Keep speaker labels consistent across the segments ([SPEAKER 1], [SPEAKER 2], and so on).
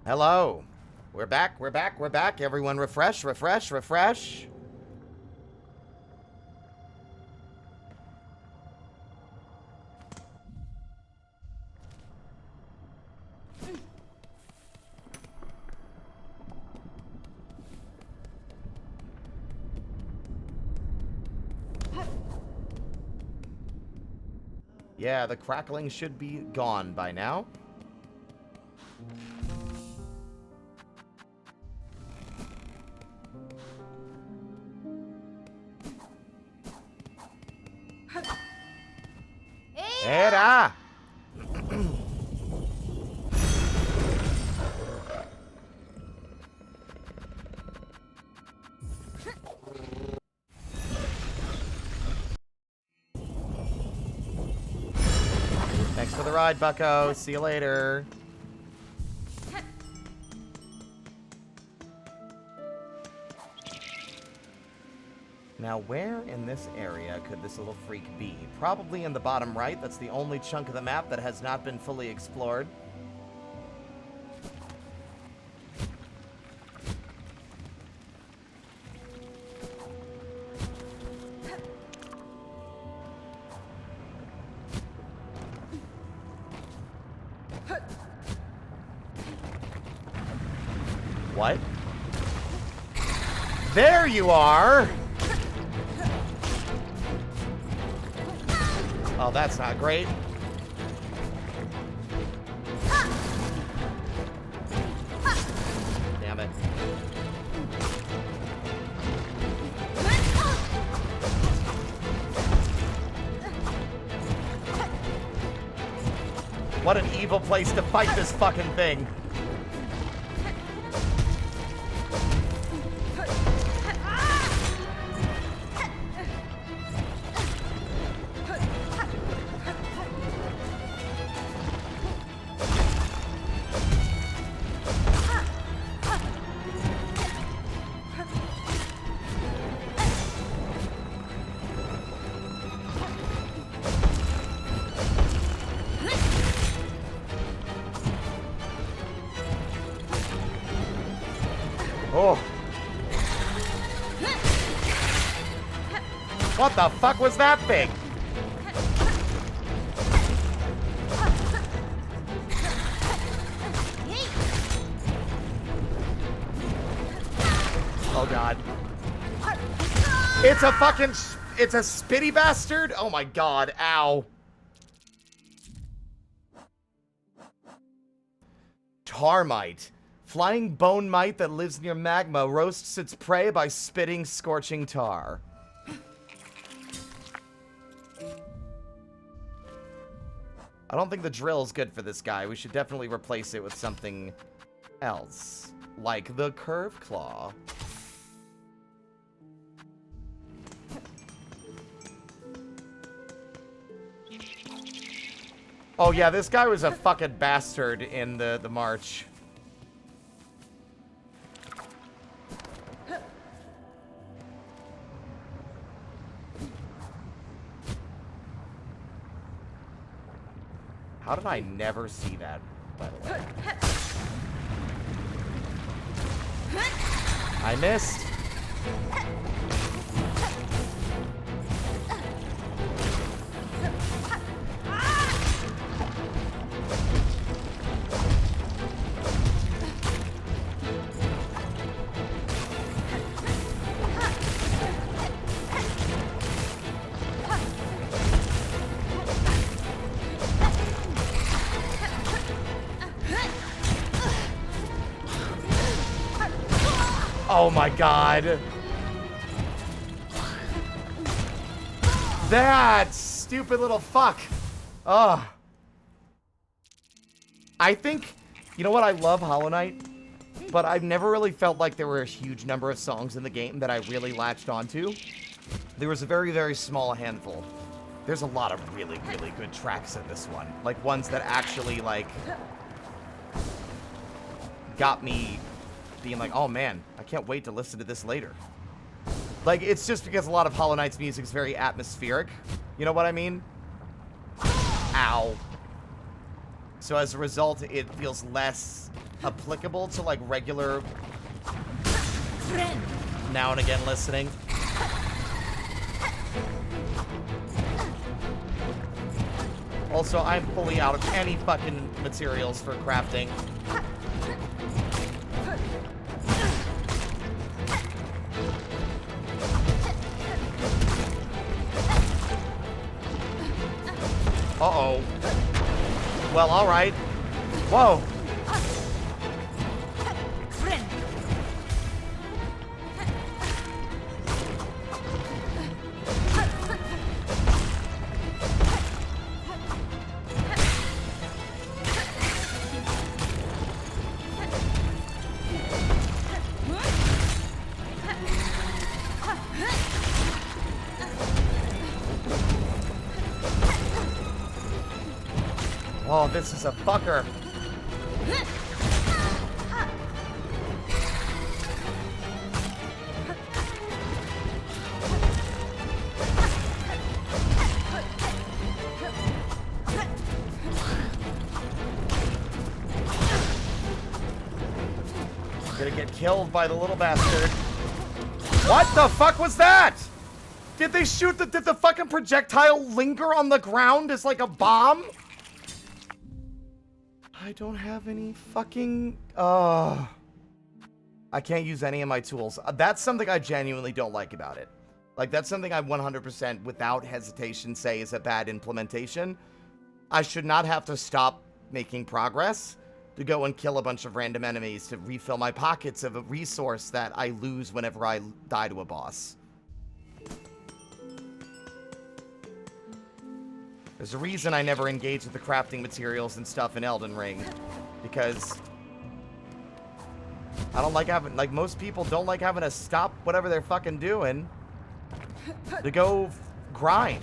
[SPEAKER 1] Hello. We're back, we're back, we're back. Everyone refresh, refresh, refresh. Yeah, the crackling should be gone by now. Era! Thanks for the ride, bucko. See you later. Now, where in this area could this little freak be? Probably in the bottom right. That's the only chunk of the map that has not been fully explored. What? There you are! Oh, that's not great. Damn it. What an evil place to fight this fucking thing. Oh. What the fuck was that thing? Oh god. It's a fucking... It's a spitty bastard? Oh my god, ow. Tarmite. Flying bone mite that lives near magma roasts its prey by spitting scorching tar. I don't think the drill is good for this guy. We should definitely replace it with something else. Like the curve claw. Oh yeah, this guy was a fucking bastard in the march. How did I never see that, by the way? I missed. Oh my god. That stupid little fuck. Ugh. I think, you know what, I love Hollow Knight, but I've never really felt like there were a huge number of songs in the game that I really latched onto. There was a very, very small handful. There's a lot of really, really good tracks in this one. Like, ones that actually, like, got me being like, oh man, I can't wait to listen to this later. Like, it's just because a lot of Hollow Knight's music is very atmospheric. You know what I mean? Ow. So as a result, it feels less applicable to like regular now and again listening. Also, I'm fully out of any fucking materials for crafting. Uh-oh. Well, alright. Whoa. Oh, this is a fucker. Gonna get killed by the little bastard. What the fuck was that? Did they shoot did the fucking projectile linger on the ground as like a bomb? I don't have any fucking... I can't use any of my tools. That's something I genuinely don't like about it. Like, that's something I 100% without hesitation say is a bad implementation. I should not have to stop making progress to go and kill a bunch of random enemies to refill my pockets of a resource that I lose whenever I die to a boss. There's a reason I never engage with the crafting materials and stuff in Elden Ring. Because I don't like having, like most people don't like having to stop whatever they're fucking doing to go grind.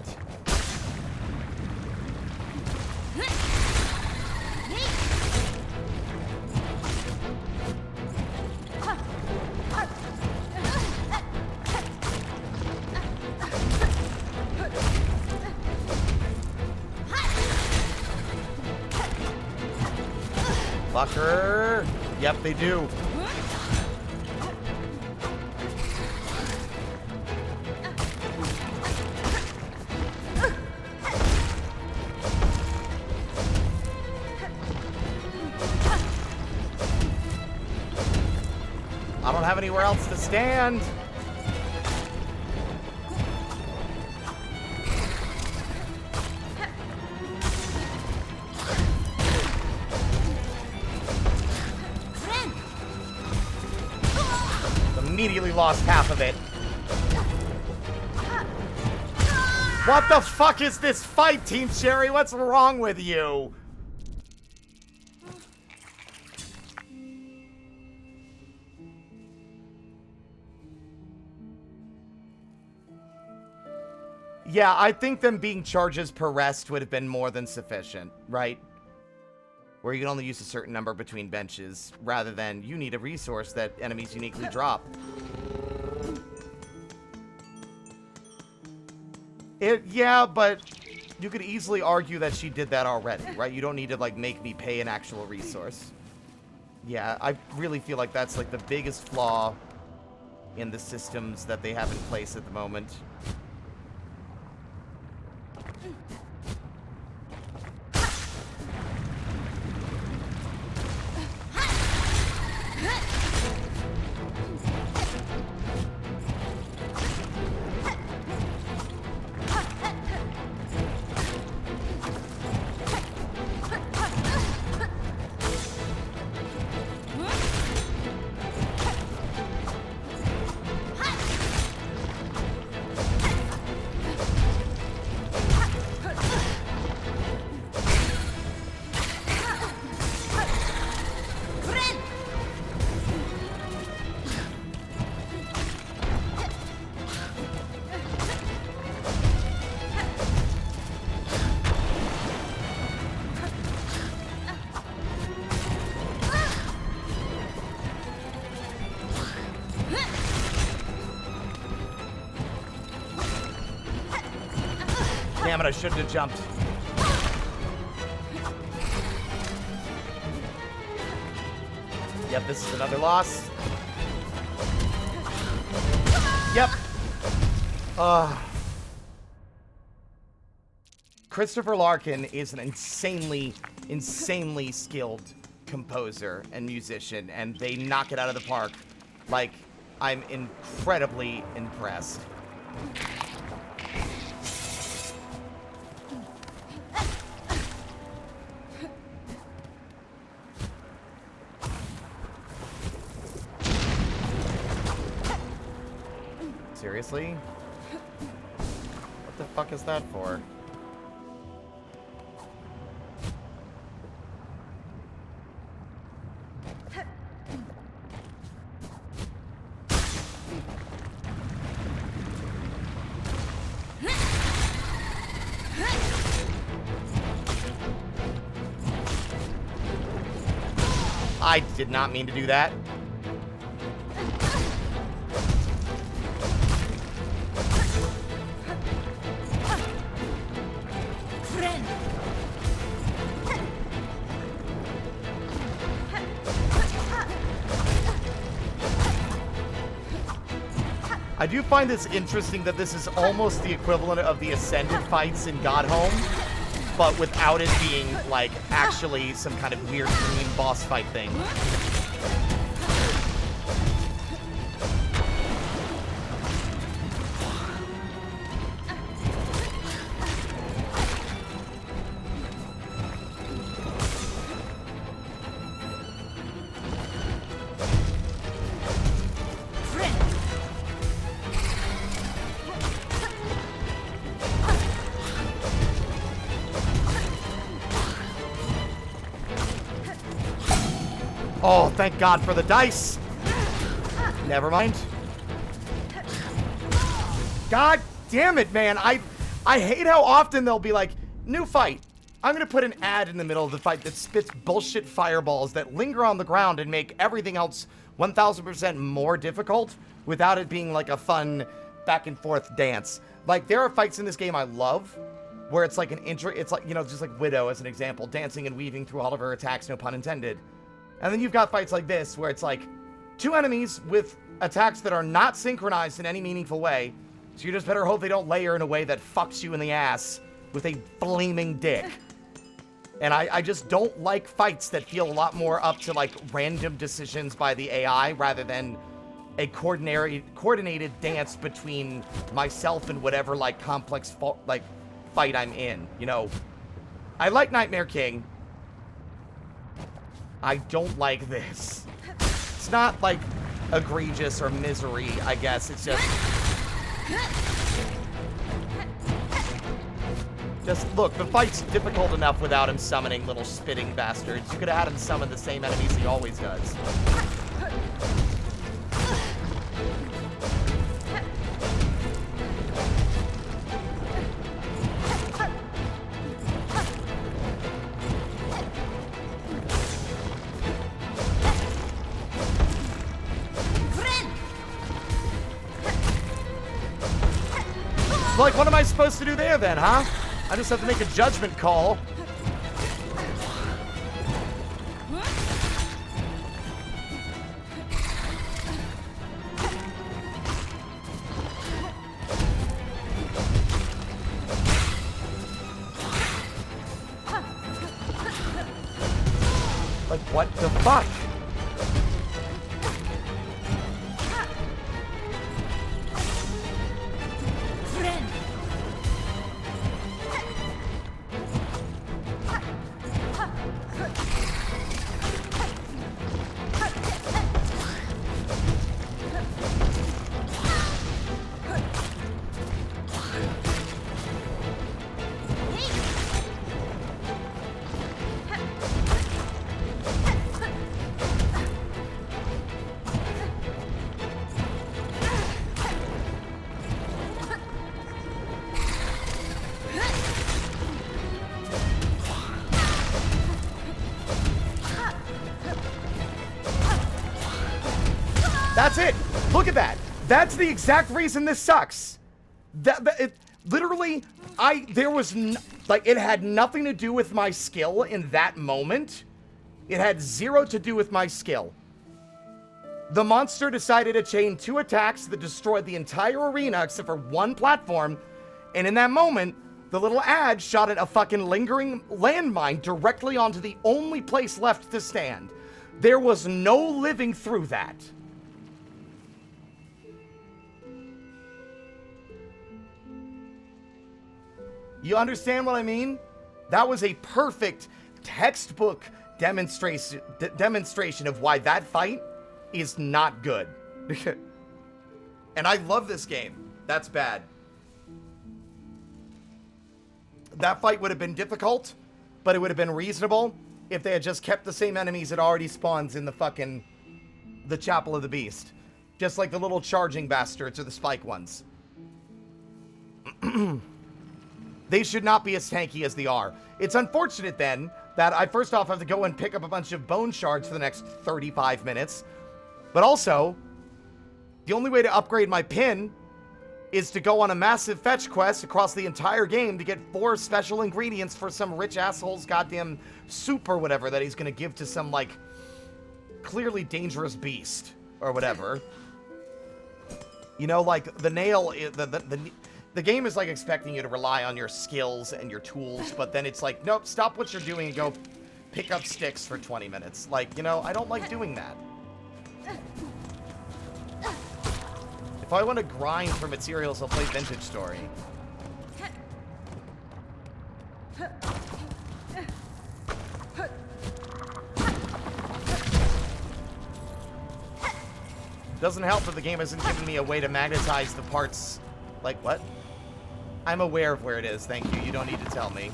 [SPEAKER 1] Fucker. Yep, they do. I don't have anywhere else to stand. Immediately lost half of it. What the fuck is this fight, Team Cherry? What's wrong with you? Yeah, I think them being charges per rest would have been more than sufficient, right? Where you can only use a certain number between benches, rather than you need a resource that enemies uniquely drop. Yeah, but you could easily argue that she did that already, right? You don't need to, like, make me pay an actual resource. Yeah, I really feel like that's, like, the biggest flaw in the systems that they have in place at the moment. Damn it, I shouldn't have jumped. Yep, this is another loss. Yep. Christopher Larkin is an insanely skilled composer and musician, and they knock it out of the park. Like, I'm incredibly impressed. Seriously? What the fuck is that for? I did not mean to do that. I do find this interesting that this is almost the equivalent of the Ascended fights in Godhome, but without it being, like, actually some kind of weird green boss fight thing. Oh, thank God for the dice. Never mind. God damn it, man. I hate how often they'll be like, new fight. I'm going to put an ad in the middle of the fight that spits bullshit fireballs that linger on the ground and make everything else 1000% more difficult without it being like a fun back and forth dance. Like, there are fights in this game I love where it's like it's like, you know, just like Widow as an example, dancing and weaving through all of her attacks, no pun intended. And then you've got fights like this, where it's like two enemies with attacks that are not synchronized in any meaningful way, so you just better hope they don't layer in a way that fucks you in the ass with a flaming dick. And I just don't like fights that feel a lot more up to, like, random decisions by the AI rather than a coordinated dance between myself and whatever, like, complex, fight I'm in, you know? I like Nightmare King. I don't like this. It's not, like, egregious or misery, I guess. It's just... look, the fight's difficult enough without him summoning little spitting bastards. You could have had him summon the same enemies he always does. Like, what am I supposed to do there, then, huh? I just have to make a judgment call. Like, what the fuck? That's it. Look at that. That's the exact reason this sucks. Literally, it had nothing to do with my skill in that moment. It had zero to do with my skill. The monster decided to chain 2 attacks that destroyed the entire arena except for 1 platform, and in that moment, the little ad shot at a fucking lingering landmine directly onto the only place left to stand. There was no living through that. You understand what I mean? That was a perfect textbook demonstration of why that fight is not good. And I love this game. That's bad. That fight would have been difficult, but it would have been reasonable if they had just kept the same enemies that already spawns in the Chapel of the Beast. Just like the little charging bastards or the spike ones. They should not be as tanky as they are. It's unfortunate then that I first off have to go and pick up a bunch of bone shards for the next 35 minutes. But also, the only way to upgrade my pin is to go on a massive fetch quest across the entire game to get 4 special ingredients for some rich asshole's goddamn soup or whatever that he's gonna give to some, like, clearly dangerous beast or whatever. You know, like, the nail, the game is, like, expecting you to rely on your skills and your tools, but then it's like, nope, stop what you're doing and go pick up sticks for 20 minutes. Like, you know, I don't like doing that. If I want to grind for materials, I'll play Vintage Story. Doesn't help that the game hasn't given me a way to magnetize the parts. Like, what? I'm aware of where it is, thank you. You don't need to tell me.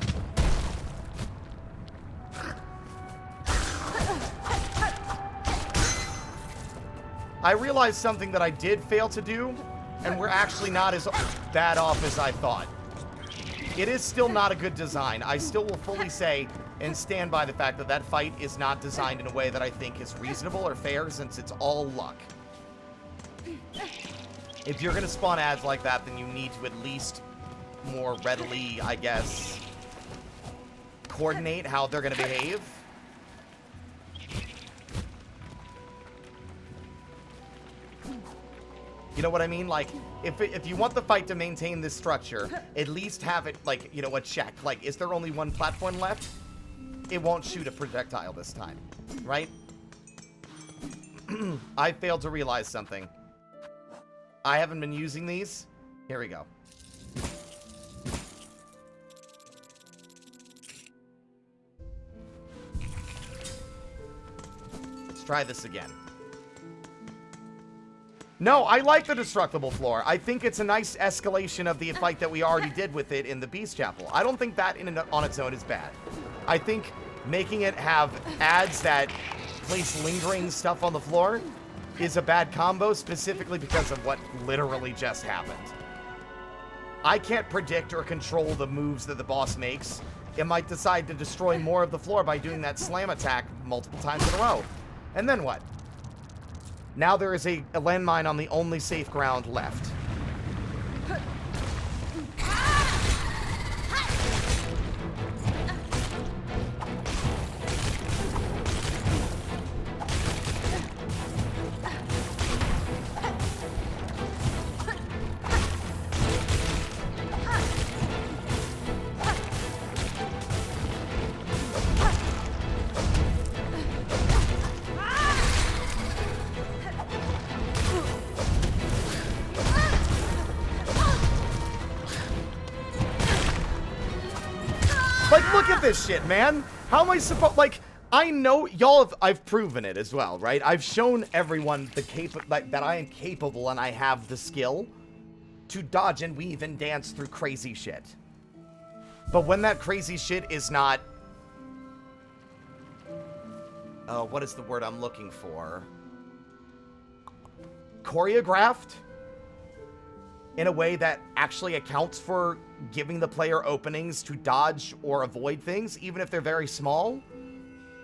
[SPEAKER 1] I realized something that I did fail to do, and we're actually not as bad off as I thought. It is still not a good design. I still will fully say and stand by the fact that that fight is not designed in a way that I think is reasonable or fair, since it's all luck. If you're going to spawn ads like that, then you need to at least more readily, I guess, coordinate how they're going to behave. You know what I mean? Like, if you want the fight to maintain this structure, at least have it, like, you know, a check. Like, is there only 1 platform left? It won't shoot a projectile this time, right? I failed to realize something. I haven't been using these. Here we go. Let's try this again. No, I like the destructible floor. I think it's a nice escalation of the fight that we already did with it in the Beast Chapel. I don't think that on its own is bad. I think making it have ads that place lingering stuff on the floor is a bad combo, specifically because of what literally just happened. I can't predict or control the moves that the boss makes. It might decide to destroy more of the floor by doing that slam attack multiple times in a row. And then what? Now there is a landmine on the only safe ground left. Look at this shit, man. How am I supposed... Like, I know y'all have... I've proven it as well, right? I've shown everyone that I am capable and I have the skill to dodge and weave and dance through crazy shit. But when that crazy shit is not... what is the word I'm looking for? Choreographed? In a way that actually accounts for giving the player openings to dodge or avoid things, even if they're very small,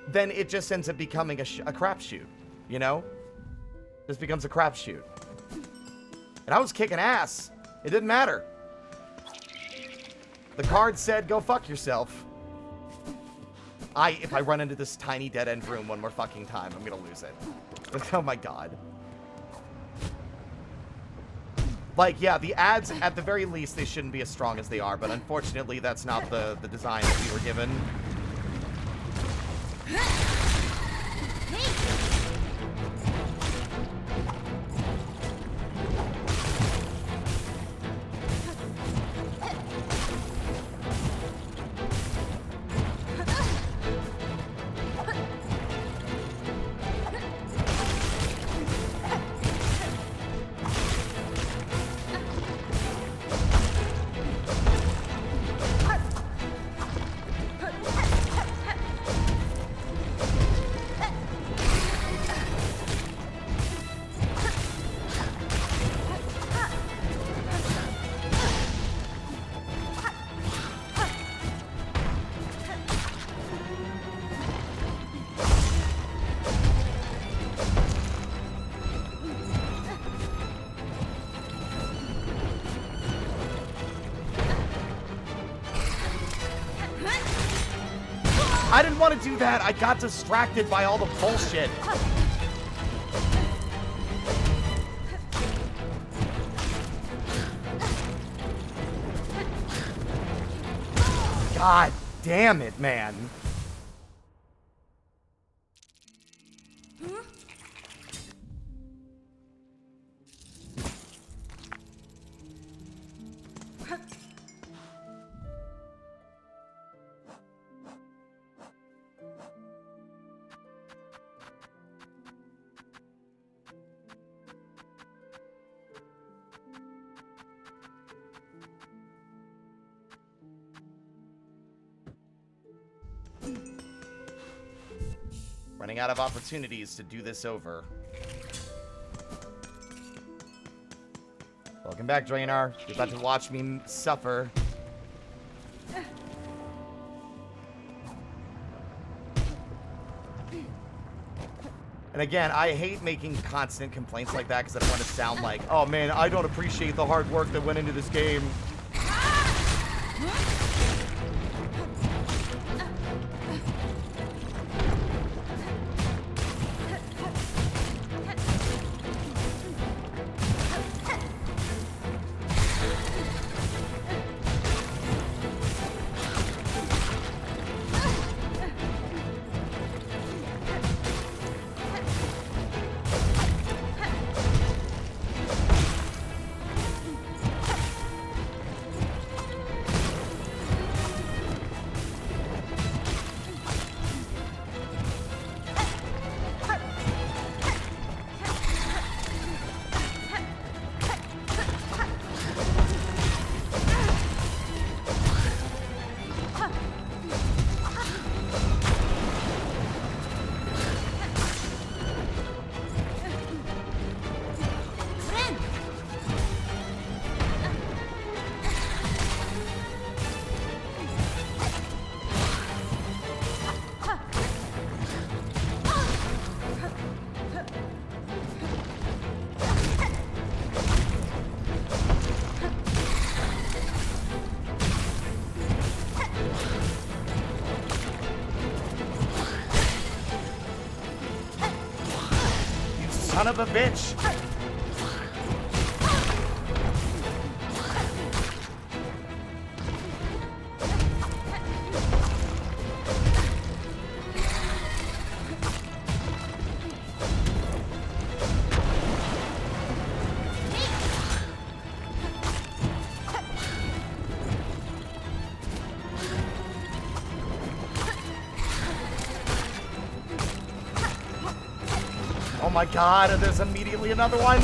[SPEAKER 1] then it just ends up becoming a crapshoot, you know? Just becomes a crapshoot. And I was kicking ass. It didn't matter. The card said, go fuck yourself. If I run into this tiny dead-end room one more fucking time, I'm gonna lose it. Oh my god. Like, yeah, the ads, at the very least, they shouldn't be as strong as they are, but unfortunately, that's not the design that we were given. I didn't want to do that. I got distracted by all the bullshit. God damn it, man. Running out of opportunities to do this over. Welcome back, Drainar. You're about to watch me suffer. And again, I hate making constant complaints like that because I don't want to sound like, oh man, I don't appreciate the hard work that went into this game. Son of a bitch. Oh my god, there's immediately another one.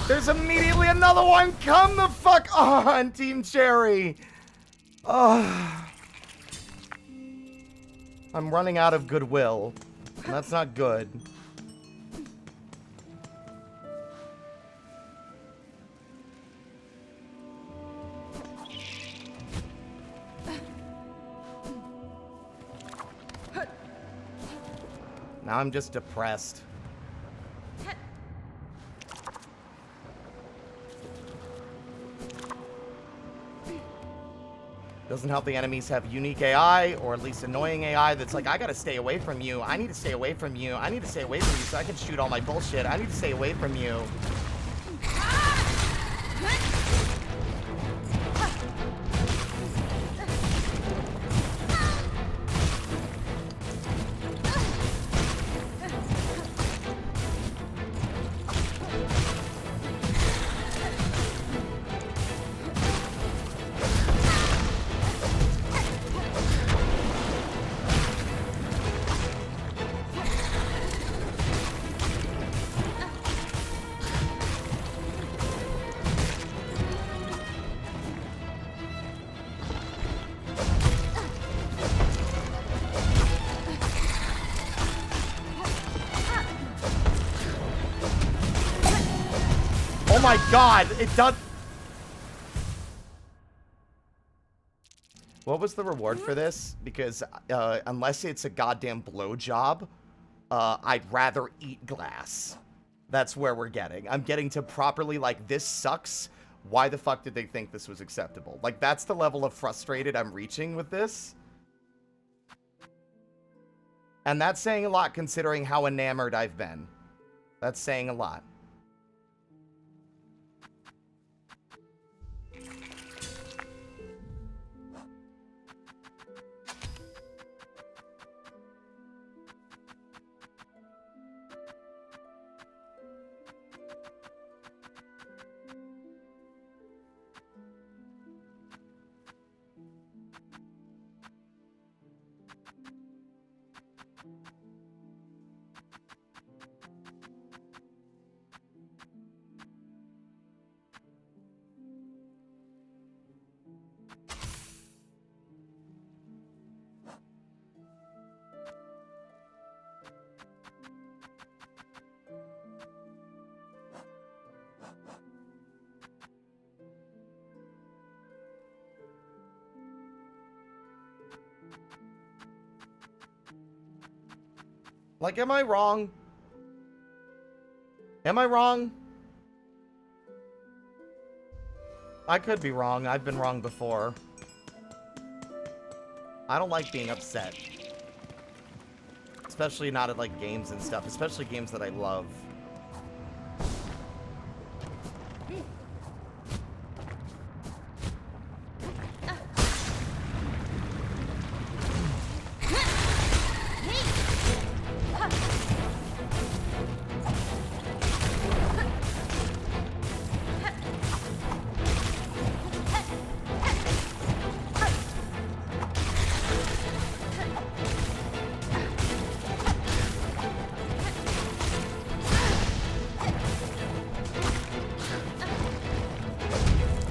[SPEAKER 1] There's immediately another one. Come the fuck on, Team Cherry. I'm running out of goodwill. And that's not good. Now I'm just depressed. Doesn't help the enemies have unique AI, or at least annoying AI that's like, I gotta stay away from you. I need to stay away from you. I need to stay away from you so I can shoot all my bullshit. I need to stay away from you. Oh my god, it does. What was the reward for this? Because unless it's a goddamn blowjob, I'd rather eat glass. That's where we're getting. I'm getting to properly, like, this sucks. Why the fuck did they think this was acceptable? Like, that's the level of frustrated I'm reaching with this. And that's saying a lot considering how enamored I've been. That's saying a lot. Like, am I wrong? Am I wrong? I could be wrong. I've been wrong before. I don't like being upset. Especially not at, like, games and stuff. Especially games that I love.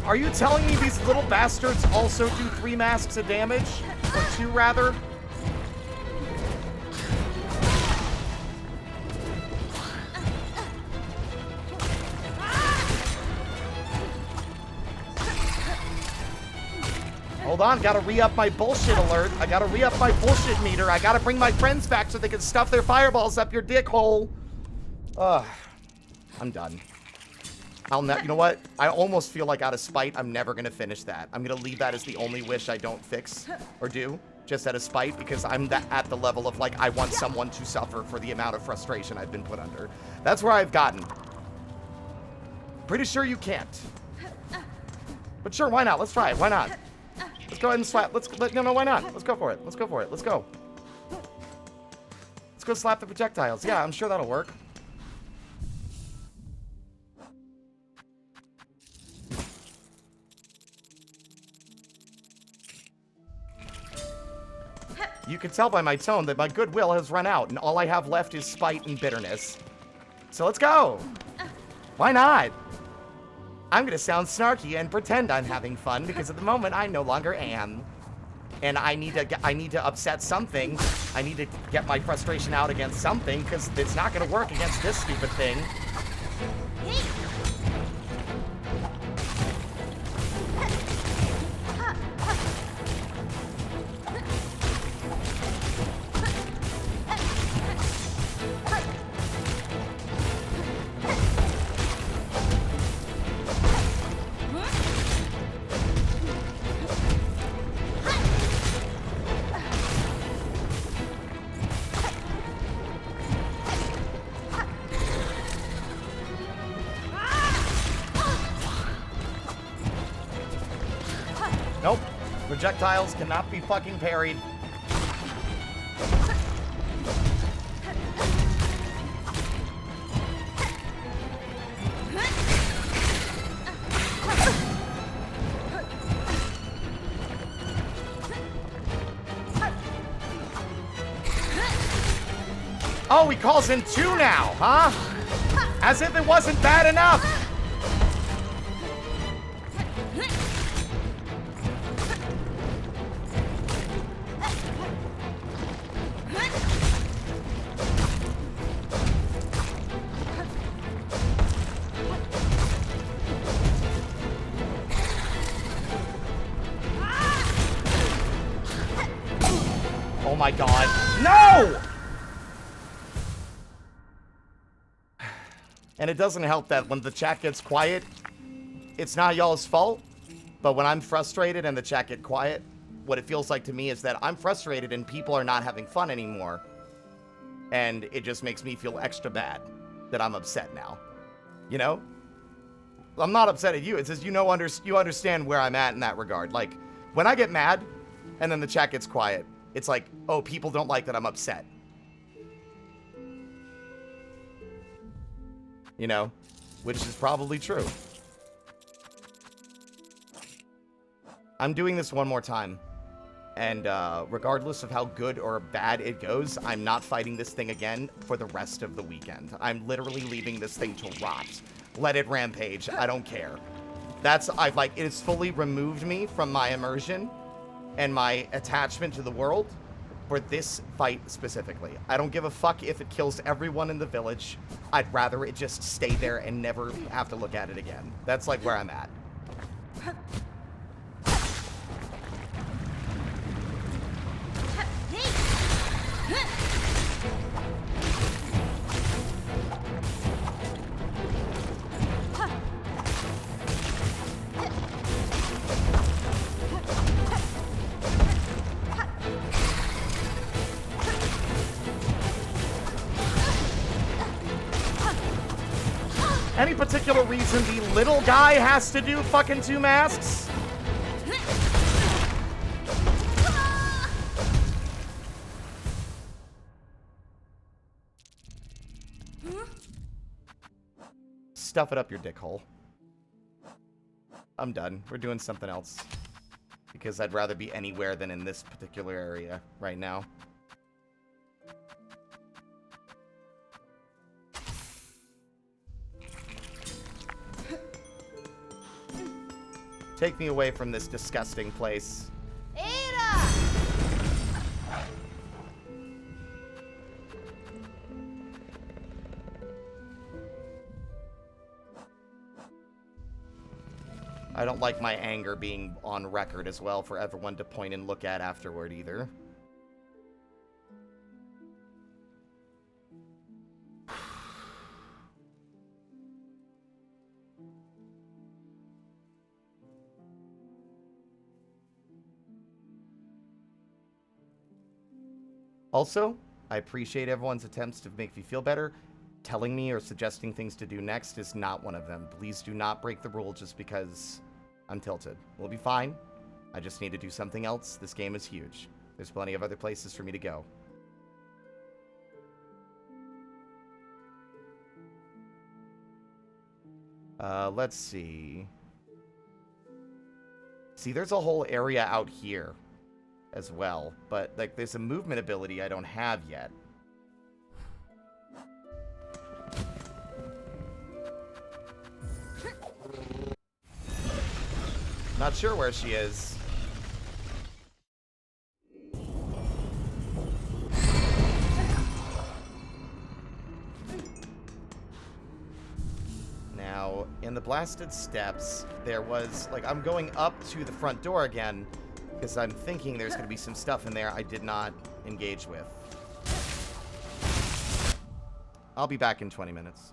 [SPEAKER 1] Are you telling me these little bastards also do 3 masks of damage? Or 2, rather? Hold on, gotta re-up my bullshit alert. I gotta re-up my bullshit meter. I gotta bring my friends back so they can stuff their fireballs up your dick hole. Ugh. I'm done. You know what? I almost feel like out of spite, I'm never going to finish that. I'm going to leave that as the only wish I don't fix or do, just out of spite, because I'm at the level of, like, I want someone to suffer for the amount of frustration I've been put under. That's where I've gotten. Pretty sure you can't. But sure, why not? Let's try it. Why not? Let's go ahead and slap. No, why not? Let's go for it. Let's go for it. Let's go. Let's go slap the projectiles. Yeah, I'm sure that'll work. You can tell by my tone that my goodwill has run out, and all I have left is spite and bitterness. So let's go. Why not? I'm gonna sound snarky and pretend I'm having fun, because at the moment I no longer am. And I need to upset something. I need to get my frustration out against something, because it's not gonna work against this stupid thing. Nope. Projectiles cannot be fucking parried. Oh, he calls in 2 now, huh? As if it wasn't bad enough. Oh my god. No! And it doesn't help that when the chat gets quiet, it's not y'all's fault. But when I'm frustrated and the chat get quiet, what it feels like to me is that I'm frustrated and people are not having fun anymore. And it just makes me feel extra bad that I'm upset now. You know? I'm not upset at you. It's just, you understand where I'm at in that regard. Like, when I get mad and then the chat gets quiet, it's like, oh, people don't like that I'm upset. You know? Which is probably true. I'm doing this one more time. And regardless of how good or bad it goes, I'm not fighting this thing again for the rest of the weekend. I'm literally leaving this thing to rot. Let it rampage. I don't care. It has fully removed me from my immersion and my attachment to the world for this fight specifically. I don't give a fuck if it kills everyone in the village. I'd rather it just stay there and never have to look at it again. That's like where I'm at. Any particular reason the little guy has to do fucking 2 masks? Stuff it up your dick hole. I'm done. We're doing something else. Because I'd rather be anywhere than in this particular area right now. Take me away from this disgusting place.
[SPEAKER 2] Ada!
[SPEAKER 1] I don't like my anger being on record as well for everyone to point and look at afterward either. Also, I appreciate everyone's attempts to make me feel better. Telling me or suggesting things to do next is not one of them. Please do not break the rule just because I'm tilted. We'll be fine. I just need to do something else. This game is huge. There's plenty of other places for me to go. Let's see. See, there's a whole area out here as well, but like there's a movement ability I don't have yet. Not sure where she is. Now, in the blasted steps, there was, like, I'm going up to the front door again, because I'm thinking there's going to be some stuff in there I did not engage with. I'll be back in 20 minutes.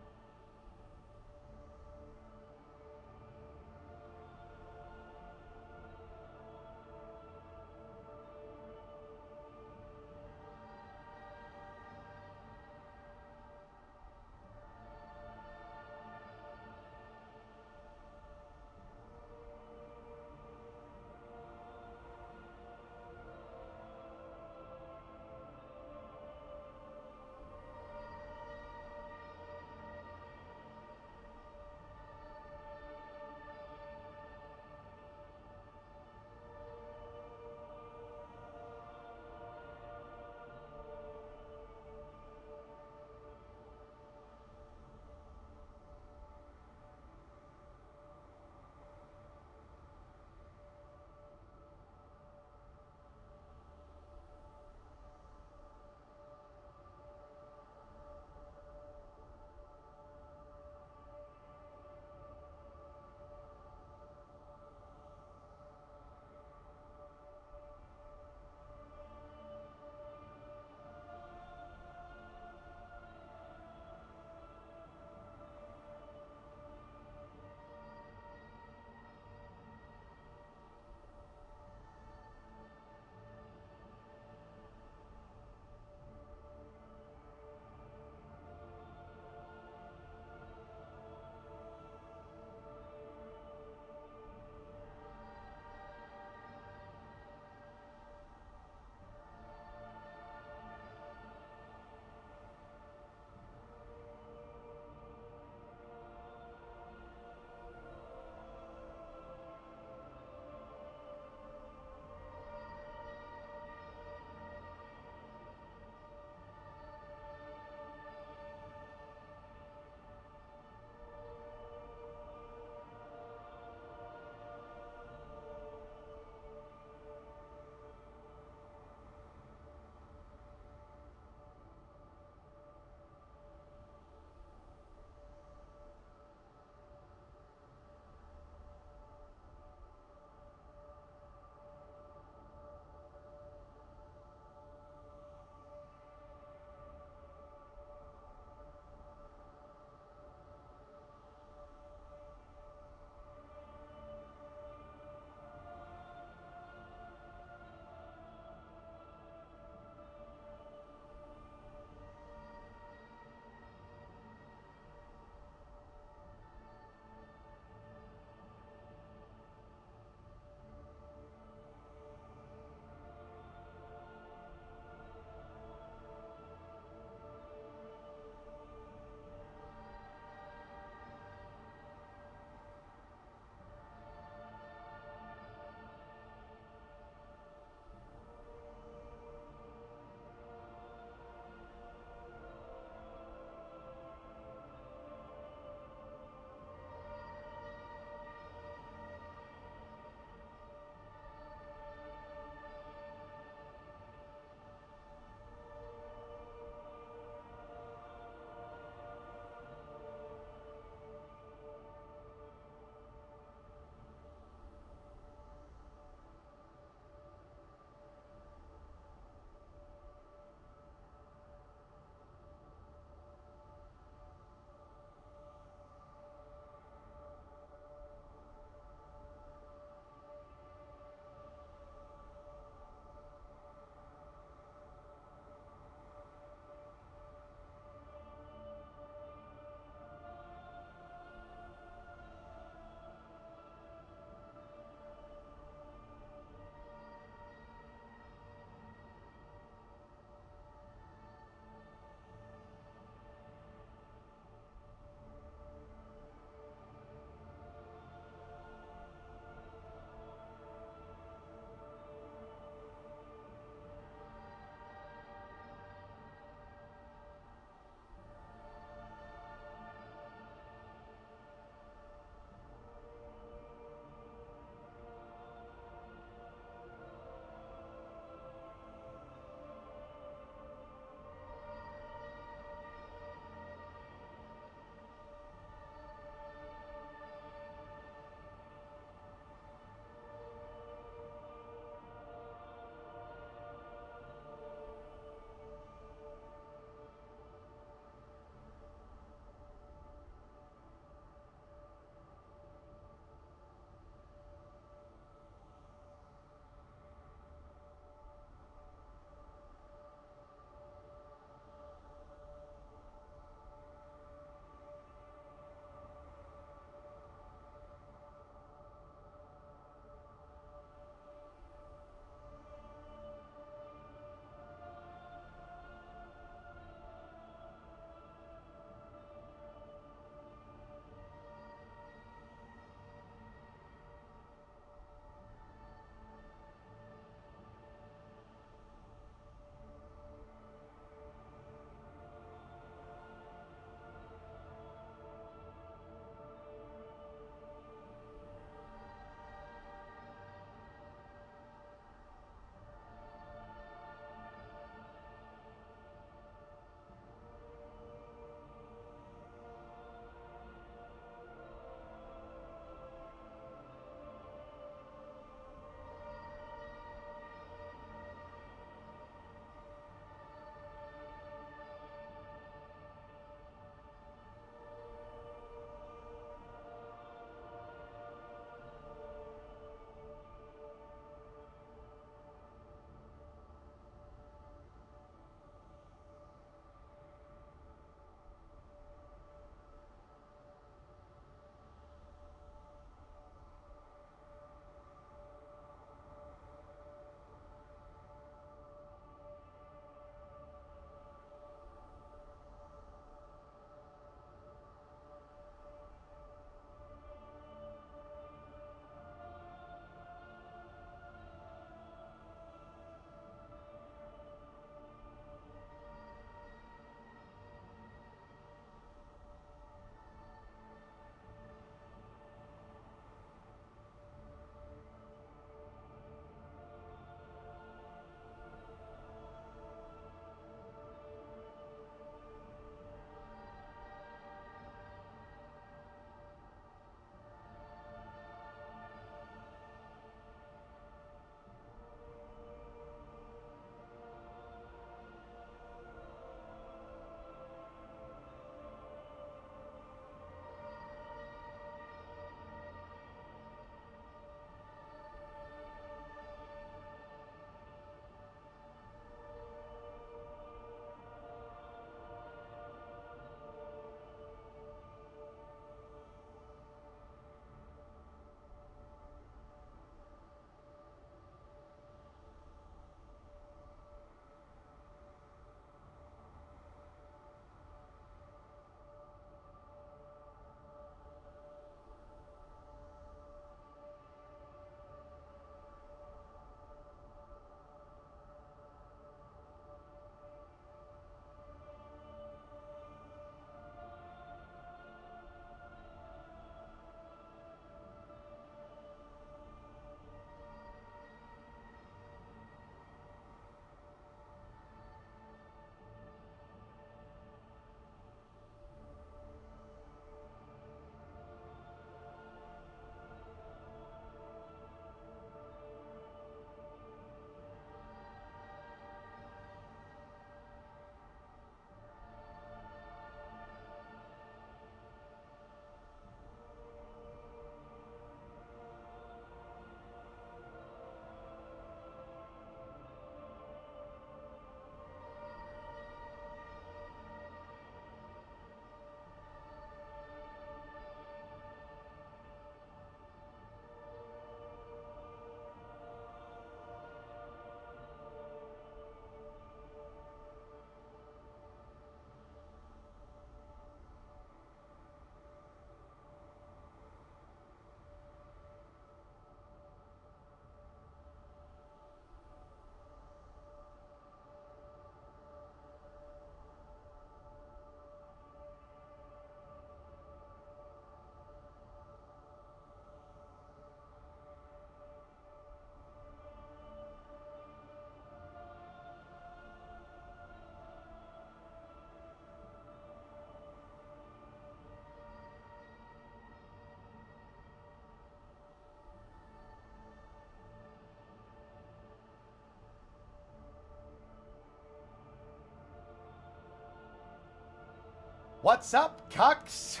[SPEAKER 1] What's up, cucks?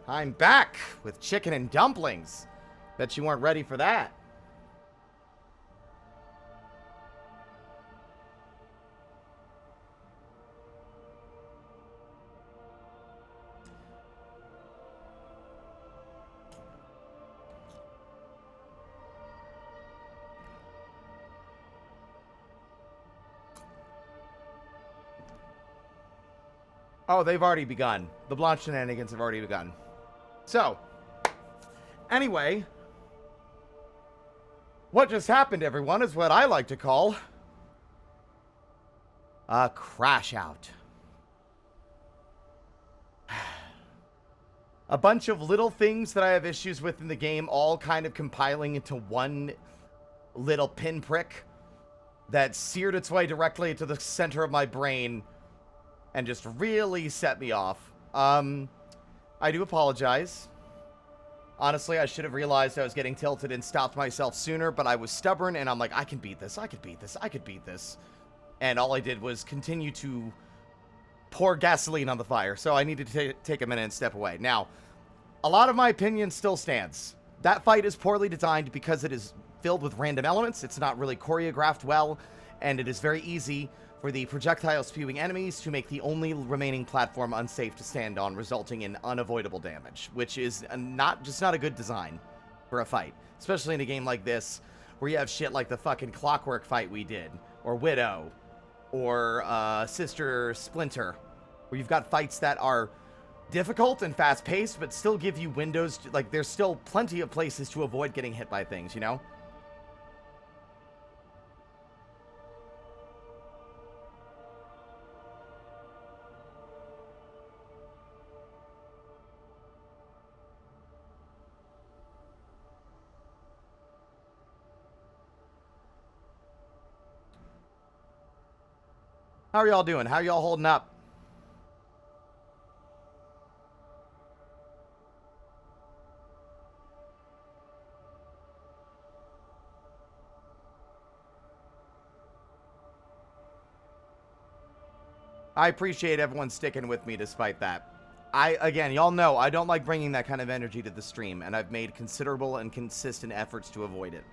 [SPEAKER 1] I'm back with chicken and dumplings. Bet you weren't ready for that. Oh, they've already begun. The Blanche shenanigans have already begun. So, anyway, what just happened, everyone, is what I like to call a crash out. A bunch of little things that I have issues with in the game, all kind of compiling into one little pinprick that seared its way directly to the center of my brain and just really set me off. I do apologize. Honestly, I should have realized I was getting tilted and stopped myself sooner, but I was stubborn, and I'm like, I can beat this, I could beat this, I could beat this. And all I did was continue to pour gasoline on the fire, so I needed to take a minute and step away. Now, a lot of my opinion still stands. That fight is poorly designed because it is filled with random elements, it's not really choreographed well, and it is very easy for the projectile-spewing enemies to make the only remaining platform unsafe to stand on, resulting in unavoidable damage, which is not a good design for a fight, especially in a game like this, where you have shit like the fucking Clockwork fight we did, or Widow, or Sister Splinter, where you've got fights that are difficult and fast-paced, but still give you windows, like, there's still plenty of places to avoid getting hit by things, you know? How are y'all doing? How are y'all holding up? I appreciate everyone sticking with me despite that. Again, y'all know I don't like bringing that kind of energy to the stream, and I've made considerable and consistent efforts to avoid it.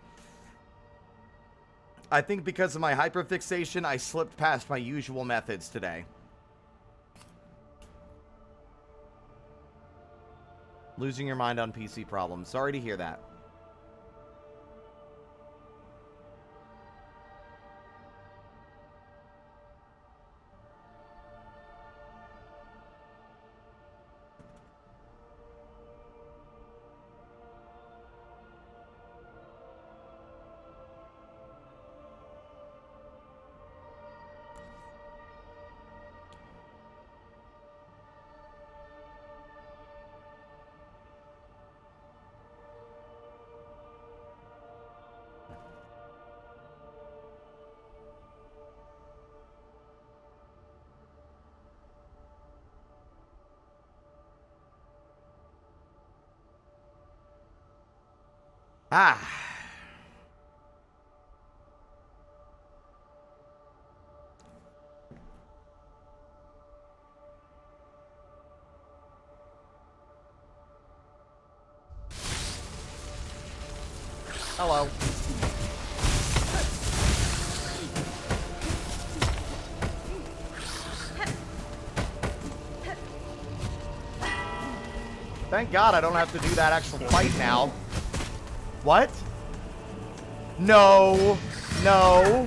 [SPEAKER 1] I think because of my hyperfixation, I slipped past my usual methods today. Losing your mind on PC problems. Sorry to hear that. Ah. Hello. Thank God I don't have to do that actual fight now. What? No. No.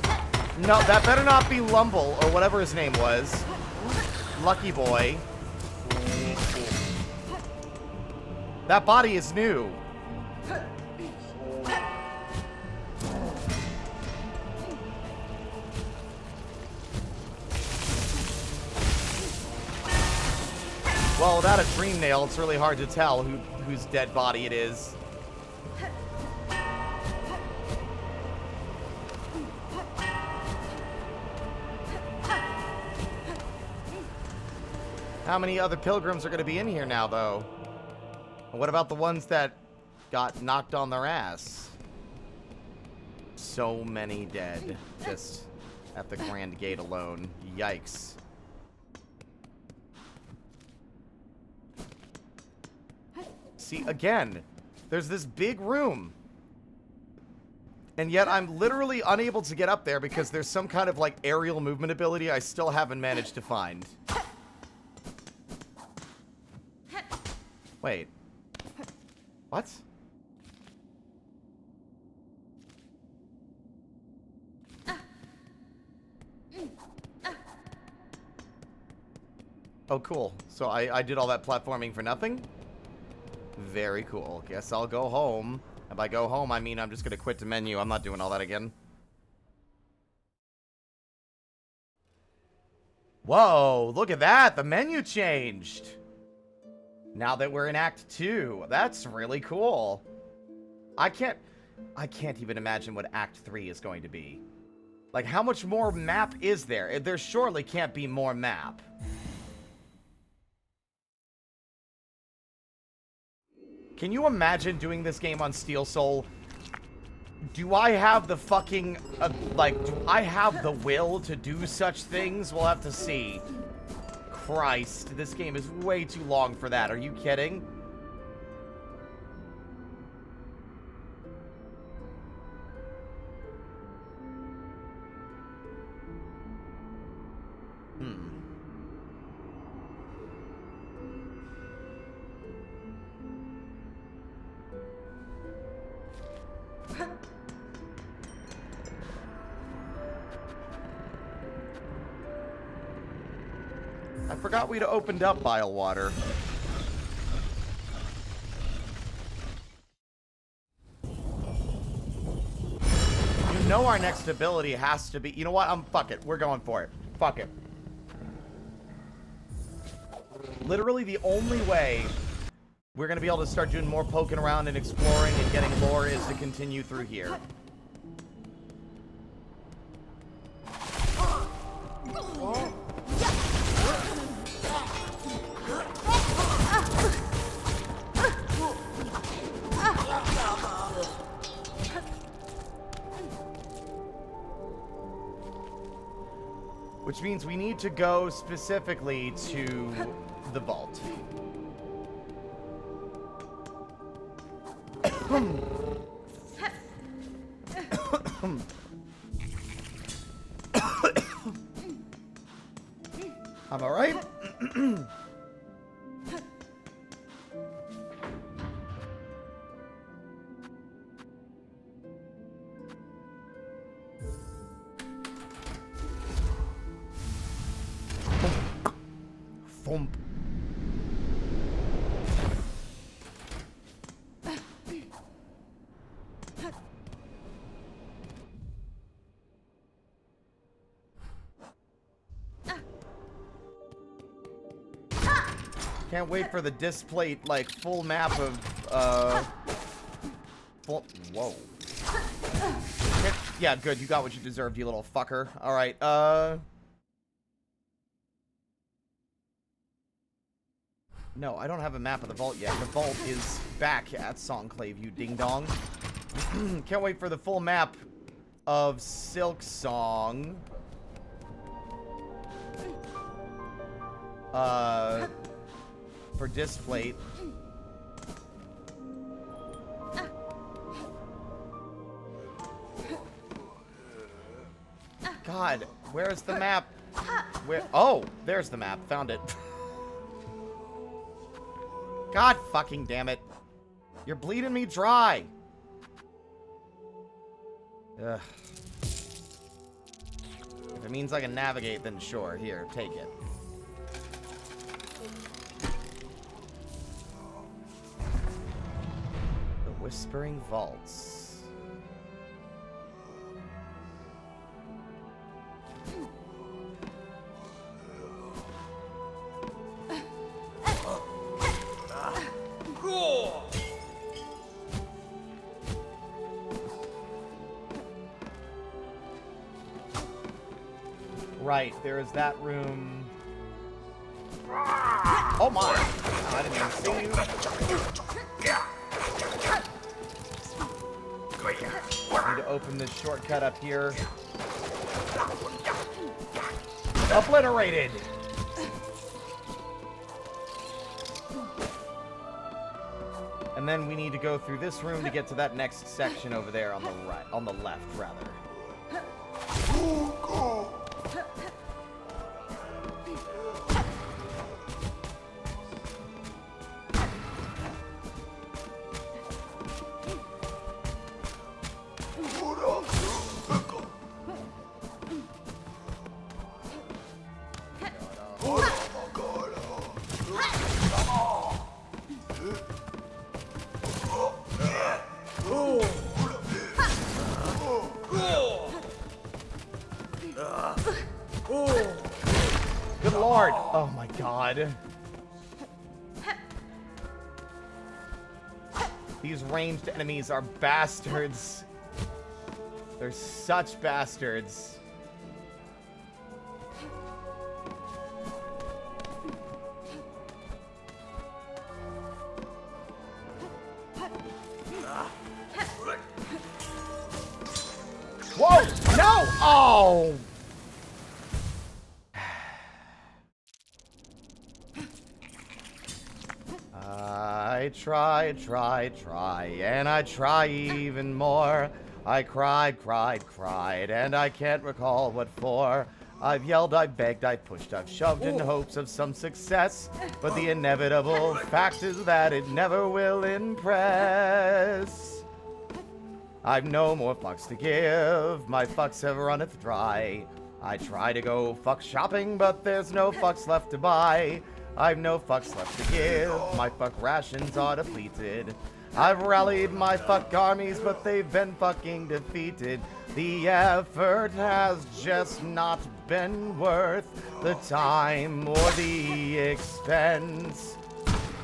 [SPEAKER 1] No, that better not be Lumble, or whatever his name was. Lucky boy. That body is new. Well, without a dream nail, it's really hard to tell whose dead body it is. How many other pilgrims are going to be in here now, though? And what about the ones that got knocked on their ass? So many dead, just at the Grand Gate alone. Yikes. See, again, there's this big room. And yet I'm literally unable to get up there because there's some kind of, like, aerial movement ability I still haven't managed to find. Wait. What? Oh, cool. So I did all that platforming for nothing? Very cool. Guess I'll go home. And by go home, I mean I'm just going to quit the menu. I'm not doing all that again. Whoa, look at that. The menu changed. Now that we're in Act 2. That's really cool. I can't even imagine what Act 3 is going to be. Like, how much more map is there? There surely can't be more map. Can you imagine doing this game on Steel Soul? Do I have the fucking, do I have the will to do such things? We'll have to see. Christ, this game is way too long for that. Are you kidding? I forgot we'd opened up Bile Water. You know our next ability has to be... You know what? Fuck it. We're going for it. Fuck it. Literally the only way we're going to be able to start doing more poking around and exploring and getting lore is to continue through here. Which means we need to go specifically to the vault. I'm alright. Thump. Can't wait for the display, like, full map of, whoa. Yeah, good, you got what you deserved, you little fucker. Alright, no, I don't have a map of the vault yet. The vault is back at Songclave, you ding-dong. Can't wait for the full map of Silksong. For Displate. God, where's the map? Where? Oh, there's the map. Found it. God fucking damn it. You're bleeding me dry. Ugh. If it means I can navigate, then sure. Here, take it. The Whispering Vaults. Right, there is that room. Oh my! Oh, I didn't even see you. I need to open this shortcut up here. Obliterated! And then we need to go through this room to get to that next section over there on the right, on the left, rather. Good lord! Oh my god. These ranged enemies are bastards. They're such bastards. Whoa! No! Oh! I try, and I try even more. I cried, and I can't recall what for. I've yelled, I've begged, I've pushed, I've shoved in hopes of some success. But the inevitable fact is that it never will impress. I've no more fucks to give, my fucks have runneth dry. I try to go fuck shopping, but there's no fucks left to buy. I've no fucks left to give, my fuck rations are depleted. I've rallied my fuck armies, but they've been fucking defeated. The effort has just not been worth the time or the expense.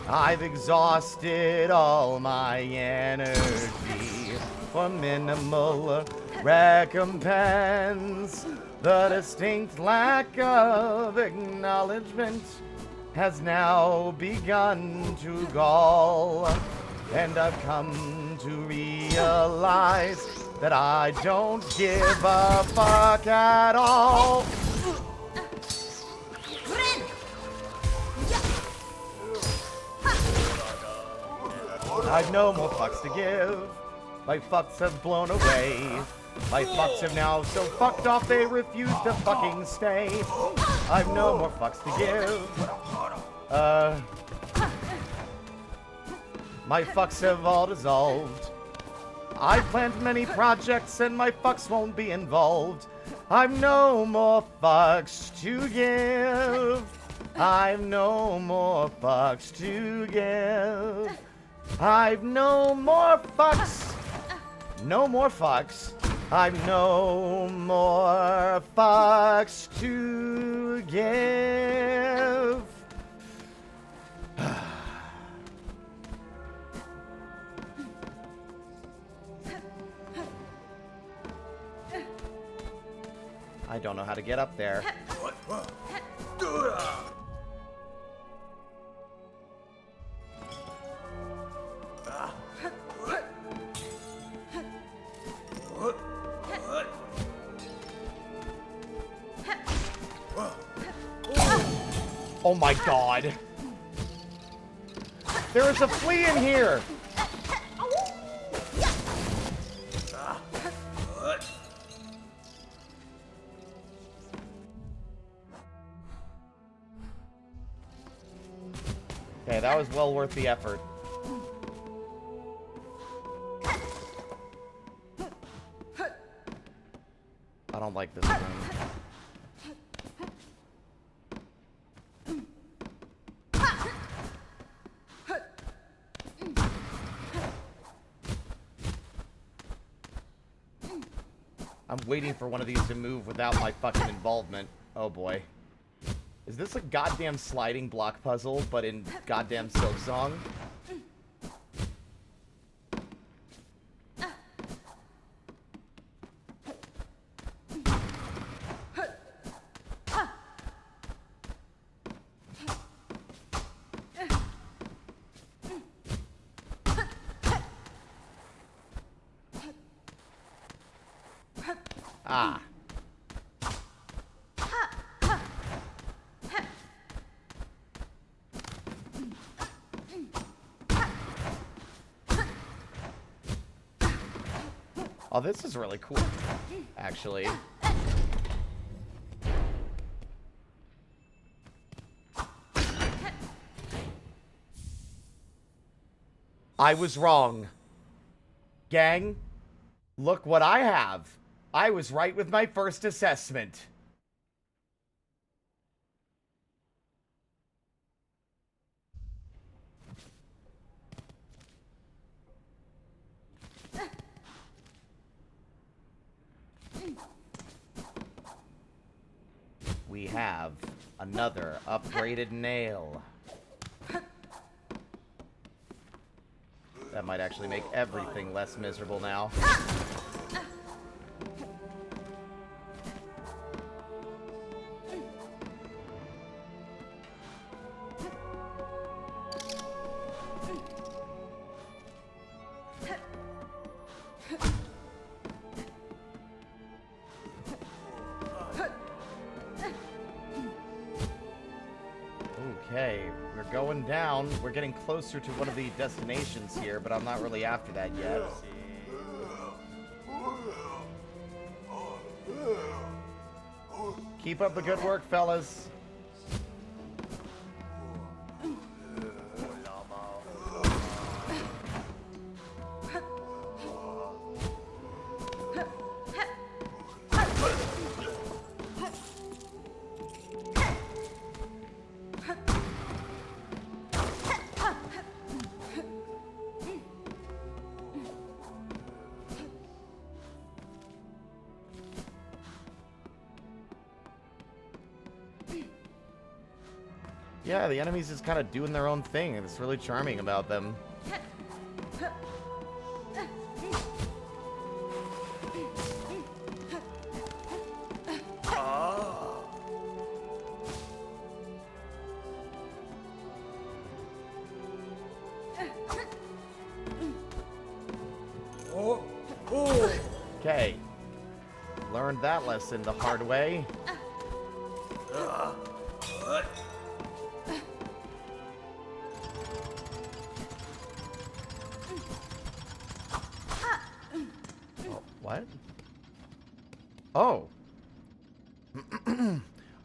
[SPEAKER 1] I've exhausted all my energy for minimal recompense. The distinct lack of acknowledgement has now begun to gall, and I've come to realize that I don't give a fuck at all. I've no more fucks to give. My fucks have blown away. My fucks have now so fucked off they refuse to fucking stay. I've no more fucks to give. My fucks have all dissolved. I planned many projects and my fucks won't be involved. I've no more fucks to give. I've no more fucks to give. I've no more fucks. No more fucks. I've no more fucks to give. I don't know how to get up there. Oh my god. There is a flea in here. Okay, that was well worth the effort. I don't like this room. I'm waiting for one of these to move without my fucking involvement. Oh boy. Is this a goddamn sliding block puzzle, but in goddamn Silksong? Ah. Oh, this is really cool, actually. I was wrong. Gang, look what I have. I was right with my first assessment. We have another upgraded nail. That might actually make everything less miserable now. Okay, we're going down. We're getting closer to one of the destinations here, but I'm not really after that yet. Keep up the good work, fellas. Yeah, the enemies just kind of doing their own thing, and it's really charming about them. Okay. Learned that lesson the hard way. What? Oh.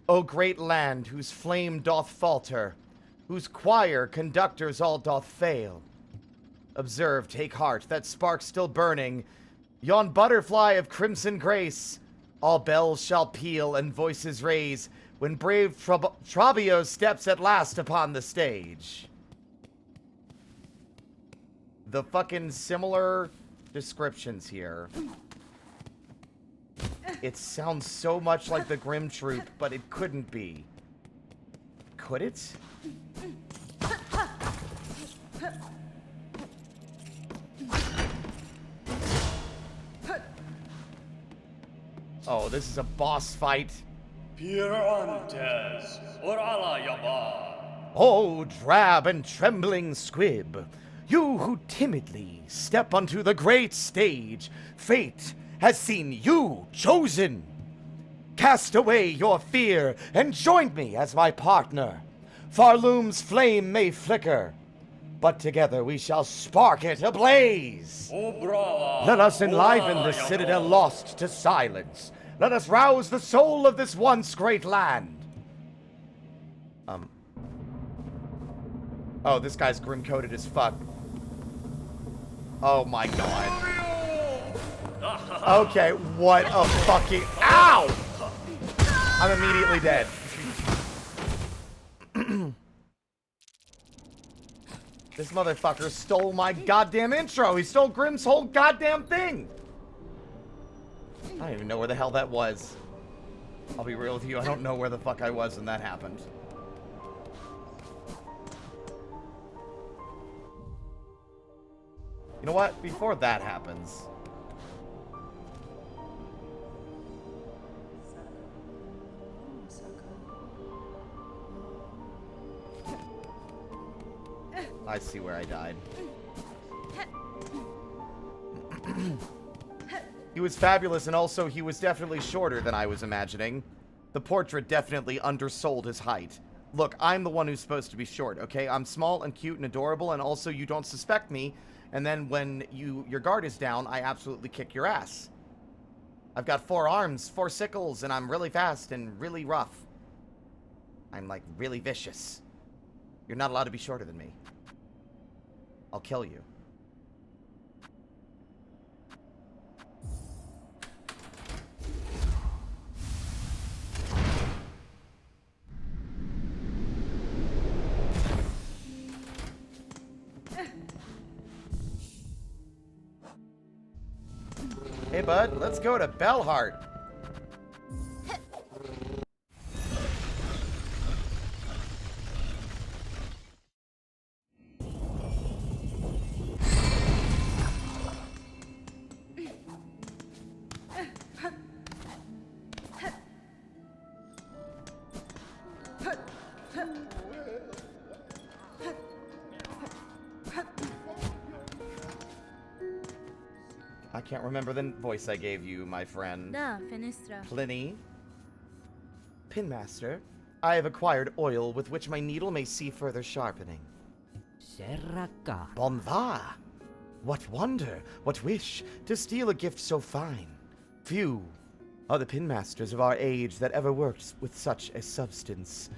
[SPEAKER 1] O great land, whose flame doth falter, whose choir conductors all doth fail. Observe, take heart, that spark still burning, yon butterfly of crimson grace. All bells shall peal and voices raise, when brave Trabio steps at last upon the stage. The fucking similar descriptions here. It sounds so much like the Grim Troop, but it couldn't be. Could it? Oh, this is a boss fight. Oh, drab and trembling squib, you who timidly step onto the great stage, fate has seen you chosen. Cast away your fear and join me as my partner. Farloom's flame may flicker, but together we shall spark it ablaze. Let us enliven the citadel lost to silence. Let us rouse the soul of this once great land. Oh, this guy's grim-coated as fuck. Oh my god. Okay, what a fucking... Ow! I'm immediately dead. This motherfucker stole my goddamn intro. He stole Grim's whole goddamn thing. I don't even know where the hell that was. I'll be real with you, I don't know where the fuck I was when that happened. You know what? Before that happens... I see where I died. He was fabulous, and also he was definitely shorter than I was imagining. The portrait definitely undersold his height. Look, I'm the one who's supposed to be short, okay? I'm small and cute and adorable, and also you don't suspect me, and then when your guard is down, I absolutely kick your ass. I've got 4 arms, 4 sickles, and I'm really fast and really rough. I'm, like, really vicious. You're not allowed to be shorter than me. I'll kill you. Hey, bud, let's go to Bellheart. I can't remember the voice I gave you, my friend.
[SPEAKER 2] Da, Fenestra.
[SPEAKER 1] Pliny. Pinmaster, I have acquired oil with which my needle may see further sharpening.
[SPEAKER 3] Serraka.
[SPEAKER 1] Bon va! What wonder, what wish, to steal a gift so fine. Few are the pinmasters of our age that ever worked with such a substance.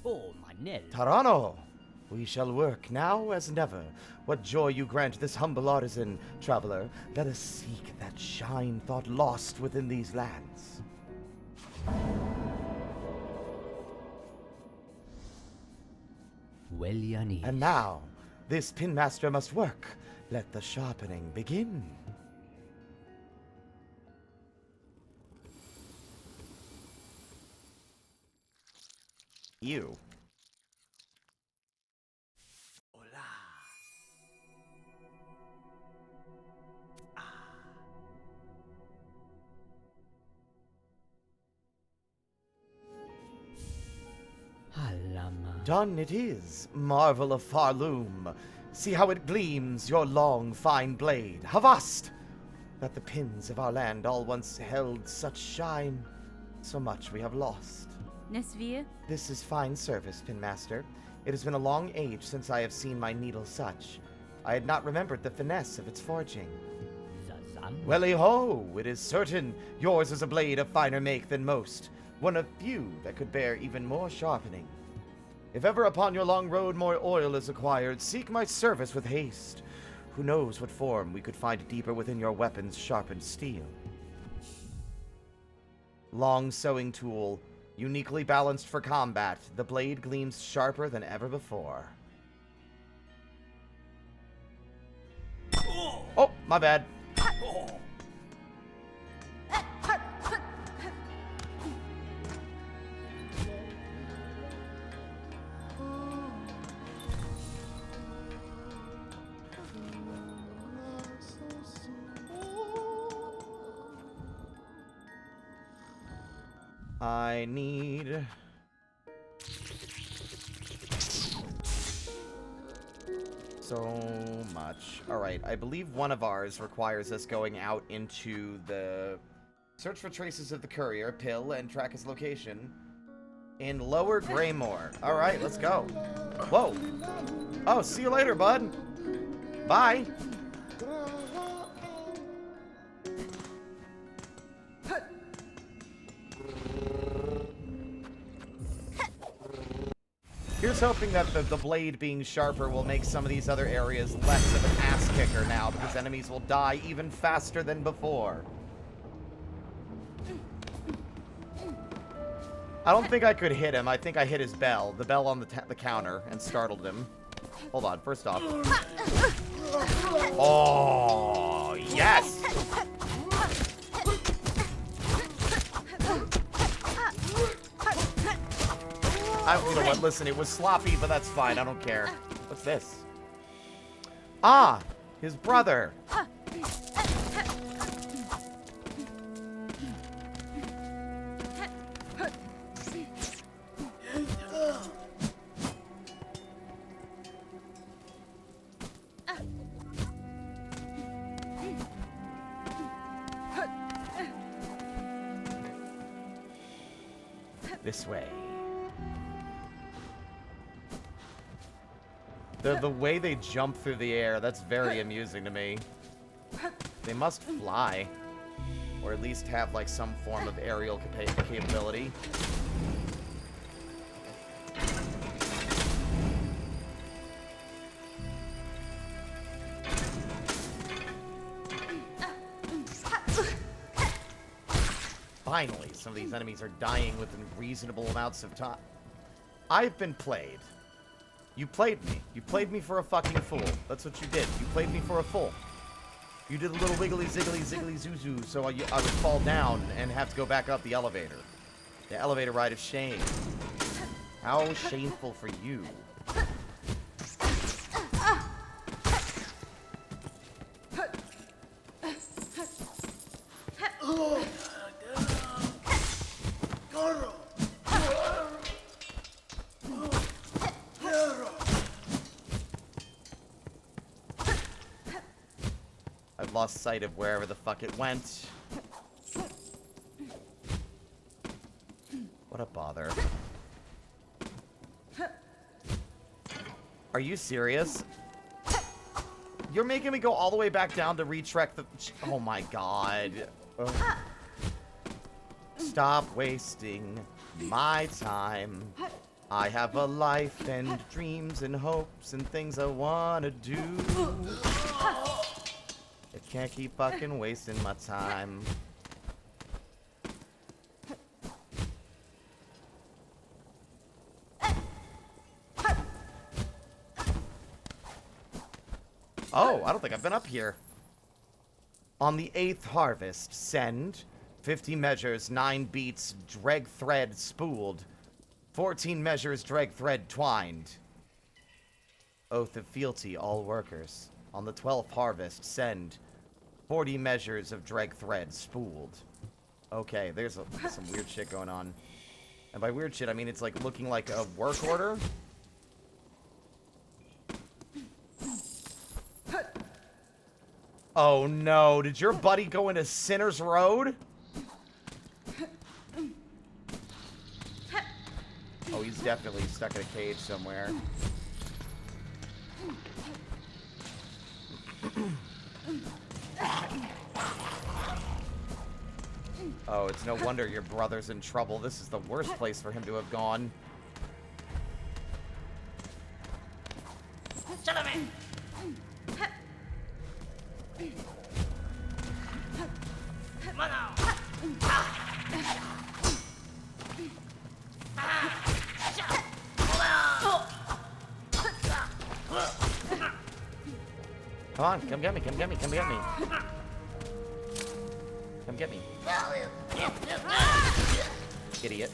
[SPEAKER 3] Oh, Manel.
[SPEAKER 1] Tarano, we shall work now as never. What joy you grant this humble artisan, traveler. Let us seek that shine thought lost within these lands.
[SPEAKER 3] Weliani.
[SPEAKER 1] And now, this pinmaster must work. Let the sharpening begin. You.
[SPEAKER 3] Alama.
[SPEAKER 1] Done it is, marvel of Farloom. See how it gleams, your long, fine blade. Havast! That the pins of our land all once held such shine. So much we have lost.
[SPEAKER 2] Nesvir?
[SPEAKER 1] This is fine service, Pinmaster. It has been a long age since I have seen my needle such. I had not remembered the finesse of its forging.
[SPEAKER 3] Zazam.
[SPEAKER 1] Welly-ho! It is certain yours is a blade of finer make than most, one of few that could bear even more sharpening. If ever upon your long road more oil is acquired, seek my service with haste. Who knows what form we could find deeper within your weapon's sharpened steel. Long sewing tool, uniquely balanced for combat, the blade gleams sharper than ever before. Oh, my bad. I need... so much. Alright, I believe one of ours requires us going out into the... search for traces of the courier, pill, and track his location. In Lower Greymore. Alright, let's go. Whoa. Oh, see you later, bud. Bye. Here's hoping that the blade being sharper will make some of these other areas less of an ass kicker now, because enemies will die even faster than before. I don't think I could hit him. I think I hit his bell, the bell on the counter, and startled him. Hold on, first off. Oh, yes! You know what, listen, it was sloppy, but that's fine, I don't care. What's this? Ah, his brother. This way. The way they jump through the air, that's very amusing to me. They must fly. Or at least have, like, some form of aerial capability. Finally, some of these enemies are dying within reasonable amounts of time. I've been played. You played me. You played me for a fucking fool. That's what you did. You played me for a fool. You did a little wiggly ziggly ziggly zoo zoo, so I would fall down and have to go back up the elevator. The elevator ride of shame. How shameful for you. I've lost sight of wherever the fuck it went. What a bother. Are you serious? You're making me go all the way back down to retrek the... Oh my god. Ugh. Stop wasting my time. I have a life and dreams and hopes and things I wanna do. I can't keep fucking wasting my time. Oh, I don't think I've been up here. On the 8th harvest, send 50 measures, 9 beats, dreg thread spooled, 14 measures, dreg thread twined. Oath of fealty, all workers. On the 12th harvest, send 40 measures of dreg thread spooled. Okay, there's some weird shit going on. And by weird shit, I mean it's like looking like a work order. Oh no, did your buddy go into Sinner's Road? Oh, he's definitely stuck in a cage somewhere. Oh, it's no wonder your brother's in trouble. This is the worst place for him to have gone. Come on, come get me, come get me, come get me. Come get me. Idiot.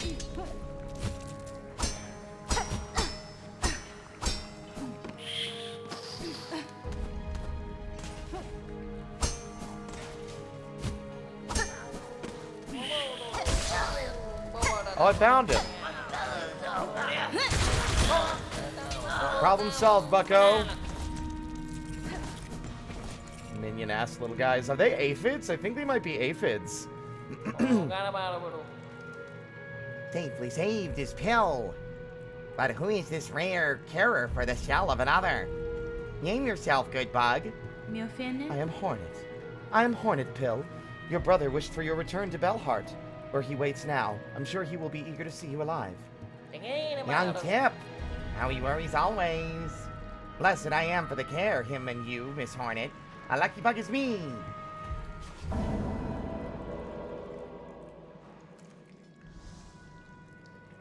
[SPEAKER 1] Oh, I found him. Problem solved, bucko. Minion-ass little guys. Are they aphids? I think they might be aphids. Safely saved his pill. But who is this rare carer for the shell of another? Name yourself, good bug.
[SPEAKER 2] Me offended?
[SPEAKER 1] I am Hornet. I am Hornet Pill. Your brother wished for your return to Bellheart, where he waits now. I'm sure he will be eager to see you alive. Young Tip, how he worries always. Blessed I am for the care, him and you, Miss Hornet. A lucky bug is me.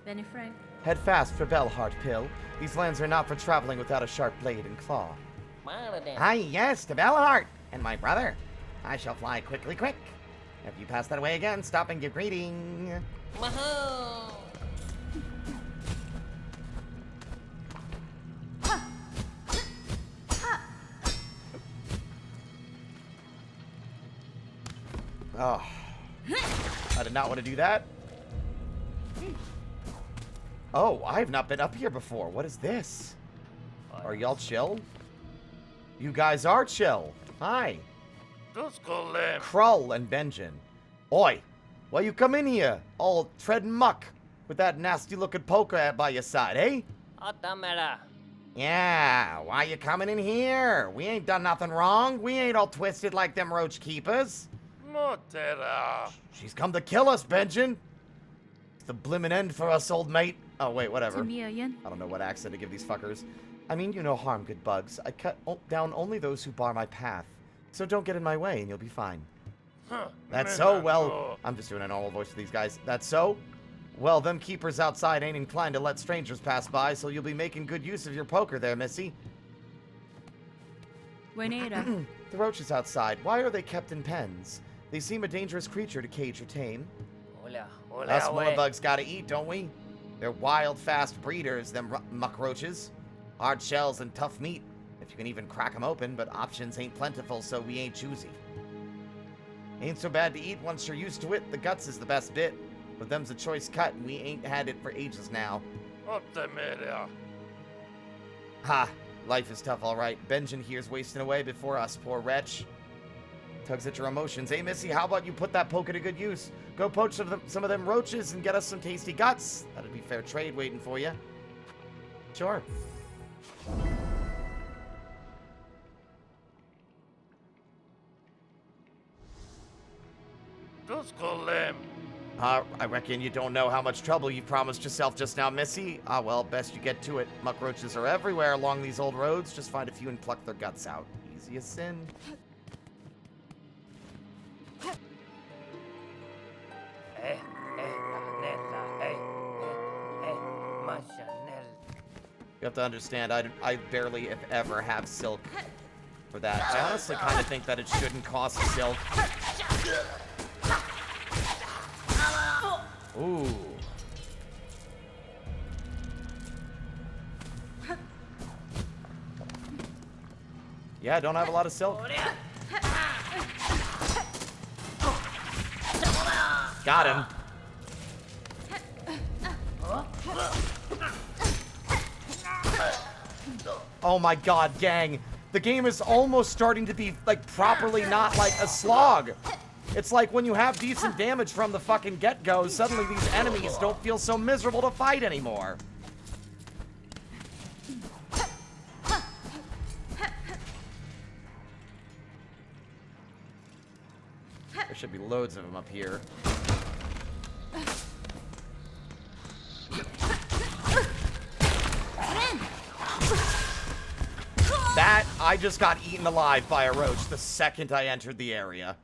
[SPEAKER 2] Benny Frank.
[SPEAKER 1] Head fast for Bellheart, Pill. These lands are not for traveling without a sharp blade and claw. Ah, yes, to Bellheart, and my brother. I shall fly quickly, quick. If you pass that way again, stop and give greeting. Oh, I did not want to do that. Oh, I have not been up here before. What is this? Are y'all chill? You guys are chill. Hi. Krull and Benjen. Oi, why you come in here, all treading muck, with that nasty-looking poker by your side, eh? Yeah, why you coming in here? We ain't done nothing wrong. We ain't all twisted like them roach keepers. She's come to kill us, Benjamin. It's the blimmin' end for us, old mate. Oh, wait, whatever.
[SPEAKER 2] Timiayan.
[SPEAKER 1] I don't know what accent to give these fuckers. I mean you no harm, good bugs. I cut down only those who bar my path. So don't get in my way and you'll be fine. That's so, well, I'm just doing a normal voice for these guys. That's so? Well, them keepers outside ain't inclined to let strangers pass by, so you'll be making good use of your poker there, missy.
[SPEAKER 2] Buenera.
[SPEAKER 1] The roaches outside, why are they kept in pens? They seem a dangerous creature to cage or tame. Us bugs gotta eat, don't we? They're wild, fast breeders, them muck roaches. Hard shells and tough meat, if you can even crack 'em open, but options ain't plentiful, so we ain't choosy. Ain't so bad to eat once you're used to it. The guts is the best bit. But them's a choice cut, and we ain't had it for ages now. Ha! Life is tough, all right. Benjamin here's wasting away before us, poor wretch. Tugs at your emotions. Hey, Missy, how about you put that poker to good use? Go poach some of them roaches and get us some tasty guts. That'd be fair trade waiting for you. Sure. I reckon you don't know how much trouble you promised yourself just now, Missy. Ah, well, best you get to it. Muck roaches are everywhere along these old roads. Just find a few and pluck their guts out. Easy as sin. You have to understand, I barely, if ever, have silk for that. I honestly kind of think that it shouldn't cost silk. Ooh. Yeah, I don't have a lot of silk. Got him. Oh my god, gang. The game is almost starting to be, like, properly not like a slog. It's like when you have decent damage from the fucking get-go, suddenly these enemies don't feel so miserable to fight anymore. There should be loads of them up here. That, I just got eaten alive by a roach the second I entered the area.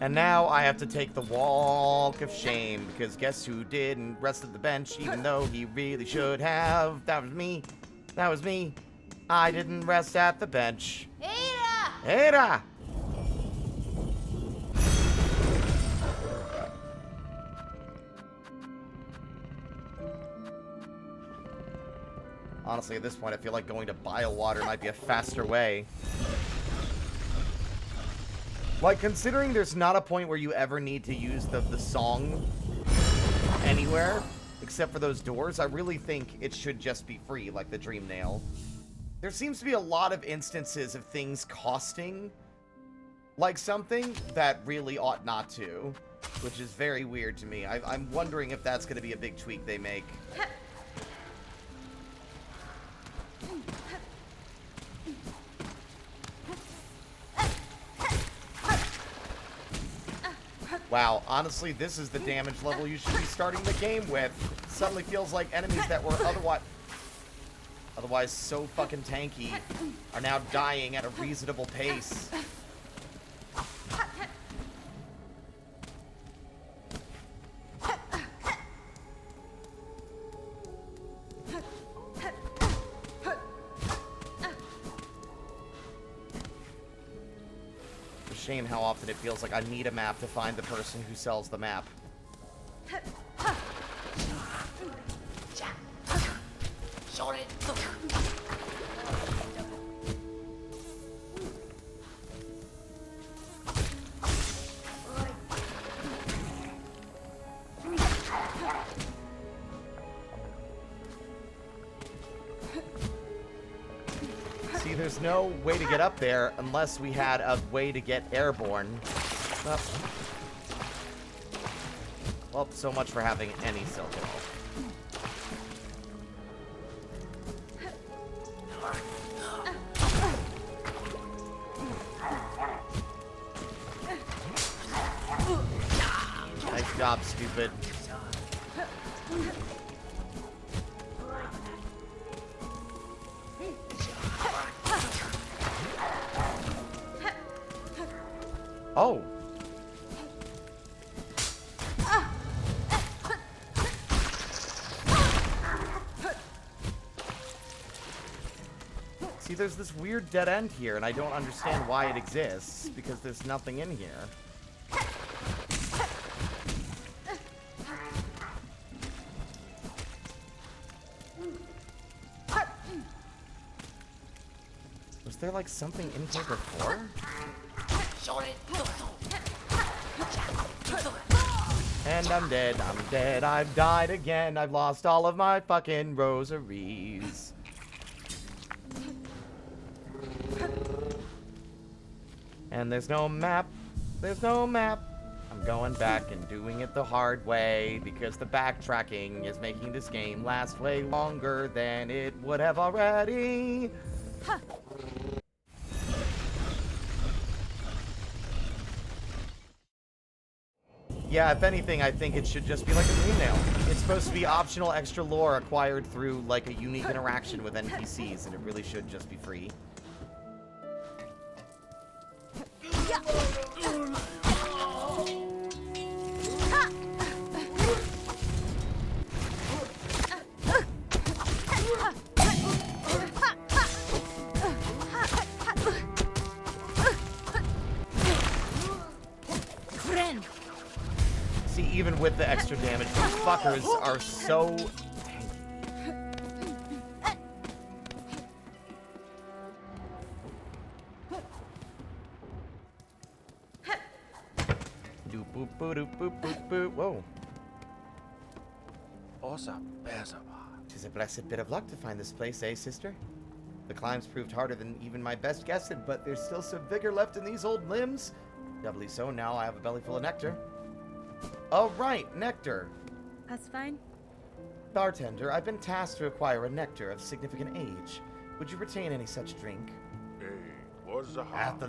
[SPEAKER 1] And now I have to take the walk of shame, because guess who didn't rest at the bench, even though he really should have? That was me. That was me. I didn't rest at the bench. Ada! Ada! Honestly, at this point, I feel like going to bile water might be a faster way. Like, considering there's not a point where you ever need to use the song anywhere, except for those doors, I really think it should just be free, like the Dream Nail. There seems to be a lot of instances of things costing, like, something that really ought not to, which is very weird to me. I'm wondering if that's going to be a big tweak they make. Wow, honestly, this is the damage level you should be starting the game with. It suddenly feels like enemies that were otherwise so fucking tanky are now dying at a reasonable pace. Shame how often it feels like I need a map to find the person who sells the map. See, there's no way to get up there unless we had a way to get airborne. Well, so much for having any silk at all. Stop, stupid. Oh. See, there's this weird dead end here, and I don't understand why it exists, because there's nothing in here. Was there, like, something in here before? And I'm dead, I've died again, I've lost all of my fucking rosaries. And there's no map, I'm going back and doing it the hard way, because the backtracking is making this game last way longer than it would have already. Huh. Yeah, if anything, I think it should just be like a dream nail. It's supposed to be optional extra lore acquired through, like, a unique interaction with NPCs, and it really should just be free. See, even with the extra damage, these fuckers are so... Doop boop boop doop boop boop boop. Whoa. Tis a blessed bit of luck to find this place, eh, sister? The climbs proved harder than even my best guessed, but there's still some vigor left in these old limbs. Doubly so now I have a belly full of nectar. Oh, right, nectar.
[SPEAKER 2] That's fine.
[SPEAKER 1] Bartender, I've been tasked to acquire a nectar of significant age. Would you retain any such drink? After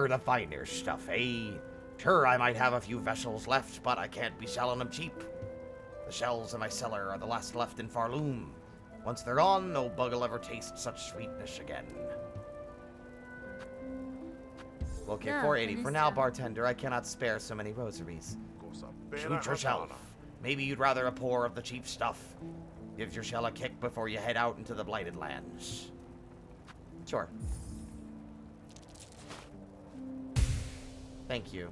[SPEAKER 1] the finer stuff, eh? Sure, I might have a few vessels left, but I can't be selling them cheap. The shells in my cellar are the last left in Farloom. Once they're gone, no bug will ever taste such sweetness again. Okay,
[SPEAKER 2] No,
[SPEAKER 1] 480. For now,
[SPEAKER 2] Vanessa.
[SPEAKER 1] bartender, I cannot spare so many rosaries. Shoot yourself. Maybe you'd rather a pour of the cheap stuff. Give your shell a kick before you head out into the Blighted Lands. Sure. Thank you.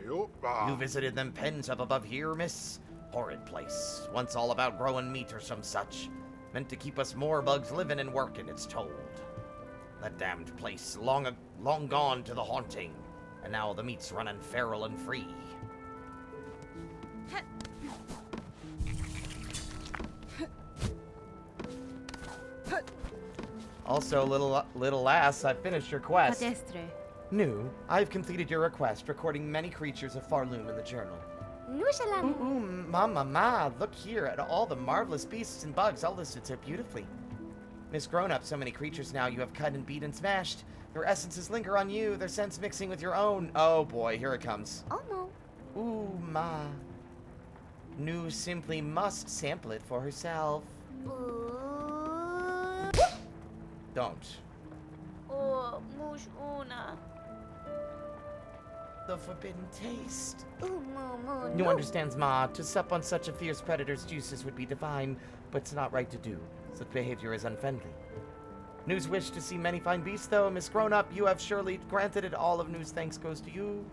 [SPEAKER 1] You visited them pens up above here, miss? Horrid place. Once all about growing meat or some such. Meant to keep us more bugs living and working, it's told. That damned place, long gone to the haunting. And now the meat's running feral and free. Also, little lass, I've finished your quest.
[SPEAKER 2] Padestre.
[SPEAKER 1] New, I've completed your request, recording many creatures of Farloom in the journal. Ooh, ma, look here at all the marvelous beasts and bugs all listed so beautifully. Miss Grown-Up, so many creatures now you have cut and beat and smashed. Their essences linger on you, their scents mixing with your own. Oh boy, here it comes.
[SPEAKER 4] Oh no.
[SPEAKER 1] Ooh, ma. New simply must sample it for herself. Don't.
[SPEAKER 4] Oh, mush una.
[SPEAKER 1] The forbidden taste.
[SPEAKER 4] Ooh, moo.
[SPEAKER 1] New understands, ma. To sup on such a fierce predator's juices would be divine, but it's not right to do. Such behavior is unfriendly. New's wish to see many fine beasts, though. Miss Grown-Up, you have surely granted it. All of New's thanks goes to you.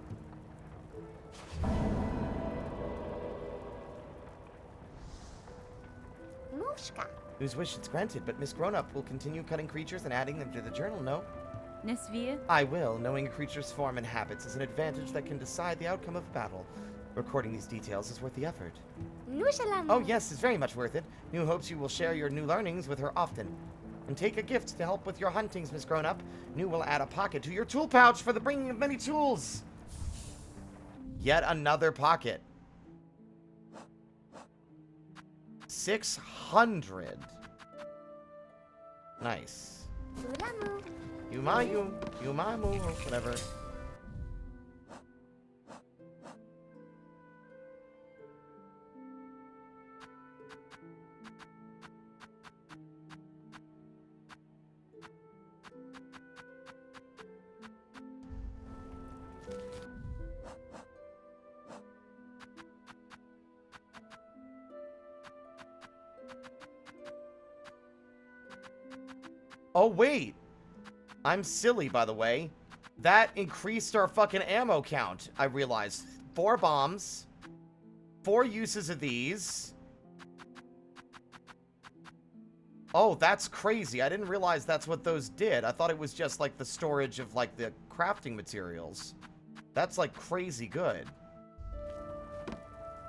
[SPEAKER 4] Mushka.
[SPEAKER 1] New's wish is granted, but Miss Grown-Up will continue cutting creatures and adding them to the journal, no?
[SPEAKER 2] Nesvia.
[SPEAKER 1] I will. Knowing a creature's form and habits is an advantage that can decide the outcome of a battle. Recording these details is worth the effort.
[SPEAKER 4] Nushalam.
[SPEAKER 1] Oh yes, it's very much worth it. New hopes you will share your new learnings with her often. And take a gift to help with your huntings, Miss Grown-Up. New will add a pocket to your tool pouch for the bringing of many tools. Yet another pocket. 600. Nice.
[SPEAKER 4] Ulamu.
[SPEAKER 1] Yumayu, Yumamu, whatever. Oh, wait. I'm silly, by the way. That increased our fucking ammo count, I realized. 4 bombs. 4 uses of these. Oh, that's crazy. I didn't realize that's what those did. I thought it was just, like, the storage of, like, the crafting materials. That's, like, crazy good.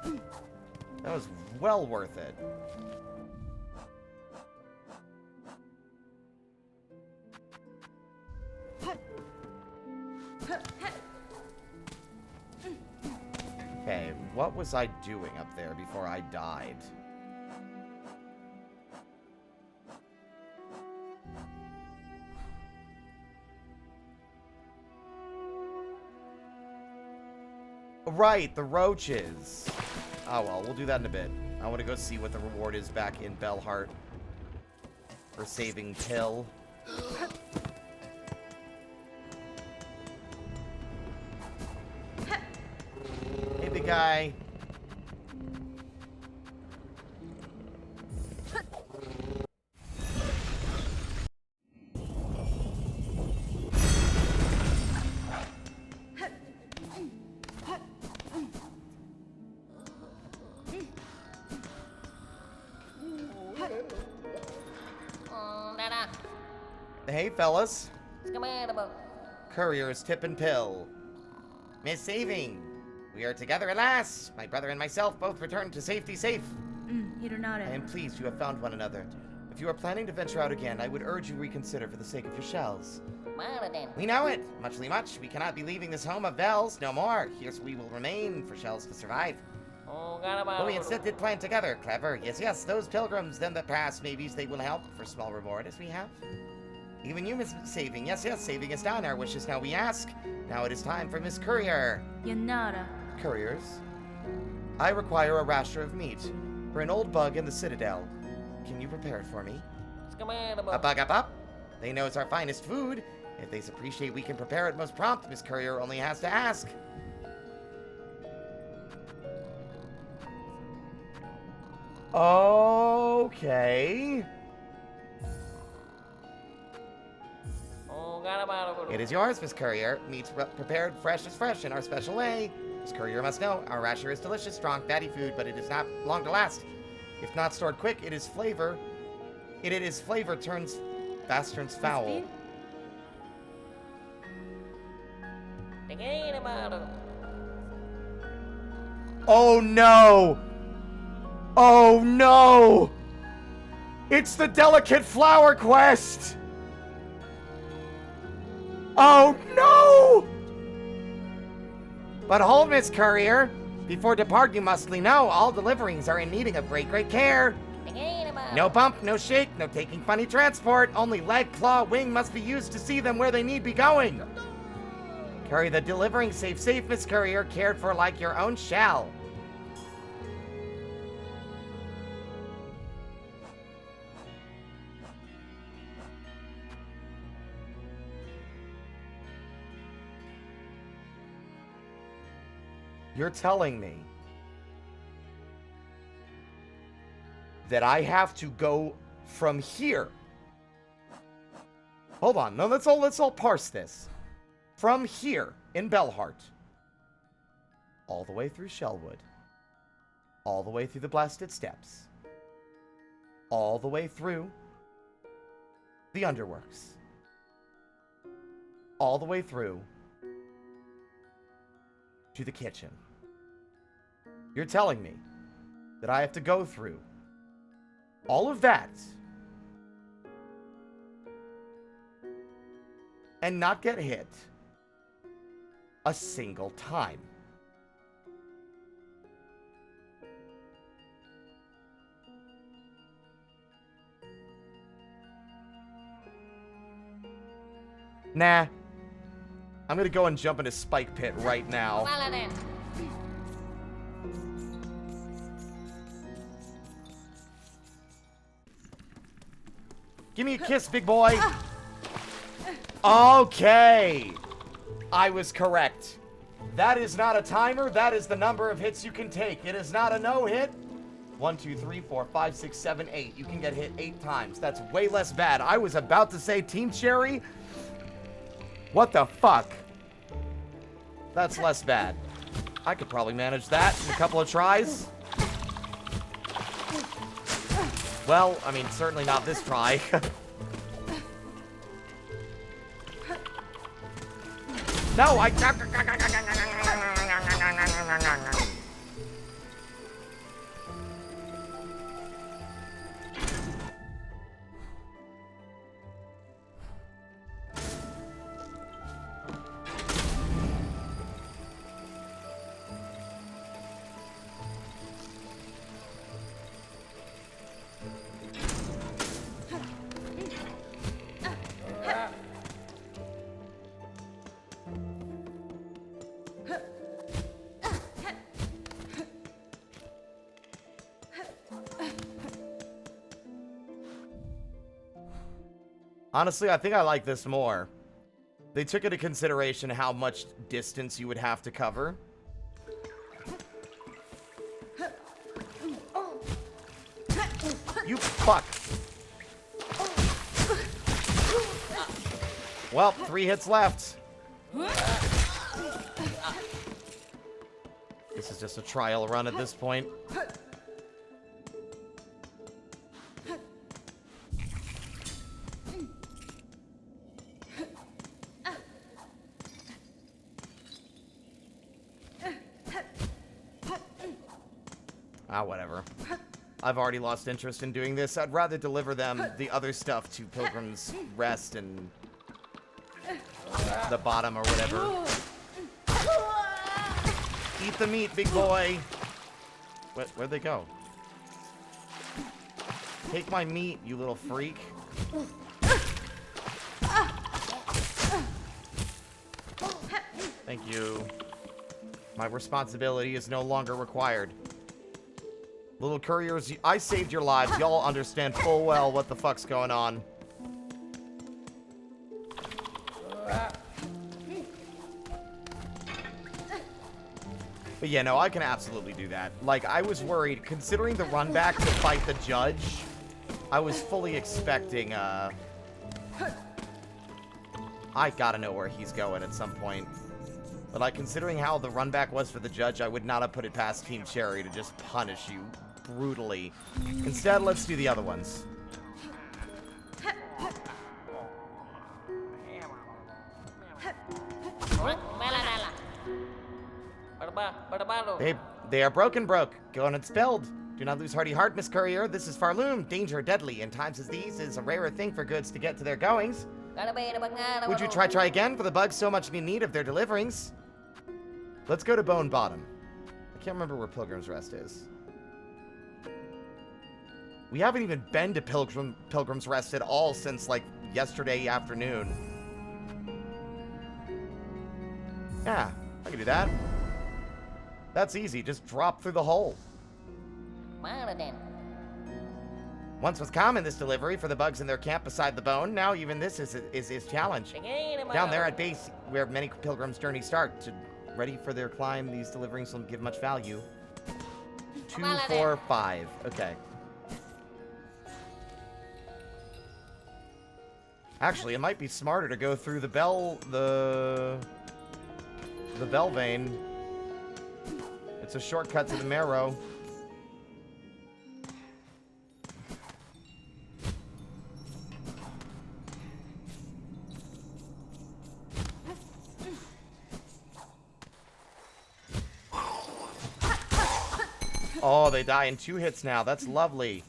[SPEAKER 1] That was well worth it. Okay, what was I doing up there before I died? Right, the roaches. Oh well, we'll do that in a bit. I want to go see what the reward is back in Belhart for saving Till. Hey, big guy. Hey, fellas. Couriers, Tip and Pill. Miss Saving. We are together at last. My brother and myself both returned to safety safe. I am pleased you have found one another. If you are planning to venture out again, I would urge you reconsider for the sake of your shells. We know it. Muchly much. We cannot be leaving this home of bells no more. Here's we will remain for shells to survive. But we instead did plan together. Clever. Yes, yes. Those pilgrims, them that pass, maybe they will help for small reward as we have. Even you, Miss Saving. Yes, yes, Saving is done. Our wishes now we ask. Now it is time for Miss Courier.
[SPEAKER 2] Yanara.
[SPEAKER 1] Couriers. I require a rasher of meat for an old bug in the Citadel. Can you prepare it for me? A bug up. They know it's our finest food. If they appreciate we can prepare it most prompt, Miss Courier only has to ask. Okay. It is yours, Miss Courier. Meat's prepared fresh as fresh in our special way. Miss Courier must know, our rasher is delicious, strong, fatty food, but it is not long to last. If not stored quick, its flavor turns foul. Oh no! Oh no! It's the delicate flower quest! Oh no! But hold, Miss Courier. Before depart, you mustly know all deliverings are in needing of great care. No bump, no shake, no taking funny transport. Only leg, claw, wing must be used to see them where they need be going. Carry the delivering safe, Miss Courier, cared for like your own shell. You're telling me that I have to go from here. Hold on. No, let's all parse this. From here in Belhart, all the way through Shellwood, all the way through the Blasted Steps, all the way through the Underworks, all the way through to the kitchen. You're telling me that I have to go through all of that and not get hit a single time. Nah. I'm gonna go and jump into Spike Pit right now. Give me a kiss, big boy. Okay. I was correct. That is not a timer. That is the number of hits you can take. It is not a no-hit. 1, 2, 3, 4, 5, 6, 7, 8. You can get hit 8 times. That's way less bad. I was about to say Team Cherry. What the fuck? That's less bad. I could probably manage that in a couple of tries. Well, I mean, certainly not this try. No, I... Honestly, I think I like this more. They took into consideration how much distance you would have to cover. You fuck. Well, 3 hits left. This is just a trial run at this point. Ah, whatever. I've already lost interest in doing this. I'd rather deliver them the other stuff to Pilgrim's Rest and the bottom or whatever. Eat the meat, big boy. Where'd they go? Take my meat, you little freak. Thank you. My responsibility is no longer required. Little couriers, I saved your lives. Y'all understand full well what the fuck's going on. But yeah, no, I can absolutely do that. Like, I was worried, considering the run back to fight the judge, I was fully expecting, I gotta know where he's going at some point. But like, considering how the run back was for the judge, I would not have put it past Team Cherry to just punish you brutally. Instead, let's do the other ones. They are broken broke. Go unspelled. Do not lose hearty heart, Miss Courier. This is Farloom. Danger deadly. In times as these is a rarer thing for goods to get to their goings. Would you try again for the bugs so much in need of their deliverings? Let's go to Bone Bottom. I can't remember where Pilgrim's Rest is. We haven't even been to Pilgrim's Rest at all since, like, yesterday afternoon. Yeah, I can do that. That's easy. Just drop through the hole. Once was common, this delivery for the bugs in their camp beside the bone. Now even this is challenge. Down there at base, where many pilgrims' journeys start, ready for their climb, these deliverings will give much value. 2, 4, 5. Okay. Actually, it might be smarter to go through the bell vein. It's a shortcut to the marrow. Oh, they die in 2 hits now. That's lovely.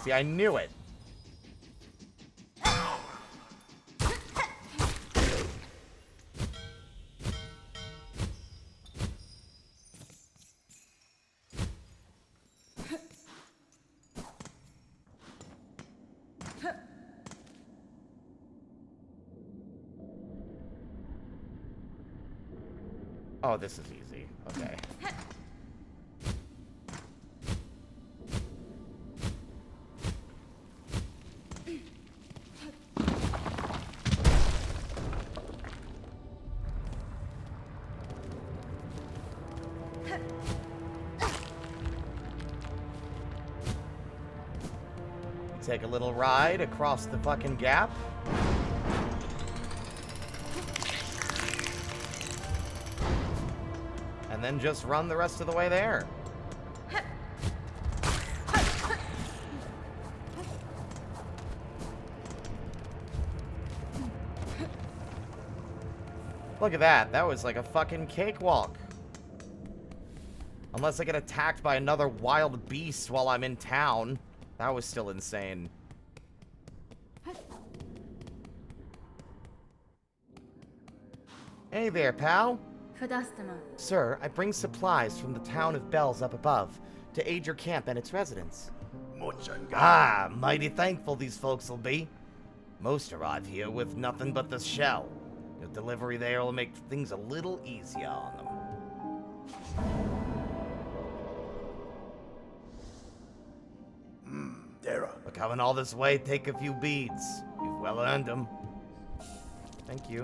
[SPEAKER 1] See, I knew it. Oh, this is easy. Okay. Take a little ride across the fucking gap. And then just run the rest of the way there. Look at that. That was like a fucking cakewalk. Unless I get attacked by another wild beast while I'm in town. That was still insane. Hey there, pal.
[SPEAKER 2] Fadastama.
[SPEAKER 1] Sir, I bring supplies from the town of Bells up above to aid your camp and its residents. Ah, mighty thankful these folks will be. Most arrive here with nothing but the shell. Your delivery there will make things a little easier on them. For coming all this way, take a few beads. You've well earned them. Thank you.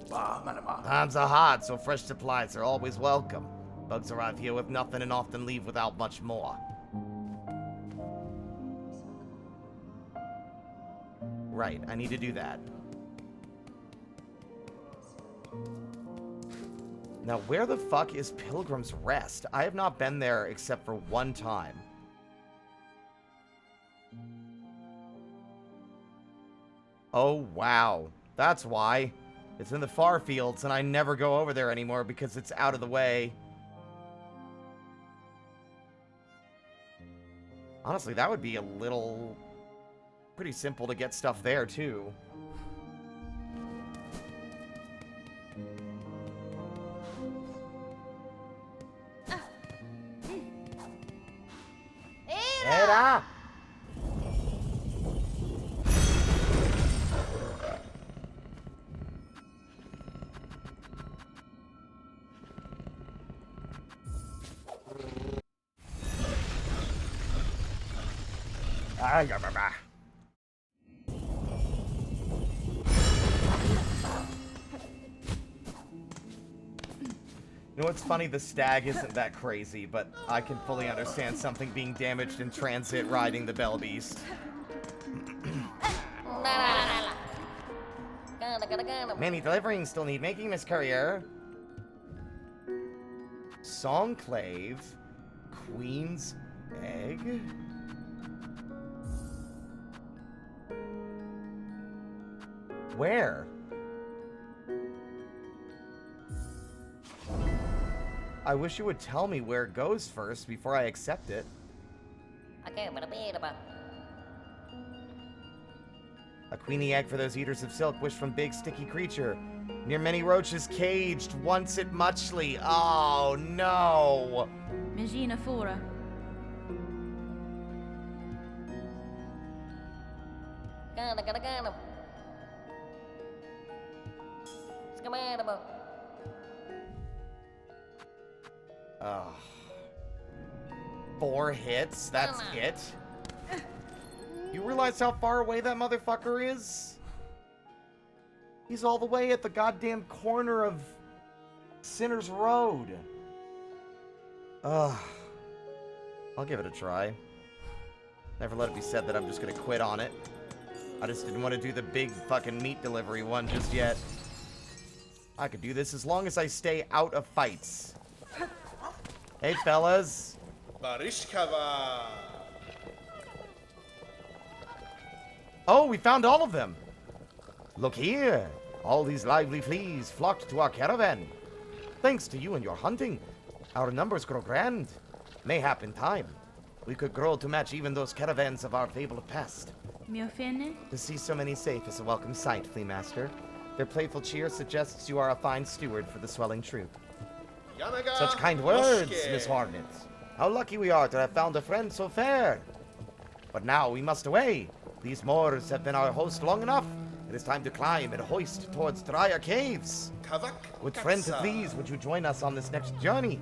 [SPEAKER 1] Times are hard, so fresh supplies are always welcome. Bugs arrive here with nothing and often leave without much more. Right, I need to do that. Now, where the fuck is Pilgrim's Rest? I have not been there except for one time. Oh, wow. That's why. It's in the far fields, and I never go over there anymore because it's out of the way. Honestly, that would be a little... pretty simple to get stuff there, too. Era! You know what's funny? The stag isn't that crazy, but I can fully understand something being damaged in transit riding the Bell Beast. Many deliverings still need making, Miss Courier. Songclave. Queen's Egg? Where? I wish you would tell me where it goes first before I accept it. A queenie egg for those eaters of silk, wish from big sticky creature. Near many roaches caged, once it muchly. Oh no!
[SPEAKER 2] Magina Fora.
[SPEAKER 1] Ugh. 4 hits, that's it? You realize how far away that motherfucker is? He's all the way at the goddamn corner of Sinner's Road. Ugh. I'll give it a try. Never let it be said that I'm just gonna quit on it. I just didn't want to do the big fucking meat delivery one just yet. I could do this as long as I stay out of fights. Hey, fellas. Oh, we found all of them. Look here. All these lively fleas flocked to our caravan. Thanks to you and your hunting, our numbers grow grand. Mayhap in time, we could grow to match even those caravans of our fabled past.
[SPEAKER 2] Miofene?
[SPEAKER 1] To see so many safe is a welcome sight, Flea Master. Their playful cheer suggests you are a fine steward for the swelling troop. Such kind words, Miss Hornet. How lucky we are to have found a friend so fair. But now we must away. These moors have been our host long enough. It is time to climb and hoist towards drier caves. Would friend to please, would you join us on this next journey?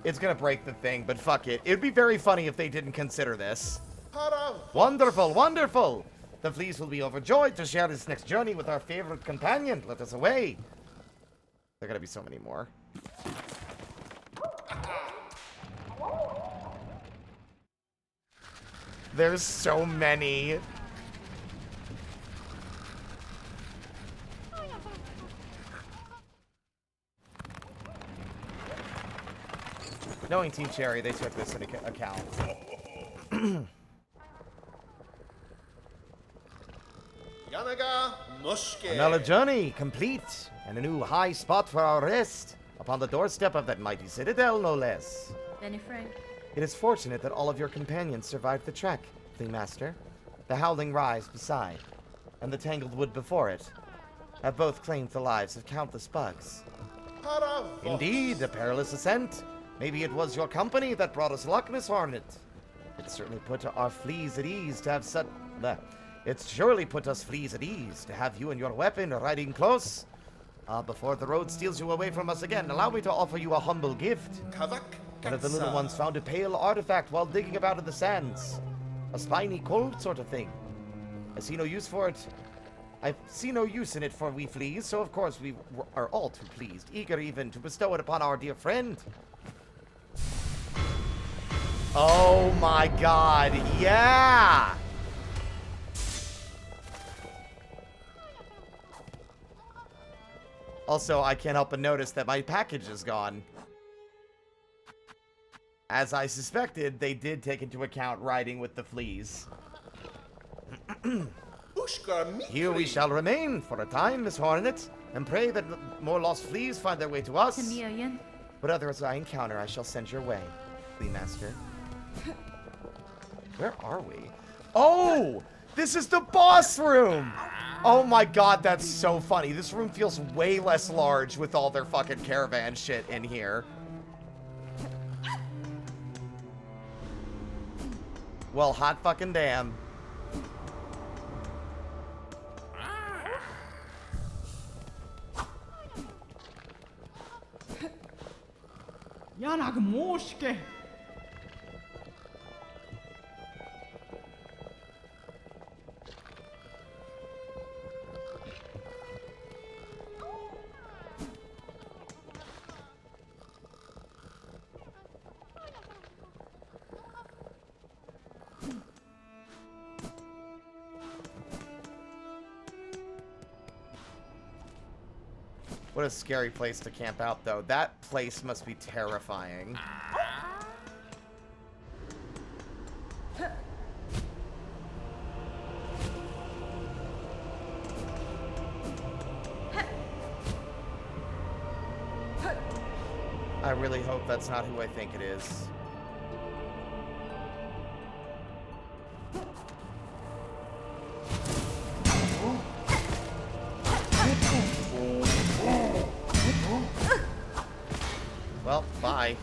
[SPEAKER 1] It's gonna break the thing, but fuck it. It'd be very funny if they didn't consider this. Wonderful, wonderful! The fleas will be overjoyed to share this next journey with our favorite companion. Let us away. There are gonna be so many more. There's so many. Knowing Team Cherry, they took this into account. Another journey complete, and a new high spot for our rest, upon the doorstep of that mighty citadel, no less.
[SPEAKER 2] Benny Frank.
[SPEAKER 1] It is fortunate that all of your companions survived the trek, Flea Master. The howling rise beside, and the tangled wood before it, have both claimed the lives of countless bugs. Indeed, a perilous ascent. Maybe it was your company that brought us luck, Miss Hornet. It certainly put our fleas at ease to have such... It surely put us fleas at ease to have you and your weapon riding close. Before the road steals you away from us again, allow me to offer you a humble gift. One of the little ones found a pale artifact while digging about in the sands. A spiny cold sort of thing. I see no use for it. I see no use in it for we fleas, so of course we are all too pleased, eager even to bestow it upon our dear friend. Oh my god, yeah! Also, I can't help but notice that my package is gone. As I suspected, they did take into account riding with the fleas. Here we shall remain for a time, Miss Hornet, and pray that more lost fleas find their way to us.
[SPEAKER 2] Chameleon.
[SPEAKER 1] Whatever I encounter, I shall send your way, Flea Master. Where are we? Oh! This is the boss room! Oh my god, that's so funny. This room feels way less large with all their fucking caravan shit in here. Well, hot fucking damn.
[SPEAKER 5] Janak Moske.
[SPEAKER 1] What a scary place to camp out, though. That place must be terrifying. I really hope that's not who I think it is. Well, bye.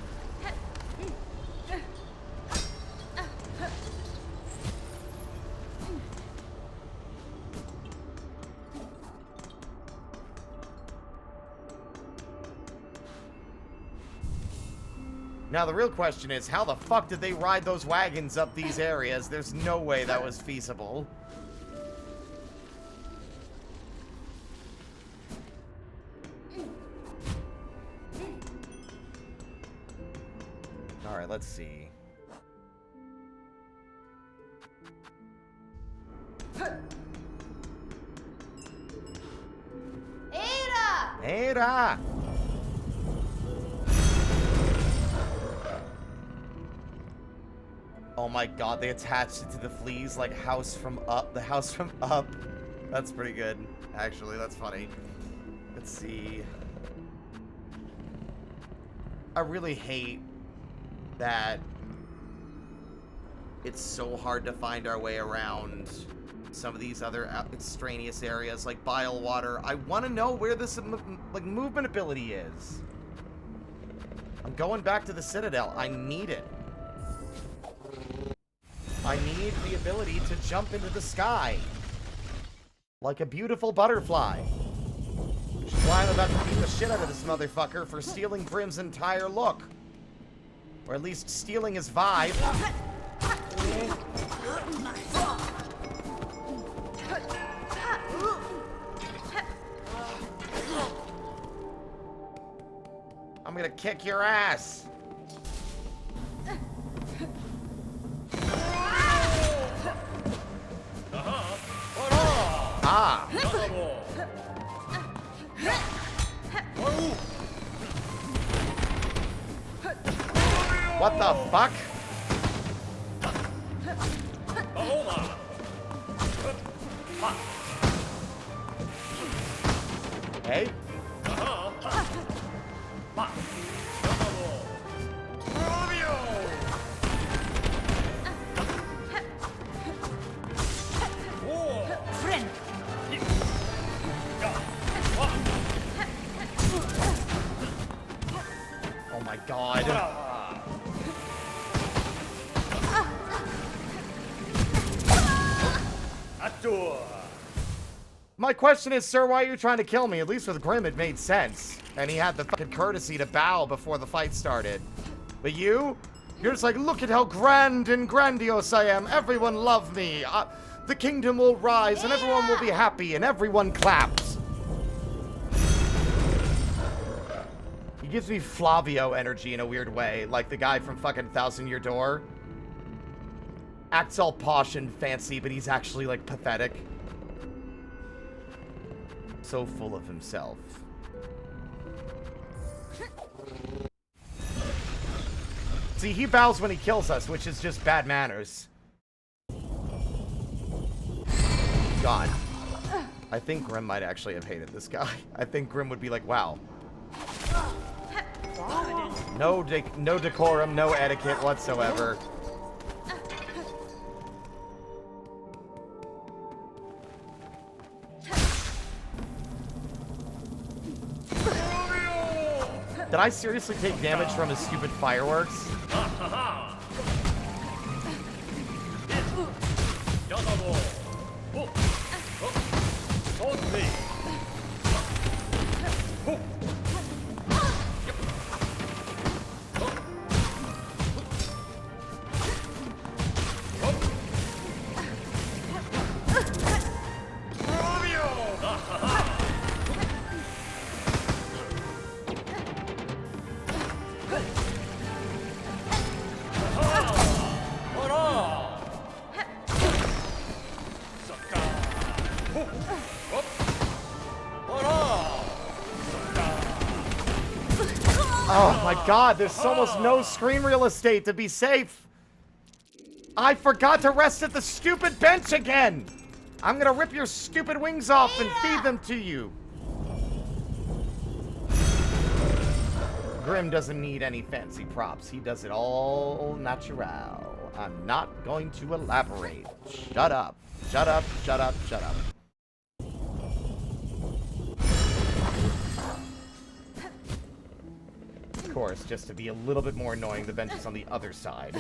[SPEAKER 1] Now, the real question is, how the fuck did they ride those wagons up these areas? There's no way that was feasible. Alright, let's see.
[SPEAKER 4] Ada!
[SPEAKER 1] Ada! Oh my god, they attached it to the fleas like House from Up. The House from Up. That's pretty good, actually. That's funny. Let's see. I really hate that it's so hard to find our way around some of these other extraneous areas like Bile Water. I want to know where this like movement ability is. I'm going back to the Citadel. I need it. I need the ability to jump into the sky like a beautiful butterfly. Which is why I'm about to beat the shit out of this motherfucker for stealing Brim's entire look. Or at least stealing his vibe. I'm gonna kick your ass. What the fuck? Hey?
[SPEAKER 2] Friend.
[SPEAKER 1] Oh my god. My question is, sir, why are you trying to kill me? At least with Grim, it made sense. And he had the fucking courtesy to bow before the fight started. But you? You're just like, look at how grand and grandiose I am. Everyone love me. The kingdom will rise and everyone will be happy and everyone claps. He gives me Flavio energy in a weird way, like the guy from fucking Thousand Year Door. Acts all posh and fancy, but he's actually, like, pathetic. So full of himself. See, he bows when he kills us, which is just bad manners. God. I think Grim might actually have hated this guy. I think Grim would be like, wow. No decorum, no etiquette whatsoever. Did I seriously take damage from his stupid fireworks? Oh my god, there's almost no screen real estate to be safe. I forgot to rest at the stupid bench again. I'm gonna rip your stupid wings off and feed them to you. Grim doesn't need any fancy props. He does it all natural. I'm not going to elaborate. Shut up. Shut up, shut up, shut up. Of course, just to be a little bit more annoying, the bench is on the other side.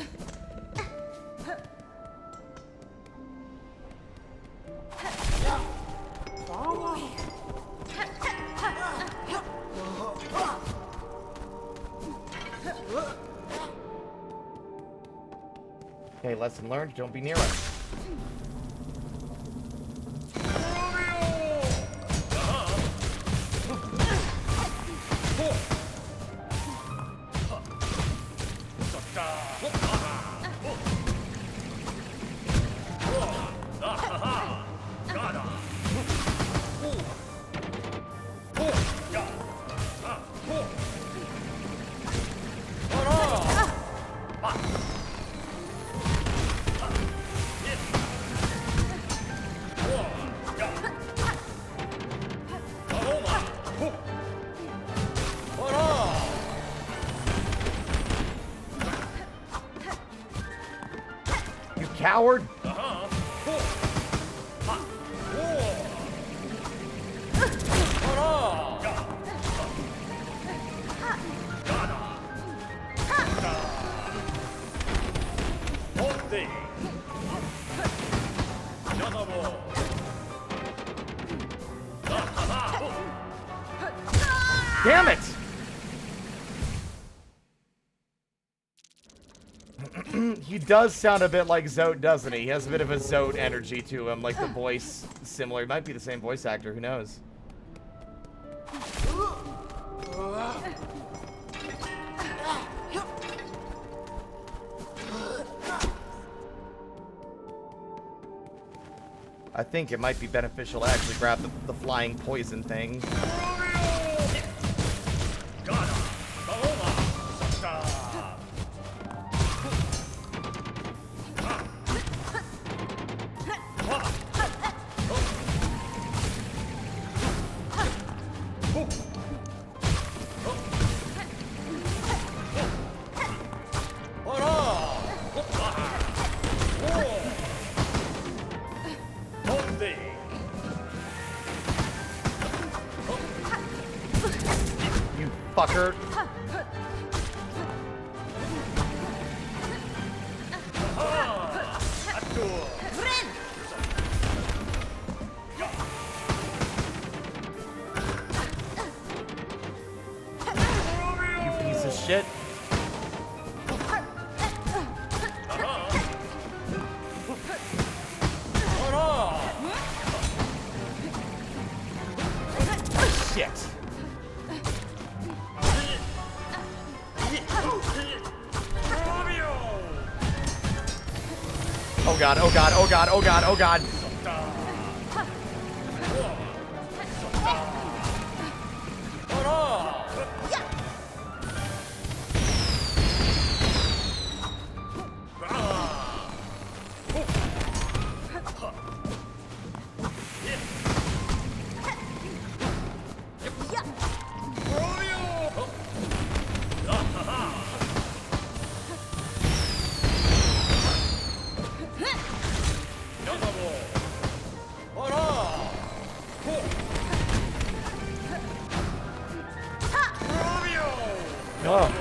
[SPEAKER 1] Okay, lesson learned, don't be near us. Coward! Damn it! He does sound a bit like Zote, doesn't he? He has a bit of a Zote energy to him, like the voice similar. It might be the same voice actor, who knows? I think it might be beneficial to actually grab the flying poison thing. You fucker. You piece of shit. Shit. Oh god, oh god, oh god, oh god, oh god. Oh.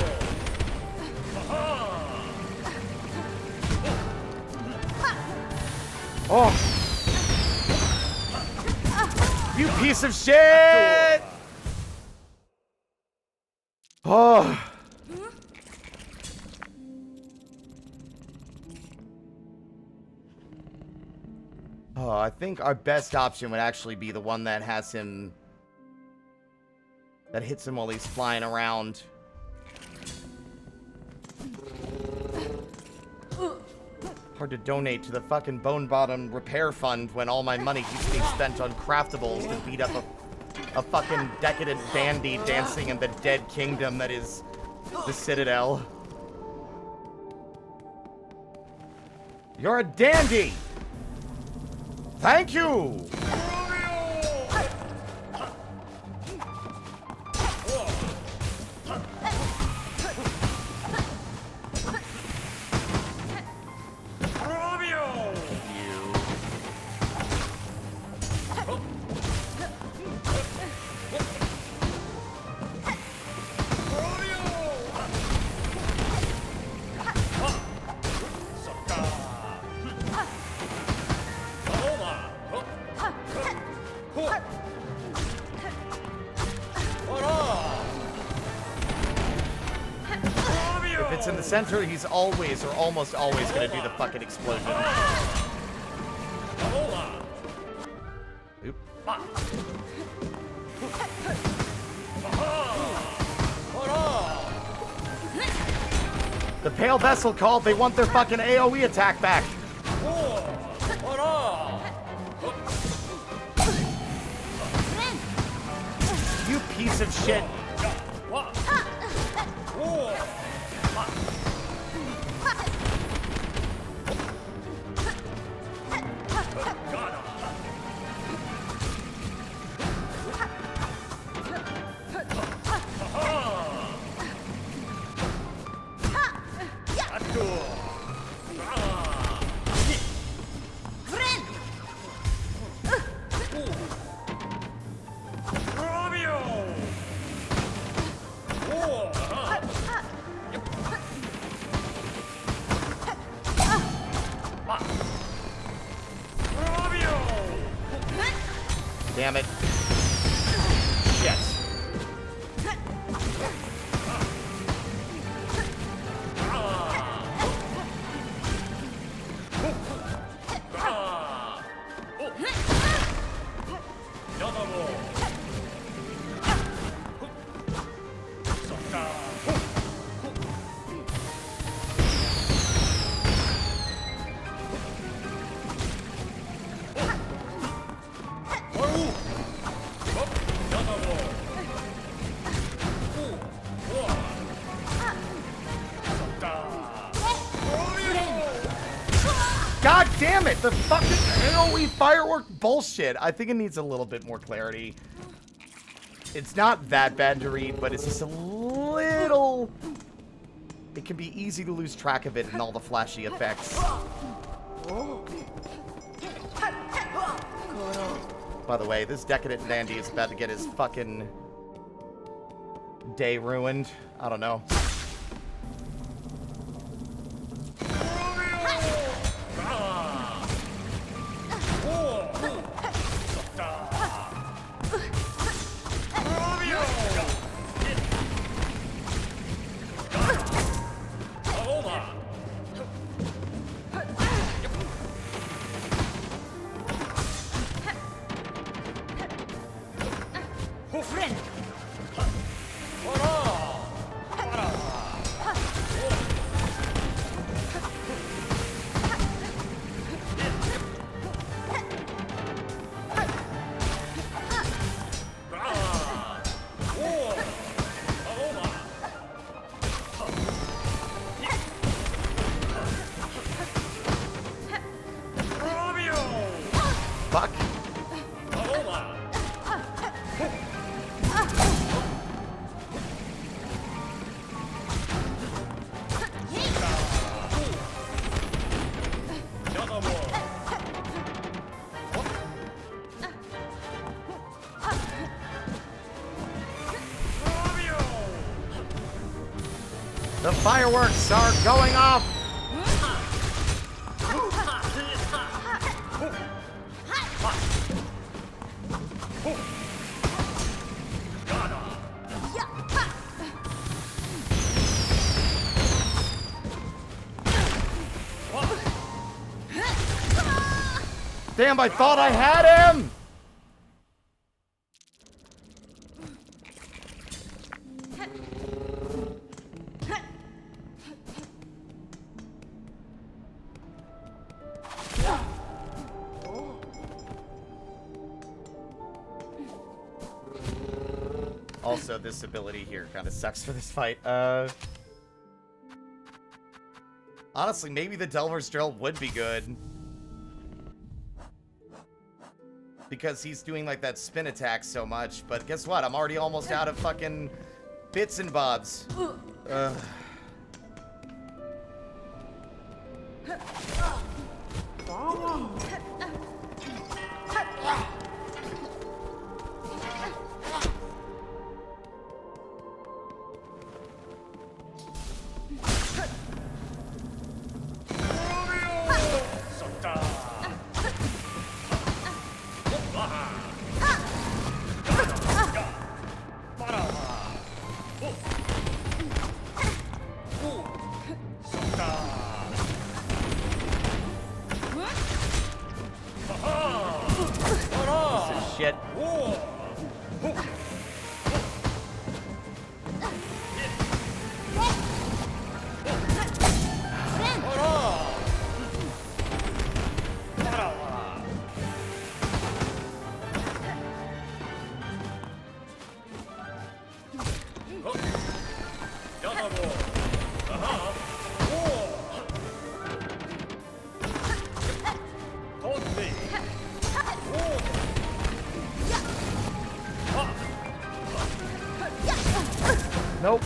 [SPEAKER 1] Oh. You piece of shit! Oh. Oh, I think our best option would actually be the one that has him... that hits him while he's flying around. Hard to donate to the fucking Bone Bottom Repair Fund when all my money keeps being spent on craftables to beat up a fucking decadent dandy dancing in the dead kingdom that is the Citadel. You're a dandy! Thank you! If it's in the center, he's always or almost always gonna do the fucking explosion. Oop. The Pale Vessel called. They want their fucking AoE attack back. You piece of shit. Damn it. Shit. God damn it! The fucking AoE firework bullshit. I think it needs a little bit more clarity. It's not that bad to read, but it's just a little... It can be easy to lose track of it and all the flashy effects. By the way, this decadent dandy is about to get his fucking day ruined. I don't know.
[SPEAKER 2] Friend.
[SPEAKER 1] Fuck. The fireworks are going off! Damn, I thought I had him! Also, this ability here kind of sucks for this fight. Honestly, maybe the Delver's Drill would be good. Because he's doing, like, that spin attack so much. But guess what? I'm already almost out of fucking bits and bobs. Shit. Nope.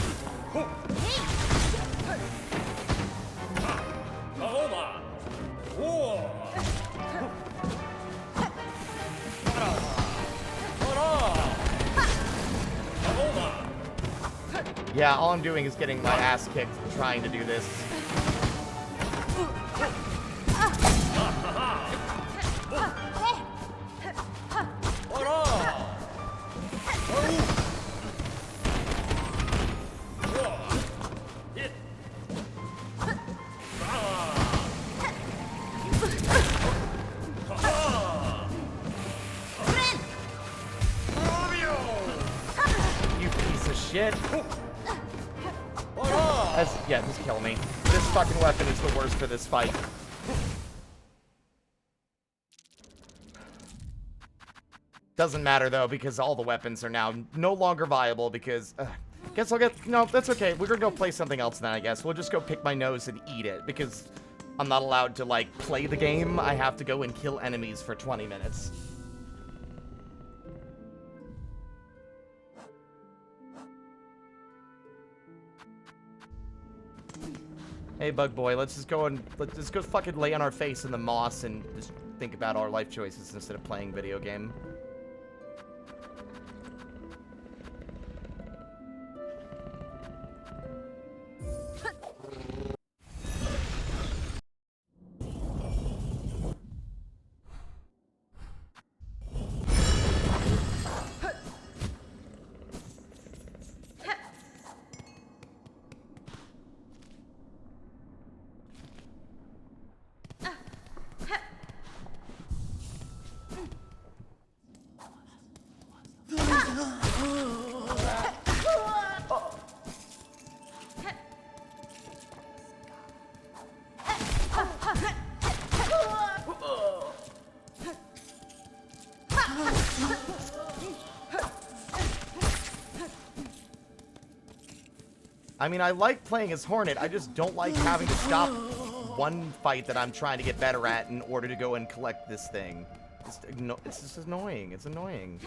[SPEAKER 1] Yeah, all I'm doing is getting my ass kicked trying to do this. You piece of shit. Yeah, just kill me. This fucking weapon is the worst for this fight. Doesn't matter, though, because all the weapons are now no longer viable because... guess I'll get... No, that's okay. We're gonna go play something else then, I guess. We'll just go pick my nose and eat it, because I'm not allowed to, like, play the game. I have to go and kill enemies for 20 minutes. Hey, Bug Boy, let's just go fucking lay on our face in the moss and just think about our life choices instead of playing video game. I mean, I like playing as Hornet, I just don't like having to stop one fight that I'm trying to get better at in order to go and collect this thing. It's just annoying, it's annoying.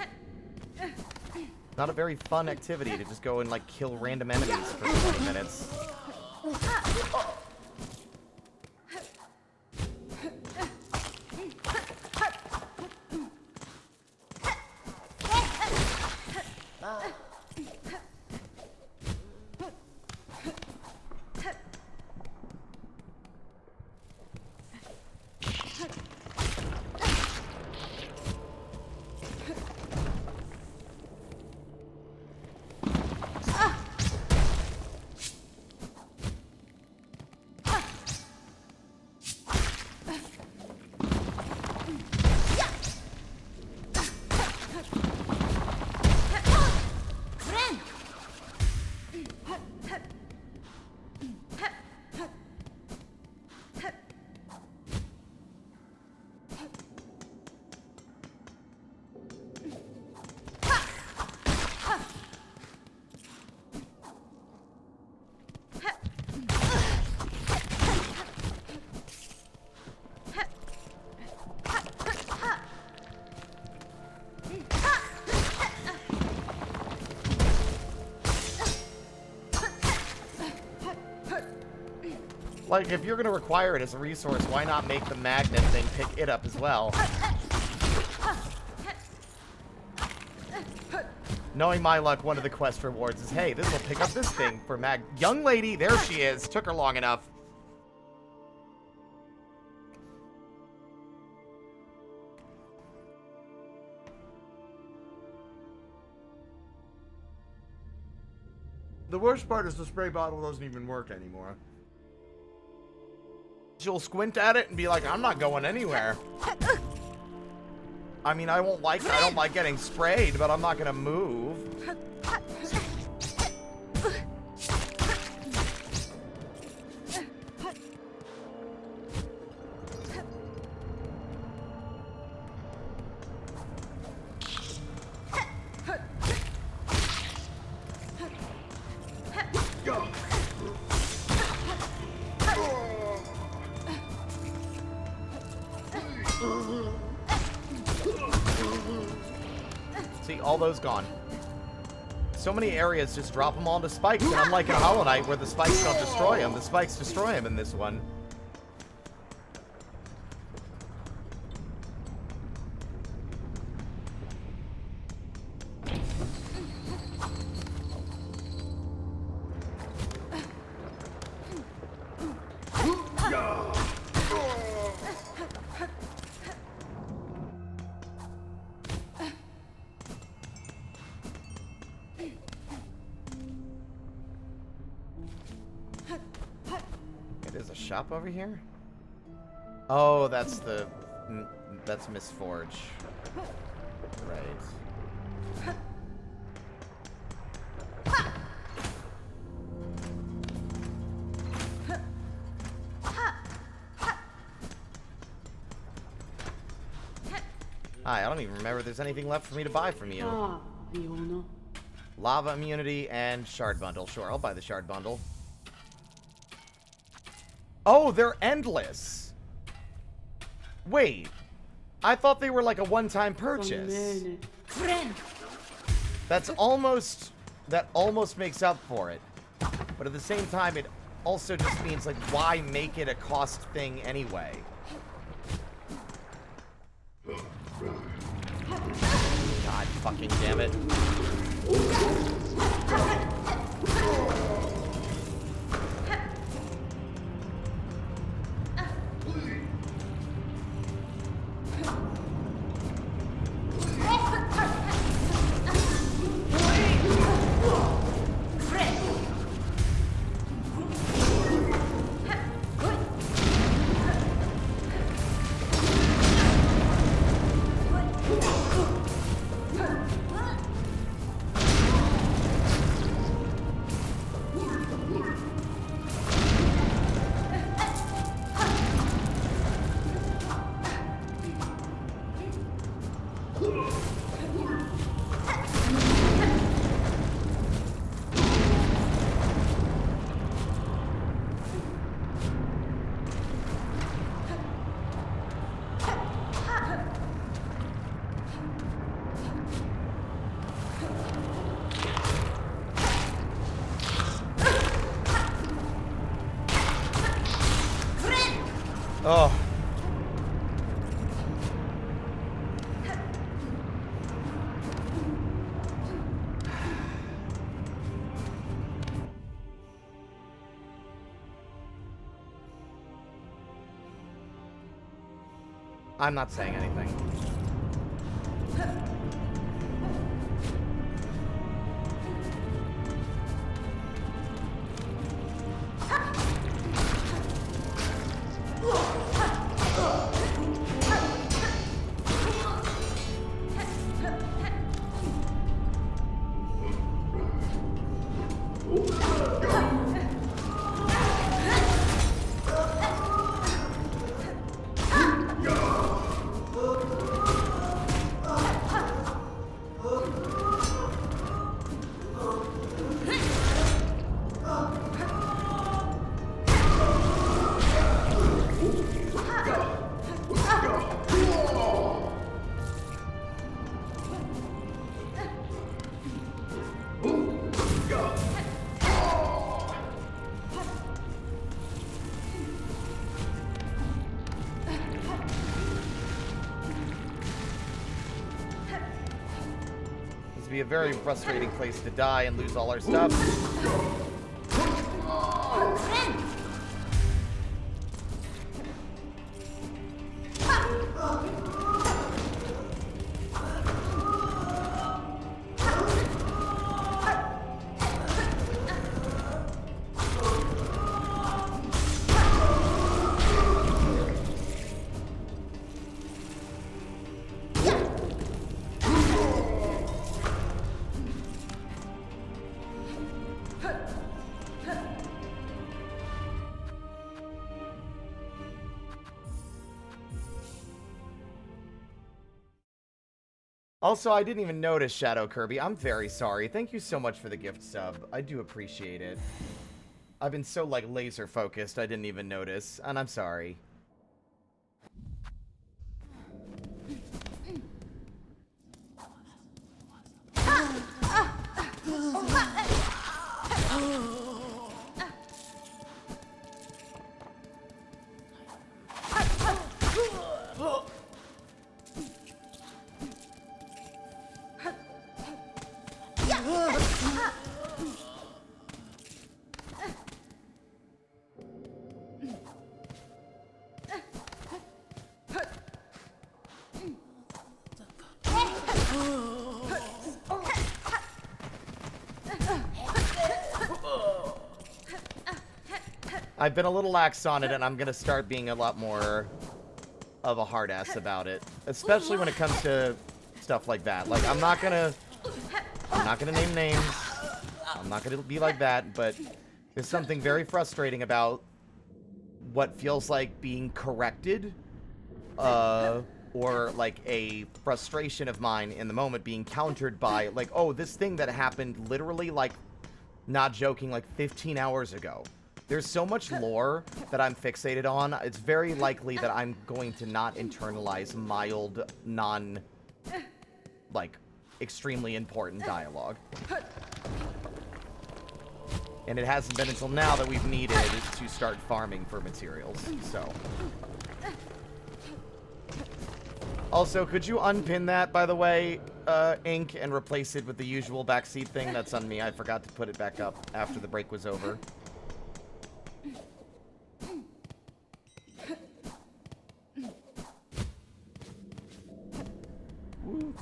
[SPEAKER 1] Not a very fun activity to just go and, like, kill random enemies for 20 minutes. Like, if you're gonna require it as a resource, why not make the magnet thing pick it up as well? Knowing my luck, one of the quest rewards is, hey, this will pick up this thing for Young lady, there she is. Took her long enough. The worst part is the spray bottle doesn't even work anymore. She'll squint at it and be like, I'm not going anywhere. I mean, I don't like getting sprayed, but I'm not gonna move. See, all those gone. So many areas just drop them all into spikes, and unlike in Hollow Knight where the spikes don't destroy them, the spikes destroy them in this one. Shop over here? Oh, that's Miss Forge. Right. Hi, I don't even remember if there's anything left for me to buy from you. Lava immunity and shard bundle. Sure, I'll buy the shard bundle. Oh, they're endless. Wait. I thought they were like a one-time purchase.
[SPEAKER 2] Friend.
[SPEAKER 1] That almost makes up for it. But at the same time, it also just means, like, why make it a cost thing anyway? God fucking damn it. Oh. I'm not saying anything. Be a very frustrating place to die and lose all our stuff. Also, I didn't even notice Shadow Kirby. I'm very sorry. Thank you so much for the gift sub. I do appreciate it. I've been so, like, laser focused, I didn't even notice. And I'm sorry. I've been a little lax on it, and I'm gonna start being a lot more of a hard ass about it, especially when it comes to stuff like that. Like, I'm not gonna name names. I'm not gonna be like that, but there's something very frustrating about what feels like being corrected, or like a frustration of mine in the moment being countered by, like, oh, this thing that happened literally, like, not joking, like 15 hours ago. There's so much lore that I'm fixated on. It's very likely that I'm going to not internalize mild, like, extremely important dialogue. And it hasn't been until now that we've needed to start farming for materials, so. Also, could you unpin that, by the way, Ink, and replace it with the usual backseat thing? That's on me. I forgot to put it back up after the break was over. Woo.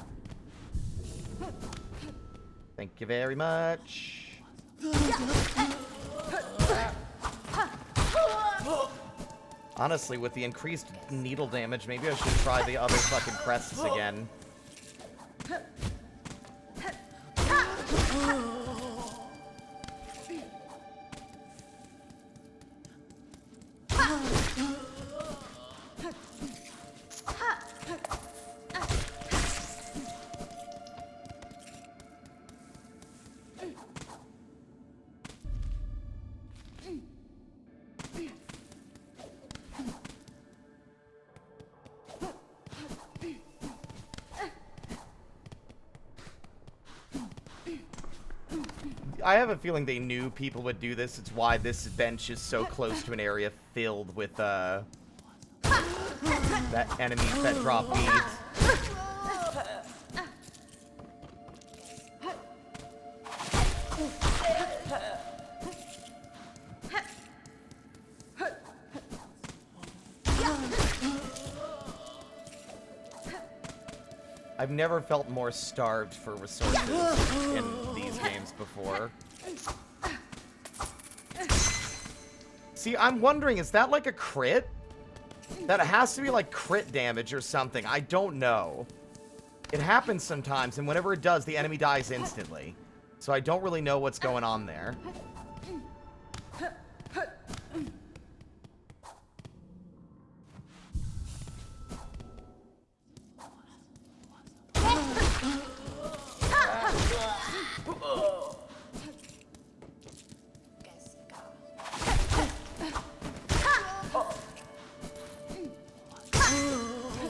[SPEAKER 1] Thank you very much. Honestly, with the increased needle damage, maybe I should try the other fucking crests again. I have a feeling they knew people would do this. It's why this bench is so close to an area filled with, that enemies that drop beads. I've never felt more starved for resources in these games before. See, I'm wondering, is that like a crit? That has to be like crit damage or something. I don't know. It happens sometimes, and whenever it does, the enemy dies instantly. So I don't really know what's going on there.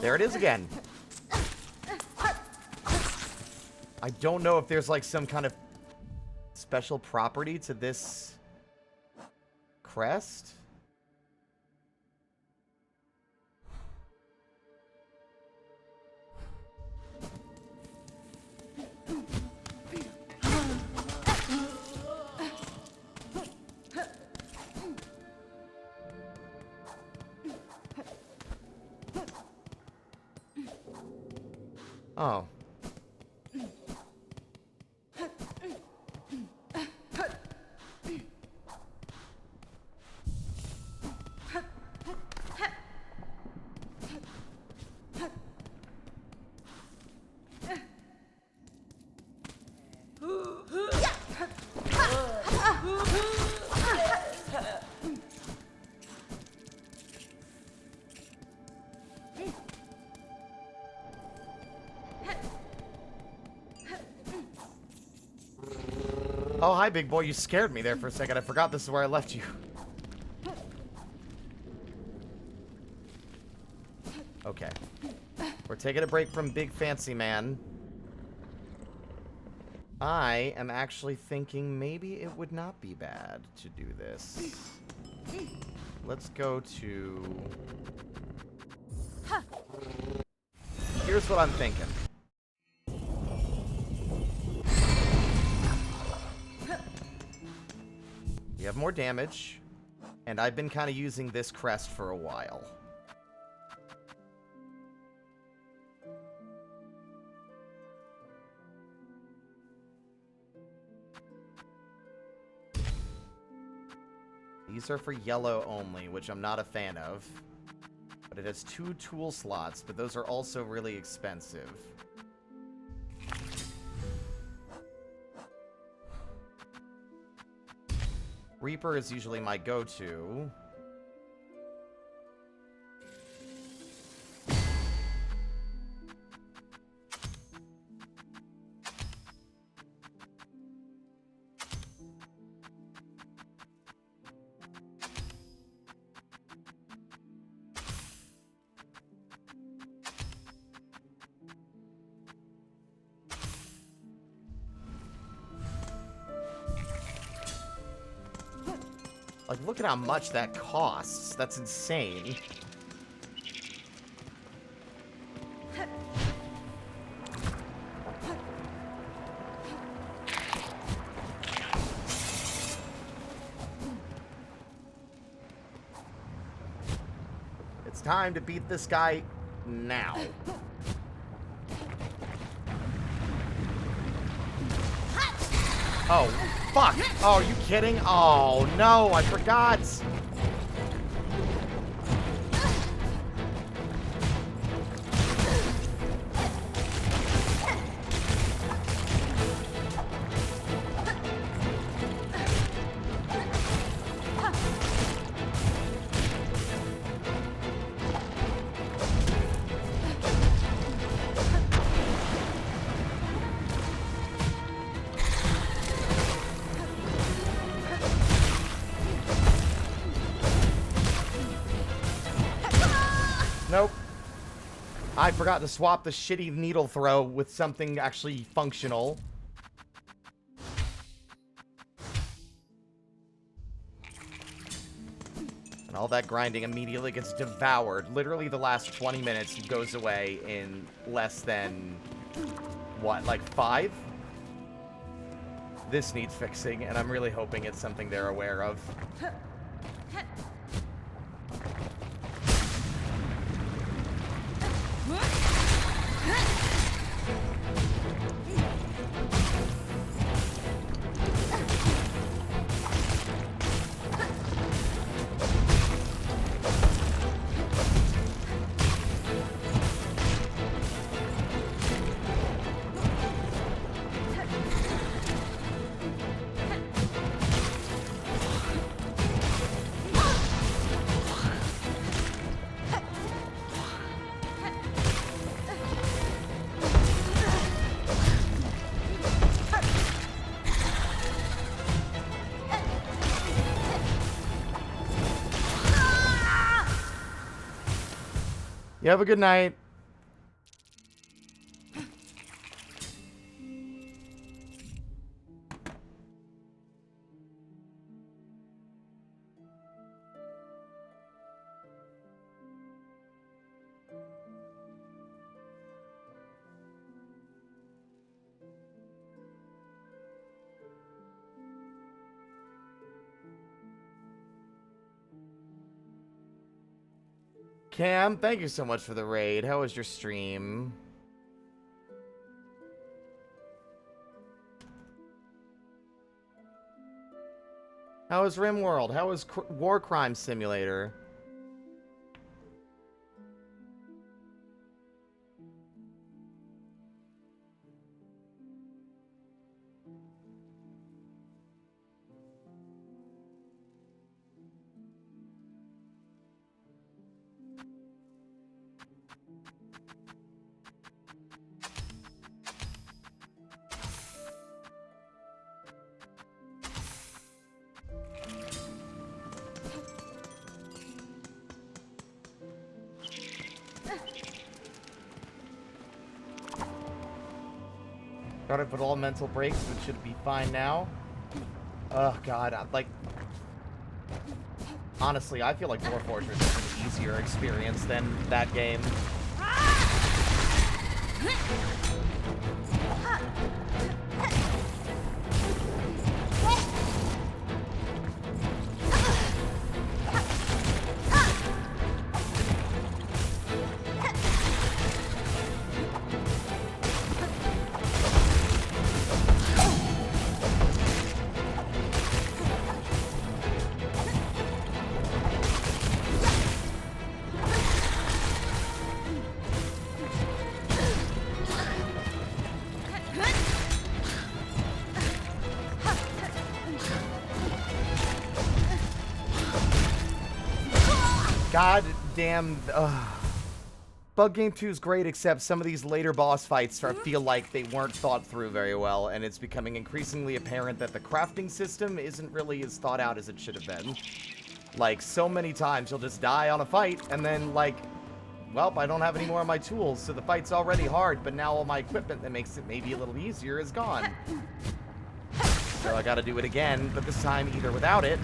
[SPEAKER 1] There it is again. I don't know if there's like some kind of special property to this crest. Oh. Oh, hi, big boy. You scared me there for a second. I forgot this is where I left you. Okay. We're taking a break from Big Fancy Man. I am actually thinking maybe it would not be bad to do this. Let's go to... Here's what I'm thinking. We have more damage, and I've been kind of using this crest for a while. These are for yellow only, which I'm not a fan of. But it has 2 tool slots, but those are also really expensive. Reaper is usually my go-to. Like, look at how much that costs. That's insane. It's time to beat this guy now. Oh, fuck. Oh, are you kidding? Oh, no, I forgot. Nope. I forgot to swap the shitty needle throw with something actually functional. And all that grinding immediately gets devoured. Literally the last 20 minutes goes away in less than, what, like 5? This needs fixing, and I'm really hoping it's something they're aware of. You have a good night. Cam, thank you so much for the raid. How was your stream? How was RimWorld? How was War Crime Simulator? Got it with all mental breaks, which should be fine now. Oh god, like... Honestly, I feel like Dwarf Fortress is an easier experience than that game. God damn. Bug Game 2 is great, except some of these later boss fights feel like they weren't thought through very well, and it's becoming increasingly apparent that the crafting system isn't really as thought out as it should have been. Like, so many times you'll just die on a fight, and then, like, well, I don't have any more of my tools, so the fight's already hard, but now all my equipment that makes it maybe a little easier is gone. So I gotta do it again, but this time either without it,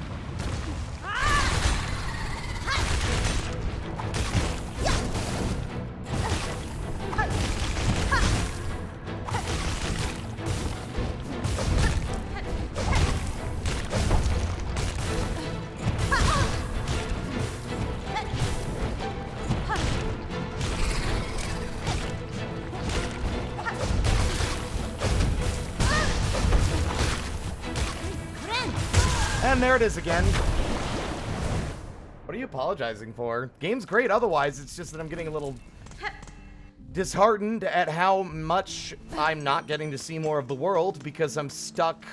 [SPEAKER 1] And there it is again. What are you apologizing for? Game's great otherwise, it's just that I'm getting a little disheartened at how much I'm not getting to see more of the world because I'm stuck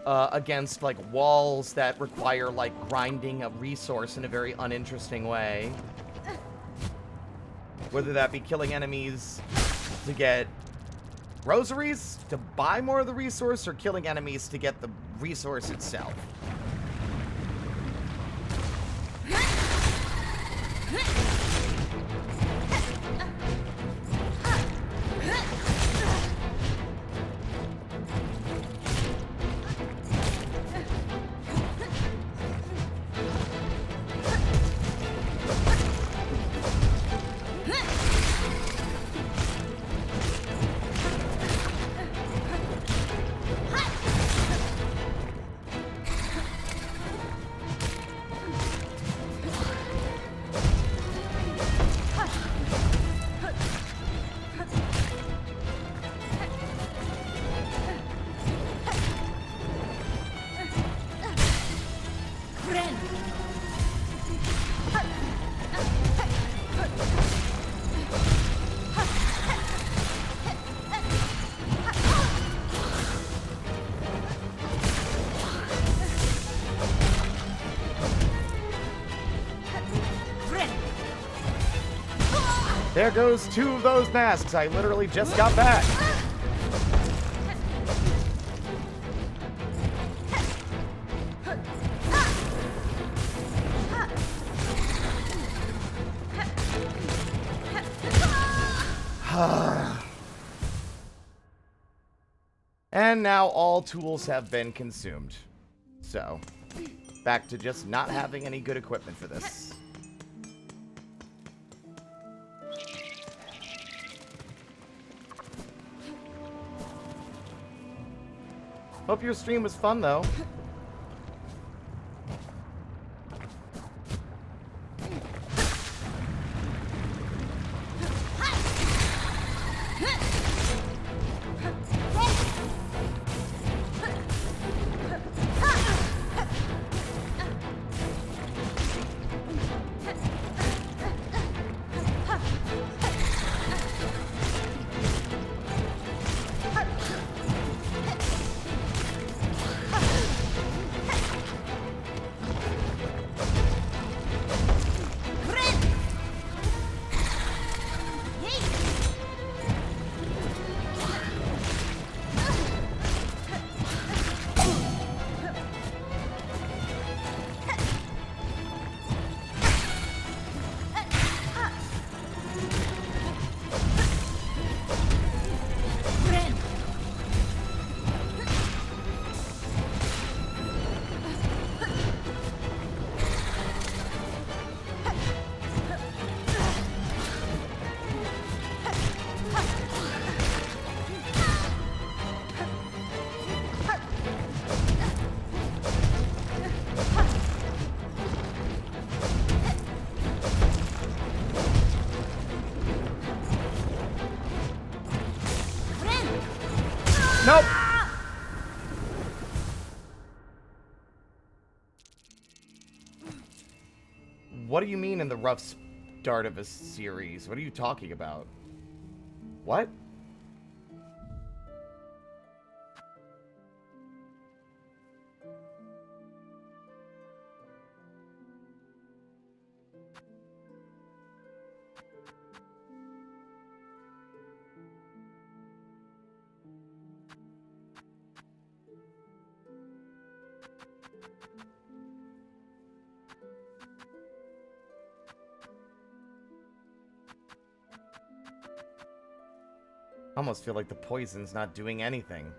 [SPEAKER 1] against, like, walls that require, like, grinding a resource in a very uninteresting way. Whether that be killing enemies to get rosaries, to buy more of the resource, or killing enemies to get the resource itself. There goes 2 of those masks. I literally just got back. And now all tools have been consumed. So, back to just not having any good equipment for this. Hope your stream was fun, though. Nope. What do you mean in the rough start of a series? What are you talking about? What? I almost feel like the poison's not doing anything.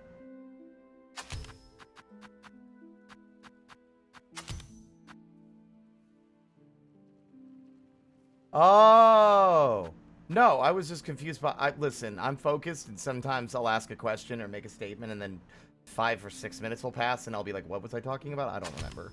[SPEAKER 1] Oh! No, I was just confused by... listen, I'm focused, and sometimes I'll ask a question or make a statement, and then 5 or 6 minutes will pass, and I'll be like, what was I talking about? I don't remember.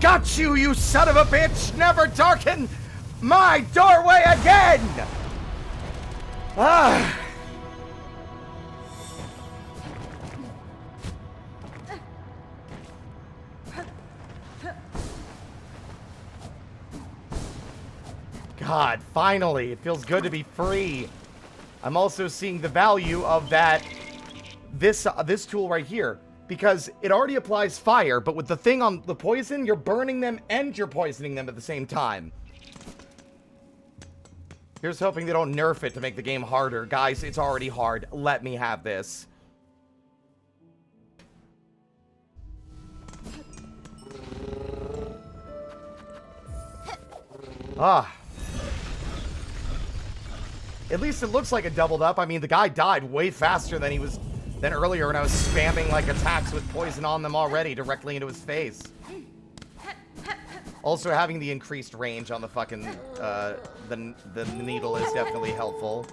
[SPEAKER 1] got you, you son of a bitch! Never darken my doorway again! Ah! God, finally, it feels good to be free. I'm also seeing the value of that, this tool right here, because it already applies fire, but with the thing on the poison, you're burning them and you're poisoning them at the same time. Here's hoping they don't nerf it to make the game harder. Guys, it's already hard. Let me have this. Ah. At least it looks like it doubled up. I mean, the guy died way faster than earlier when I was spamming like attacks with poison on them already directly into his face. Also, having the increased range on the fucking the needle is definitely helpful.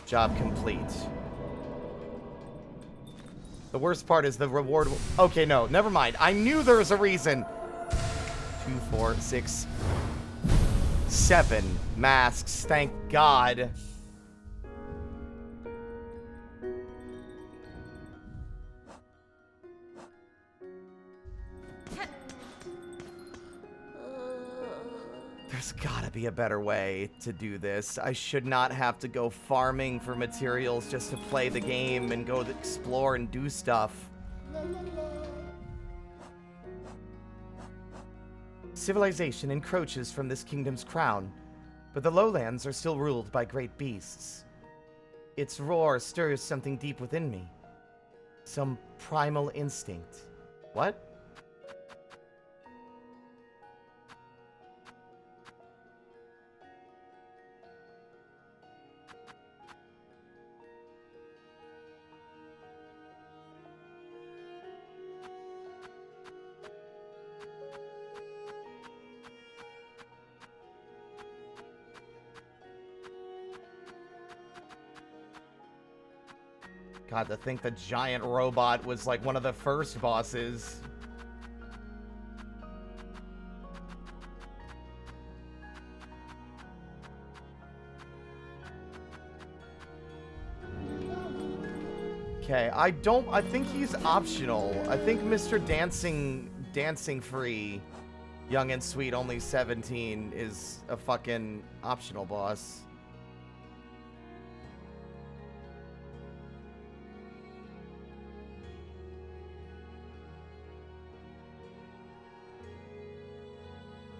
[SPEAKER 1] Job complete. The worst part is the reward. Okay, no, never mind. I knew there was a reason. 2, 4, 6, 7 masks. Thank God. There's gotta be a better way to do this. I should not have to go farming for materials just to play the game and go explore and do stuff. Civilization encroaches from this kingdom's crown, but the lowlands are still ruled by great beasts. Its roar stirs something deep within me. Some primal instinct. What? God, to think the giant robot was like one of the first bosses. Okay, I think he's optional. I think Mr. Dancing Free, Young and Sweet, only 17 is a fucking optional boss.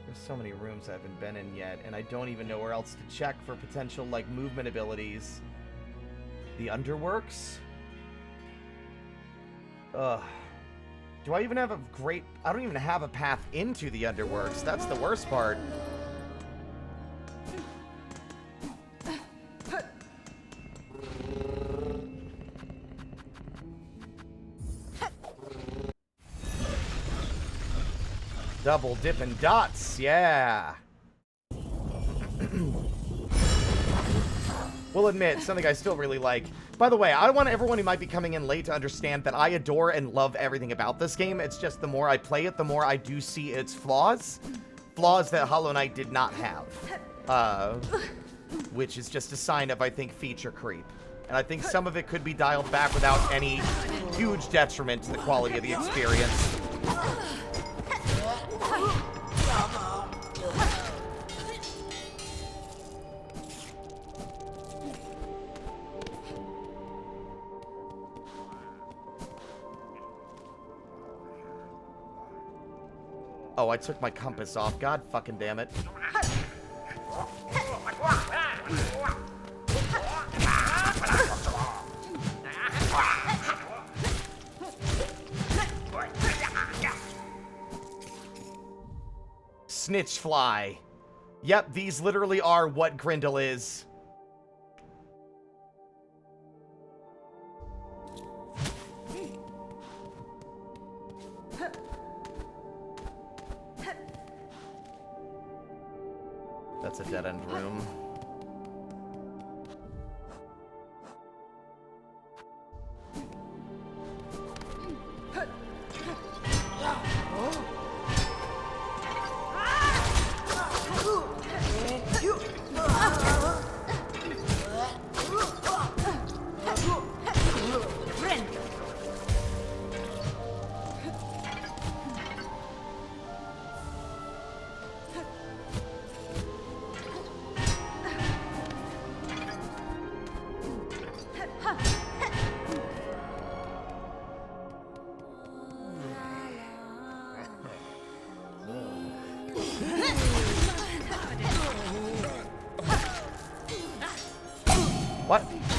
[SPEAKER 1] There's so many rooms I haven't been in yet, and I don't even know where else to check for potential, like, movement abilities. The Underworks? Ugh. Do I even have a great... I don't even have a path into the Underworks. That's the worst part. Double dipping dots, yeah. Will admit, something I still really like. By the way, I want everyone who might be coming in late to understand that I adore and love everything about this game. It's just the more I play it, the more I do see its flaws. Flaws that Hollow Knight did not have. Which is just a sign of, I think, feature creep. And I think some of it could be dialed back without any huge detriment to the quality of the experience. Oh, I took my compass off. God fucking damn it. Snitch fly. Yep, these literally are what Grindel is. That's a dead-end room.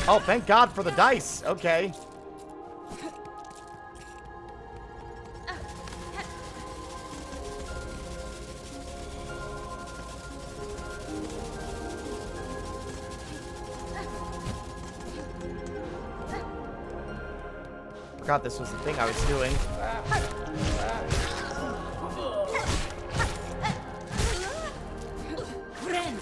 [SPEAKER 1] Oh, thank God for the dice. Okay. Forgot this was the thing I was doing.
[SPEAKER 2] Friend.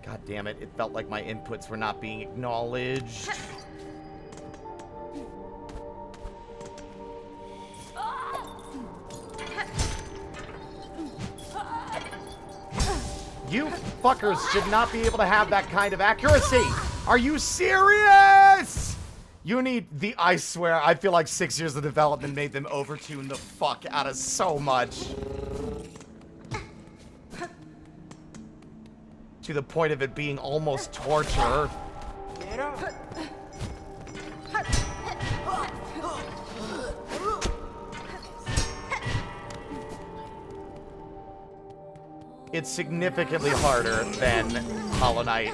[SPEAKER 1] God damn it, it felt like my inputs were not being acknowledged. You fuckers should not be able to have that kind of accuracy. Are you serious? You need the, I swear, I feel like 6 years of development made them overtune the fuck out of so much. To the point of it being almost torture. It's significantly harder than Hollow Knight.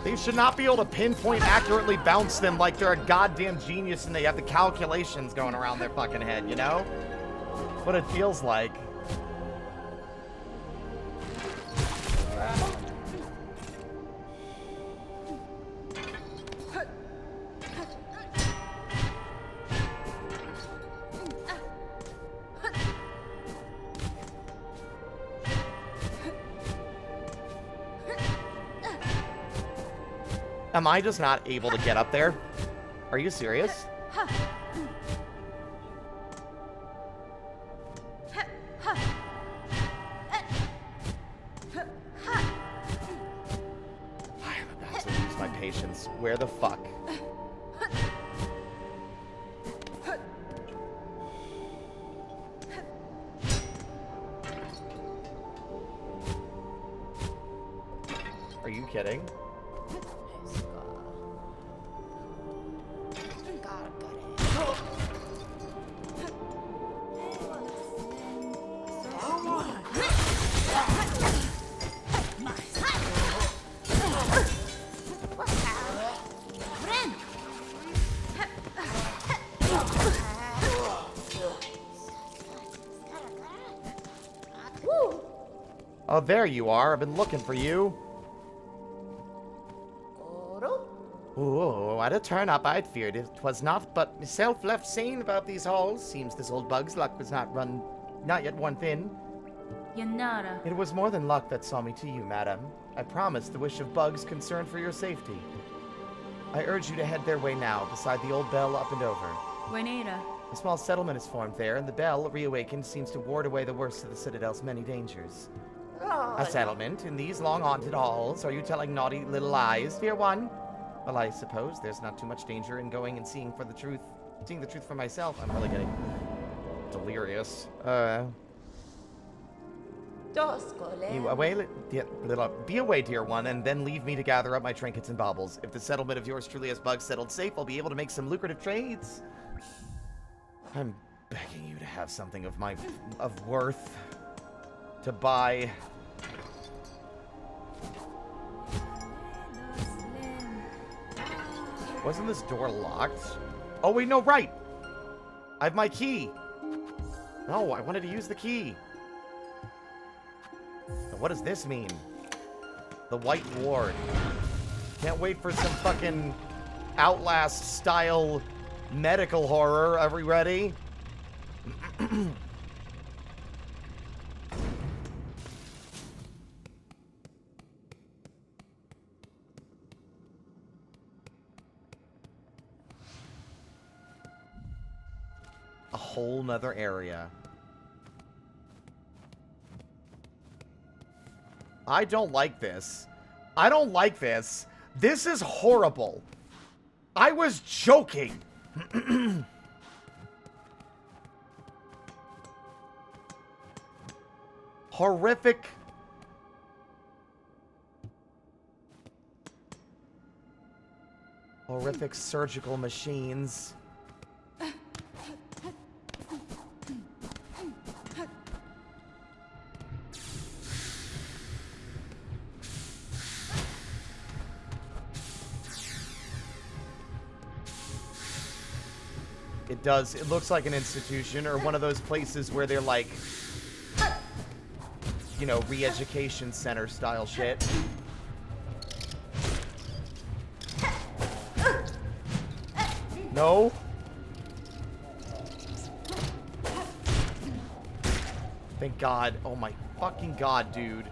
[SPEAKER 1] They should not be able to pinpoint accurately bounce them like they're a goddamn genius and they have the calculations going around their fucking head, you know? That's what it feels like. Am I just not able to get up there? Are you serious? I am about to lose my patience. Where the fuck? Are you kidding? Oh, there you are. I've been looking for you. Oh, what a turn-up I'd feared. It was not but myself left sane about these halls. Seems this old bug's luck was not yet worn thin.
[SPEAKER 2] Yanara.
[SPEAKER 1] It was more than luck that saw me to you, madam. I promise the wish of bugs concerned for your safety. I urge you to head their way now, beside the old bell up and over.
[SPEAKER 2] Buenera.
[SPEAKER 1] A small settlement is formed there, and the bell, reawakened, seems to ward away the worst of the Citadel's many dangers. A settlement in these long-haunted halls? Are you telling naughty little lies, dear one? Well, I suppose there's not too much danger in going and seeing the truth for myself. I'm really getting delirious. Be away, dear one, and then leave me to gather up my trinkets and baubles. If the settlement of yours truly has bugs settled safe, I'll be able to make some lucrative trades. I'm begging you to have something of worth to buy. Wasn't this door locked? Oh wait, no, right! I have my key! No, I wanted to use the key. Now, what does this mean? The White Ward. Can't wait for some fucking Outlast-style medical horror. Are we ready? A whole nother area. I don't like this. I don't like this. This is horrible. I was joking. Horrific. Horrific surgical machines. It does. It looks like an institution or one of those places where they're like, you know, re-education center style shit. No. Thank God. Oh my fucking God, dude.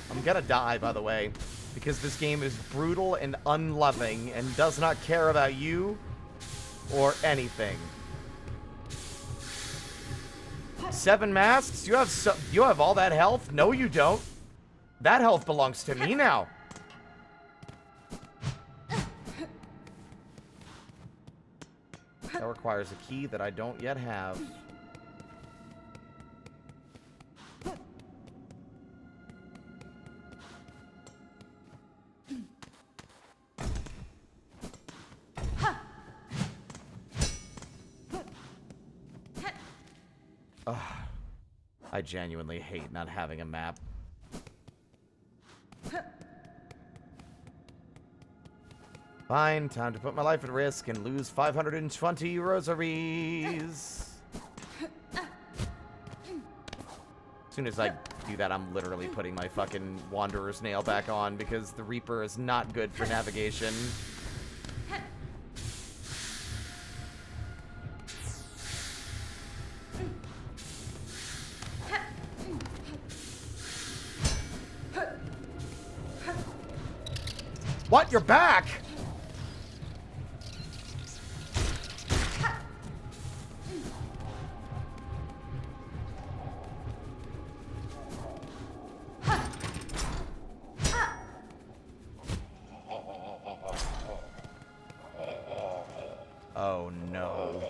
[SPEAKER 1] I'm gonna die, by the way, because this game is brutal and unloving and does not care about you or anything. 7 masks? You have all that health? No, you don't. That health belongs to me now. That requires a key that I don't yet have. Ugh. I genuinely hate not having a map. Fine, time to put my life at risk and lose 520 rosaries. As soon as I do that, I'm literally putting my fucking Wanderer's Nail back on because the Reaper is not good for navigation. What? You're back? Oh no.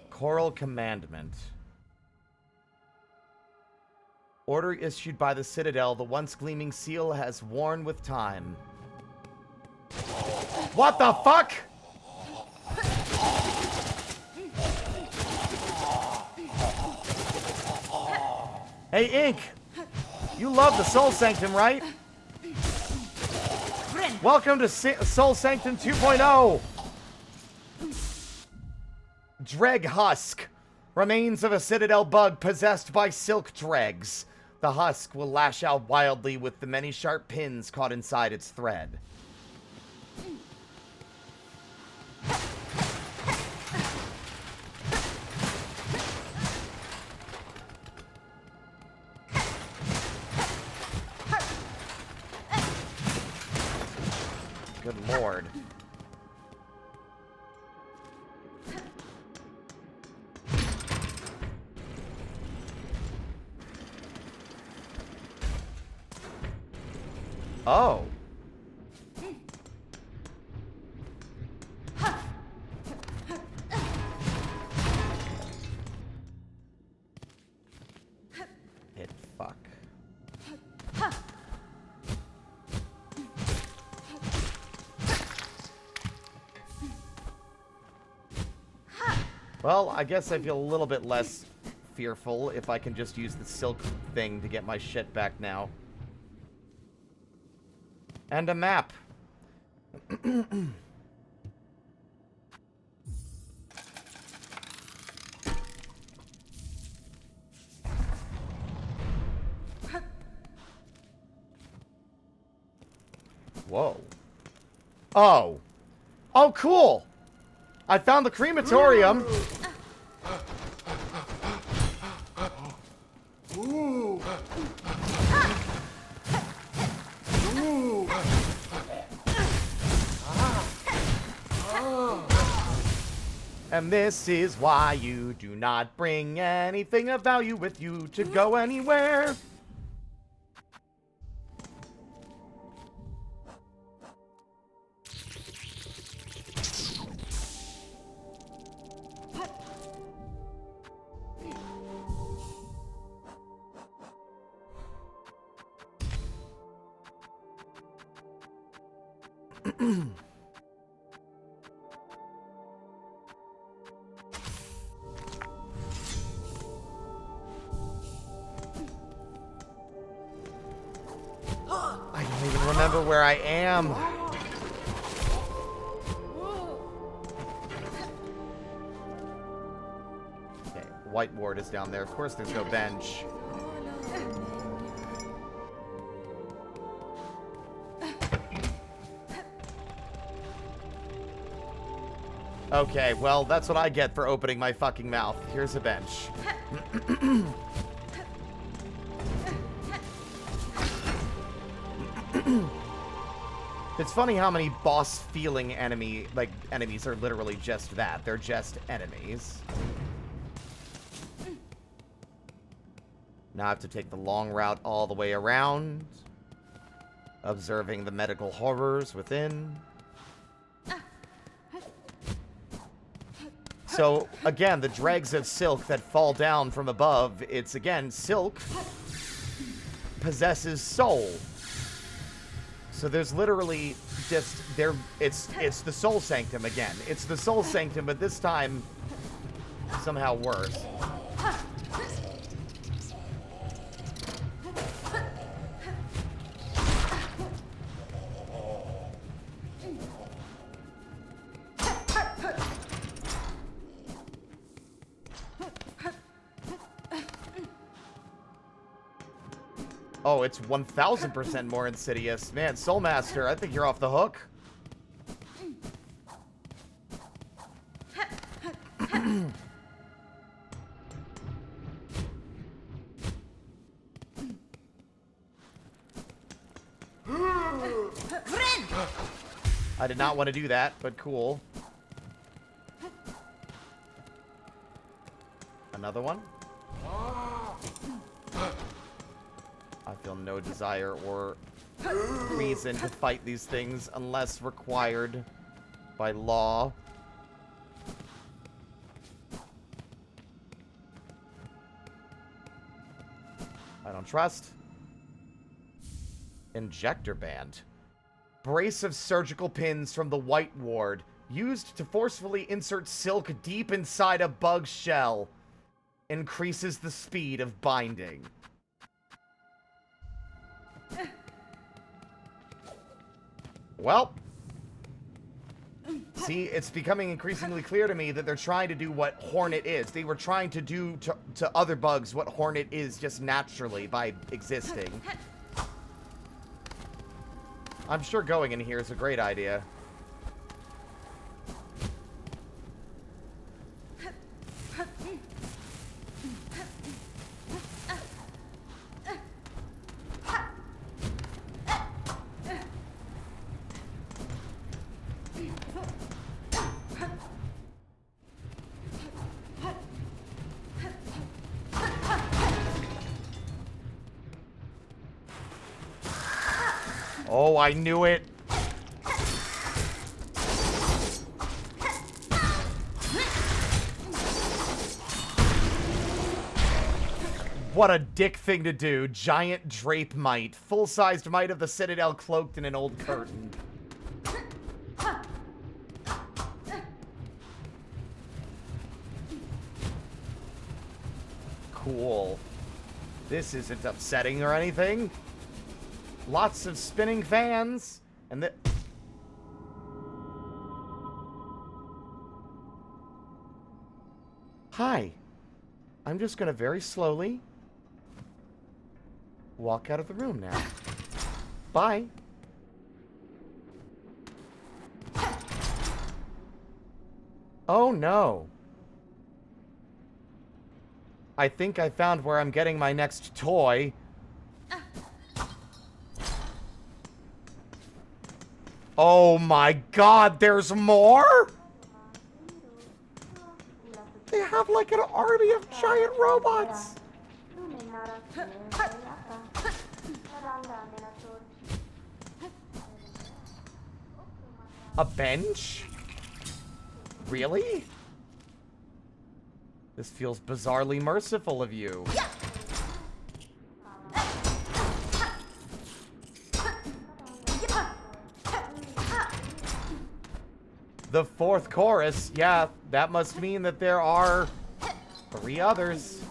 [SPEAKER 1] Choral Commandment. Order issued by the Citadel, the once gleaming seal has worn with time. What the fuck? Hey, Ink! You love the Soul Sanctum, right? Welcome to Soul Sanctum 2.0! Dreg Husk. Remains of a Citadel bug possessed by silk dregs. The husk will lash out wildly with the many sharp pins caught inside its thread. Good lord. Oh. Hit fuck. Well, I guess I feel a little bit less fearful if I can just use the silk thing to get my shit back now. And a map. Whoa. Oh. Oh, cool. I found the crematorium. And this is why you do not bring anything of value with you to go anywhere. I don't even remember where I am. Okay, White Ward is down there. Of course there's no bench. Okay, well, that's what I get for opening my fucking mouth. Here's a bench. It's funny how many boss-feeling enemies are literally just that. They're just enemies. Now I have to take the long route all the way around, observing the medical horrors within. So, again, the dregs of silk that fall down from above, it's, again, silk possesses soul. So there's literally just, it's the Soul Sanctum again. It's the Soul Sanctum, but this time, somehow worse. Oh, it's 1000% more insidious. Man, Soulmaster, I think you're off the hook. I did not want to do that, but cool. Another one? I feel no desire or reason to fight these things unless required by law. I don't trust. Injector band. Brace of surgical pins from the White Ward, used to forcefully insert silk deep inside a bug shell. Increases the speed of binding. Well. See, it's becoming increasingly clear to me that they're trying to do what Hornet is. They were trying to do to other bugs what Hornet is just naturally by existing. I'm sure going in here is a great idea. Oh, I knew it. What a dick thing to do. Giant drape mite. Full-sized mite of the Citadel cloaked in an old curtain. Cool. This isn't upsetting or anything. Lots of spinning fans. And the... Hi. I'm just gonna very slowly walk out of the room now. Bye. Oh no. I think I found where I'm getting my next toy. Oh my god, there's more? They have like an army of giant robots. A bench? Really? This feels bizarrely merciful of you. The fourth chorus, yeah, that must mean that there are 3 others.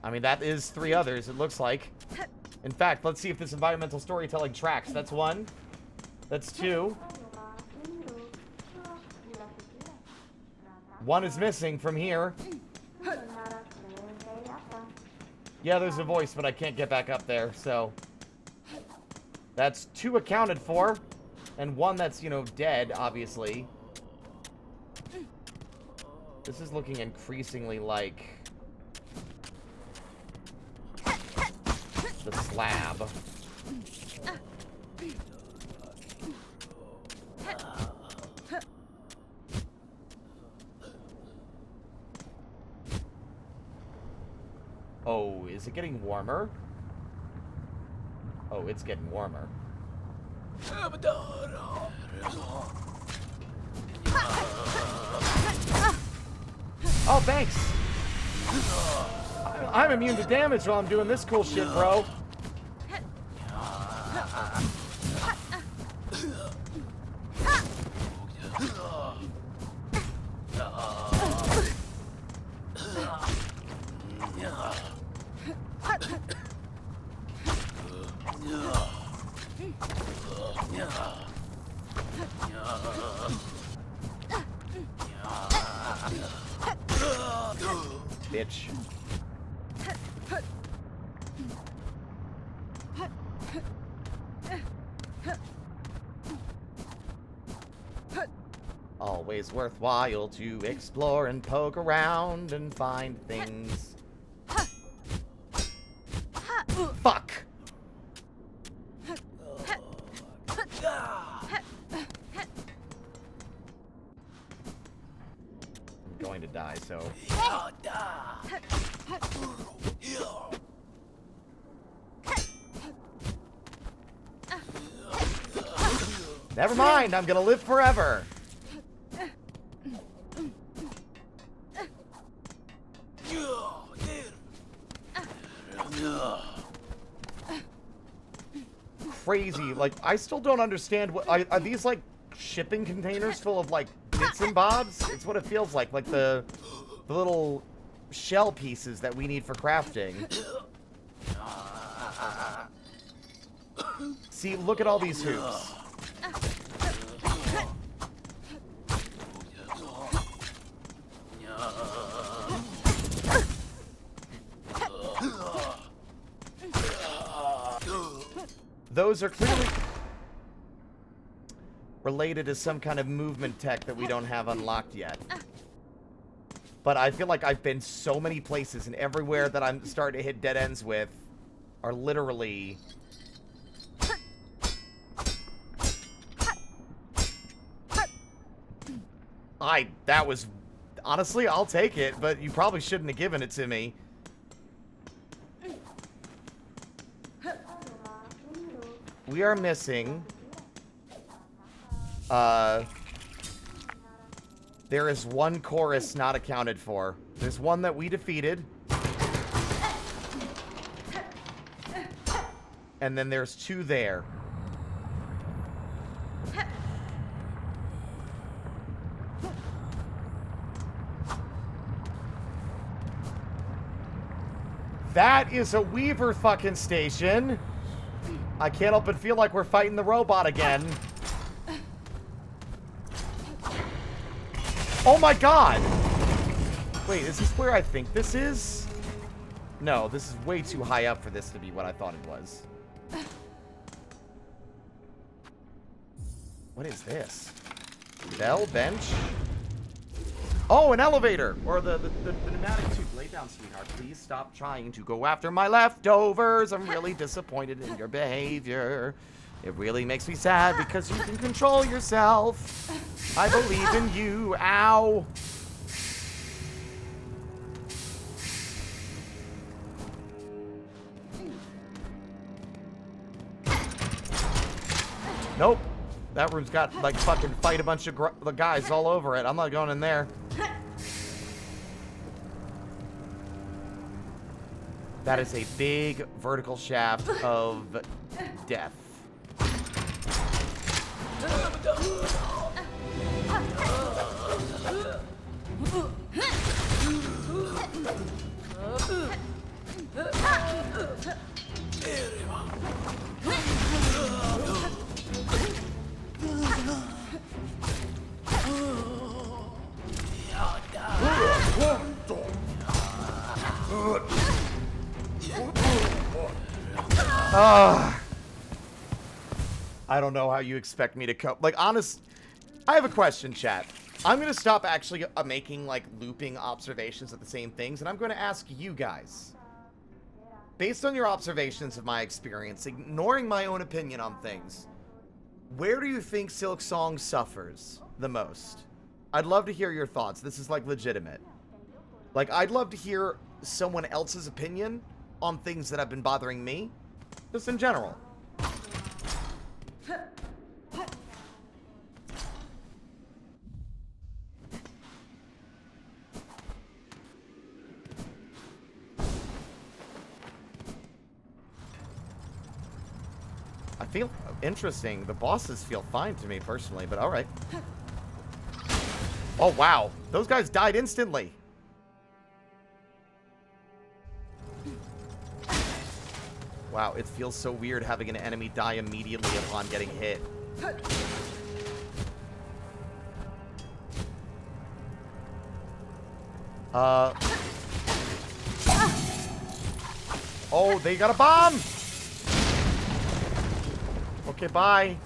[SPEAKER 1] I mean, that is 3 others, it looks like. In fact, let's see if this environmental storytelling tracks. That's 1. That's 2. 1 is missing from here. Yeah, there's a voice, but I can't get back up there, so... That's 2 accounted for. And 1 that's, you know, dead, obviously. This is looking increasingly like... the slab. Oh, is it getting warmer? Oh, it's getting warmer. Oh, thanks! I'm immune to damage while I'm doing this cool shit, bro. Bitch. Always worthwhile to explore and poke around and find things. Fuck! I'm going to die, so... Never mind, I'm gonna live forever! Crazy, like, I still don't understand what... Are these, like, shipping containers full of, like, bits and bobs? It's what it feels like the little shell pieces that we need for crafting. See, look at all these hoops. Those are clearly related to some kind of movement tech that we don't have unlocked yet. But I feel like I've been so many places, and everywhere that I'm starting to hit dead ends with are literally... That was... Honestly, I'll take it, but you probably shouldn't have given it to me. We are missing... There is one chorus not accounted for. There's one that we defeated. And then there's two there. That is a Weaver fucking station. I can't help but feel like we're fighting the robot again. Oh my god! Wait, is this where I think this is? No, this is way too high up for this to be what I thought it was. What is this? Bell bench? Oh, an elevator! Or the pneumatic tube. Lay down, sweetheart. Please stop trying to go after my leftovers. I'm really disappointed in your behavior. It really makes me sad because you can control yourself. I believe in you. Ow. Nope. That room's got, like, fucking fight a bunch of the guys all over it. I'm not going in there. That is a big vertical shaft of death. I don't know how you expect me to cope. Like, honest, I have a question, chat. I'm going to stop actually making, like, looping observations of the same things, and I'm going to ask you guys. Based on your observations of my experience, ignoring my own opinion on things, where do you think Silksong suffers the most? I'd love to hear your thoughts. This is, like, legitimate. Like, I'd love to hear someone else's opinion on things that have been bothering me, just in general. I feel interesting. The bosses feel fine to me personally, but alright. Oh, wow. Those guys died instantly. Wow, it feels so weird having an enemy die immediately upon getting hit. Oh, they got a bomb! Okay, bye.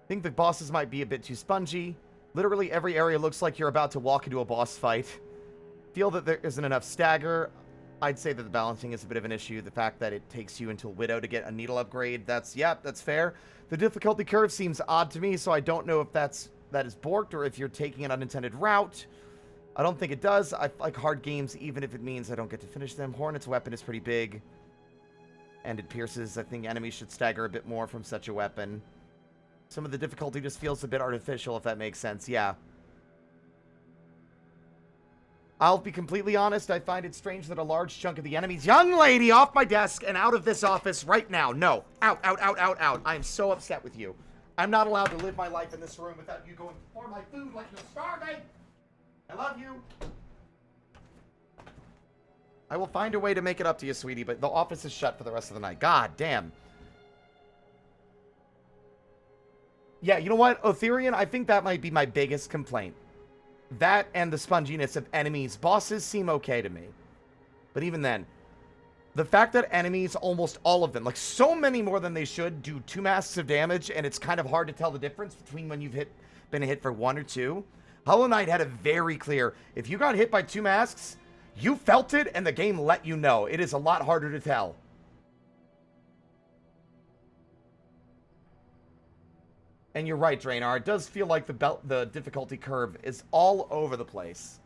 [SPEAKER 1] I think the bosses might be a bit too spongy. Literally every area looks like you're about to walk into a boss fight. Feel that there isn't enough stagger. I'd say that the balancing is a bit of an issue. The fact that it takes you until Widow to get a needle upgrade, that's fair. The difficulty curve seems odd to me, so I don't know if that is borked or if you're taking an unintended route. I don't think it does. I like hard games, even if it means I don't get to finish them. Hornet's weapon is pretty big, and it pierces. I think enemies should stagger a bit more from such a weapon. Some of the difficulty just feels a bit artificial, if that makes sense. Yeah. I'll be completely honest, I find it strange that a large chunk of the enemies... Young lady, off my desk and out of this office right now. No. Out, out, out, out, out. I am so upset with you. I'm not allowed to live my life in this room without you going for my food like you're starving. I love you. I will find a way to make it up to you, sweetie, but the office is shut for the rest of the night. God damn. Yeah, you know what? Otherian, I think that might be my biggest complaint. That and the sponginess of enemies. Bosses seem okay to me. But even then, the fact that enemies, almost all of them, like so many more than they should, do 2 masks of damage, and it's kind of hard to tell the difference between when you've been hit for 1 or 2. Hollow Knight had a very clear, if you got hit by 2 masks, you felt it, and the game let you know. It is a lot harder to tell. And you're right, Draenor. It does feel like the difficulty curve is all over the place.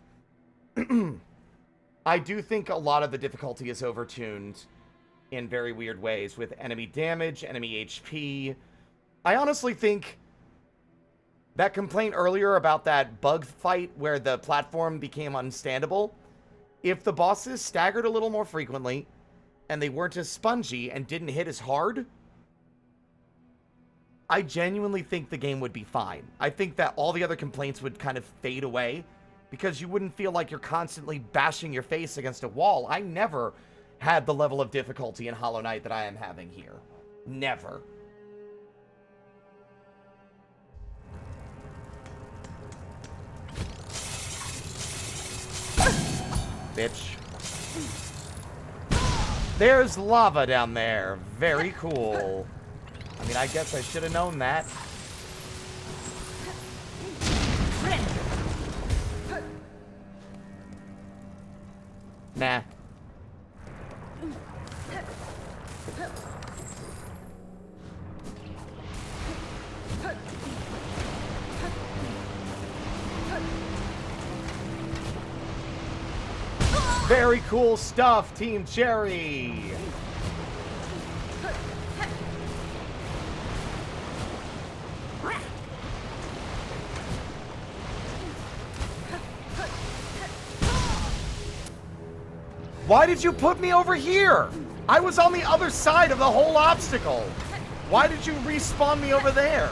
[SPEAKER 1] I do think a lot of the difficulty is overtuned in very weird ways with enemy damage, enemy HP. I honestly think that complaint earlier about that bug fight where the platform became unstandable, if the bosses staggered a little more frequently and they weren't as spongy and didn't hit as hard, I genuinely think the game would be fine. I think that all the other complaints would kind of fade away because you wouldn't feel like you're constantly bashing your face against a wall. I never had the level of difficulty in Hollow Knight that I am having here. Never. Bitch. There's lava down there. Very cool. I mean, I guess I should have known that. Nah. Very cool stuff, Team Cherry. Why did you put me over here? I was on the other side of the whole obstacle. Why did you respawn me over there?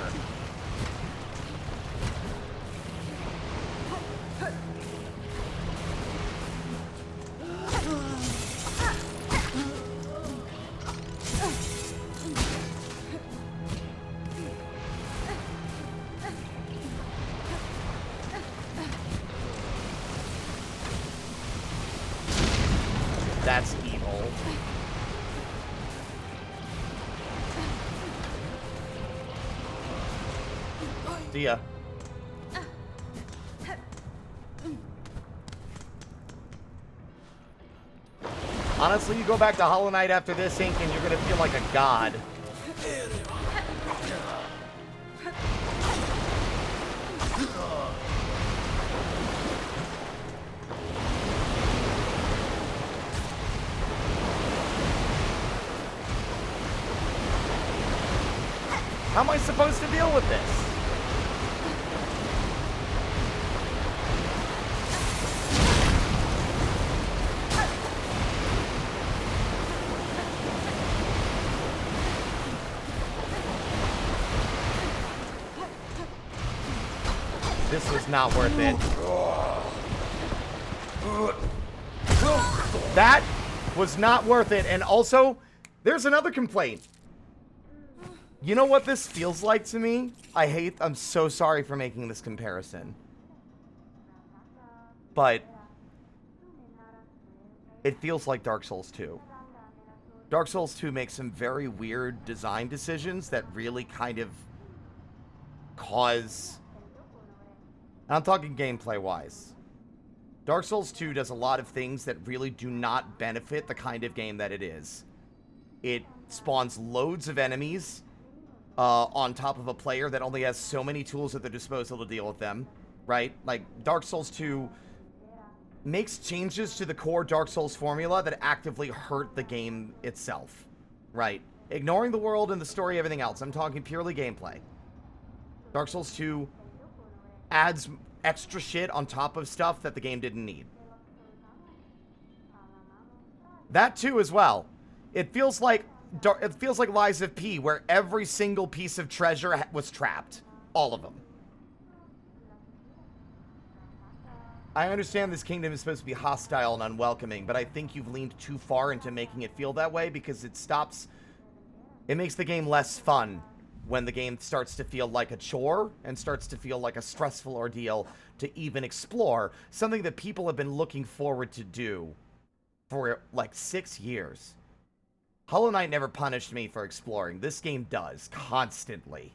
[SPEAKER 1] That's evil. See ya. Honestly, you go back to Hollow Knight after this ink and you're gonna feel like a god. How am I supposed to deal with this? This was not worth it. That was not worth it. And also, there's another complaint. You know what this feels like to me? I'm so sorry for making this comparison. But it feels like Dark Souls 2. Dark Souls 2 makes some very weird design decisions that really kind of cause... I'm talking gameplay-wise. Dark Souls 2 does a lot of things that really do not benefit the kind of game that it is. It spawns loads of enemies on top of a player that only has so many tools at their disposal to deal with them, right? Like, Dark Souls 2 makes changes to the core Dark Souls formula that actively hurt the game itself, right? Ignoring the world and the story, everything else. I'm talking purely gameplay. Dark Souls 2 adds extra shit on top of stuff that the game didn't need. That too as well. It feels like Lies of P, where every single piece of treasure was trapped. All of them. I understand this kingdom is supposed to be hostile and unwelcoming, but I think you've leaned too far into making it feel that way because it makes the game less fun when the game starts to feel like a chore and starts to feel like a stressful ordeal to even explore, something that people have been looking forward to do for like 6 years. Hollow Knight never punished me for exploring. This game does, constantly.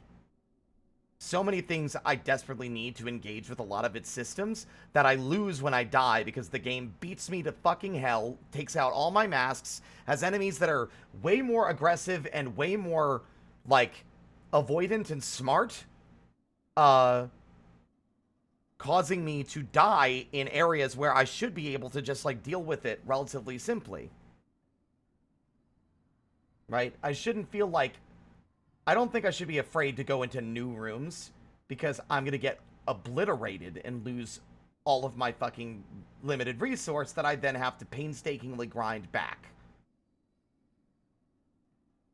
[SPEAKER 1] So many things I desperately need to engage with a lot of its systems that I lose when I die because the game beats me to fucking hell, takes out all my masks, has enemies that are way more aggressive and way more, like, avoidant and smart, causing me to die in areas where I should be able to just, like, deal with it relatively simply. Right? I shouldn't feel like... I don't think I should be afraid to go into new rooms because I'm going to get obliterated and lose all of my fucking limited resource that I then have to painstakingly grind back.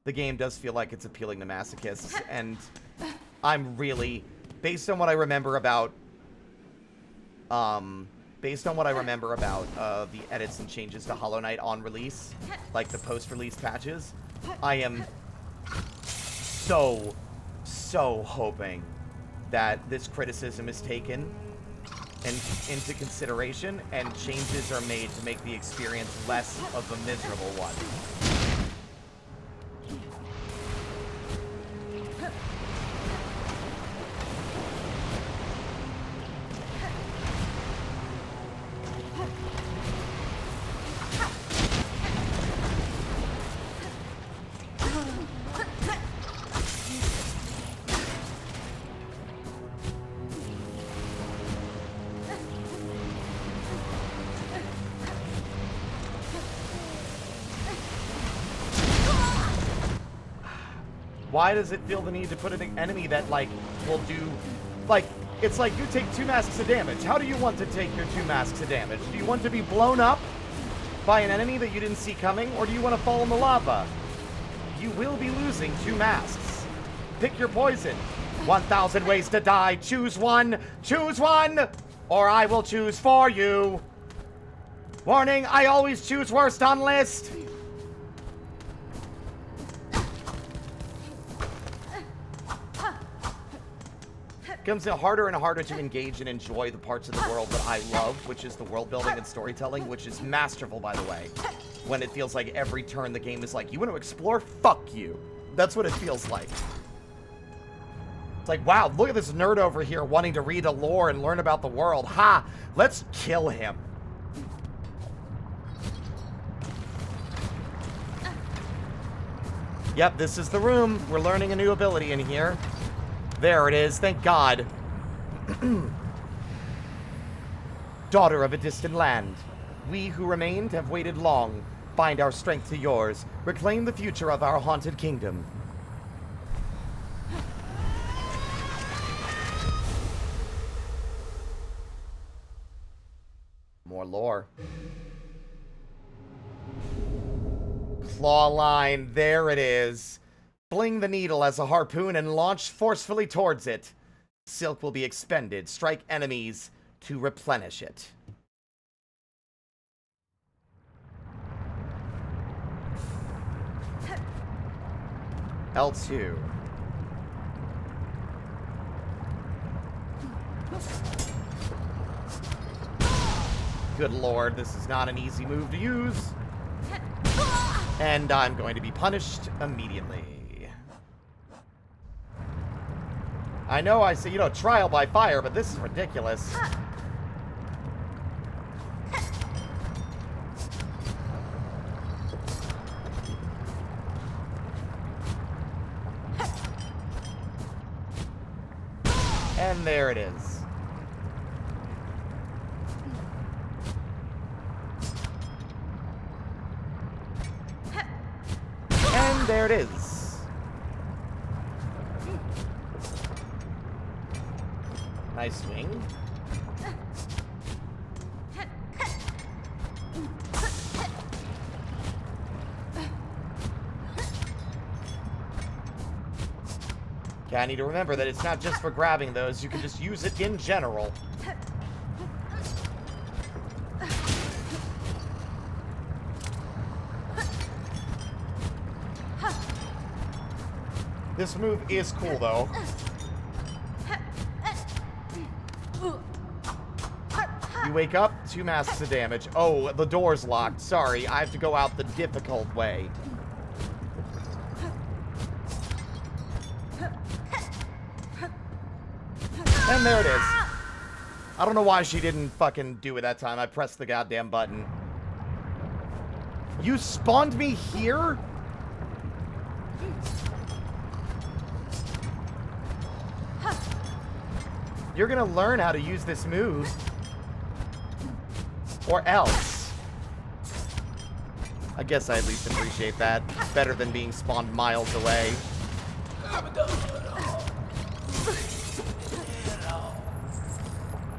[SPEAKER 1] The game does feel like it's appealing to masochists, and I'm really... Based on what I remember about... the edits and changes to Hollow Knight on release, like the post-release patches, I am so hoping that this criticism is taken into consideration and changes are made to make the experience less of a miserable one. Why does it feel the need to put an enemy that, like, will do... Like, it's like you take 2 masks of damage. How do you want to take your 2 masks of damage? Do you want to be blown up by an enemy that you didn't see coming? Or do you want to fall in the lava? You will be losing 2 masks. Pick your poison. 1,000 ways to die. Choose one. Choose one! Or I will choose for you. Warning, I always choose worst on list. It becomes harder and harder to engage and enjoy the parts of the world that I love, which is the world building and storytelling, which is masterful, by the way. When it feels like every turn the game is like, you want to explore? Fuck you. That's what it feels like. It's like, wow, look at this nerd over here wanting to read the lore and learn about the world. Ha! Let's kill him. Yep, this is the room. We're learning a new ability in here. There it is, thank God. Daughter of a distant land, we who remained have waited long. Bind our strength to yours. Reclaim the future of our haunted kingdom. More lore. Claw line, there it is. Fling the needle as a harpoon and launch forcefully towards it. Silk will be expended. Strike enemies to replenish it. L2. Good lord, this is not an easy move to use. And I'm going to be punished immediately. I know I say, trial by fire, but this is ridiculous. And there it is. And there it is. Nice swing. Okay, I need to remember that it's not just for grabbing those. You can just use it in general. This move is cool, though. You wake up, 2 masks of damage. Oh, the door's locked. Sorry, I have to go out the difficult way. And there it is. I don't know why she didn't fucking do it that time. I pressed the goddamn button. You spawned me here? You're gonna learn how to use this move. Or else. I guess I at least appreciate that. Better than being spawned miles away.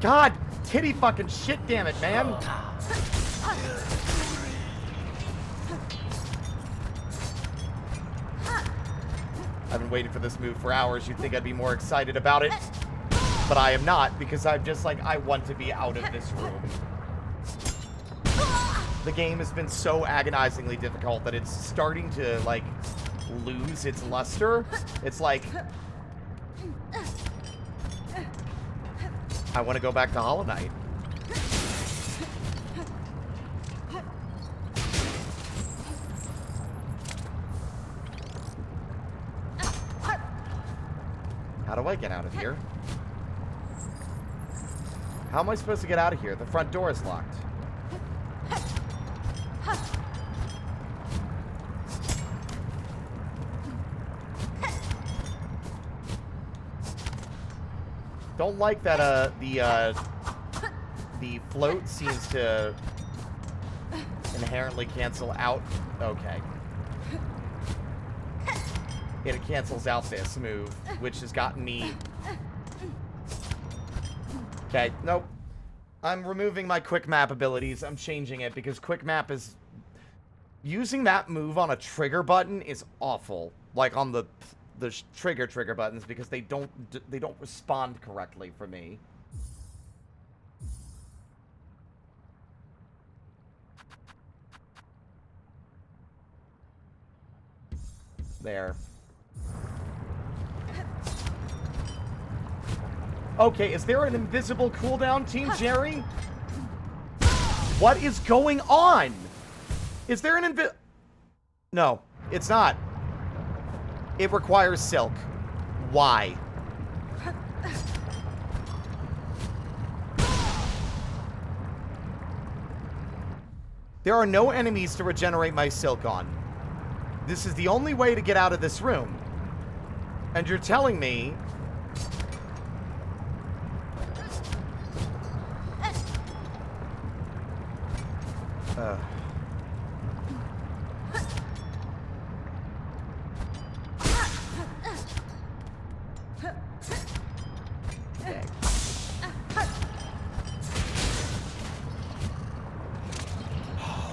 [SPEAKER 1] God, titty fucking shit, damn it, man. I've been waiting for this move for hours. You'd think I'd be more excited about it. But I am not, because I'm just like, I want to be out of this room. The game has been so agonizingly difficult that it's starting to, like, lose its luster. It's like... I want to go back to Hollow Knight. How do I get out of here? How am I supposed to get out of here? The front door is locked. Don't like that, the float seems to inherently cancel out. Okay. It cancels out this move, which has gotten me... Okay, nope. I'm removing my quick map abilities. I'm changing it because quick map is... Using that move on a trigger button is awful. Like on the trigger buttons, because they don't respond correctly for me. There. Okay, is there an invisible cooldown, Team Jerry? What is going on? Is there an No, it's not. It requires Silk. Why? There are no enemies to regenerate my Silk on. This is the only way to get out of this room. And you're telling me...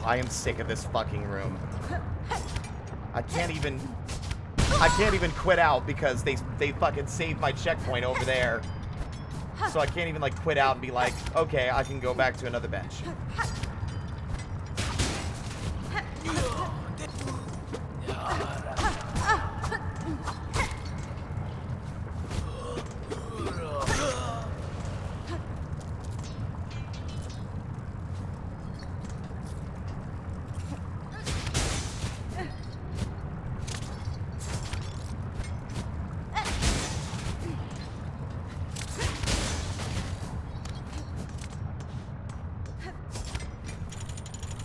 [SPEAKER 1] I am sick of this fucking room. I can't even quit out because they fucking saved my checkpoint over there. So I can't even like quit out and be like, okay, I can go back to another bench.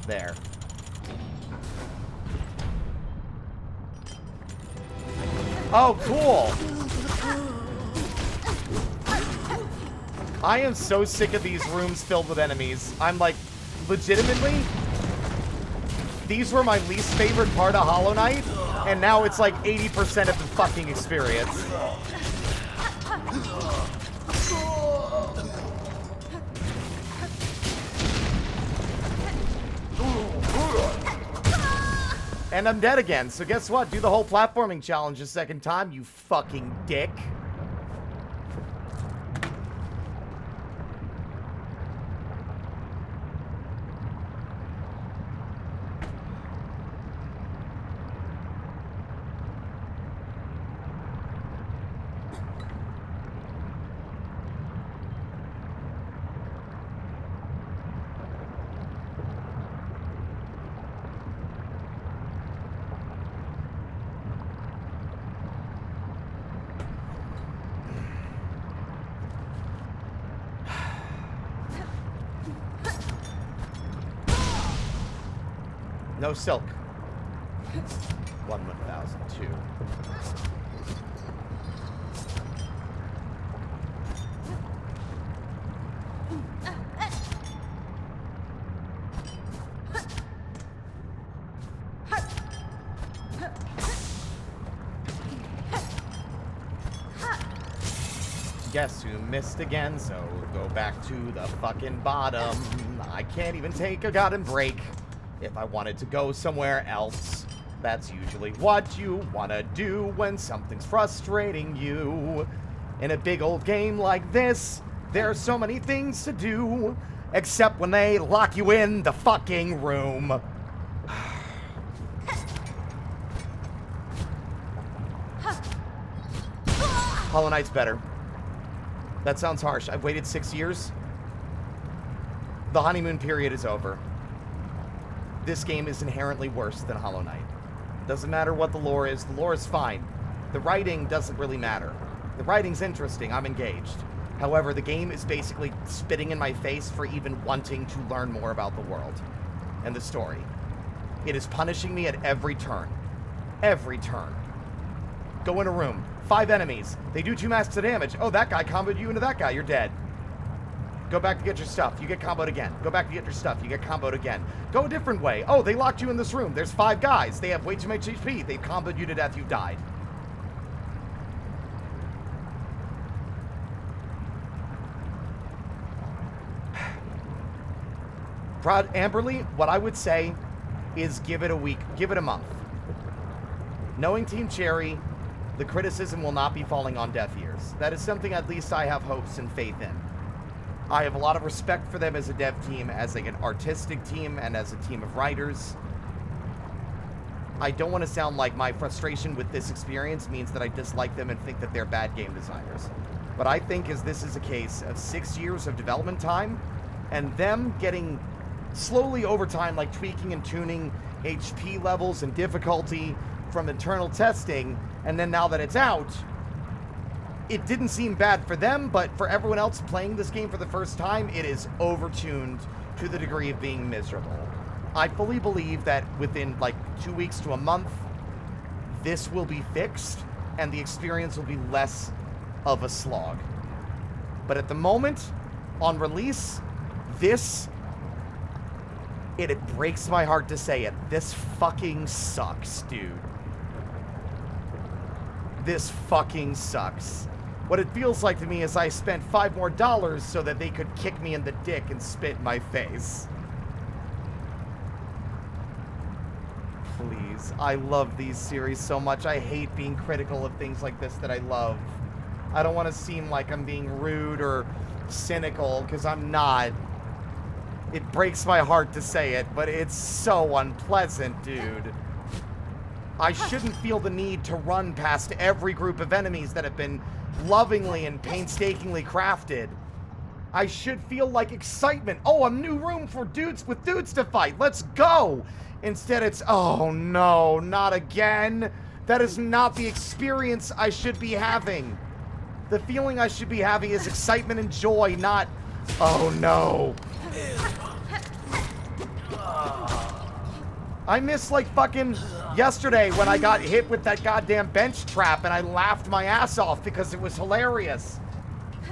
[SPEAKER 1] There. Oh, cool. I am so sick of these rooms filled with enemies. I'm like, legitimately, these were my least favorite part of Hollow Knight, and now it's like 80% of the fucking experience. And I'm dead again, so guess what? Do the whole platforming challenge a second time, you fucking dick. No silk. 1002. Guess who missed again, so go back to the fucking bottom. I can't even take a goddamn break. If I wanted to go somewhere else, that's usually what you want to do when something's frustrating you. In a big old game like this, there are so many things to do, except when they lock you in the fucking room. Hollow Knight's better. That sounds harsh. I've waited 6 years. The honeymoon period is over. This game is inherently worse than Hollow Knight. Doesn't matter what the lore is fine. The writing doesn't really matter. The writing's interesting, I'm engaged. However, the game is basically spitting in my face for even wanting to learn more about the world and the story. It is punishing me at every turn. Every turn. Go in a room. 5 enemies. They do 2 masks of damage. Oh, that guy comboed you into that guy. You're dead. Go back to get your stuff. You get comboed again. Go back to get your stuff. You get comboed again. Go a different way. Oh, they locked you in this room. There's 5 guys. They have way too much HP. They've comboed you to death. You died. Amberly, what I would say is give it a week. Give it a month. Knowing Team Cherry, the criticism will not be falling on deaf ears. That is something at least I have hopes and faith in. I have a lot of respect for them as a dev team, as like an artistic team, and as a team of writers. I don't want to sound like my frustration with this experience means that I dislike them and think that they're bad game designers. But I think as this is a case of 6 years of development time, and them getting slowly over time, like tweaking and tuning HP levels and difficulty from internal testing, and then now that it's out, it didn't seem bad for them, but for everyone else playing this game for the first time, it is overtuned to the degree of being miserable. I fully believe that within like 2 weeks to a month, this will be fixed, and the experience will be less of a slog. But at the moment, on release, it breaks my heart to say it, this fucking sucks, dude. This fucking sucks. What it feels like to me is I spent $5 more so that they could kick me in the dick and spit in my face. Please. I love these series so much. I hate being critical of things like this that I love. I don't want to seem like I'm being rude or cynical, because I'm not. It breaks my heart to say it, but it's so unpleasant, dude. I shouldn't feel the need to run past every group of enemies that have been lovingly and painstakingly crafted. I should feel like excitement. Oh, a new room for dudes to fight. Let's go. Instead, it's, oh no, not again. That is not the experience I should be having. The feeling I should be having is excitement and joy, not, oh no. I miss like fucking yesterday when I got hit with that goddamn bench trap and I laughed my ass off because it was hilarious.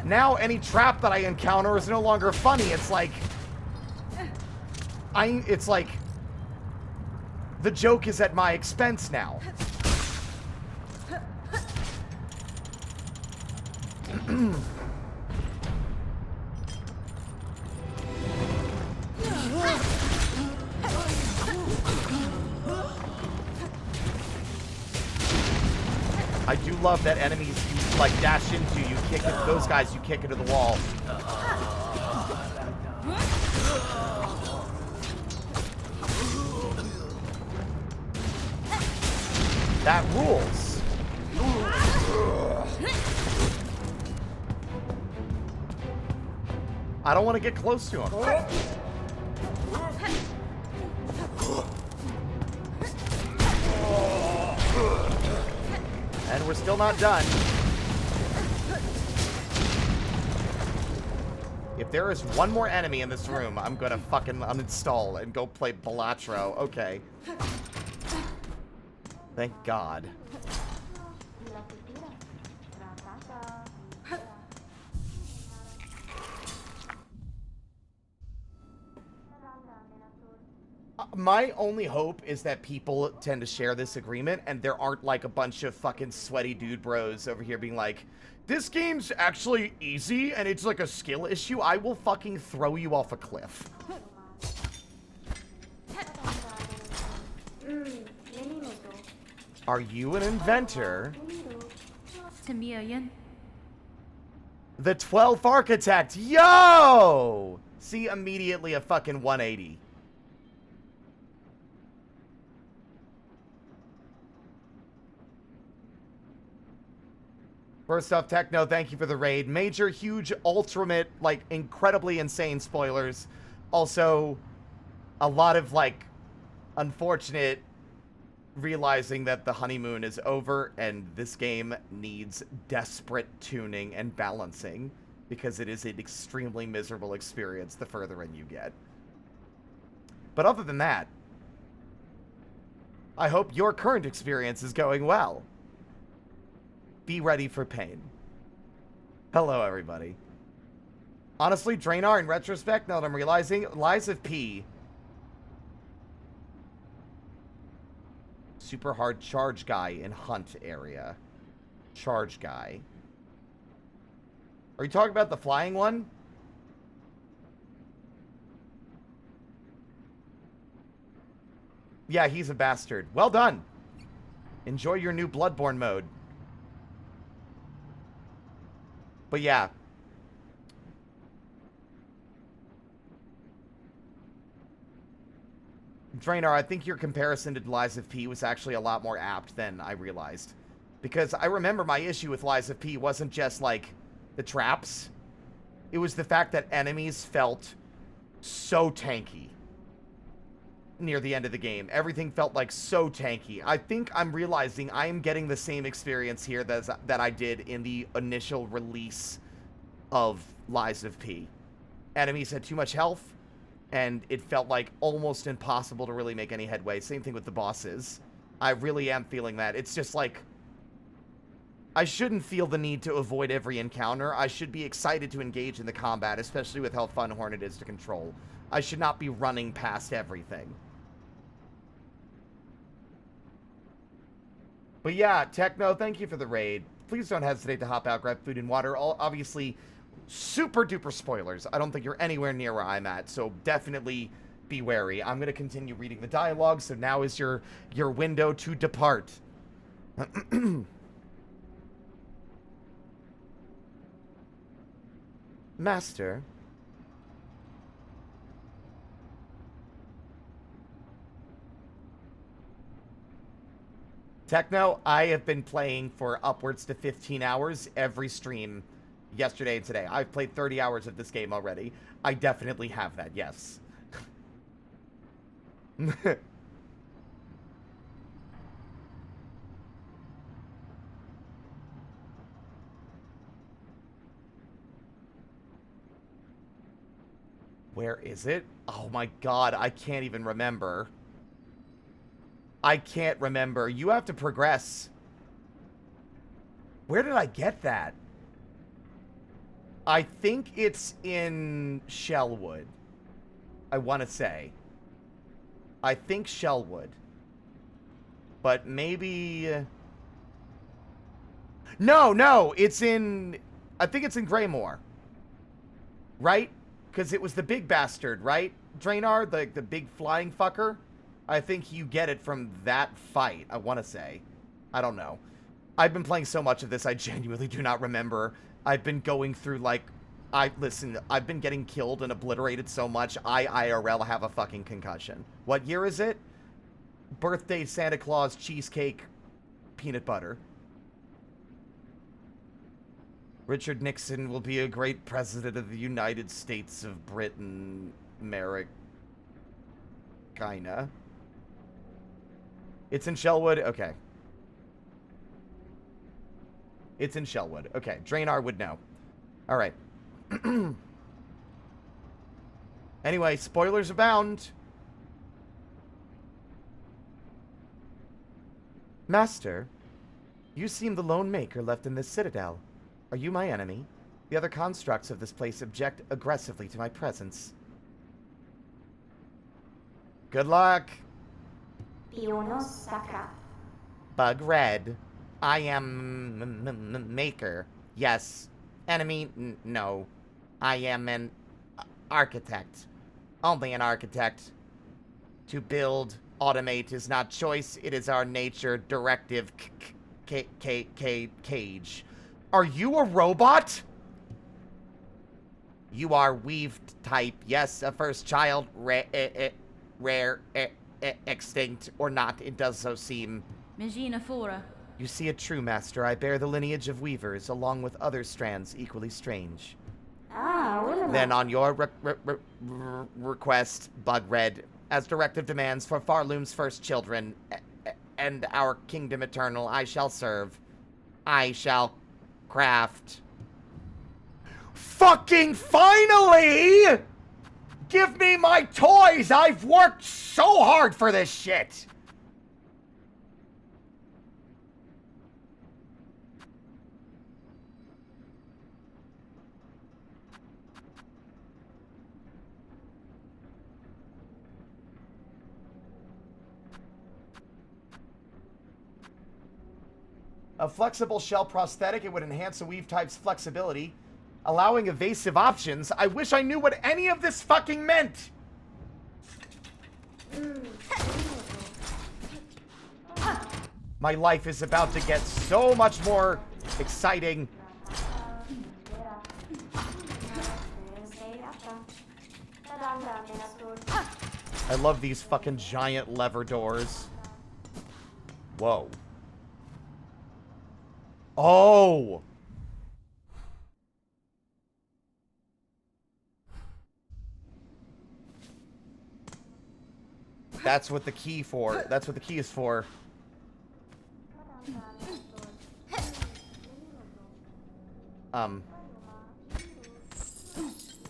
[SPEAKER 1] Now any trap that I encounter is no longer funny. It's like... It's like... The joke is at my expense now. I do love that enemies you, like, dash into, you kick into those guys, you kick into the wall. That rules. I don't want to get close to him. And we're still not done. If there is one more enemy in this room, I'm gonna fucking uninstall and go play Balatro. Okay. Thank God. My only hope is that people tend to share this agreement and there aren't like a bunch of fucking sweaty dude bros over here being like, this game's actually easy and it's like a skill issue. I will fucking throw you off a cliff. Are you an inventor?
[SPEAKER 2] Tamiyan.
[SPEAKER 1] The 12th architect. Yo! See, immediately a fucking 180. First off, Techno, thank you for the raid. Major, huge, ultimate, like, incredibly insane spoilers. Also, a lot of, like, unfortunate realizing that the honeymoon is over and this game needs desperate tuning and balancing because it is an extremely miserable experience the further in you get. But other than that, I hope your current experience is going well. Be ready for pain. Hello, everybody. Honestly, Draenor, in retrospect, now that I'm realizing, Lies of P. Super hard charge guy in Hunt area. Charge guy. Are you talking about the flying one? Yeah, he's a bastard. Well done. Enjoy your new Bloodborne mode. But yeah. Draenor, I think your comparison to Lies of P was actually a lot more apt than I realized. Because I remember my issue with Lies of P wasn't just, like, the traps. It was the fact that enemies felt so tanky near the end of the game. Everything felt, like, so tanky. I think I'm realizing I am getting the same experience here that I did in the initial release of Lies of P. Enemies had too much health, and it felt like almost impossible to really make any headway. Same thing with the bosses. I really am feeling that. It's just like, I shouldn't feel the need to avoid every encounter. I should be excited to engage in the combat, especially with how fun Hornet is to control. I should not be running past everything. But yeah, Techno, thank you for the raid. Please don't hesitate to hop out, grab food and water. Obviously, super duper spoilers. I don't think you're anywhere near where I'm at, so definitely be wary. I'm going to continue reading the dialogue, so now is your window to depart. Master. Techno, I have been playing for upwards to 15 hours every stream yesterday and today. I've played 30 hours of this game already. I definitely have that, yes. Where is it? Oh my god, I can't even remember. I can't remember. You have to progress. Where did I get that? I think it's in Shellwood. I want to say. I think Shellwood. But maybe... No, it's in... I think it's in Greymoor. Right? Because it was the big bastard, right? Draenor, the big flying fucker? I think you get it from that fight, I want to say. I don't know. I've been playing so much of this, I genuinely do not remember. I've been going through, like... Listen, I've been getting killed and obliterated so much, I IRL have a fucking concussion. What year is it? Birthday, Santa Claus, cheesecake, peanut butter. Richard Nixon will be a great president of the United States of Britain, America. Kinda. It's in Shellwood? Okay. It's in Shellwood. Okay, Draenor would know. Alright. Anyway, spoilers abound. Master, you seem the lone maker left in this citadel. Are you my enemy? The other constructs of this place object aggressively to my presence. Good luck.
[SPEAKER 4] Pionos Sacra.
[SPEAKER 1] Bug Red. I am maker. Yes. Enemy? No. I am an architect. Only an architect. To build, automate is not choice. It is our nature. Directive. Cage. Are you a robot? You are weaved type. Yes, a first child. Rare. Extinct. Or not. It does so seem.
[SPEAKER 2] Megina Fora.
[SPEAKER 1] You see it true, Master. I bear the lineage of weavers, along with other strands equally strange. Then on your request, Bug Red, as directive demands for Farloom's first children, and our kingdom eternal, I shall serve. I shall craft. Fucking finally! Give me my toys! I've worked so hard for this shit! A flexible shell prosthetic, it would enhance a weave type's flexibility, allowing evasive options. I wish I knew what any of this fucking meant! My life is about to get so much more exciting. I love these fucking giant lever doors. Whoa. Oh! That's what the key for. That's what the key is for.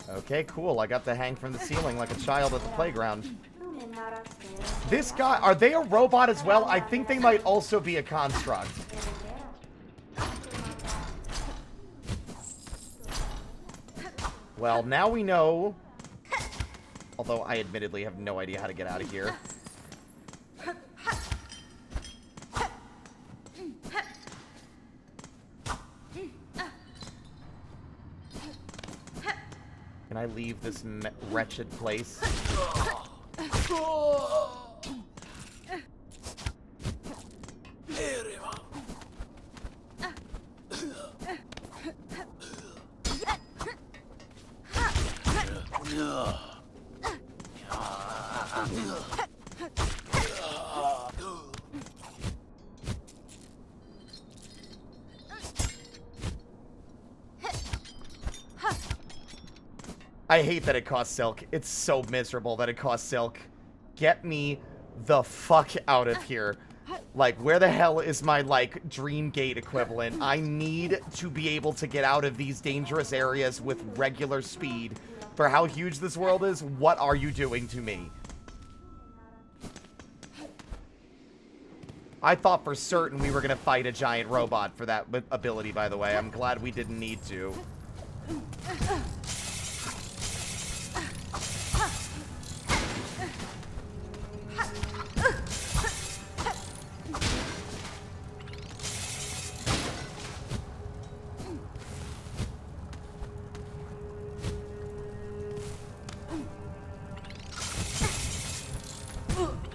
[SPEAKER 1] Okay, cool. I got to hang from the ceiling like a child at the playground. This guy, are they a robot as well? I think they might also be a construct. Well, now we know. Although I admittedly have no idea how to get out of here. Can I leave this wretched place? I hate that it costs silk. It's so miserable that it costs silk. Get me the fuck out of here. Like, where the hell is my, like, dream gate equivalent? I need to be able to get out of these dangerous areas with regular speed. For how huge this world is, what are you doing to me? I thought for certain we were gonna fight a giant robot for that ability, by the way. I'm glad we didn't need to.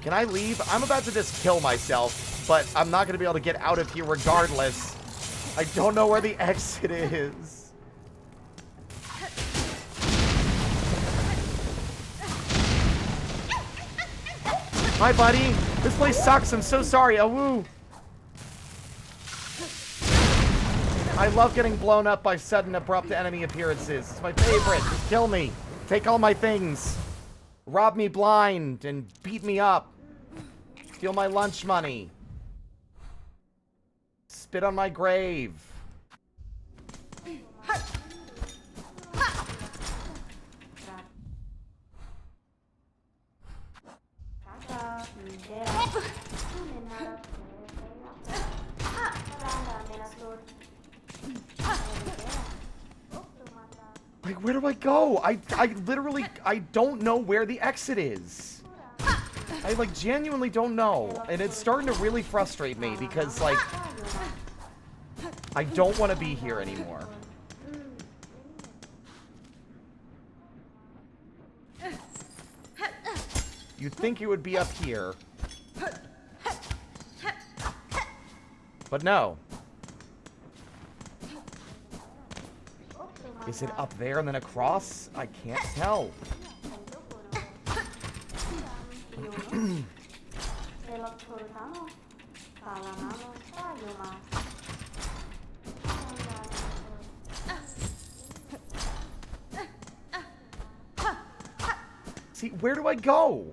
[SPEAKER 1] Can I leave? I'm about to just kill myself, but I'm not going to be able to get out of here regardless. I don't know where the exit is. Hi, buddy. This place sucks. I'm so sorry. Oh, woo. I love getting blown up by sudden, abrupt enemy appearances. It's my favorite. Just kill me. Take all my things. Rob me blind and beat me up. Steal my lunch money. Spit on my grave. Like, where do I go? I literally, I don't know where the exit is. I, like, genuinely don't know. And it's starting to really frustrate me because, like, I don't want to be here anymore. You'd think it would be up here. But no. Is it up there and then across? I can't tell. See, where do I go?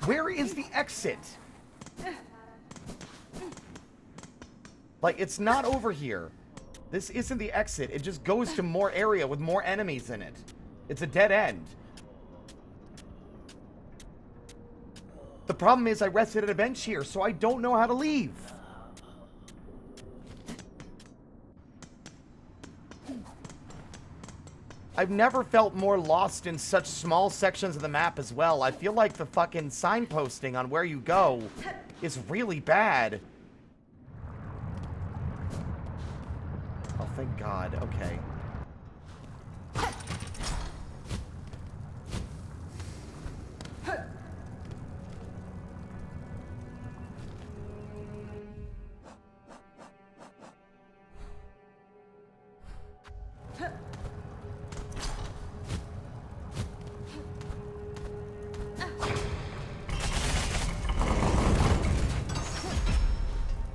[SPEAKER 1] Where is the exit? Like, it's not over here. This isn't the exit. It just goes to more area with more enemies in it. It's a dead end. The problem is I rested at a bench here, so I don't know how to leave. I've never felt more lost in such small sections of the map as well. I feel like the fucking signposting on where you go is really bad. Oh, thank God. Okay.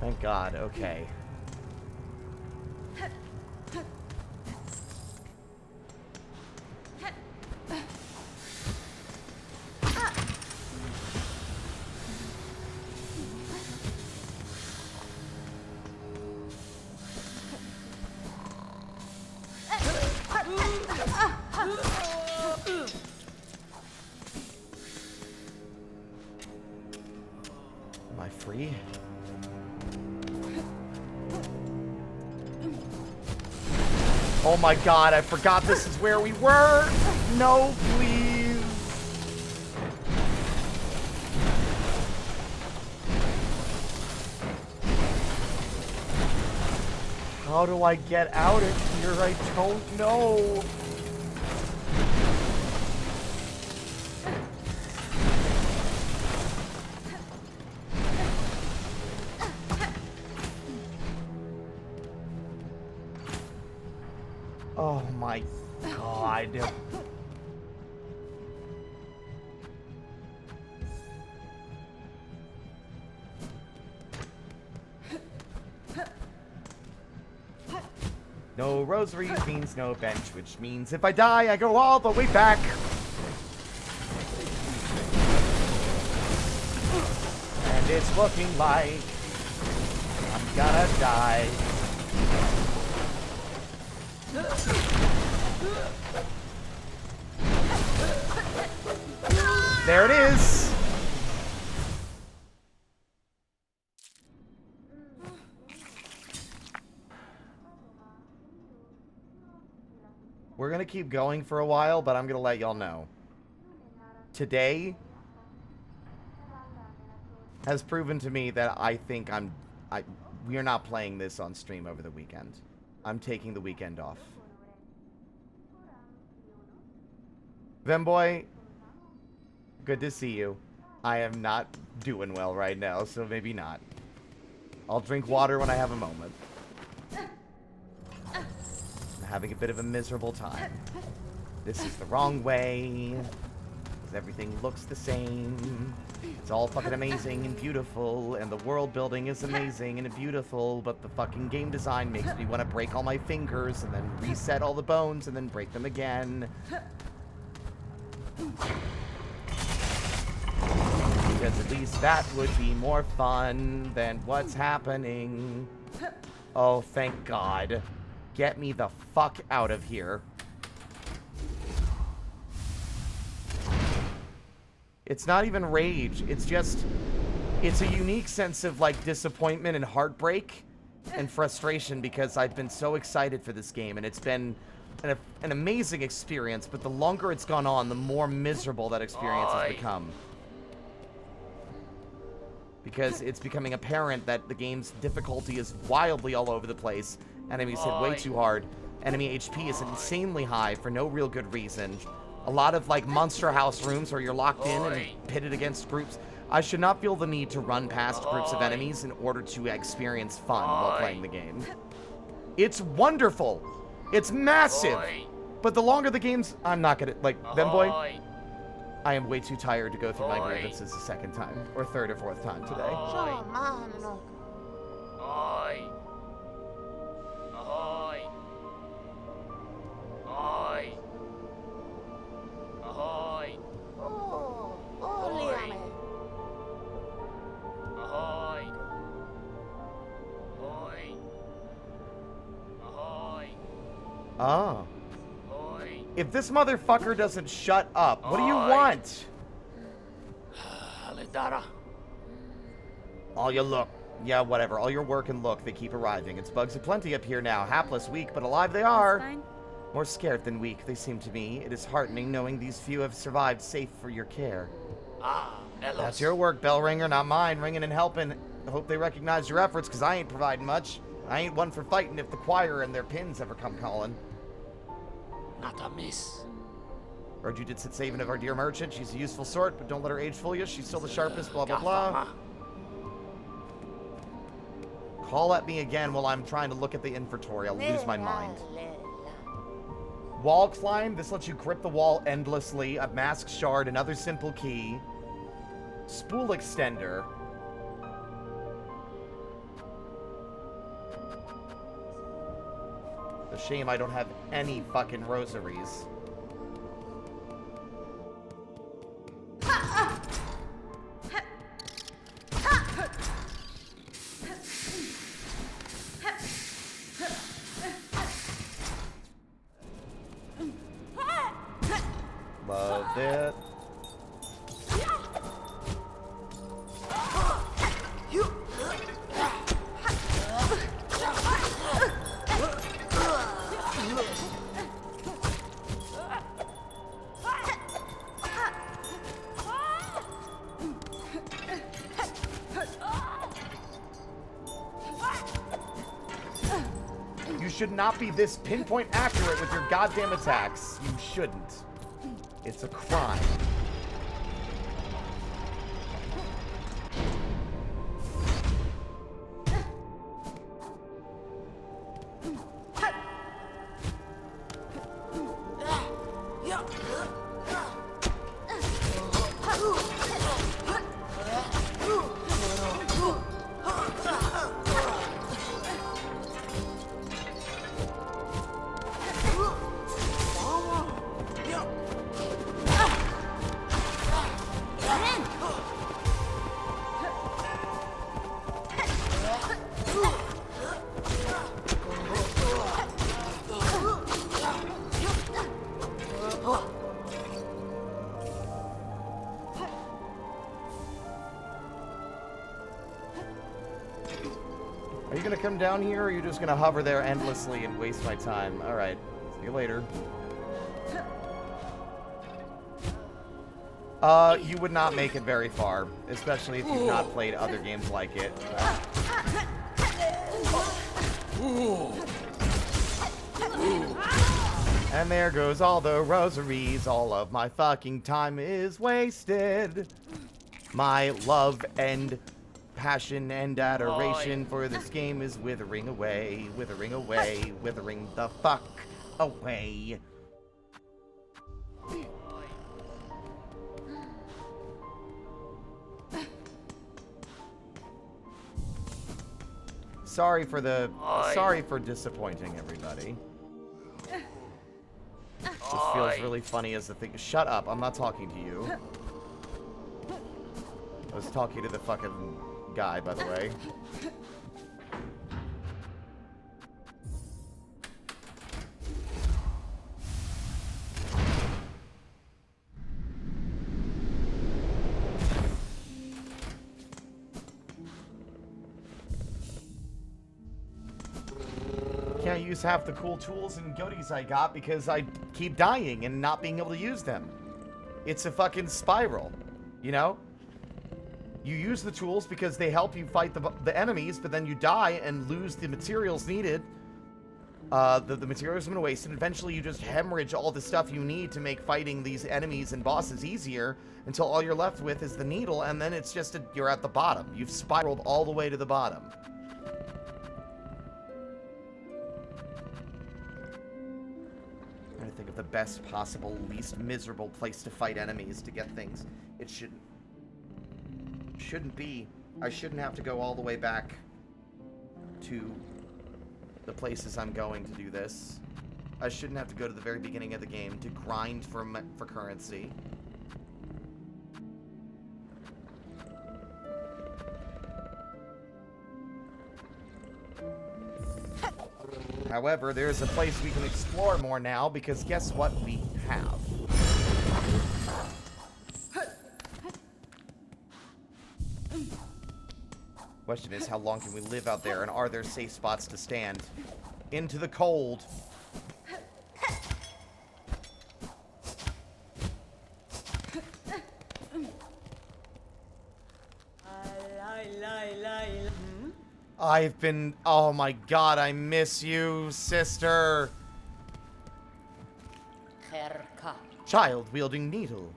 [SPEAKER 1] Thank God. Okay. Am I free? Oh my God, I forgot this is where we were. No, please. How do I get out of here? I don't know. Oh my God. No rosary means no bench, which means if I die, I go all the way back. And it's looking like I'm gonna die. There it is. We're going to keep going for a while, but I'm going to let y'all know. Today has proven to me that I think we are not playing this on stream over the weekend. I'm taking the weekend off. Vemboy, good to see you. I am not doing well right now, so maybe not. I'll drink water when I have a moment. I'm having a bit of a miserable time. This is the wrong way. Because everything looks the same. It's all fucking amazing and beautiful, and the world building is amazing and beautiful, but the fucking game design makes me want to break all my fingers and then reset all the bones and then break them again. Because at least that would be more fun than what's happening. Oh, thank God. Get me the fuck out of here. It's not even rage. It's just... It's a unique sense of, like, disappointment and heartbreak and frustration because I've been so excited for this game and it's been an amazing experience, but the longer it's gone on, the more miserable that experience has become. Because it's becoming apparent that the game's difficulty is wildly all over the place. Enemies hit way too hard. Enemy HP is insanely high for no real good reason. A lot of, like, monster house rooms where you're locked in and pitted against groups. I should not feel the need to run past groups of enemies in order to experience fun while playing the game. It's wonderful. It's massive. But the longer the game's... I'm not gonna... Like, Vemboy, I am way too tired to go through my grievances a second time. Or third or fourth time today. Oh. If this motherfucker doesn't shut up, what do you want? All your look. Yeah, whatever. All your work and look, they keep arriving. It's bugs aplenty up here now. Hapless, weak, but alive they are. More scared than weak, they seem to me. It is heartening knowing these few have survived safe for your care. That's your work, bell ringer, not mine. Ringing and helping. I hope they recognize your efforts, because I ain't providing much. I ain't one for fighting if the choir and their pins ever come calling.
[SPEAKER 6] Not a miss.
[SPEAKER 1] Heard you did sit saving of our dear merchant. She's a useful sort, but don't let her age fool you. She's still the sharpest, blah, blah, blah. Call at me again while I'm trying to look at the inventory. I'll lose my mind. Wall climb. This lets you grip the wall endlessly. A mask shard, another simple key. Spool extender. A shame I don't have any fucking rosaries. Love it. You should not be this pinpoint accurate with your goddamn attacks. You shouldn't. It's a crime. Are you gonna come down here, or are you just gonna hover there endlessly and waste my time? Alright, see you later. You would not make it very far, especially if you've not played other games like it. And there goes all the rosaries. All of my fucking time is wasted. My love and passion and adoration for this game is withering away, withering away, withering the fuck away. Sorry for disappointing everybody. This feels really funny as the thing. Shut up, I'm not talking to you. I was talking to the fucking guy, by the way. Can't use half the cool tools and goodies I got because I keep dying and not being able to use them. It's a fucking spiral, you know? You use the tools because they help you fight the enemies, but then you die and lose the materials needed. The materials are going to waste, and eventually you just hemorrhage all the stuff you need to make fighting these enemies and bosses easier until all you're left with is the needle, and then it's just you're at the bottom. You've spiraled all the way to the bottom. Trying to think of the best possible, least miserable place to fight enemies to get things. It shouldn't be. I shouldn't have to go all the way back to the places I'm going to do this. I shouldn't have to go to the very beginning of the game to grind for currency. However, there's a place we can explore more now because guess what we have? Question is, how long can we live out there, and are there safe spots to stand? Into the cold. I've been... Oh my god, I miss you, sister. Child-wielding needle.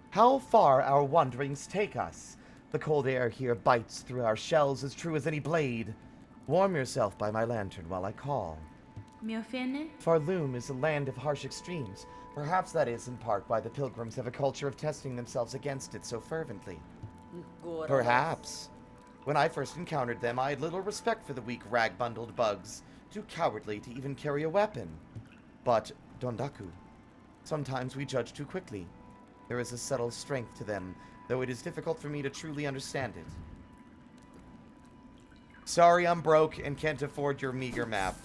[SPEAKER 1] How far our wanderings take us. The cold air here bites through our shells as true as any blade. Warm yourself by my lantern while I call.
[SPEAKER 2] Miofene?
[SPEAKER 1] Farloom is a land of harsh extremes. Perhaps that is in part why the pilgrims have a culture of testing themselves against it so fervently. Perhaps. When I first encountered them, I had little respect for the weak, rag-bundled bugs, too cowardly to even carry a weapon. But, Dondaku, sometimes we judge too quickly. There is a subtle strength to them, though it is difficult for me to truly understand it. Sorry I'm broke and can't afford your meager map.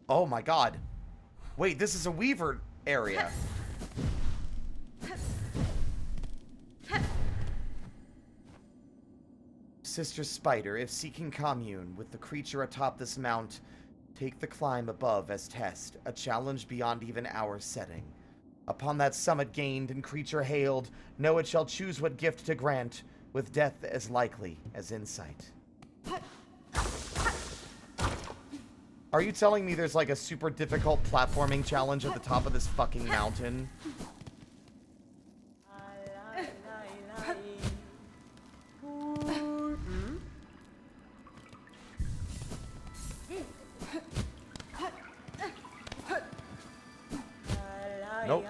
[SPEAKER 1] Oh my god. Wait, this is a weaver area. Sister Spider, if seeking commune with the creature atop this mount, take the climb above as test, a challenge beyond even our setting. Upon that summit gained and creature hailed, know it shall choose what gift to grant, with death as likely as insight. Are you telling me there's like a super difficult platforming challenge at the top of this fucking mountain? Nope.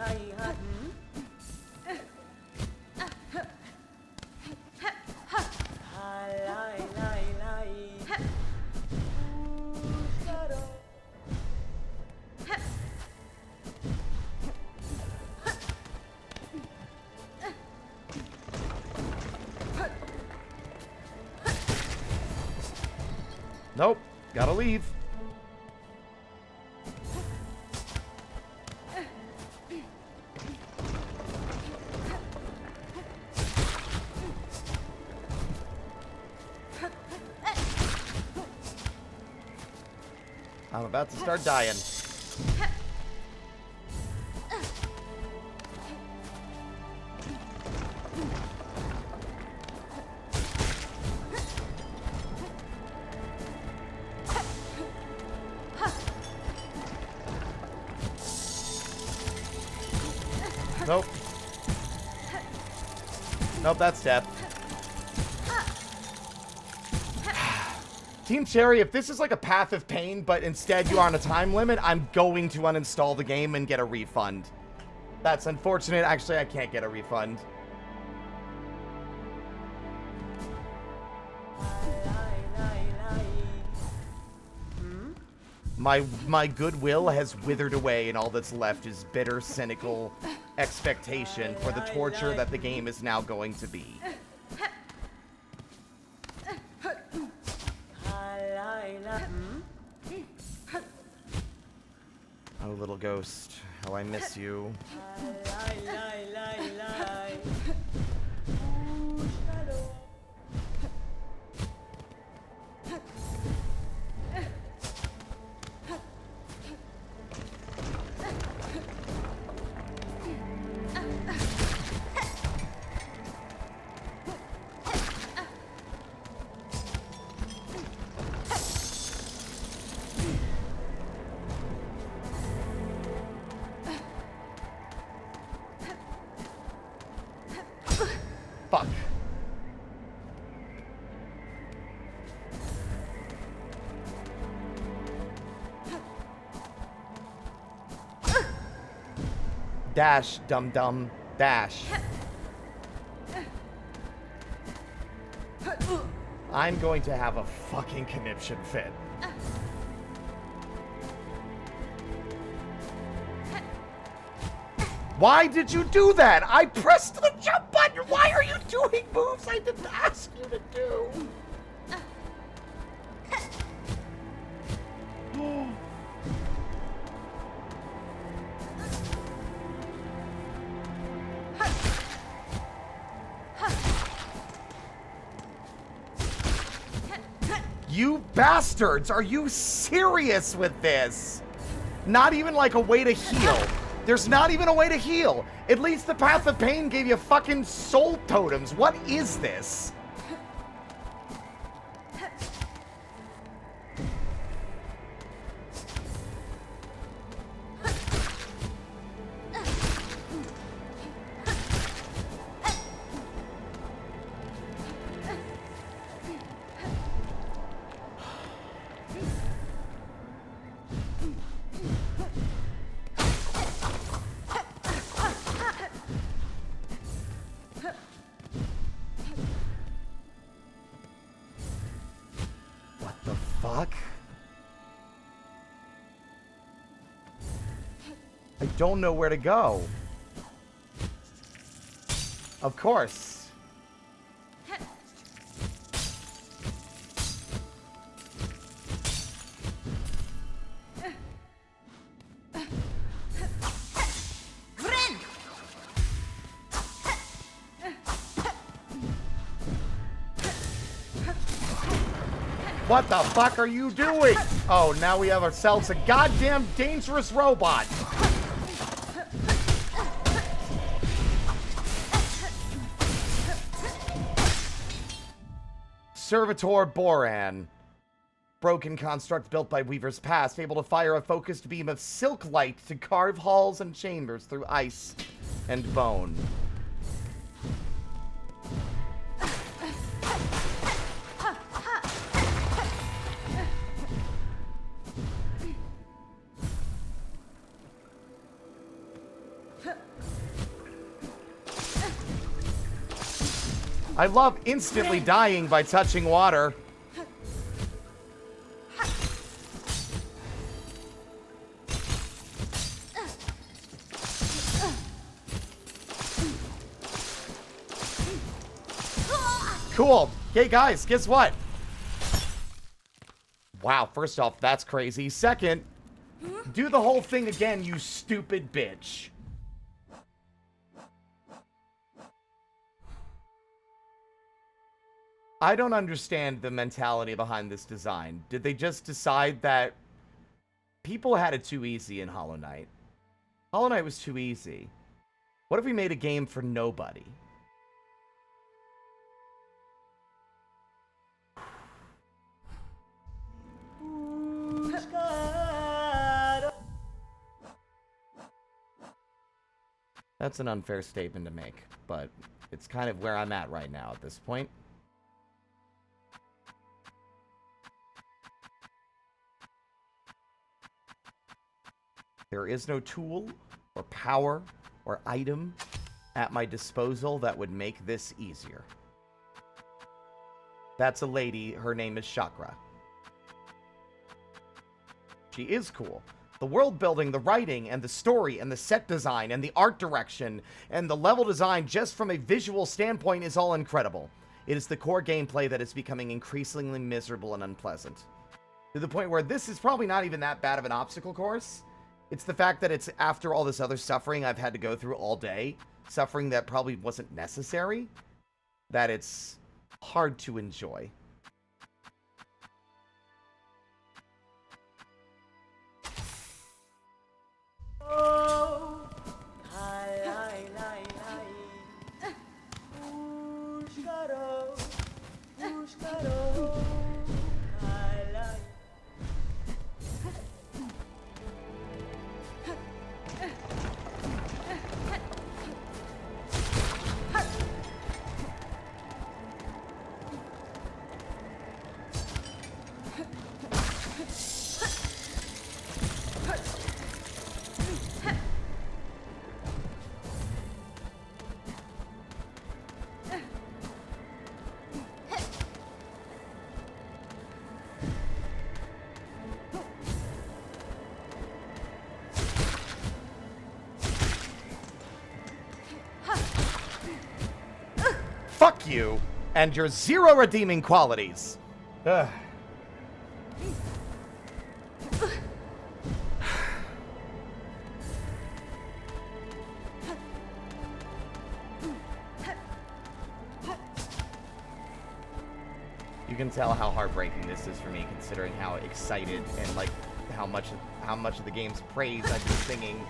[SPEAKER 1] Nope. Gotta leave. I'm about to start dying. Nope. Nope, that's death. Team Cherry, if this is like a Path of Pain, but instead you are on a time limit, I'm going to uninstall the game and get a refund. That's unfortunate. Actually, I can't get a refund. My goodwill has withered away, and all that's left is bitter, cynical expectation for the torture that the game is now going to be. Oh, little ghost, how I miss you. Fuck. Dash, dum-dum, dash. I'm going to have a fucking conniption fit. Why did you do that? I pressed the jump button. Why are you doing moves I didn't ask you to do? You bastards! Are you serious with this? Not even like a way to heal. There's not even a way to heal. At least the Path of Pain gave you fucking soul totems. What is this? Fuck. I don't know where to go. Of course. What the fuck are you doing? Oh, now we have ourselves a goddamn dangerous robot. Servitor Boran. Broken construct built by Weaver's Past, able to fire a focused beam of silk light to carve halls and chambers through ice and bone. I love instantly dying by touching water. Cool. Hey guys, guess what? Wow, first off, that's crazy. Second, do the whole thing again, you stupid bitch. I don't understand the mentality behind this design. Did they just decide that People had it too easy in Hollow Knight. Hollow Knight was too easy. What if we made a game for nobody? That's an unfair statement to make, but it's kind of where I'm at right now at this point. There is no tool or power or item at my disposal that would make this easier. That's a lady. Her name is Chakra. She is cool. The world building, the writing, and the story, and the set design, and the art direction, and the level design just from a visual standpoint is all incredible. It is the core gameplay that is becoming increasingly miserable and unpleasant. To the point where this is probably not even that bad of an obstacle course. It's the fact that it's after all this other suffering I've had to go through all day, suffering that probably wasn't necessary, that it's hard to enjoy. Fuck you and your zero redeeming qualities. Ugh. You can tell how heartbreaking this is for me, considering how excited and like how much of the game's praise I've been singing.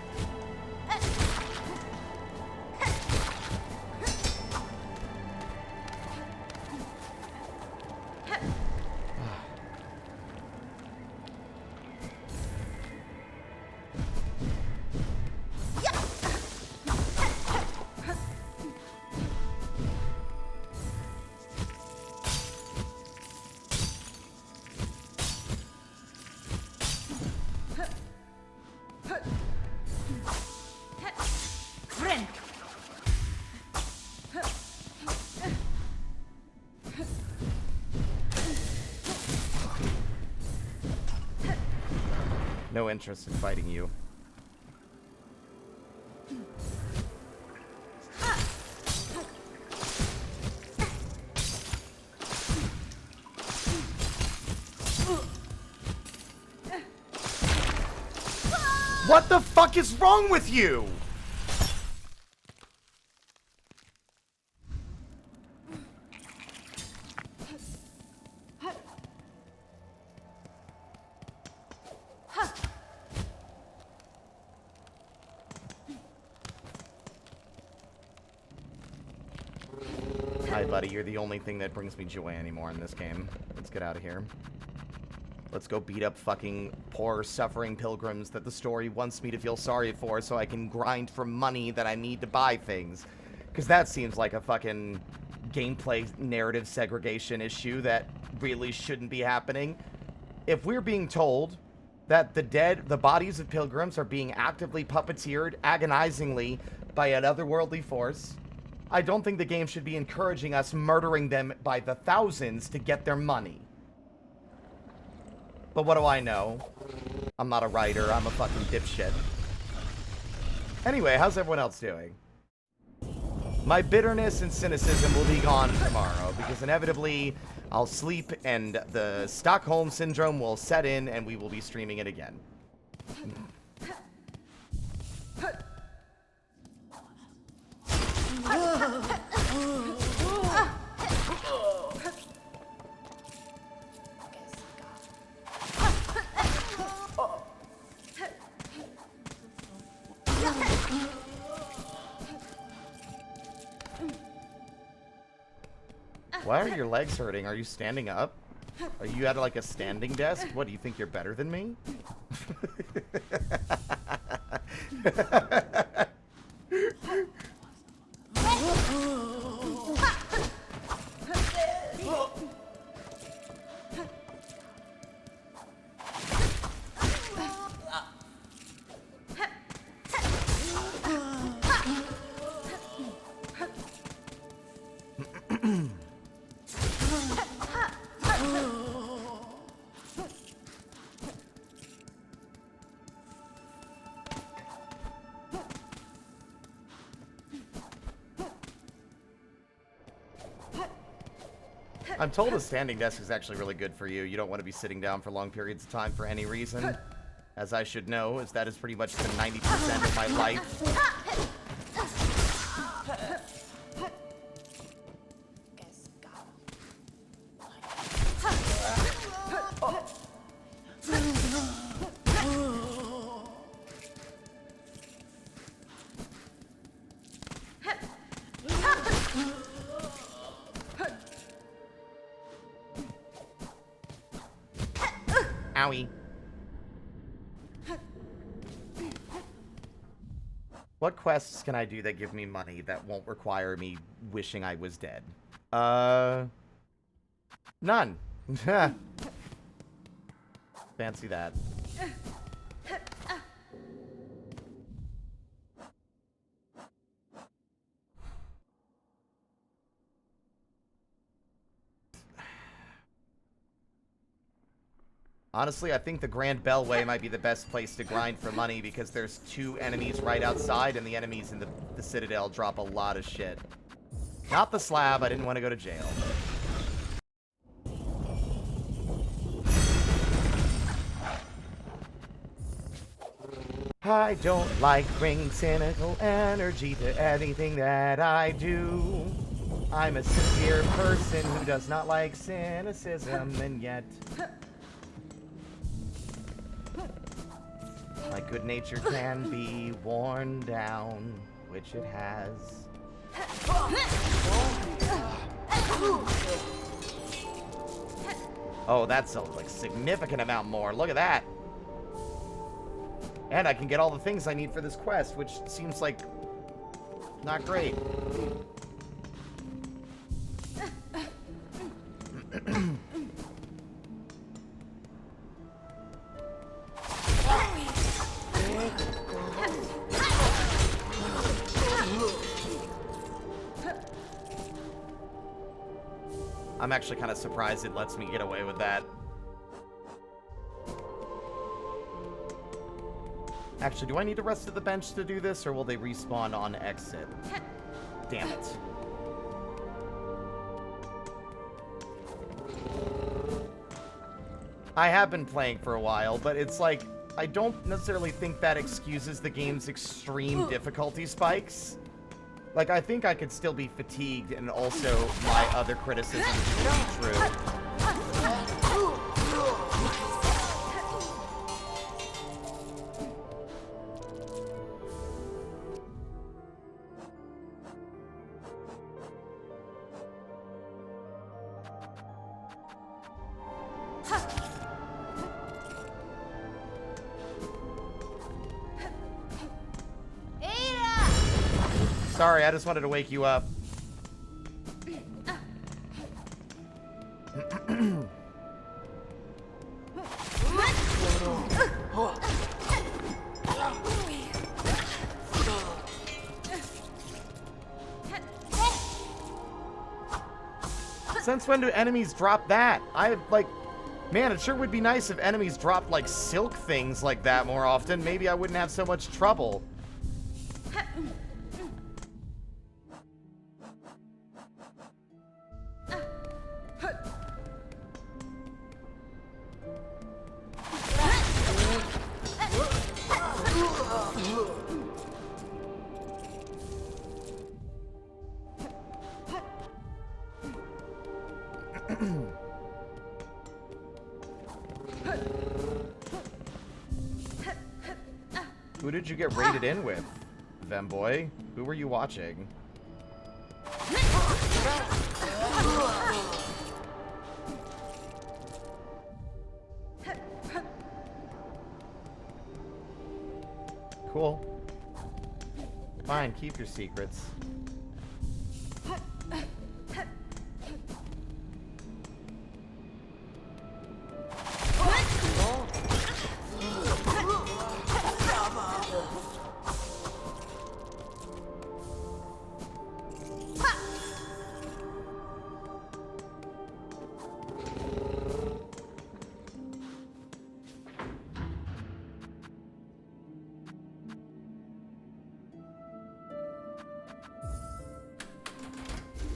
[SPEAKER 1] No interest in fighting you. What the fuck is wrong with you? Hi, buddy. You're the only thing that brings me joy anymore in this game. Let's get out of here. Let's go beat up fucking poor, suffering pilgrims that the story wants me to feel sorry for so I can grind for money that I need to buy things. Because that seems like a fucking gameplay narrative segregation issue that really shouldn't be happening. If we're being told that the bodies of pilgrims are being actively puppeteered agonizingly by an otherworldly force, I don't think the game should be encouraging us murdering them by the thousands to get their money. But what do I know? I'm not a writer, I'm a fucking dipshit. Anyway, how's everyone else doing? My bitterness and cynicism will be gone tomorrow, because inevitably I'll sleep and the Stockholm Syndrome will set in and we will be streaming it again. Why are your legs hurting? Are you standing up? Are you at like a standing desk? What, do you think you're better than me? I'm told a standing desk is actually really good for you. You don't want to be sitting down for long periods of time for any reason. As I should know, as that is pretty much the 90% of my life. Owie. What quests can I do that give me money that won't require me wishing I was dead? None. Fancy that. Honestly, I think the Grand Bellway might be the best place to grind for money because there's 2 enemies right outside and the enemies in the Citadel drop a lot of shit. Not the slab, I didn't want to go to jail. I don't like bringing cynical energy to anything that I do. I'm a sincere person who does not like cynicism, and yet my good nature can be worn down, which it has. Oh, that's a like significant amount more. Look at that. And I can get all the things I need for this quest, which seems like not great. I'm actually kind of surprised it lets me get away with that. Actually, do I need the rest of the bench to do this, or will they respawn on exit? Damn it. I have been playing for a while, but it's like, I don't necessarily think that excuses the game's extreme difficulty spikes. Like, I think I could still be fatigued, and also my other criticisms should be true. Sorry, I just wanted to wake you up. Since when do enemies drop that? Man, it sure would be nice if enemies dropped, like, silk things like that more often. Maybe I wouldn't have so much trouble. Who did you get raided in with, Femboy? Who were you watching? Cool. Fine, keep your secrets.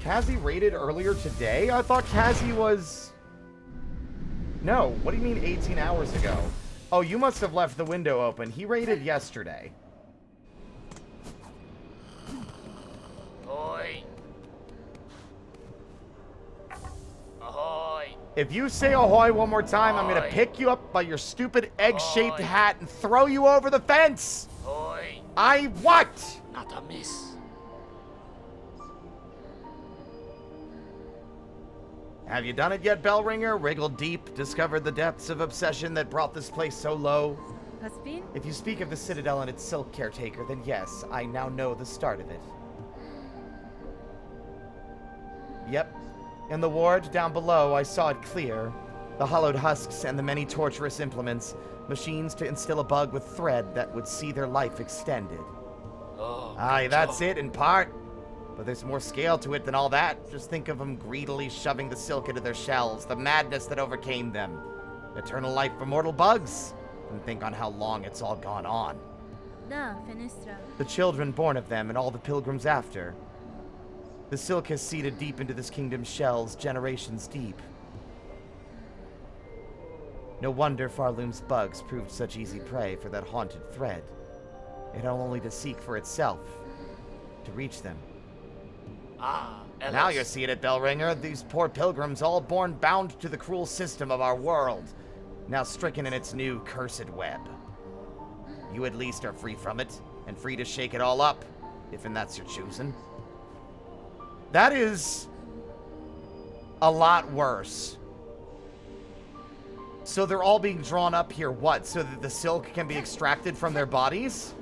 [SPEAKER 1] Cassie raided earlier today? I thought Cassie was... No, what do you mean 18 hours ago? Oh, you must have left the window open. He raided yesterday.
[SPEAKER 6] Ahoy. Ahoy.
[SPEAKER 1] If you say ahoy one more time, I'm gonna pick you up by your stupid egg-shaped
[SPEAKER 6] Ahoy.
[SPEAKER 1] hat and throw you over the fence!
[SPEAKER 6] Ahoy.
[SPEAKER 1] I what?
[SPEAKER 6] Not amiss.
[SPEAKER 1] Have you done it yet, Bellringer? Wriggled deep, discovered the depths of obsession that brought this place so low?
[SPEAKER 2] Has been?
[SPEAKER 1] If you speak of the Citadel and its silk caretaker, then yes, I now know the start of it. Yep. In the ward down below, I saw it clear. The hollowed husks and the many torturous implements. Machines to instill a bug with thread that would see their life extended.
[SPEAKER 6] Oh,
[SPEAKER 1] Aye,
[SPEAKER 6] good
[SPEAKER 1] that's
[SPEAKER 6] job.
[SPEAKER 1] it, in part. But there's more scale to it than all that. Just think of them greedily shoving the silk into their shells, the madness that overcame them. Eternal life for mortal bugs. And think on how long it's all gone on.
[SPEAKER 2] Da, Fenestra.
[SPEAKER 1] The children born of them and all the pilgrims after. The silk has seeded deep into this kingdom's shells, generations deep. No wonder Farloom's bugs proved such easy prey for that haunted thread. It had only to seek for itself, to reach them.
[SPEAKER 6] Ah, Ellis.
[SPEAKER 1] Now you're seeing it, Bellringer. These poor pilgrims, all born bound to the cruel system of our world, now stricken in its new cursed web. You at least are free from it, and free to shake it all up, if and that's your choosing. That is a lot worse. So they're all being drawn up here, what? So that the silk can be extracted from their bodies?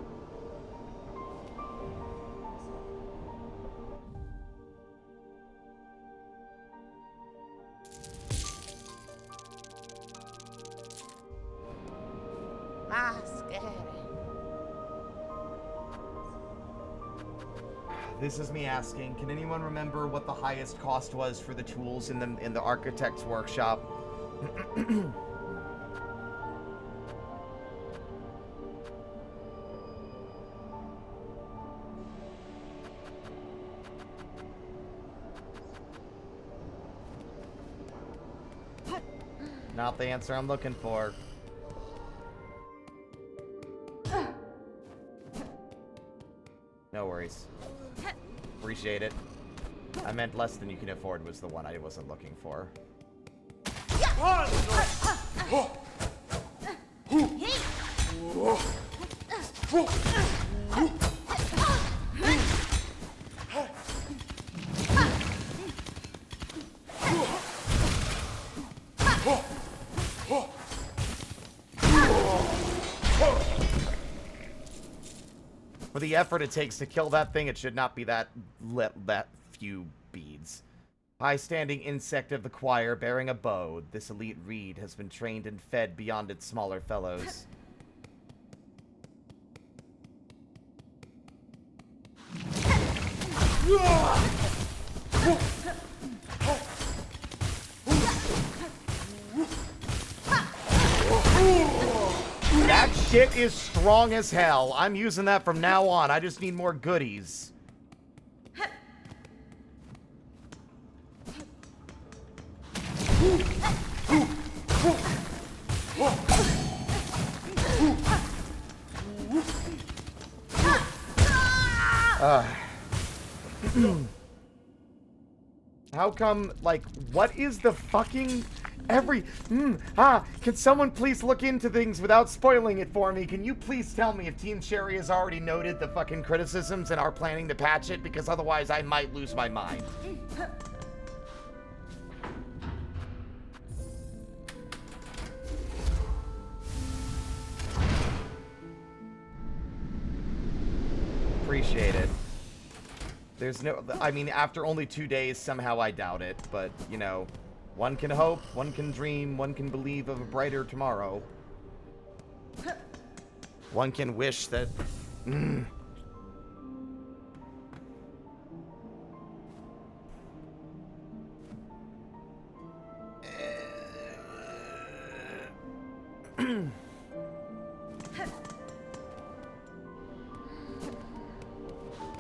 [SPEAKER 1] This is me asking, can anyone remember what the highest cost was for the tools in the architect's workshop? Not the answer I'm looking for. No worries. Appreciate it. I meant less than you can afford was the one I wasn't looking for. For the effort it takes to kill that thing, it should not be that few beads. High-standing insect of the choir bearing a bow, this elite reed has been trained and fed beyond its smaller fellows. That shit is strong as hell. I'm using that from now on. I just need more goodies. How come, like, what is the fucking... can someone please look into things without spoiling it for me? Can you please tell me if Team Sherry has already noted the fucking criticisms and are planning to patch it? Because otherwise I might lose my mind. appreciate it. There's no... I mean, after only 2 days, somehow I doubt it. But, you know, one can hope, one can dream, one can believe of a brighter tomorrow. One can wish that...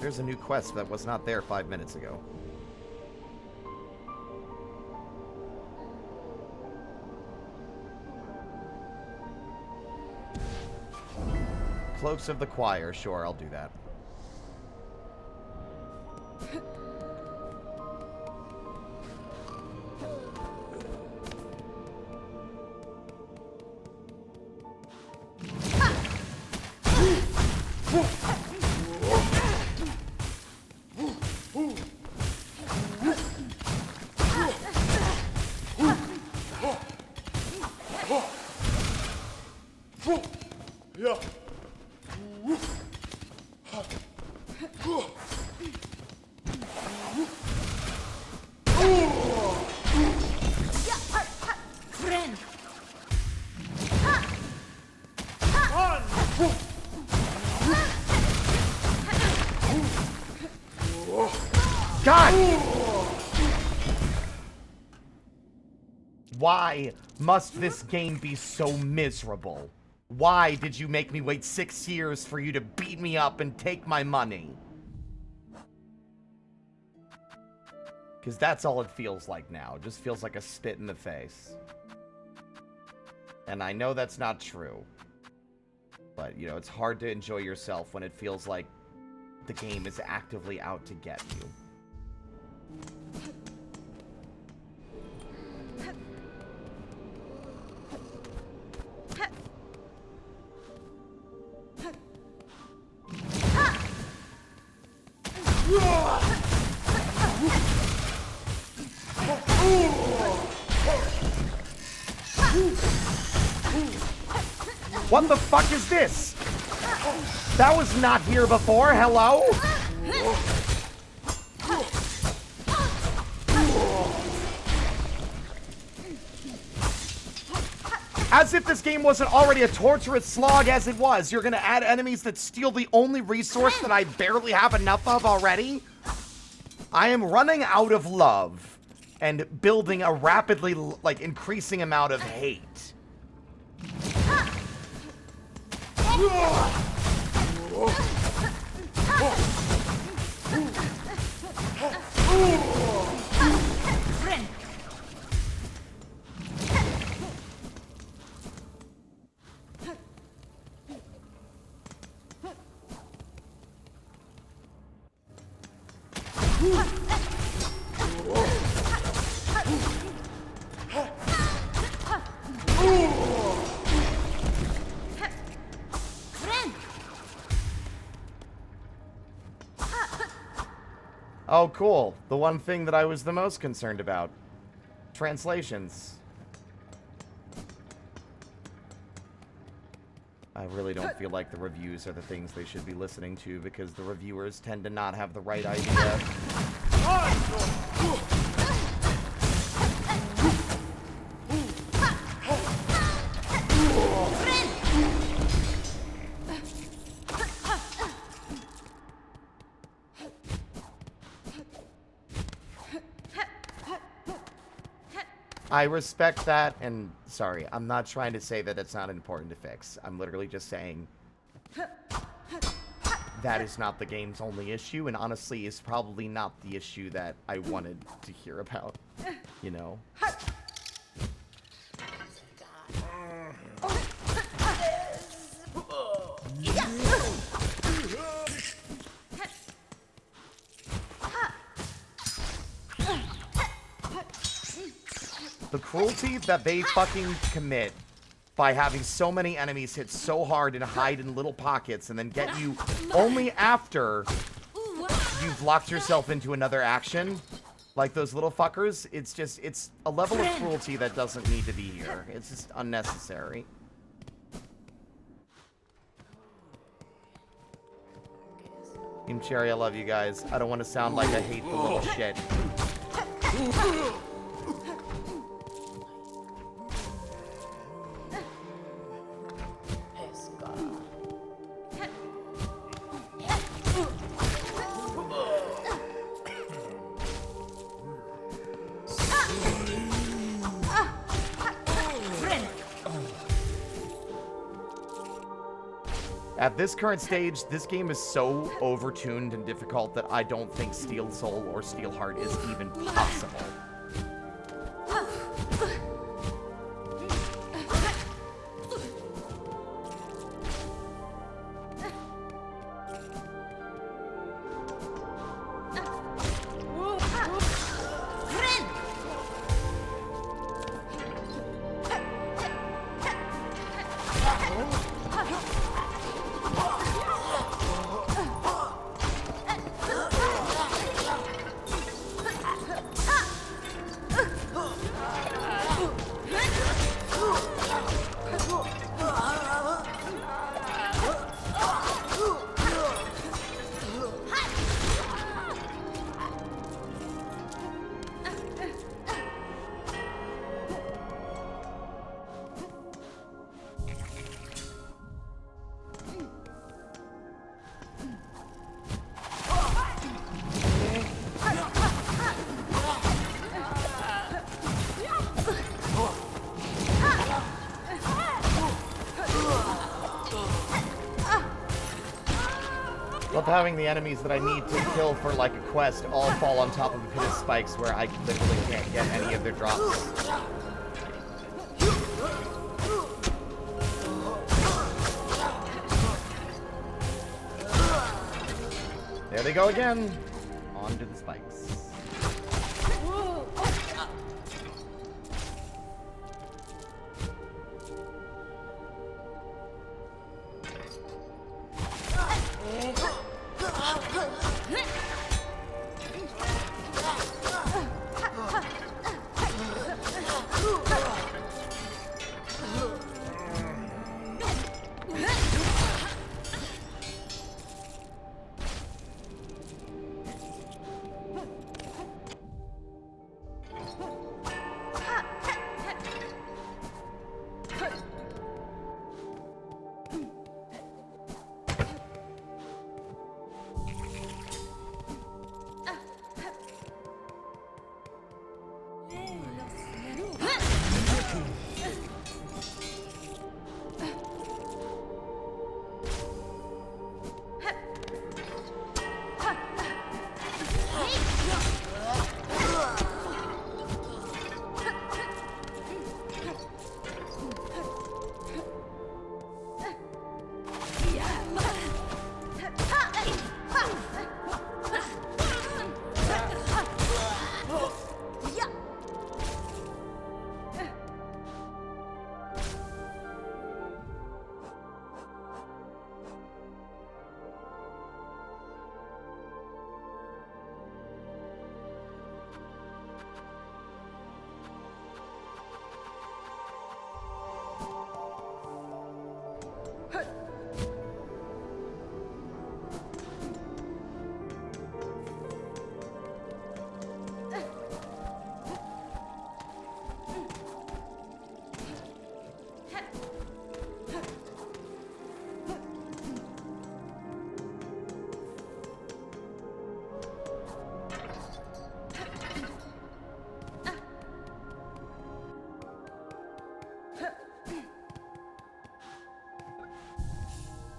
[SPEAKER 1] There's a new quest that was not there 5 minutes ago. Cloaks of the Choir. Sure, I'll do that. Why must this game be so miserable? Why did you make me wait 6 years for you to beat me up and take my money? Because that's all it feels like now. It just feels like a spit in the face. And I know that's not true. But, you know, it's hard to enjoy yourself when it feels like the game is actively out to get you. What the fuck is this? That was not here before. Hello? As if this game wasn't already a torturous slog as it was. You're gonna add enemies that steal the only resource that I barely have enough of already? I am running out of love and building a rapidly, like, increasing amount of hate. Oh, cool. The one thing that I was the most concerned about. Translations. I really don't feel like the reviews are the things they should be listening to because the reviewers tend to not have the right idea. I respect that, and sorry, I'm not trying to say that it's not important to fix. I'm literally just saying that is not the game's only issue, and honestly is probably not the issue that I wanted to hear about, you know? The cruelty that they fucking commit by having so many enemies hit so hard and hide in little pockets and then get you only after you've locked yourself into another action, like those little fuckers, it's just, it's a level of cruelty that doesn't need to be here. It's just unnecessary. Team Cherry, I love you guys. I don't want to sound like a hateful little shit. At this current stage, this game is so overtuned and difficult that I don't think Steel Soul or Steel Heart is even possible. Love having the enemies that I need to kill for like a quest all fall on top of a pit of spikes where I literally can't get any of their drops. There they go again. On to the spikes.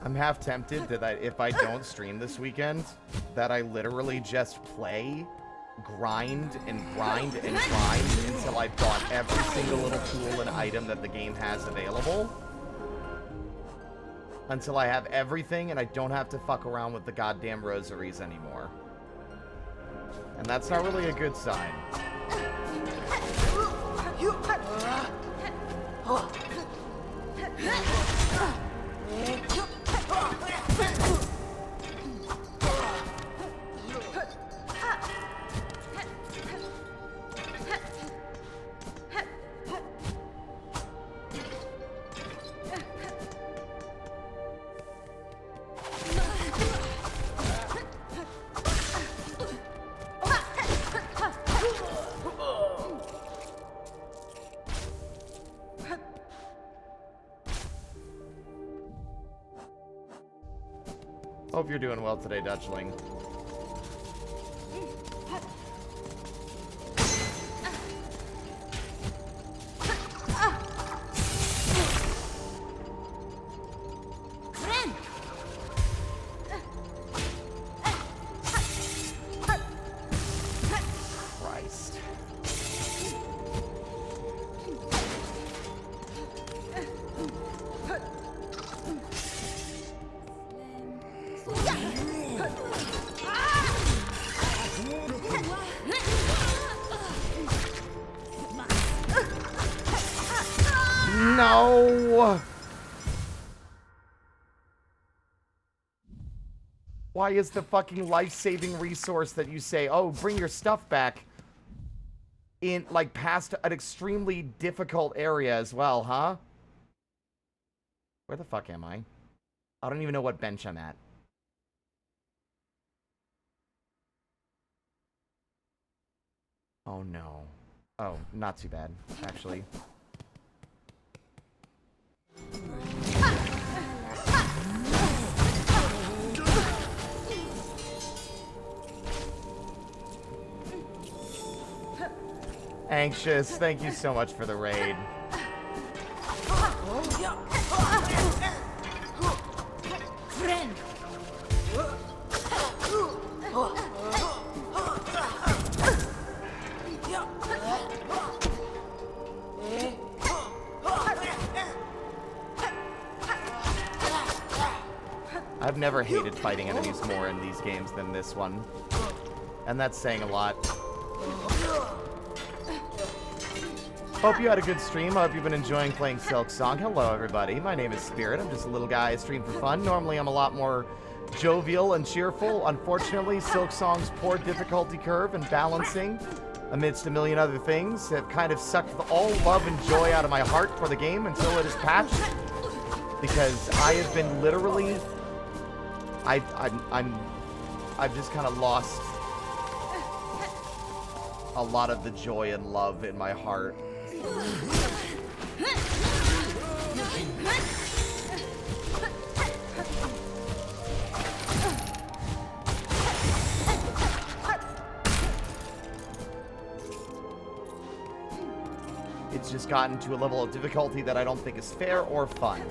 [SPEAKER 1] I'm half tempted that if I don't stream this weekend, that I literally just play, grind, and grind, and grind until I've got every single little tool and item that the game has available. Until I have everything and I don't have to fuck around with the goddamn rosaries anymore. And that's not really a good sign. Hope you're doing well today, Dutchling. Christ. No! Why is the fucking life-saving resource that you say, oh, bring your stuff back, in, like, past an extremely difficult area as well, huh? Where the fuck am I? I don't even know what bench I'm at. Oh, no. Oh, not too bad, actually. Anxious, thank you so much for the raid.
[SPEAKER 2] Friend.
[SPEAKER 1] I've never hated fighting enemies more in these games than this one. And that's saying a lot. Hope you had a good stream. Hope you've been enjoying playing Silksong. Hello, everybody. My name is Spirit. I'm just a little guy I stream for fun. Normally, I'm a lot more jovial and cheerful. Unfortunately, Silksong's poor difficulty curve and balancing, amidst a million other things, have kind of sucked all love and joy out of my heart for the game until it is patched. Because I have been literally... I've just kind of lost a lot of the joy and love in my heart. It's just gotten to a level of difficulty that I don't think is fair or fun.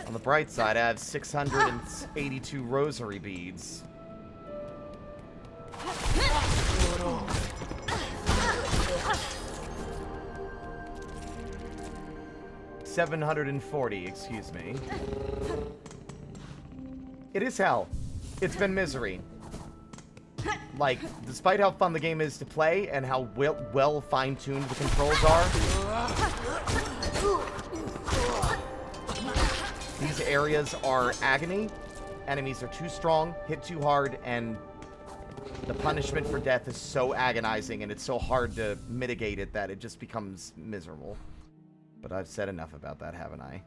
[SPEAKER 1] On the bright side, I have 682 rosary beads. $740, excuse me. It is hell. It's been misery. Like, despite how fun the game is to play and how well fine-tuned the controls are, these areas are agony. Enemies are too strong, hit too hard, and the punishment for death is so agonizing and it's so hard to mitigate it that it just becomes miserable. But I've said enough about that, haven't I?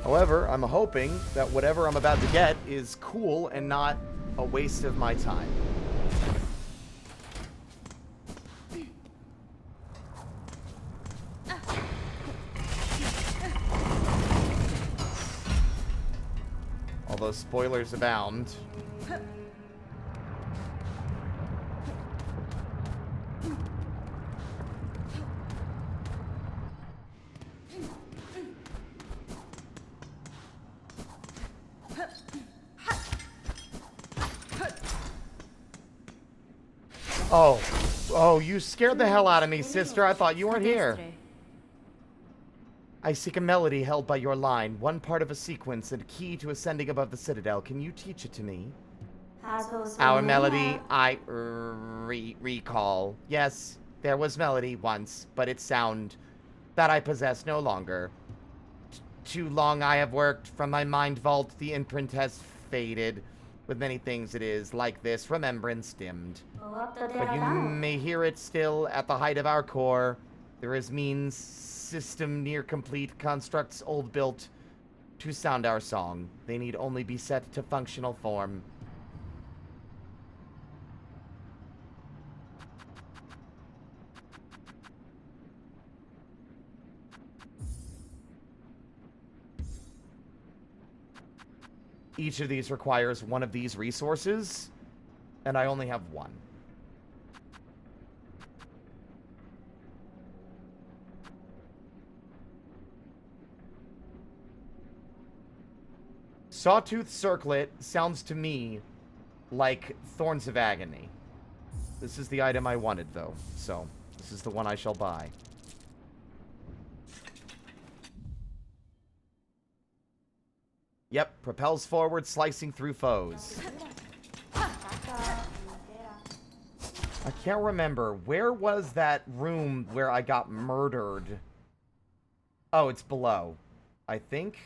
[SPEAKER 1] However, I'm hoping that whatever I'm about to get is cool and not a waste of my time. Although spoilers abound. Oh. Oh, you scared the hell out of me, sister. I thought you weren't here. I seek a melody held by your line, one part of a sequence and key to ascending above the citadel. Can you teach it to me? Our melody, I recall. Yes, there was melody once, but its sound that I possess no longer. Too long I have worked from my mind vault. The imprint has faded. With many things it is like this, remembrance dimmed. But you may hear it still at the height of our core. There is means, system near complete, constructs old built to sound our song. They need only be set to functional form. Each of these requires one of these resources, and I only have one. Sawtooth Circlet sounds to me like Thorns of Agony. This is the item I wanted, though, so this is the one I shall buy. Yep, propels forward, slicing through foes. I can't remember. Where was that room where I got murdered? Oh, it's below, I think.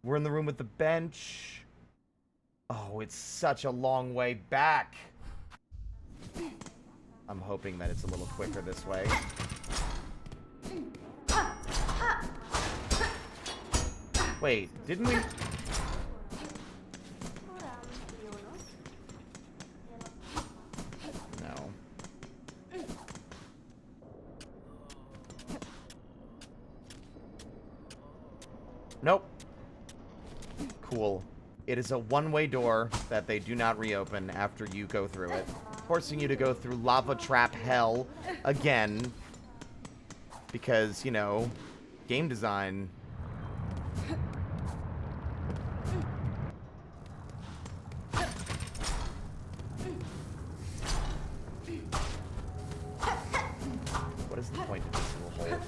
[SPEAKER 1] We're in the room with the bench. Oh, it's such a long way back. I'm hoping that it's a little quicker this way. Wait, didn't we... No. Nope. Cool. It is a one-way door that they do not reopen after you go through it, forcing you to go through lava trap hell again. Because, you know, game design... What is the point of this little hole?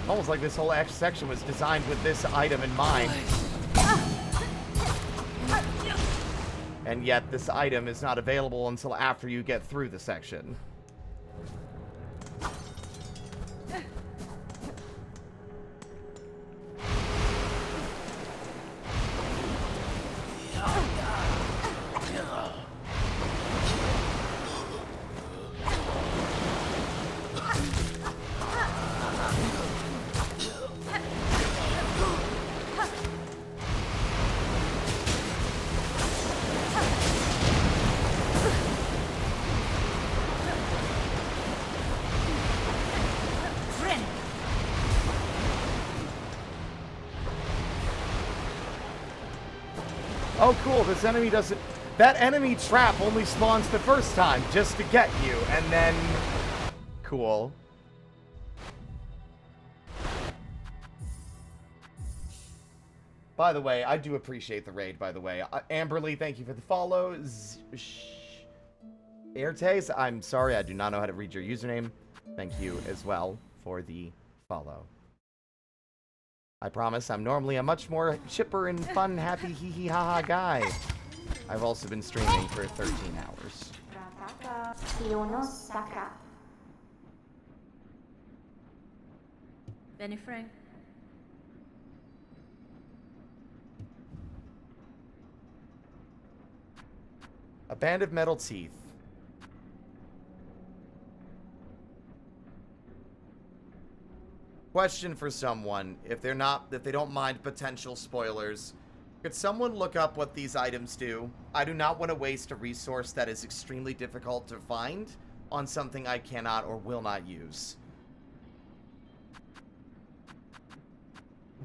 [SPEAKER 1] Almost like this whole section was designed with this item in mind. And yet this item is not available until after you get through the section. Oh, cool. This enemy doesn't... That enemy trap only spawns the first time just to get you, and then... Cool. By the way, I do appreciate the raid, by the way. Amberly, thank you for the follow. Airtays, I'm sorry, I do not know how to read your username. Thank you as well for the follow. I promise I'm normally a much more chipper and fun, happy, hee hee ha ha guy. I've also been streaming for 13 hours.
[SPEAKER 4] Sacra. Piono Sacra.
[SPEAKER 2] Benny Frank.
[SPEAKER 1] A band of metal teeth. Question for someone, if they don't mind potential spoilers, could someone look up what these items do? I do not want to waste a resource that is extremely difficult to find on something I cannot or will not use.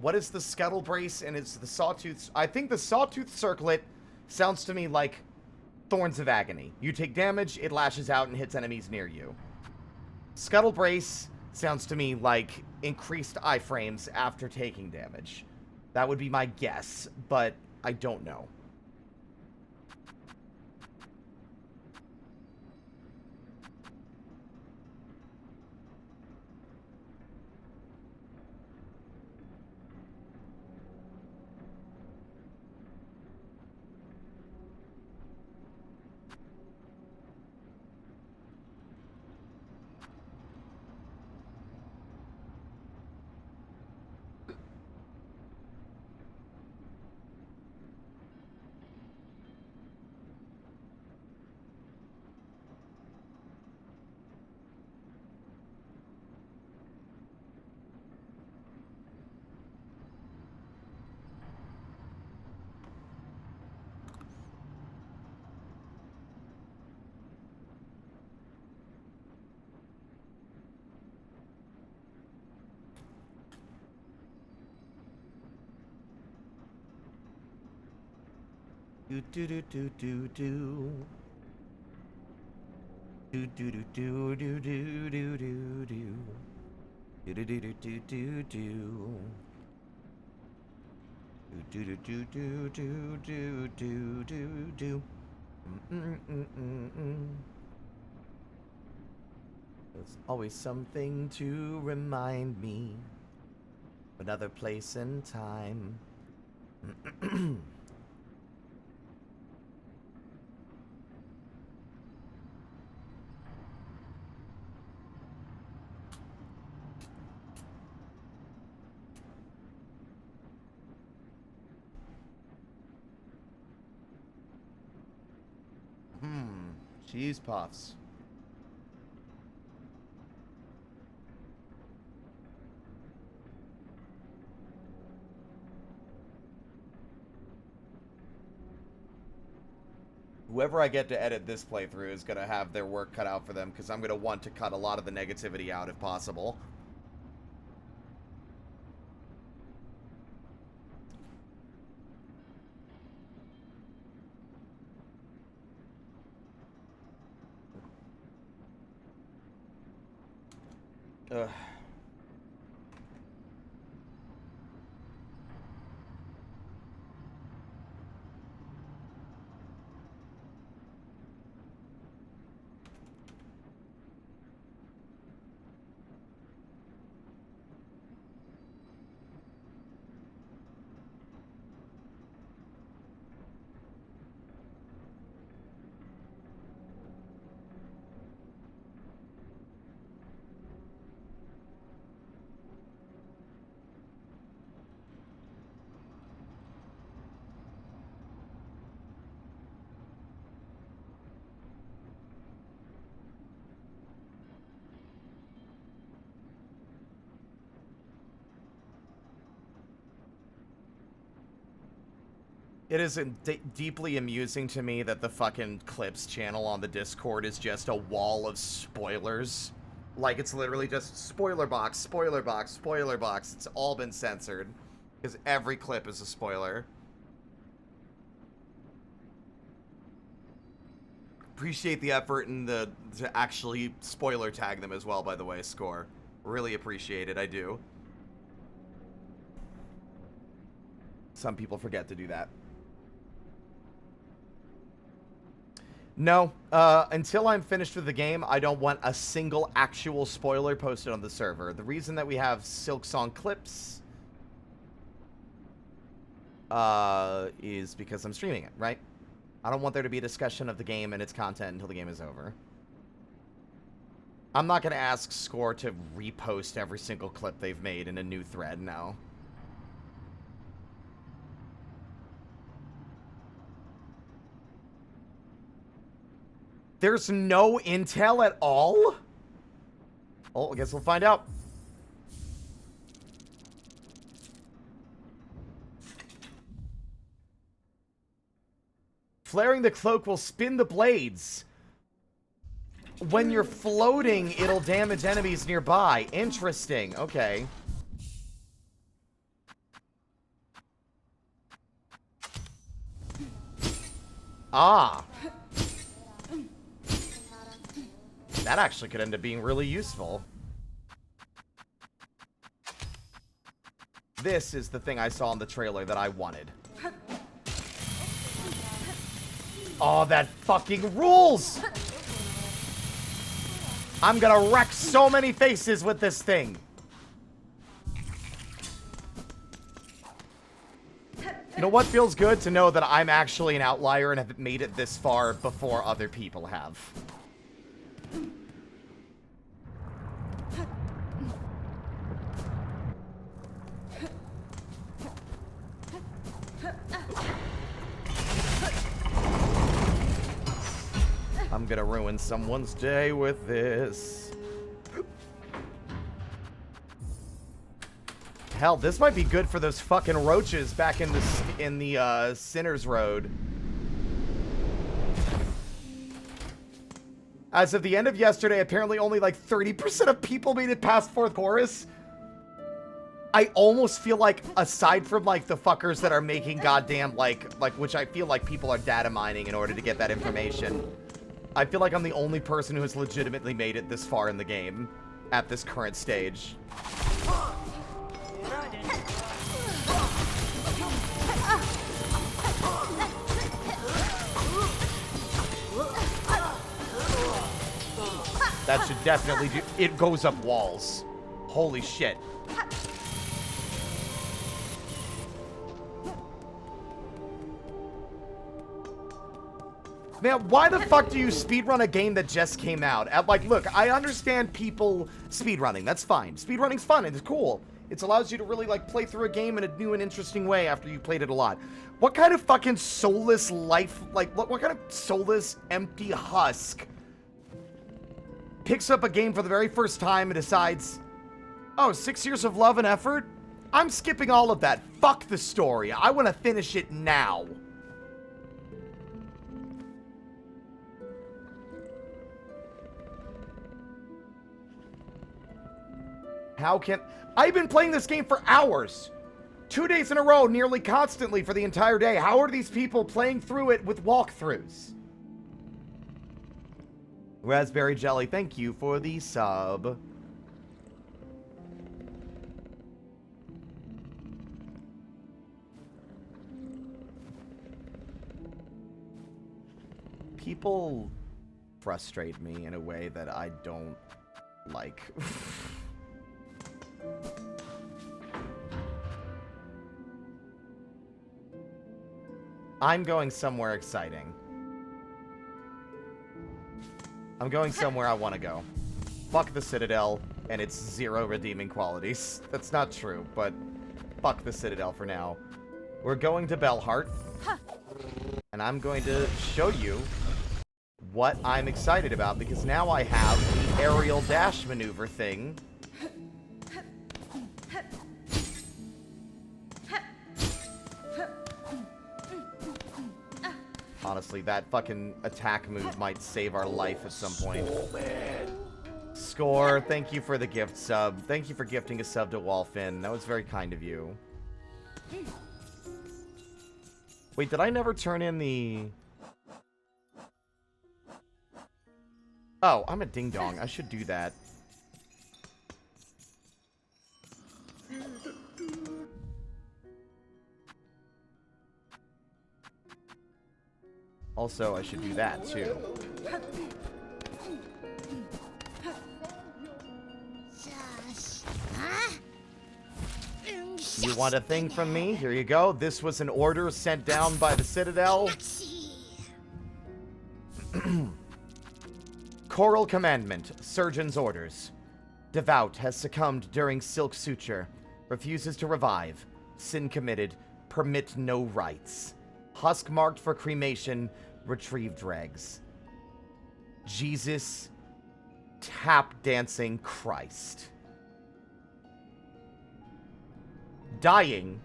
[SPEAKER 1] What is the Scuttle Brace and it's the Sawtooth? I think the Sawtooth Circlet sounds to me like Thorns of Agony. You take damage, it lashes out and hits enemies near you. Scuttle Brace sounds to me like increased iframes after taking damage. That would be my guess, but I don't know. Do do do do do do. Do do do do do do do do do. Do do do do do do do. Do do do do do do do do do. There's always something to remind me of another place and time. Cheese puffs. Whoever I get to edit this playthrough is going to have their work cut out for them, because I'm going to want to cut a lot of the negativity out if possible. Ugh. It is deeply amusing to me that the fucking Clips channel on the Discord is just a wall of spoilers. Like, it's literally just spoiler box, spoiler box, spoiler box. It's all been censored. Because every clip is a spoiler. Appreciate the effort and to actually spoiler tag them as well, by the way, Score. Really appreciate it, I do. Some people forget to do that. No, until I'm finished with the game, I don't want a single actual spoiler posted on the server. The reason that we have Silksong clips is because I'm streaming it, right? I don't want there to be a discussion of the game and its content until the game is over. I'm not going to ask Score to repost every single clip they've made in a new thread, no. There's no intel at all? Oh, I guess we'll find out. Flaring the cloak will spin the blades. When you're floating, it'll damage enemies nearby. Interesting. Okay. Ah. That actually could end up being really useful. This is the thing I saw in the trailer that I wanted. Oh, that fucking rules! I'm gonna wreck so many faces with this thing. You know what feels good? To know that I'm actually an outlier and have made it this far before other people have. I'm gonna ruin someone's day with this. Hell, this might be good for those fucking roaches back in the Sinner's Road. As of the end of yesterday, apparently only like 30% of people made it past fourth chorus. I almost feel like, aside from like the fuckers that are making goddamn like which I feel like people are data mining in order to get that information, I feel like I'm the only person who has legitimately made it this far in the game at this current stage. That should definitely do. It goes up walls. Holy shit. Man, why the fuck do you speedrun a game that just came out? Like, look, I understand people speedrunning. That's fine. Speedrunning's fun. It's cool. It allows you to really, like, play through a game in a new and interesting way after you played it a lot. What kind of fucking soulless life, like, what kind of soulless, empty husk picks up a game for the very first time and decides, oh, 6 years of love and effort? I'm skipping all of that. Fuck the story. I want to finish it now. How can... I've been playing this game for hours. 2 days in a row, nearly constantly for the entire day. How are these people playing through it with walkthroughs? Raspberry Jelly, thank you for the sub. People frustrate me in a way that I don't like. I'm going somewhere exciting. I'm going somewhere I want to go. Fuck the Citadel and its 0 redeeming qualities. That's not true, but fuck the Citadel for now. We're going to Bellheart, and I'm going to show you what I'm excited about, because now I have the aerial dash maneuver thing. Honestly, that fucking attack move might save our life at some point. Score, thank you for the gift sub. Thank you for gifting a sub to Walfin. That was very kind of you. Wait, did I never turn in the... Oh, I'm a ding-dong. I should do that. Also, I should do that, too. You want a thing from me? Here you go. This was an order sent down by the Citadel. Choral Commandment, Surgeon's Orders. Devout has succumbed during Silk Suture. Refuses to revive. Sin committed. Permit no rites. Husk marked for cremation. Retrieve dregs. Jesus. Tap dancing Christ. Dying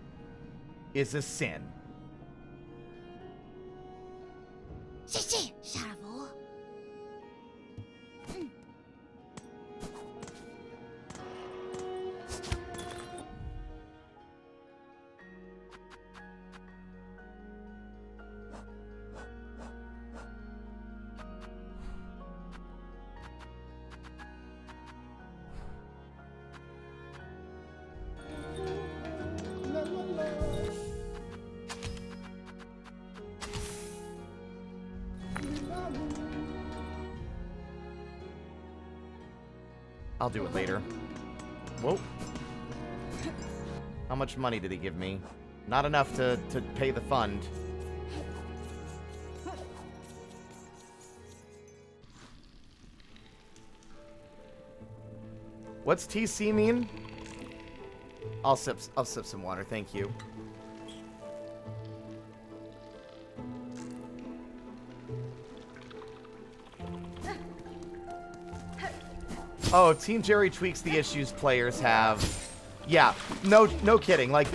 [SPEAKER 1] is a sin. I'll do it later. Whoa. How much money did he give me? Not enough to pay the fund. What's TC mean? I'll sip some water, thank you. Oh, Team Jerry tweaks the issues players have. Yeah, no kidding. Like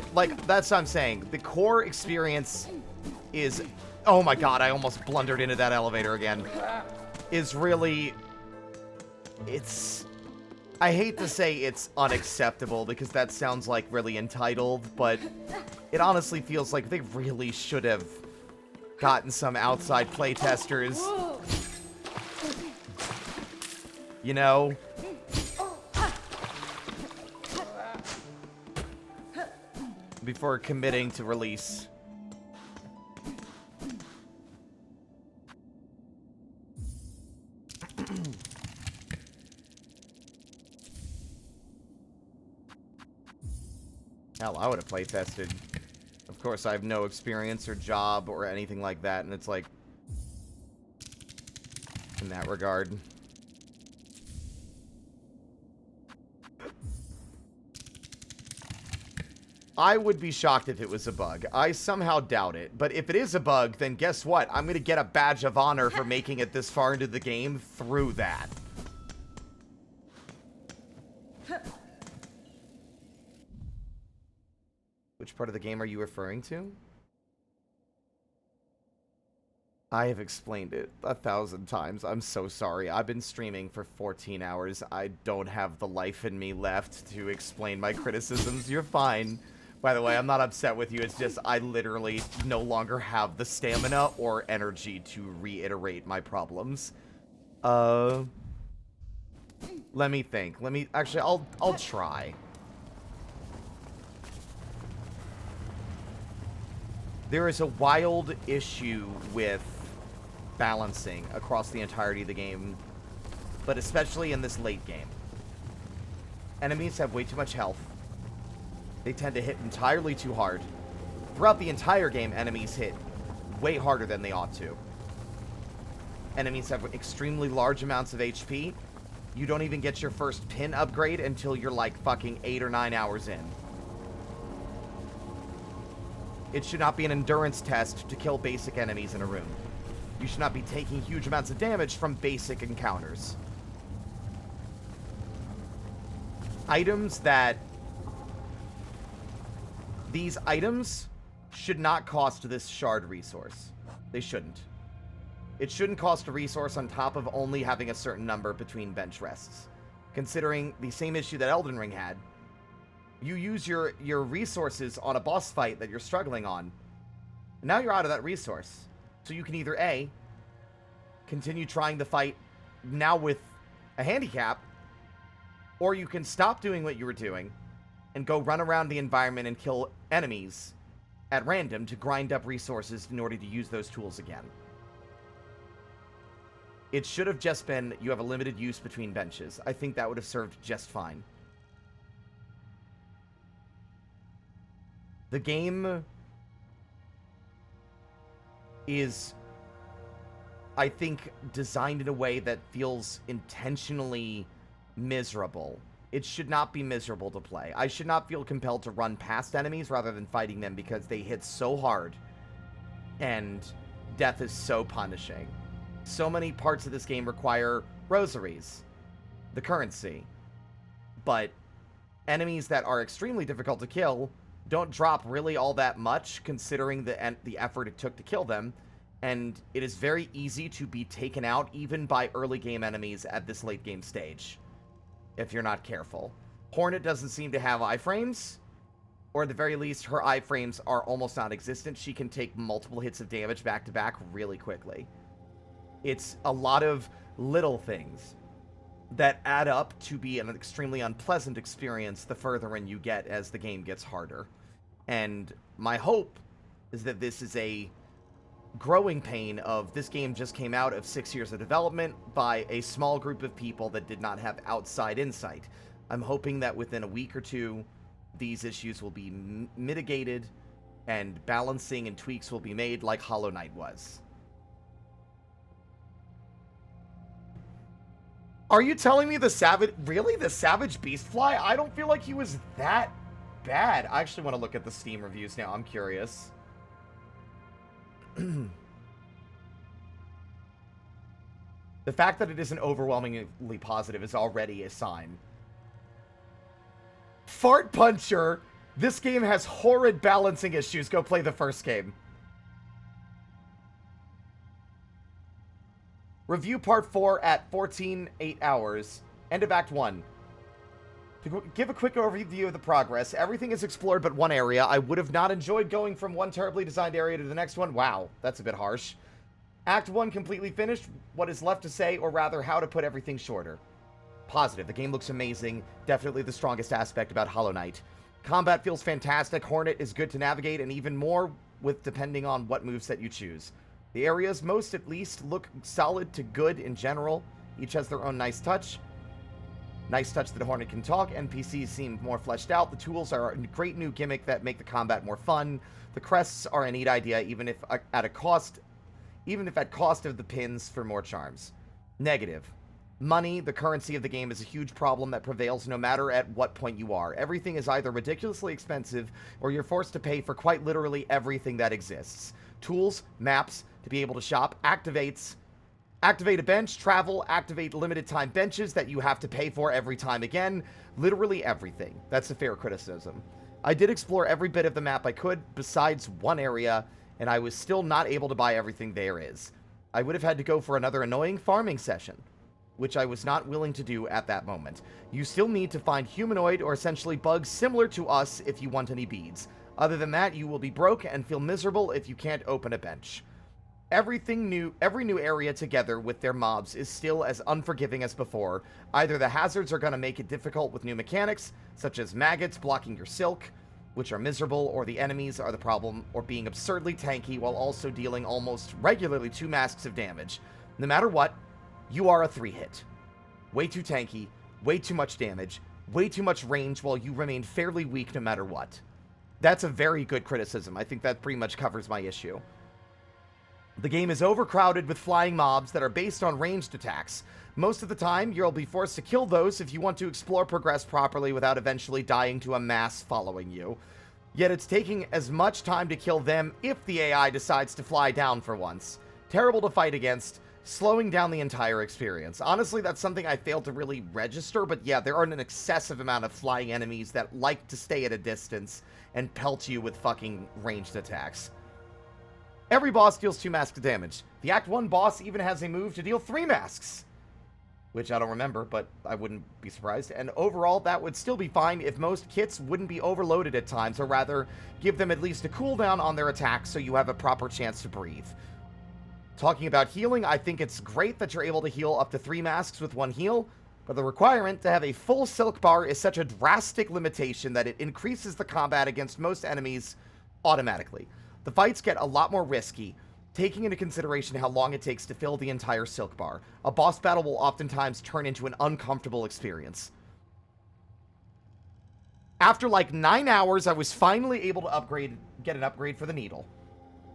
[SPEAKER 1] that's what I'm saying. The core experience is, oh my god, I almost blundered into that elevator again. Is really, I hate to say it's unacceptable because that sounds like really entitled, but it honestly feels like they really should have gotten some outside playtesters. You know? Before committing to release. Hell, I would have playtested. Of course, I have no experience or job or anything like that, and it's like, in that regard. I would be shocked if it was a bug. I somehow doubt it. But if it is a bug, then guess what? I'm going to get a badge of honor for making it this far into the game through that. Which part of the game are you referring to? I have explained it 1,000 times. I'm so sorry. I've been streaming for 14 hours. I don't have the life in me left to explain my criticisms. You're fine. By the way, I'm not upset with you. It's just I literally no longer have the stamina or energy to reiterate my problems. Let me think. Actually, I'll try. There is a wild issue with balancing across the entirety of the game, but especially in this late game. Enemies have way too much health. They tend to hit entirely too hard. Throughout the entire game, enemies hit way harder than they ought to. Enemies have extremely large amounts of HP. You don't even get your first pin upgrade until you're like fucking 8 or 9 hours in. It should not be an endurance test to kill basic enemies in a room. You should not be taking huge amounts of damage from basic encounters. Items that... These items should not cost this shard resource. They shouldn't. It shouldn't cost a resource on top of only having a certain number between bench rests. Considering the same issue that Elden Ring had. You use your resources on a boss fight that you're struggling on. Now you're out of that resource. So you can either A, continue trying the fight now with a handicap, or you can stop doing what you were doing and go run around the environment and kill enemies at random to grind up resources in order to use those tools again. It should have just been, you have a limited use between benches. I think that would have served just fine. The game is I think, designed in a way that feels intentionally miserable. It should not be miserable to play. I should not feel compelled to run past enemies rather than fighting them because they hit so hard and death is so punishing. So many parts of this game require rosaries, the currency, but enemies that are extremely difficult to kill don't drop really all that much considering the effort it took to kill them, and it is very easy to be taken out even by early game enemies at this late game stage if you're not careful. Hornet doesn't seem to have iframes, or at the very least her iframes are almost non-existent. She can take multiple hits of damage back to back really quickly. It's a lot of little things that add up to be an extremely unpleasant experience the further in you get as the game gets harder. And my hope is that this is a growing pain of this game just came out of 6 years of development by a small group of people that did not have outside insight. I'm hoping that within a week or two, these issues will be mitigated and balancing and tweaks will be made like Hollow Knight was. Are you telling me the Savage Beastfly? I don't feel like he was that bad. I actually want to look at the Steam reviews now. I'm curious. The fact that it isn't overwhelmingly positive is already a sign. Fart Puncher! This game has horrid balancing issues. Go play the first game. Review Part 4 at 14:08 hours. End of Act 1. To give a quick overview of the progress, everything is explored but one area. I would have not enjoyed going from one terribly designed area to the next one. Wow, that's a bit harsh. Act 1 completely finished. What is left to say, or rather, how to put everything shorter. Positive. The game looks amazing. Definitely the strongest aspect about Hollow Knight. Combat feels fantastic. Hornet is good to navigate, and even more with depending on what moveset you choose. The areas, most at least, look solid to good in general. Each has their own nice touch. Nice touch that Hornet can talk. NPCs seem more fleshed out. The tools are a great new gimmick that make the combat more fun. The crests are a neat idea, even if at cost of the pins for more charms. Negative. Money, the currency of the game, is a huge problem that prevails no matter at what point you are. Everything is either ridiculously expensive, or you're forced to pay for quite literally everything that exists. Tools, maps, to be able to shop, activate a bench, travel, activate limited time benches that you have to pay for every time again. Literally everything. That's a fair criticism. I did explore every bit of the map I could, besides one area, and I was still not able to buy everything there is. I would have had to go for another annoying farming session, which I was not willing to do at that moment. You still need to find humanoid or essentially bugs similar to us if you want any beads. Other than that, you will be broke and feel miserable if you can't open a bench. Every new area together with their mobs is still as unforgiving as before. Either the hazards are going to make it difficult with new mechanics, such as maggots blocking your silk, which are miserable, or the enemies are the problem, or being absurdly tanky while also dealing almost regularly 2 masks of damage. No matter what, you are a 3-hit. Way too tanky, way too much damage, way too much range while you remain fairly weak no matter what. That's a very good criticism. I think that pretty much covers my issue. The game is overcrowded with flying mobs that are based on ranged attacks. Most of the time, you'll be forced to kill those if you want to progress properly without eventually dying to a mass following you. Yet it's taking as much time to kill them if the AI decides to fly down for once. Terrible to fight against, slowing down the entire experience. Honestly, that's something I failed to really register, but yeah, there are an excessive amount of flying enemies that like to stay at a distance and pelt you with fucking ranged attacks. Every boss deals 2 masks of damage. The Act 1 boss even has a move to deal 3 masks. Which I don't remember, but I wouldn't be surprised. And overall, that would still be fine if most kits wouldn't be overloaded at times, or rather, give them at least a cooldown on their attacks so you have a proper chance to breathe. Talking about healing, I think it's great that you're able to heal up to 3 masks with 1 heal, but the requirement to have a full silk bar is such a drastic limitation that it increases the combat against most enemies automatically. The fights get a lot more risky, taking into consideration how long it takes to fill the entire silk bar. A boss battle will oftentimes turn into an uncomfortable experience. After like 9 hours, I was finally able to get an upgrade for the needle.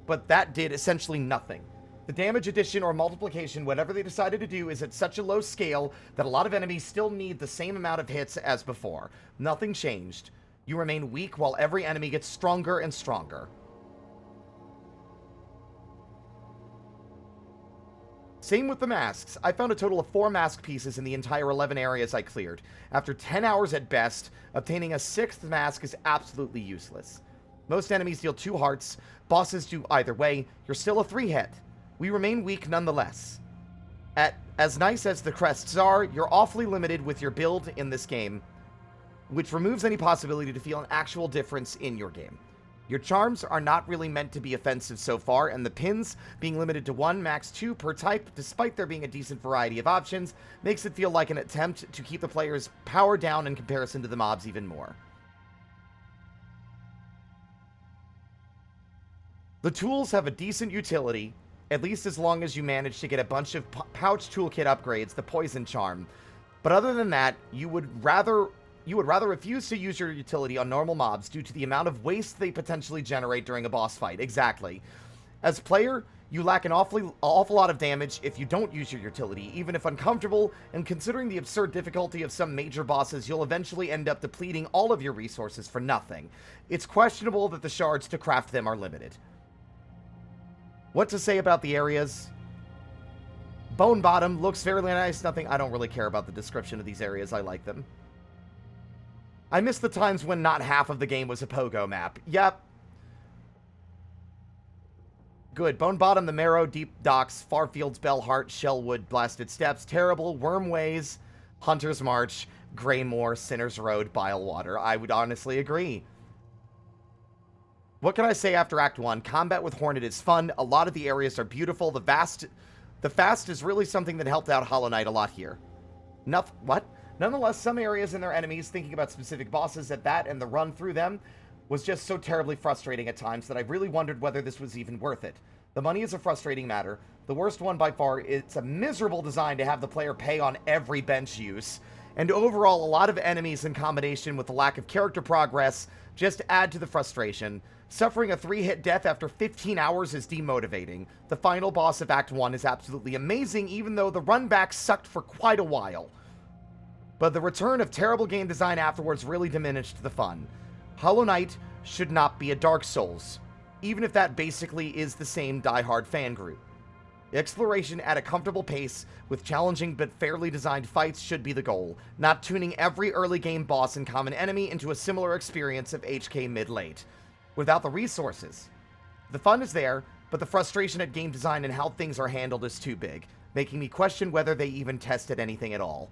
[SPEAKER 1] But that did essentially nothing. The damage addition or multiplication, whatever they decided to do, is at such a low scale that a lot of enemies still need the same amount of hits as before. Nothing changed. You remain weak while every enemy gets stronger and stronger. Same with the masks. I found a total of 4 mask pieces in the entire 11 areas I cleared. After 10 hours at best, obtaining a 6th mask is absolutely useless. Most enemies deal 2 hearts, bosses do either way, you're still a 3-hit. We remain weak nonetheless. As nice as the crests are, you're awfully limited with your build in this game, which removes any possibility to feel an actual difference in your game. Your charms are not really meant to be offensive so far, and the pins, being limited to 1, max 2 per type, despite there being a decent variety of options, makes it feel like an attempt to keep the player's power down in comparison to the mobs even more. The tools have a decent utility, at least as long as you manage to get a bunch of pouch toolkit upgrades, the poison charm. But other than that, you would rather refuse to use your utility on normal mobs due to the amount of waste they potentially generate during a boss fight. Exactly. As a player, you lack an awful lot of damage if you don't use your utility, even if uncomfortable, and considering the absurd difficulty of some major bosses, you'll eventually end up depleting all of your resources for nothing. It's questionable that the shards to craft them are limited. What to say about the areas? Bone Bottom looks fairly nice. I don't really care about the description of these areas. I like them. I miss the times when not half of the game was a pogo map. Yep. Good. Bone Bottom, the Marrow, Deep Docks, Farfields, Bellheart, Shellwood, Blasted Steps, Terrible, Wormways, Hunter's March, Greymoor, Sinner's Road, Bilewater. I would honestly agree. What can I say after Act 1? Combat with Hornet is fun. A lot of the areas are beautiful. The fast is really something that helped out Hollow Knight a lot here. What? Nonetheless, some areas and their enemies, thinking about specific bosses at that and the run through them, was just so terribly frustrating at times that I really wondered whether this was even worth it. The money is a frustrating matter. The worst one by far, it's a miserable design to have the player pay on every bench use. And overall, a lot of enemies in combination with the lack of character progress just add to the frustration. Suffering a 3-hit death after 15 hours is demotivating. The final boss of Act 1 is absolutely amazing, even though the run back sucked for quite a while. But the return of terrible game design afterwards really diminished the fun. Hollow Knight should not be a Dark Souls, even if that basically is the same die-hard fan group. Exploration at a comfortable pace with challenging but fairly designed fights should be the goal, not tuning every early game boss and common enemy into a similar experience of HK mid-late. Without the resources. The fun is there, but the frustration at game design and how things are handled is too big, making me question whether they even tested anything at all.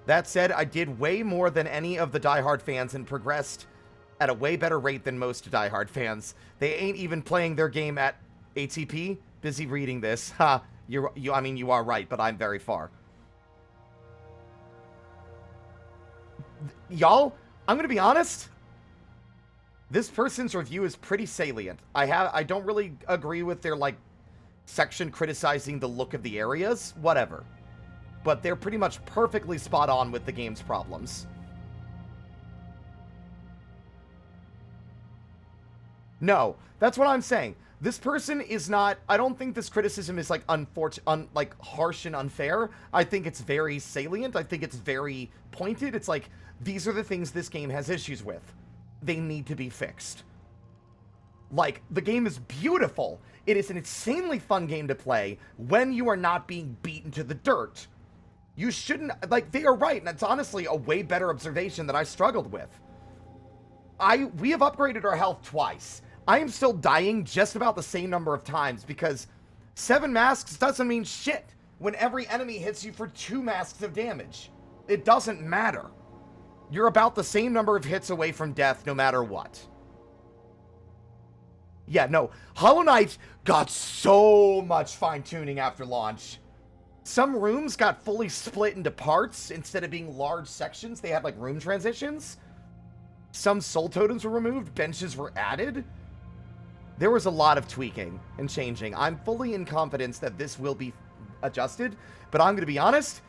[SPEAKER 1] That said, I did way more than any of the diehard fans and progressed at a way better rate than most diehard fans. They ain't even playing their game at ATP. Busy reading this. Ha, I mean, you are right, but I'm very far. Y'all, I'm gonna be honest. This person's review is pretty salient. I don't really agree with their, section criticizing the look of the areas. Whatever. But they're pretty much perfectly spot on with the game's problems. No, that's what I'm saying. This person is not... I don't think this criticism is, harsh and unfair. I think it's very salient. I think it's very pointed. It's like, these are the things this game has issues with. They need to be fixed. The game is beautiful. It is an insanely fun game to play when you are not being beaten to the dirt. You shouldn't... they are right, and it's honestly a way better observation that I struggled with. We have upgraded our health twice. I am still dying just about the same number of times because 7 masks doesn't mean shit when every enemy hits you for 2 masks of damage. It doesn't matter. You're about the same number of hits away from death no matter what. Yeah, no. Hollow Knight got so much fine-tuning after launch. Some rooms got fully split into parts instead of being large sections. They had, room transitions. Some soul totems were removed. Benches were added. There was a lot of tweaking and changing. I'm fully in confidence that this will be adjusted, but I'm going to be honest.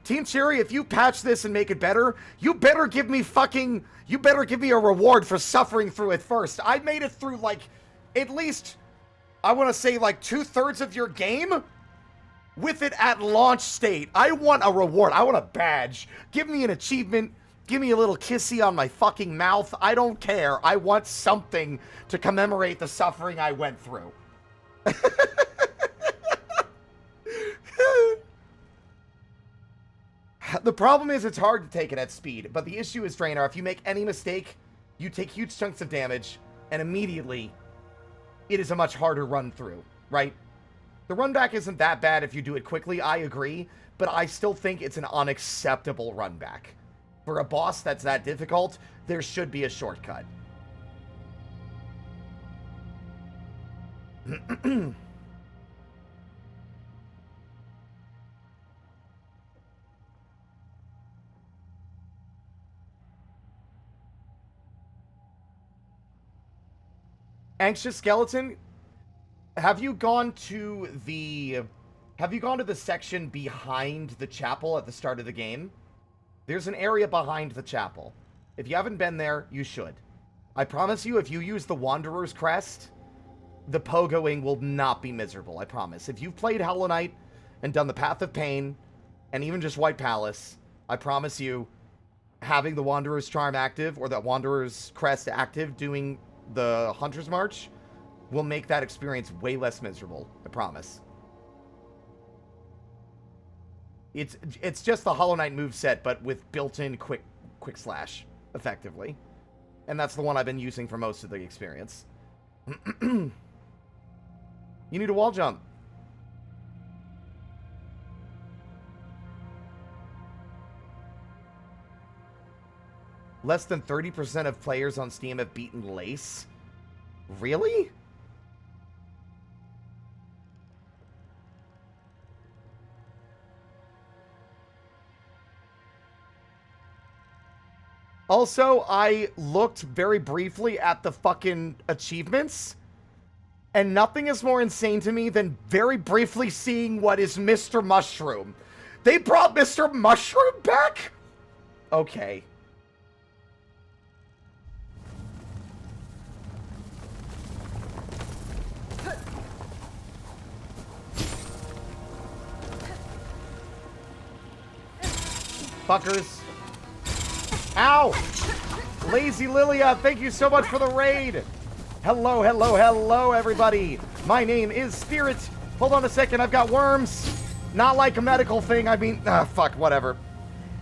[SPEAKER 1] Team Cherry, if you patch this and make it better, you better give me a reward for suffering through it first. I made it through, at least, I want to say like 2/3 of your game with it at launch state. I want a reward. I want a badge. Give me an achievement. Give me a little kissy on my fucking mouth. I don't care. I want something to commemorate the suffering I went through. The problem is it's hard to take it at speed, but the issue is, Draenor, if you make any mistake, you take huge chunks of damage, and immediately, it is a much harder run through, right? The run back isn't that bad if you do it quickly, I agree, but I still think it's an unacceptable run back. For a boss that's that difficult, there should be a shortcut. Anxious Skeleton, have you gone to the section behind the chapel at the start of the game? There's an area behind the chapel. If you haven't been there, you should. I promise you, if you use the Wanderer's Crest, the pogoing will not be miserable, I promise. If you've played Hollow Knight and done the Path of Pain, and even just White Palace, I promise you, having the Wanderer's Charm active, or the Wanderer's Crest active, doing the Hunter's March, will make that experience way less miserable, I promise. It's just the Hollow Knight moveset, but with built-in quick slash, effectively. And that's the one I've been using for most of the experience. You need a wall jump. Less than 30% of players on Steam have beaten Lace. Really? Also, I looked very briefly at the fucking achievements, and nothing is more insane to me than very briefly seeing what is Mr. Mushroom. They brought Mr. Mushroom back? Okay. Fuckers. Ow! Lazy Lilia, thank you so much for the raid! Hello, hello, hello, everybody! My name is Spirit. Hold on a second, I've got worms. Not like a medical thing, I mean, fuck, whatever.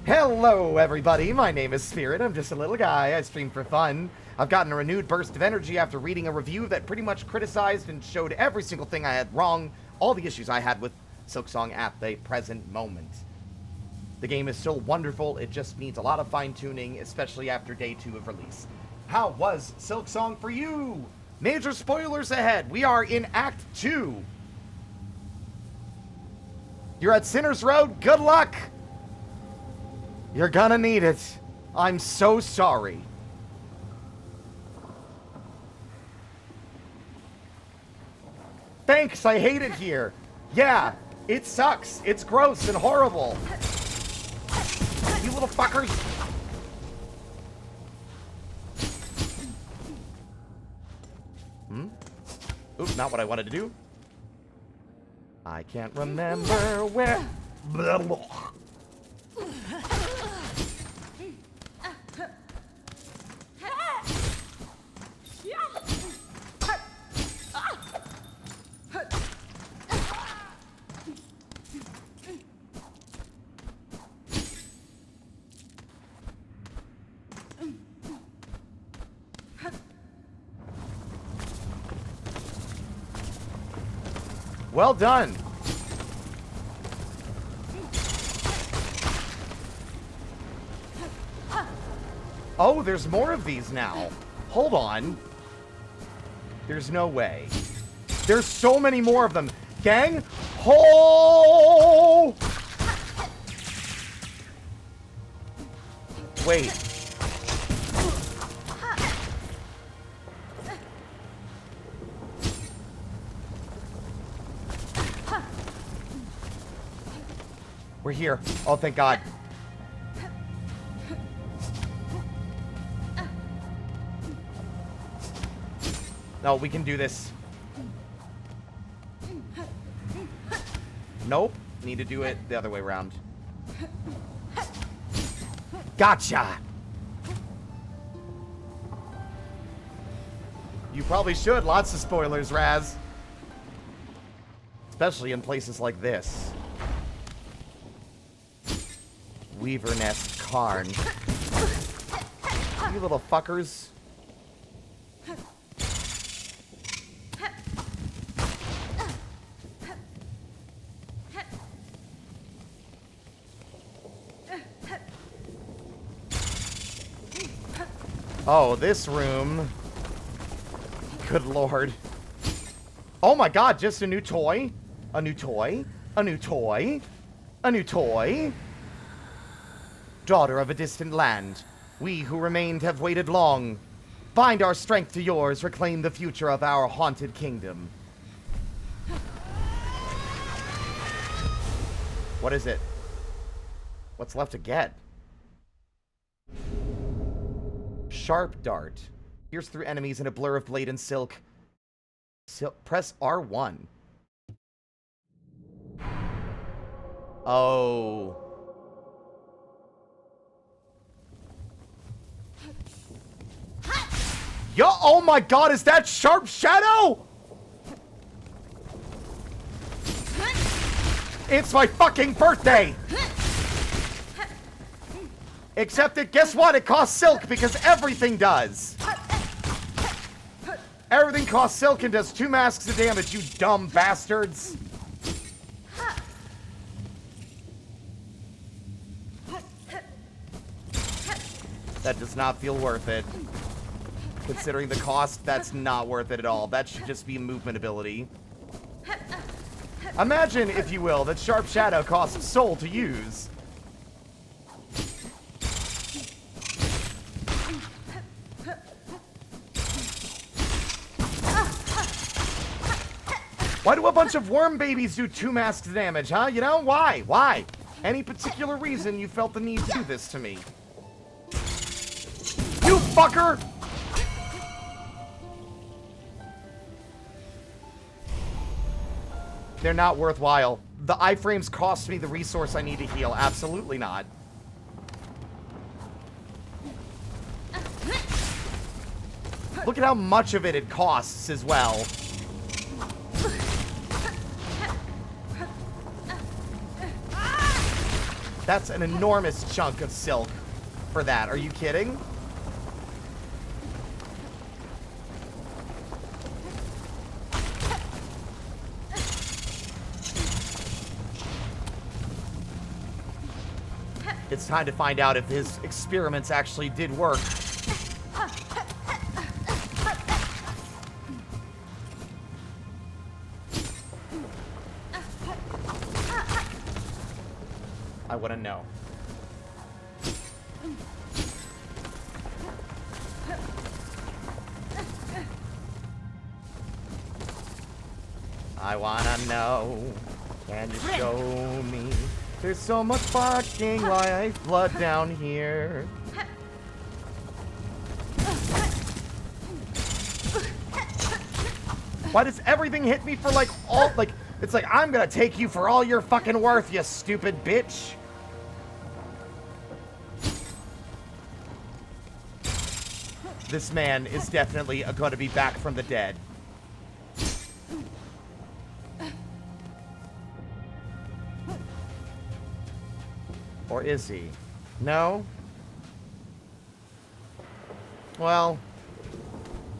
[SPEAKER 1] Hello, everybody, my name is Spirit. I'm just a little guy, I stream for fun. I've gotten a renewed burst of energy after reading a review that pretty much criticized and showed every single thing I had wrong, all the issues I had with Silksong at the present moment. The game is still wonderful, it just needs a lot of fine-tuning, especially after day 2 of release. How was Silksong for you? Major spoilers ahead, we are in Act 2. You're at Sinner's Road, good luck! You're gonna need it. I'm so sorry. Thanks, I hate it here. Yeah, it sucks, it's gross and horrible. You little fuckers! Oops, not what I wanted to do. I can't remember where. Blah, blah. Well done. Oh, there's more of these now. Hold on. There's no way. There's so many more of them. Gang? Oh! Wait. We're here. Oh, thank God. No, we can do this. Nope. Need to do it the other way around. Gotcha! You probably should. Lots of spoilers, Raz. Especially in places like this. Weaver Nest Karn. You little fuckers. Oh, this room. Good lord. Oh my god, just a new toy? A new toy? A new toy? A new toy? Daughter of a distant land, we who remained have waited long. Bind our strength to yours, reclaim the future of our haunted kingdom. What is it? What's left to get? Sharp dart. Pierce through enemies in a blur of blade and silk. Press R1. Oh. Yo, oh my god, is that Sharp Shadow? It's my fucking birthday! Except that, guess what? It costs silk because everything does. Everything costs silk and does 2 masks of damage, you dumb bastards. That does not feel worth it. Considering the cost, that's not worth it at all. That should just be movement ability. Imagine, if you will, that Sharp Shadow costs soul to use. Why do a bunch of worm babies do 2 masks damage, huh? You know, why? Why? Any particular reason you felt the need to do this to me? You fucker! They're not worthwhile. The iframes cost me the resource I need to heal. Absolutely not. Look at how much of it costs as well. That's an enormous chunk of silk for that. Are you kidding? It's time to find out if his experiments actually did work. I want to know. I want to know. Can you show me? There's so much fucking lifeblood down here. Why does everything hit me for like all, like, it's like, I'm gonna take you for all you're fucking worth, you stupid bitch. This man is definitely going to be back from the dead. Or is he? No? Well,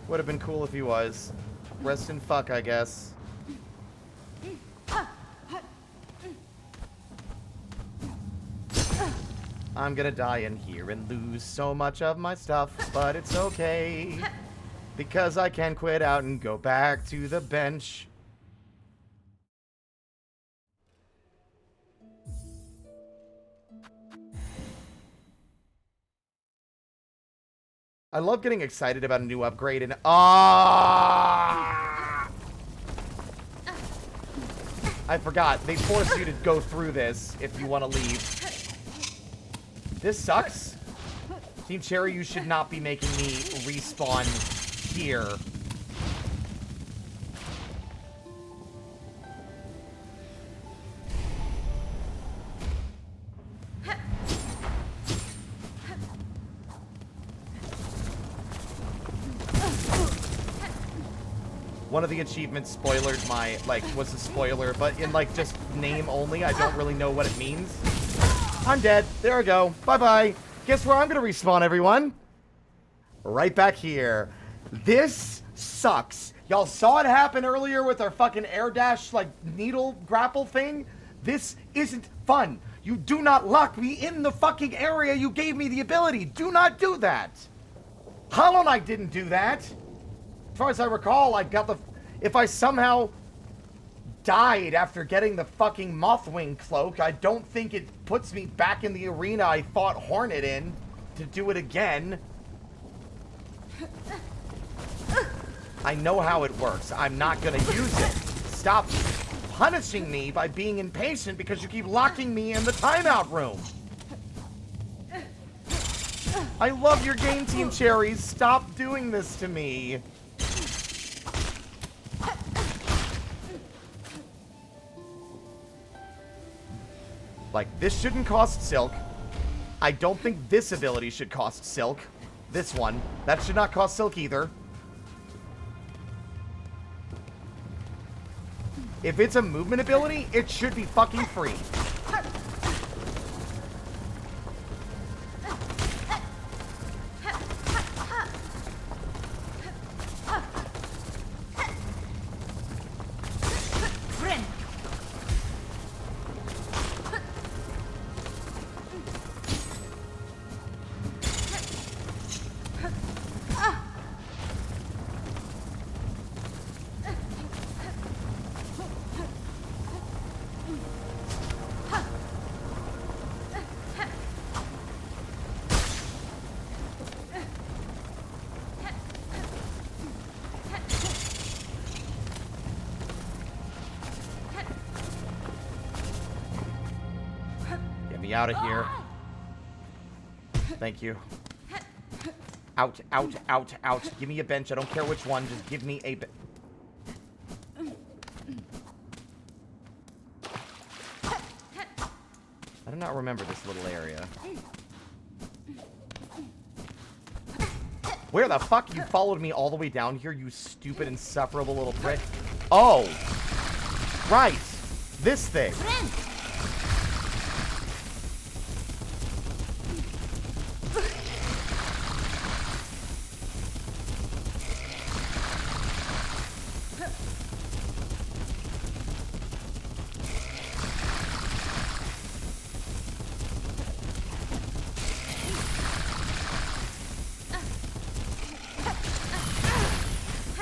[SPEAKER 1] would have been cool if he was. Rest in fuck, I guess. I'm gonna die in here and lose so much of my stuff, but it's okay. Because I can quit out and go back to the bench. I love getting excited about a new upgrade and I forgot. They force you to go through this if you want to leave. This sucks. Team Cherry, you should not be making me respawn here. One of the achievements spoiled my, like, was a spoiler, but in, like, just name only, I don't really know what it means. I'm dead. There I go. Bye-bye. Guess where I'm gonna respawn, everyone? Right back here. This sucks. Y'all saw it happen earlier with our fucking air dash, like, needle grapple thing? This isn't fun. You do not lock me in the fucking area you gave me the ability. Do not do that. Hollow Knight didn't do that. As far as I recall, I got the... If I somehow died after getting the fucking Mothwing cloak, I don't think it puts me back in the arena I fought Hornet in to do it again. I know how it works. I'm not gonna use it. Stop punishing me by being impatient because you keep locking me in the timeout room. I love your game, Team Cherries. Stop doing this to me. Like, this shouldn't cost Silk. I don't think this ability should cost Silk. This one. That should not cost Silk either. If it's a movement ability, it should be fucking free. Out of here. Thank you. Out, out, out, out. Give me a bench. I don't care which one. Just give me a bench. I do not remember this little area. Where the fuck? You followed me all the way down here, you stupid, insufferable little prick. Oh. Right. This thing.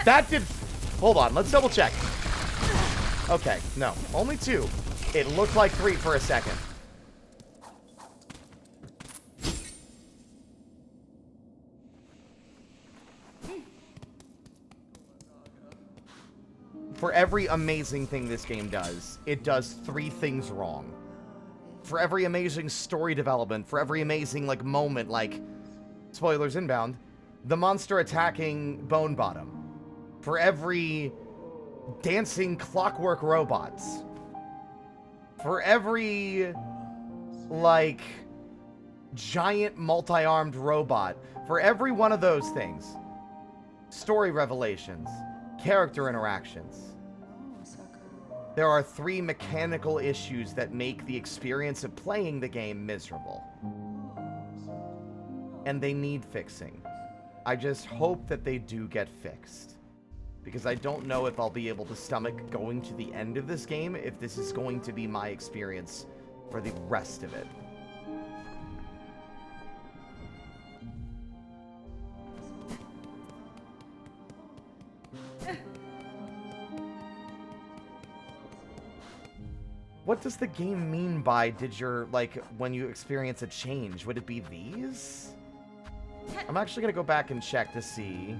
[SPEAKER 1] That did... Hold on, let's double check. Okay, no. Only 2. It looked like 3 for a second. For every amazing thing this game does, it does 3 things wrong. For every amazing story development, for every amazing, like, moment, like... Spoilers inbound. The monster attacking Bone Bottom. For every dancing clockwork robots. For every, like, giant multi-armed robot. For every one of those things. Story revelations. Character interactions. There are 3 mechanical issues that make the experience of playing the game miserable. And they need fixing. I just hope that they do get fixed. Because I don't know if I'll be able to stomach going to the end of this game if this is going to be my experience for the rest of it. What does the game mean by did your, like, when you experience a change? Would it be these? I'm actually going to go back and check to see.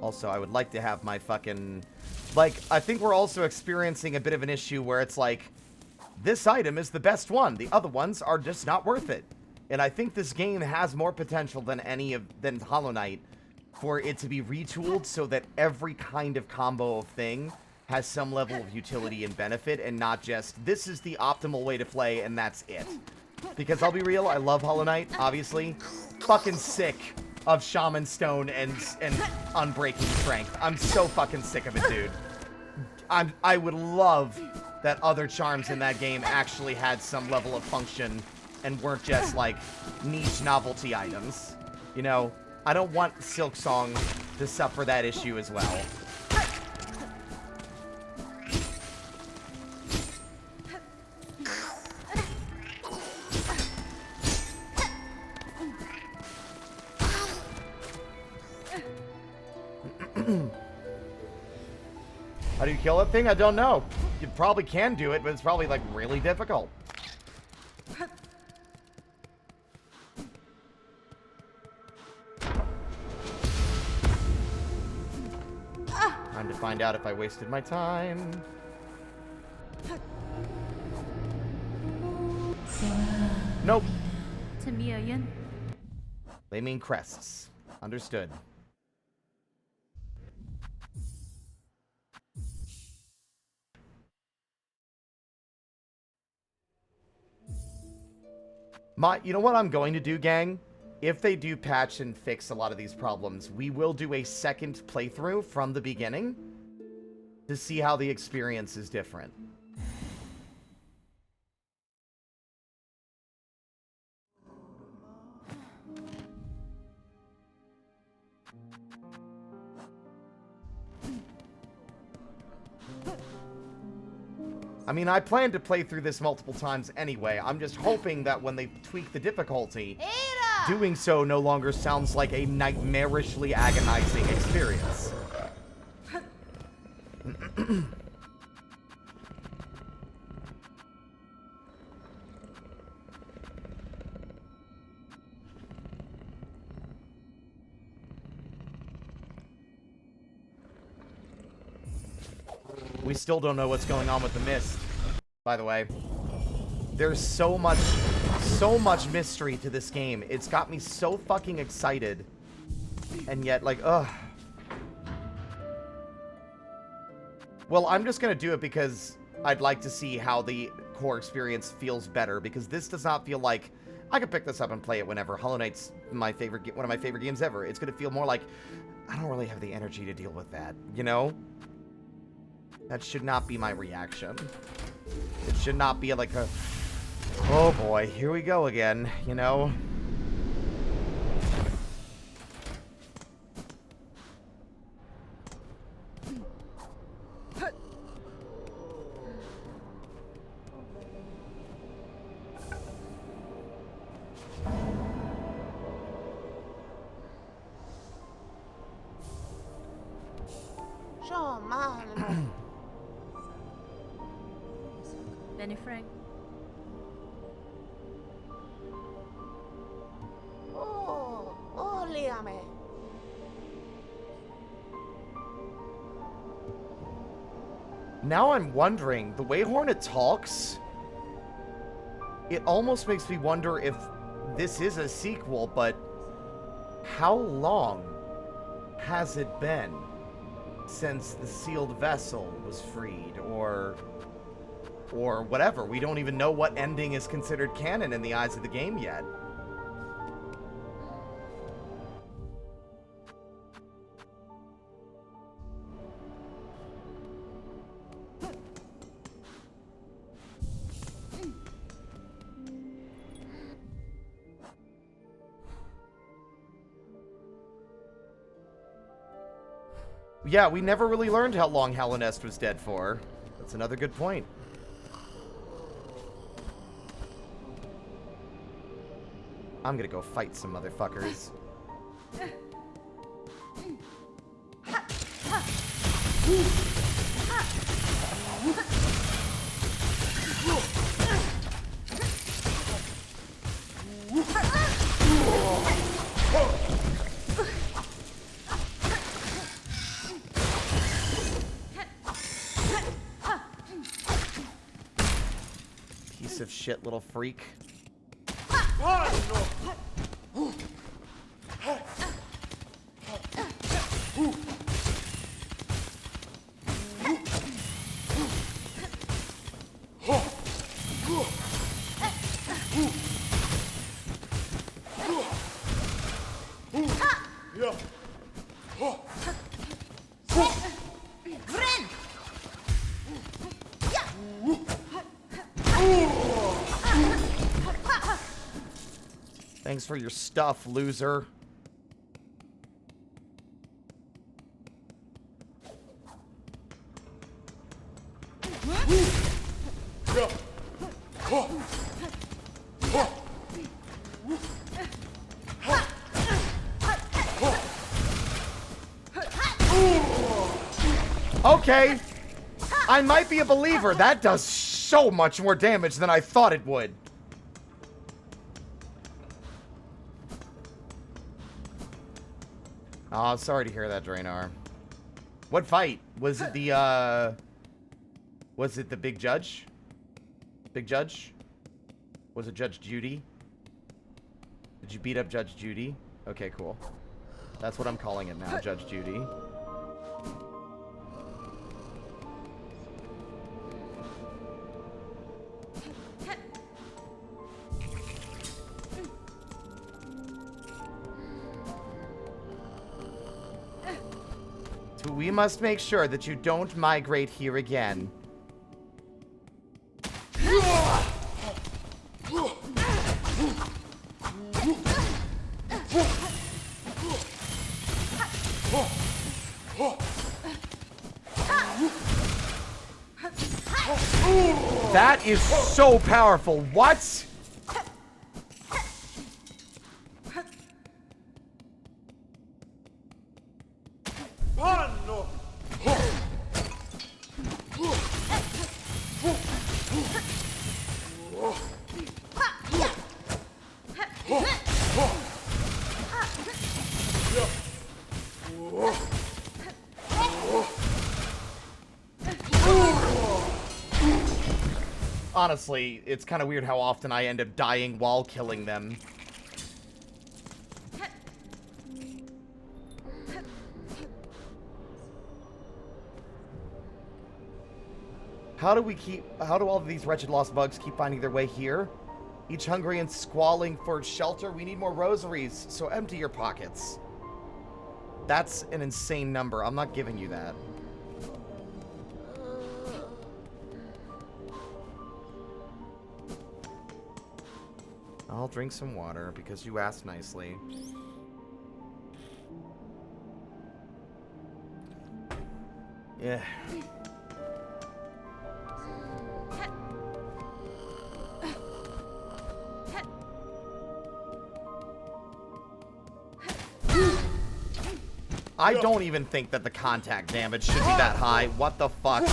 [SPEAKER 1] Also, I would like to have my fucking... Like, I think we're also experiencing a bit of an issue where it's like, this item is the best one. The other ones are just not worth it. And I think this game has more potential than than Hollow Knight for it to be retooled so that every kind of combo of thing has some level of utility and benefit and not just, this is the optimal way to play and that's it. Because I'll be real, I love Hollow Knight, obviously. Fucking sick of Shaman Stone and Unbreaking Strength. I'm so fucking sick of it, dude. I would love that other charms in that game actually had some level of function and weren't just, like, niche novelty items. You know, I don't want Silksong to suffer that issue as well. How do you kill that thing? I don't know. You probably can do it, but it's probably, like, really difficult. Time to find out if I wasted my time. Nope.
[SPEAKER 2] Chameleon.
[SPEAKER 1] They mean crests. Understood. You know what I'm going to do, gang? If they do patch and fix a lot of these problems, we will do a second playthrough from the beginning to see how the experience is different. I mean, I plan to play through this multiple times anyway. I'm just hoping that when they tweak the difficulty, doing so no longer sounds like a nightmarishly agonizing experience. We still don't know what's going on with the mist, by the way. There's so much mystery to this game. It's got me so fucking excited. And yet, like, ugh. Well, I'm just gonna do it because I'd like to see how the core experience feels better, because this does not feel like I could pick this up and play it whenever. Hollow Knight's one of my favorite games ever. It's gonna feel more like I don't really have the energy to deal with that, you know? That should not be my reaction. It should not be like a, oh boy, here we go again, you know?
[SPEAKER 2] Benny Frank.
[SPEAKER 7] Oh, léame.
[SPEAKER 1] Now I'm wondering, the way Hornet talks, it almost makes me wonder if this is a sequel, but how long has it been since the sealed vessel was freed, or whatever? We don't even know what ending is considered canon in the eyes of the game yet. Yeah, we never really learned how long Halonest was dead for. That's another good point. I'm gonna go fight some motherfuckers. Piece of shit, little freak. Thanks for your stuff, loser. Okay. I might be a believer. That does so much more damage than I thought it would. Oh, sorry to hear that, Draenor. What fight? Was it the, was it the big judge? Big judge? Was it Judge Judy? Did you beat up Judge Judy? Okay, cool. That's what I'm calling it now, Judge Judy. We must make sure that you don't migrate here again. That is so powerful. What? Honestly, it's kind of weird how often I end up dying while killing them. How do all of these wretched lost bugs keep finding their way here? Each hungry and squalling for shelter. We need more rosaries, so empty your pockets. That's an insane number. I'm not giving you that. I'll drink some water because you asked nicely. Yeah. I don't even think that the contact damage should be that high. What the fuck?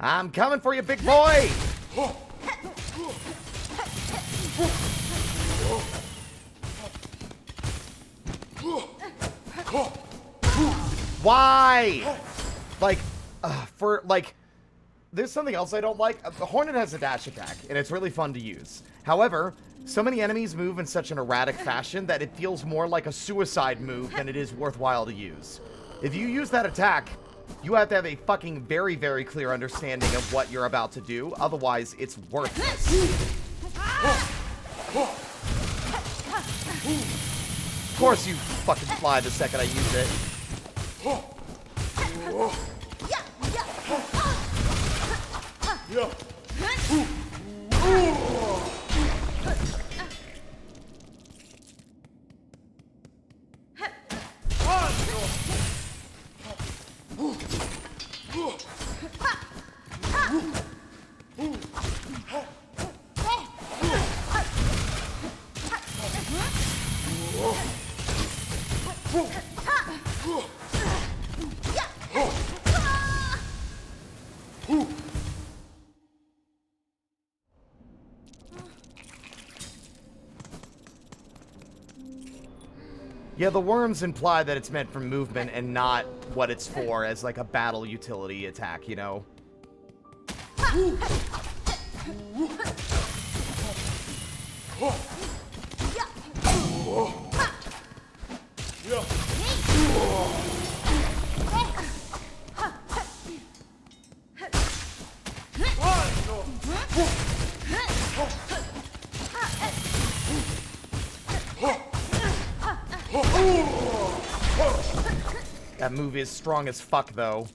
[SPEAKER 1] I'm coming for you, big boy! Why? Like, there's something else I don't like. The Hornet has a dash attack, and it's really fun to use. However, so many enemies move in such an erratic fashion that it feels more like a suicide move than it is worthwhile to use. If you use that attack, you have to have a fucking very, very clear understanding of what you're about to do. Otherwise, it's worthless. Of course you fucking fly the second I use it. Yeah, the worms imply that it's meant for movement and not what it's for as like a battle utility attack, you know? That move is strong as fuck, though.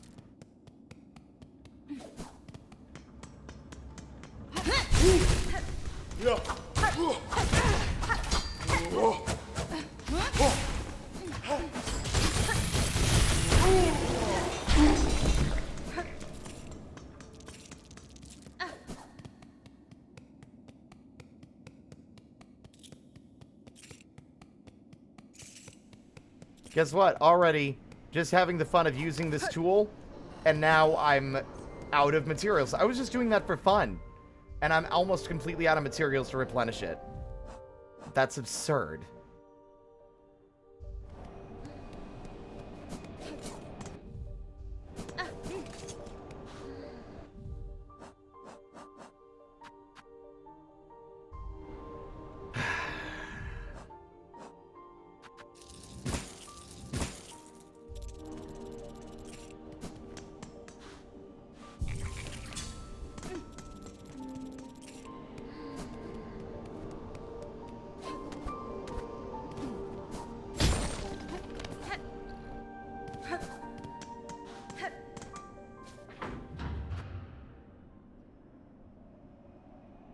[SPEAKER 1] Guess what? Already just having the fun of using this tool, and now I'm out of materials. I was just doing that for fun, and I'm almost completely out of materials to replenish it. That's absurd.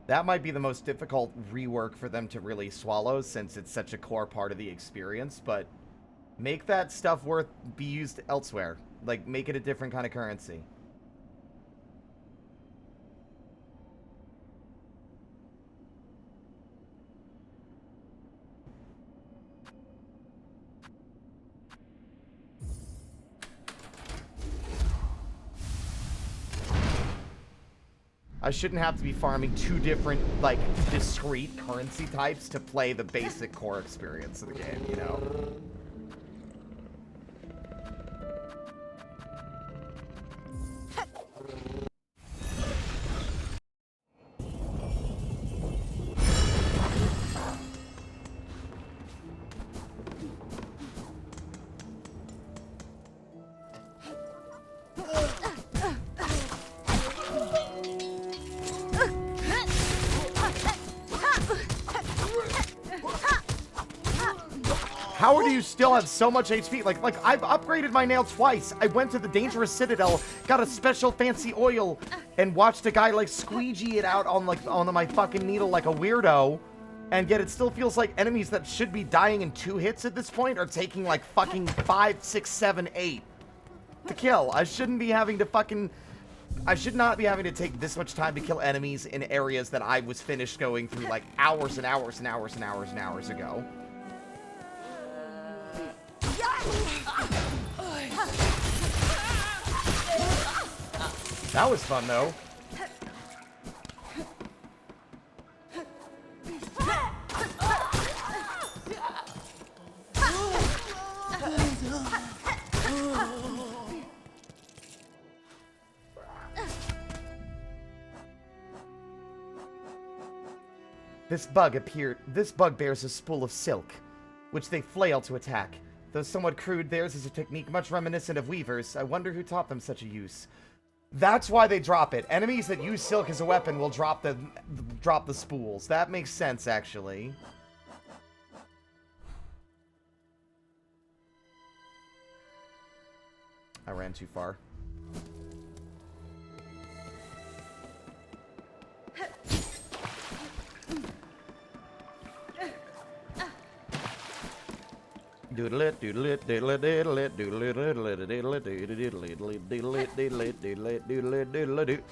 [SPEAKER 1] That might be the most difficult rework for them to really swallow, since it's such a core part of the experience, but make that stuff be used elsewhere. Like, make it a different kind of currency. I shouldn't have to be farming two different, like, discrete currency types to play the basic core experience of the game, you know? How do you still have so much HP? Like I've upgraded my nail twice. I went to the Dangerous Citadel, got a special fancy oil, and watched a guy like squeegee it out on my fucking needle like a weirdo, and yet it still feels like enemies that should be dying in 2 hits at this point are taking like fucking 5, 6, 7, 8 to kill. I should not be having to take this much time to kill enemies in areas that I was finished going through like hours and hours and hours and hours and hours ago. That was fun, though. This bug bears a spool of silk, which they flail to attack. Though somewhat crude, theirs is a technique much reminiscent of weavers. I wonder who taught them such a use. That's why they drop it. Enemies that use silk as a weapon will drop the spools. That makes sense, actually. I ran too far. Doodle it, doodle it, doodle it, doodle it, doodle it, doodle it, doodle it, doodle it, doodle it, doodle it, doodle it, doodle it, doodle it, doodle it, doodle.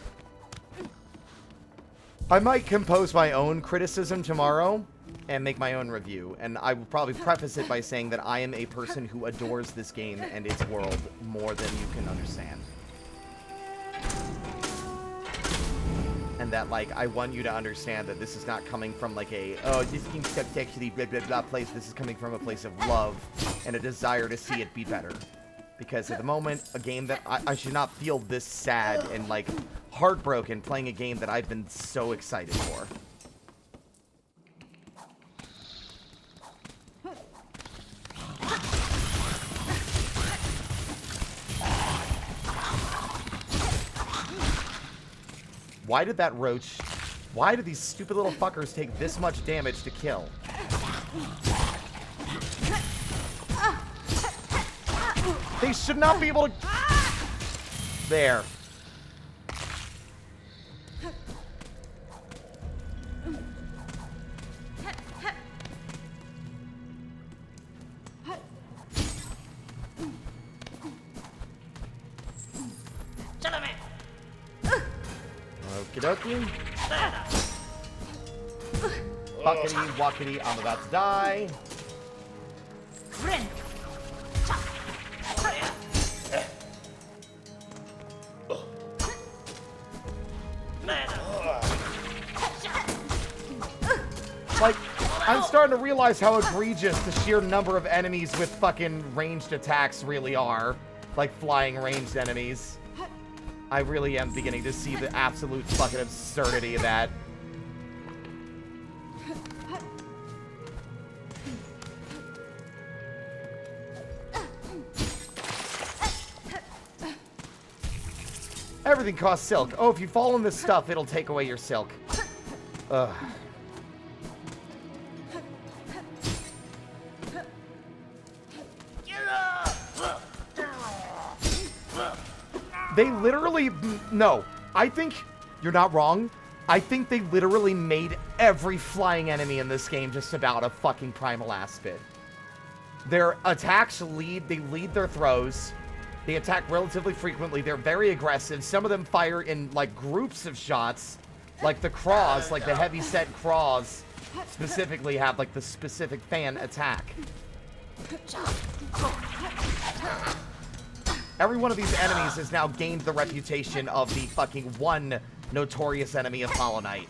[SPEAKER 1] I might compose my own criticism tomorrow and make my own review, and I will probably preface it by saying that I am a person who adores this game and its world more than you can understand. And that, like, I want you to understand that this is not coming from, like, oh, this game sucks actually, blah, blah, blah, place. This is coming from a place of love and a desire to see it be better. Because at the moment, a game that I should not feel this sad and, like, heartbroken playing a game that I've been so excited for. Why did that roach... Why did these stupid little fuckers take this much damage to kill? They should not be able to... There. Okie dokie. Buckety, wuckety, I'm about to die. Like, I'm starting to realize how egregious the sheer number of enemies with fucking ranged attacks really are. Like, flying ranged enemies. I really am beginning to see the absolute fucking absurdity of that. Everything costs silk. Oh, if you fall in this stuff, it'll take away your silk. Ugh. They literally... No. I think... You're not wrong. I think they literally made every flying enemy in this game just about a fucking primal aspid. Their attacks lead... They lead their throws. They attack relatively frequently. They're very aggressive. Some of them fire in, like, groups of shots. Like the craws, like the heavy-set craws, specifically have, like, the specific fan attack. Every one of these enemies has now gained the reputation of the fucking one notorious enemy of Hollow Knight.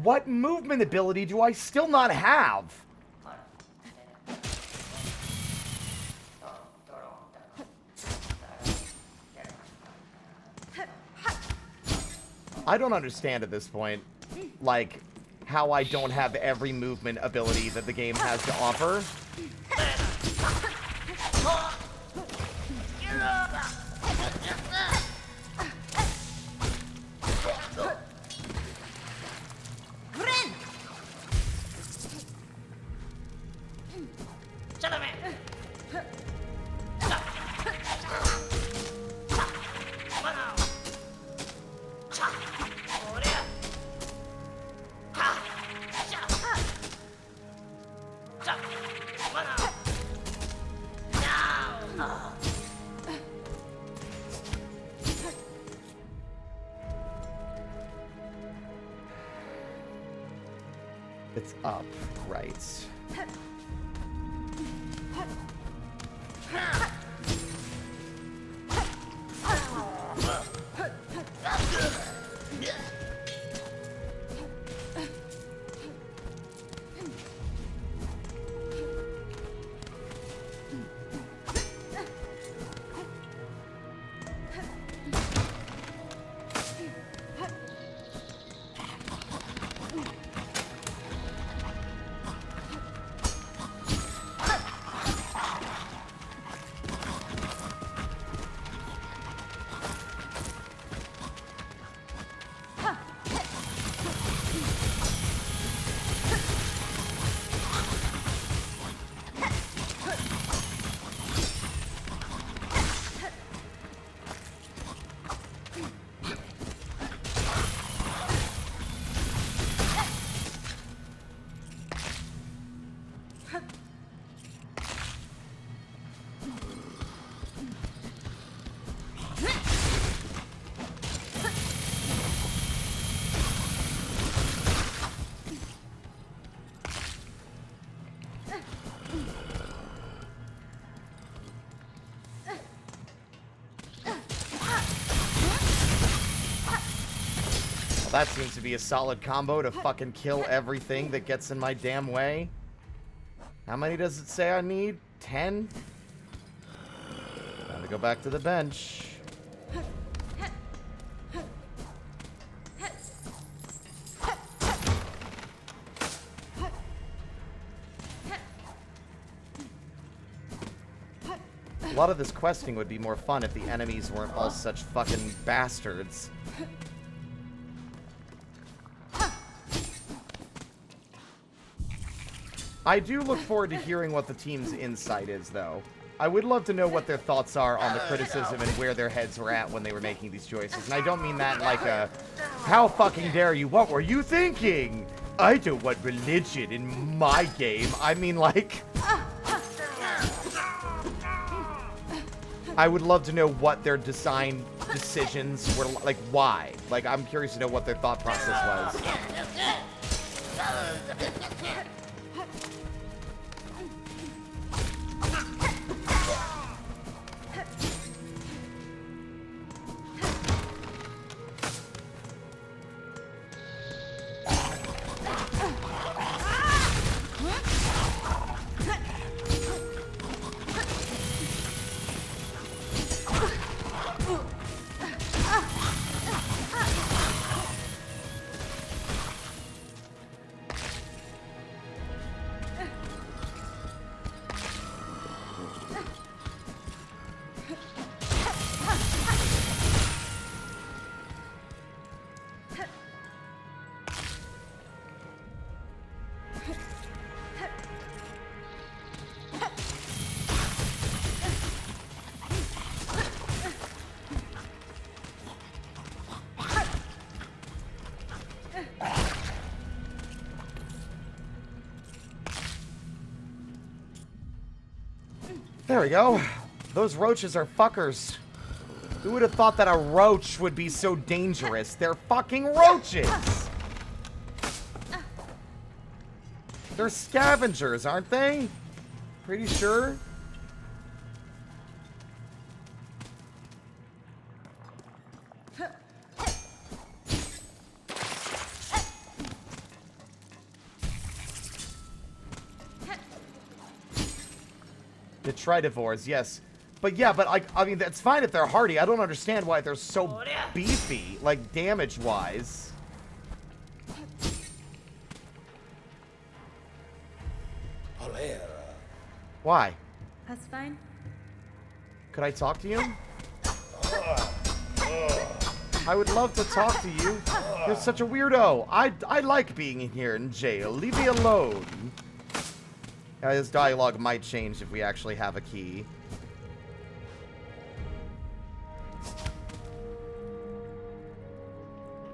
[SPEAKER 1] What movement ability do I still not have? I don't understand at this point, like, how I don't have every movement ability that the game has to offer. It's up, right. That seems to be a solid combo to fucking kill everything that gets in my damn way. How many does it say I need? 10? Time to go back to the bench. lot of this questing would be more fun if the enemies weren't all such fucking bastards. I do look forward to hearing what the team's insight is, though. I would love to know what their thoughts are on the criticism and where their heads were at when they were making these choices. And I don't mean that in like a, how fucking dare you, what were you thinking? I don't want religion in my game. I mean, like, I would love to know what their design decisions were, like, why. Like, I'm curious to know what their thought process was. There we go. Those roaches are fuckers. Who would have thought that a roach would be so dangerous? They're fucking roaches! They're scavengers, aren't they? Pretty sure. Detritivores, yes. But yeah, but I mean, that's fine if they're hardy. I don't understand why they're so beefy, like, damage-wise. Why?
[SPEAKER 2] That's fine.
[SPEAKER 1] Could I talk to you? I would love to talk to you. You're such a weirdo. I like being in here in jail. Leave me alone. This dialogue might change if we actually have a key.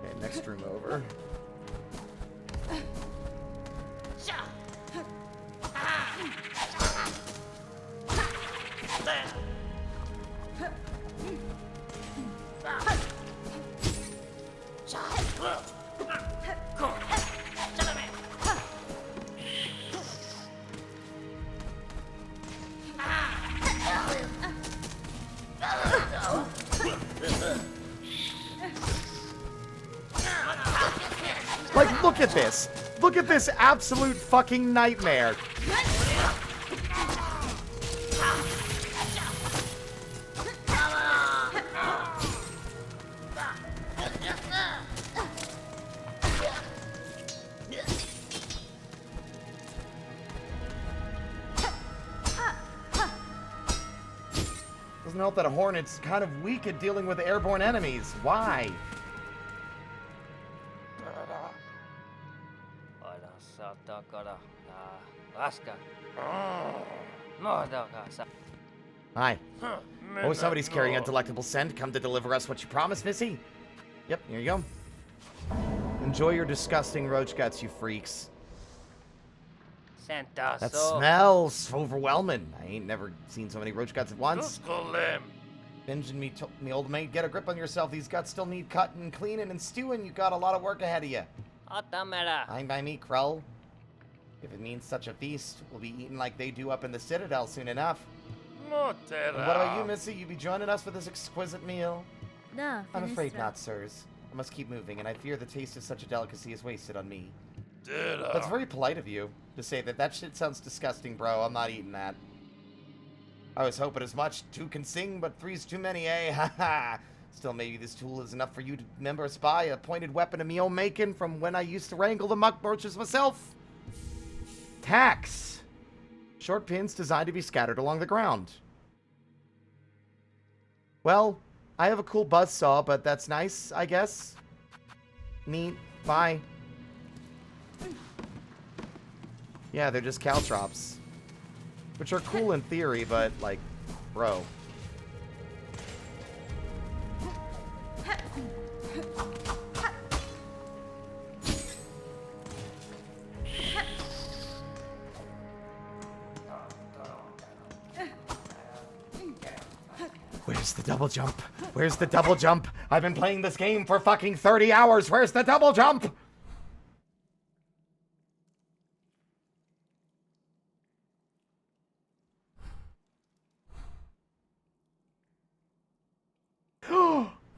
[SPEAKER 1] Okay, next room over. Like, look at this. Look at this absolute fucking nightmare. Doesn't help that a hornet's kind of weak at dealing with airborne enemies. Why? Hi. Oh, somebody's carrying a delectable scent. Come to deliver us what you promised, Missy? Yep, here you go. Enjoy your disgusting roach guts, you freaks. That smells overwhelming. I ain't never seen so many roach guts at once. Binge and me old mate, get a grip on yourself. These guts still need cutting and cleaning and stewing. You got a lot of work ahead of you. Fine by me, Krull. If it means such a feast, we'll be eating like they do up in the Citadel soon enough. And what about you, Missy? You be joining us for this exquisite meal?
[SPEAKER 2] No,
[SPEAKER 1] I'm afraid not, sirs. I must keep moving, and I fear the taste of such a delicacy is wasted on me. That's very polite of you to say that. That shit sounds disgusting, bro. I'm not eating that. I was hoping as much. Two can sing, but three's too many, eh? Ha ha. Still, maybe this tool is enough for you to remember a spy, a pointed weapon of me own making from when I used to wrangle the muck roaches myself. Tacks. Short pins designed to be scattered along the ground. Well, I have a cool buzzsaw, but that's nice, I guess. Neat. Bye. Yeah, they're just caltrops. Which are cool in theory, but, like, bro. Where's the double jump? Where's the double jump? I've been playing this game for fucking 30 hours. Where's the double jump?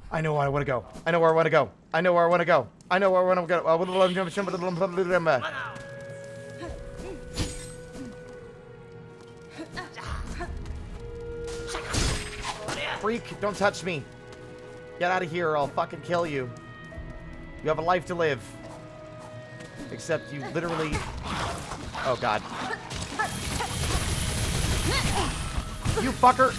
[SPEAKER 1] I know where I want to go. I know where I want to go. I know where I want to go. I know where I want to go. Freak, don't touch me. Get out of here or I'll fucking kill you. You have a life to live. Except you literally... Oh, God. You fucker!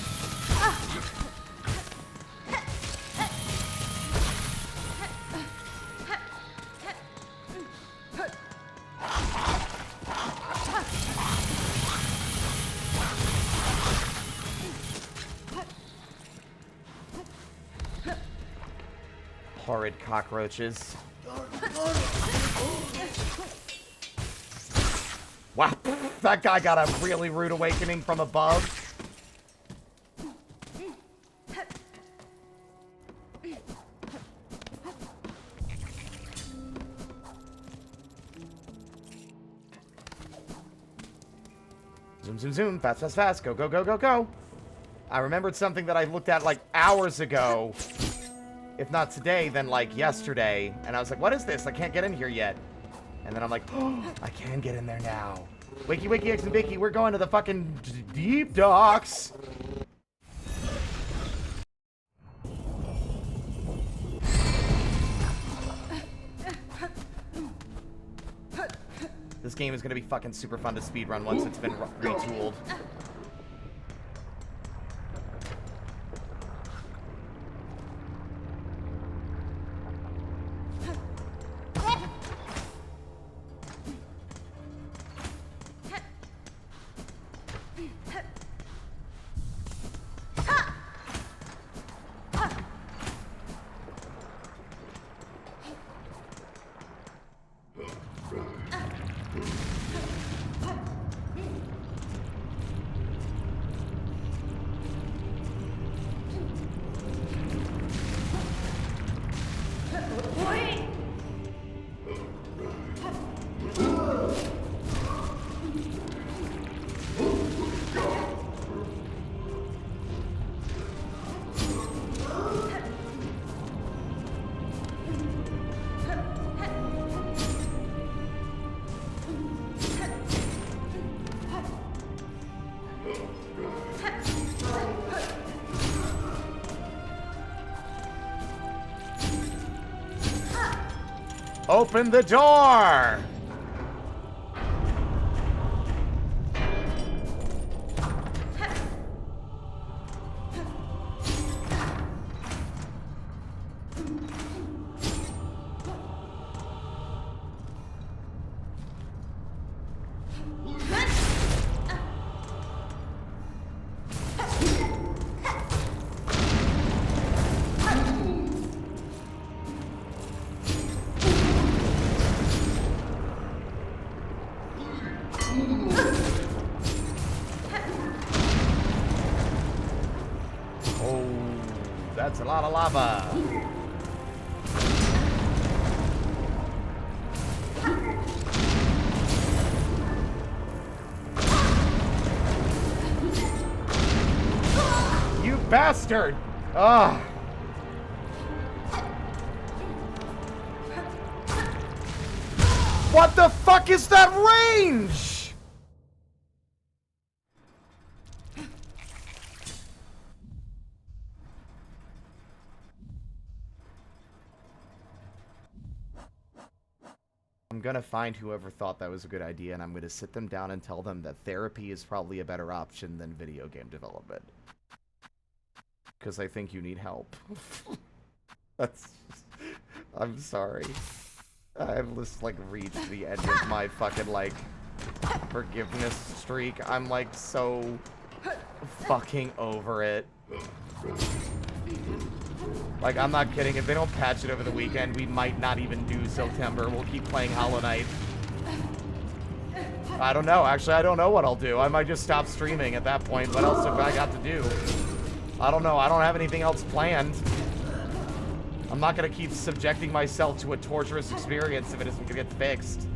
[SPEAKER 1] Horrid cockroaches. Wow, that guy got a really rude awakening from above. Zoom, zoom, zoom. Fast, fast, fast. Go, go, go, go, go. I remembered something that I looked at like hours ago. If not today, then like yesterday. And I was like, what is this? I can't get in here yet. And then I'm like, oh, I can get in there now. Wakey, wakey, X and Vicky, we're going to the fucking deep docks. This game is going to be fucking super fun to speedrun once it's been retooled. Open the door! That's a lot of lava. You bastard! Ugh. What the fuck is that range? I'm gonna find whoever thought that was a good idea, and I'm gonna sit them down and tell them that therapy is probably a better option than video game development. because I think you need help. That's... I'm sorry. I've just, like, reached the edge of my fucking, like, forgiveness streak. I'm, like, so fucking over it. Like, I'm not kidding. If they don't patch it over the weekend, we might not even do September. We'll keep playing Hollow Knight. I don't know. Actually, I don't know what I'll do. I might just stop streaming at that point. What else have I got to do? I don't know. I don't have anything else planned. I'm not going to keep subjecting myself to a torturous experience if it isn't going to get fixed.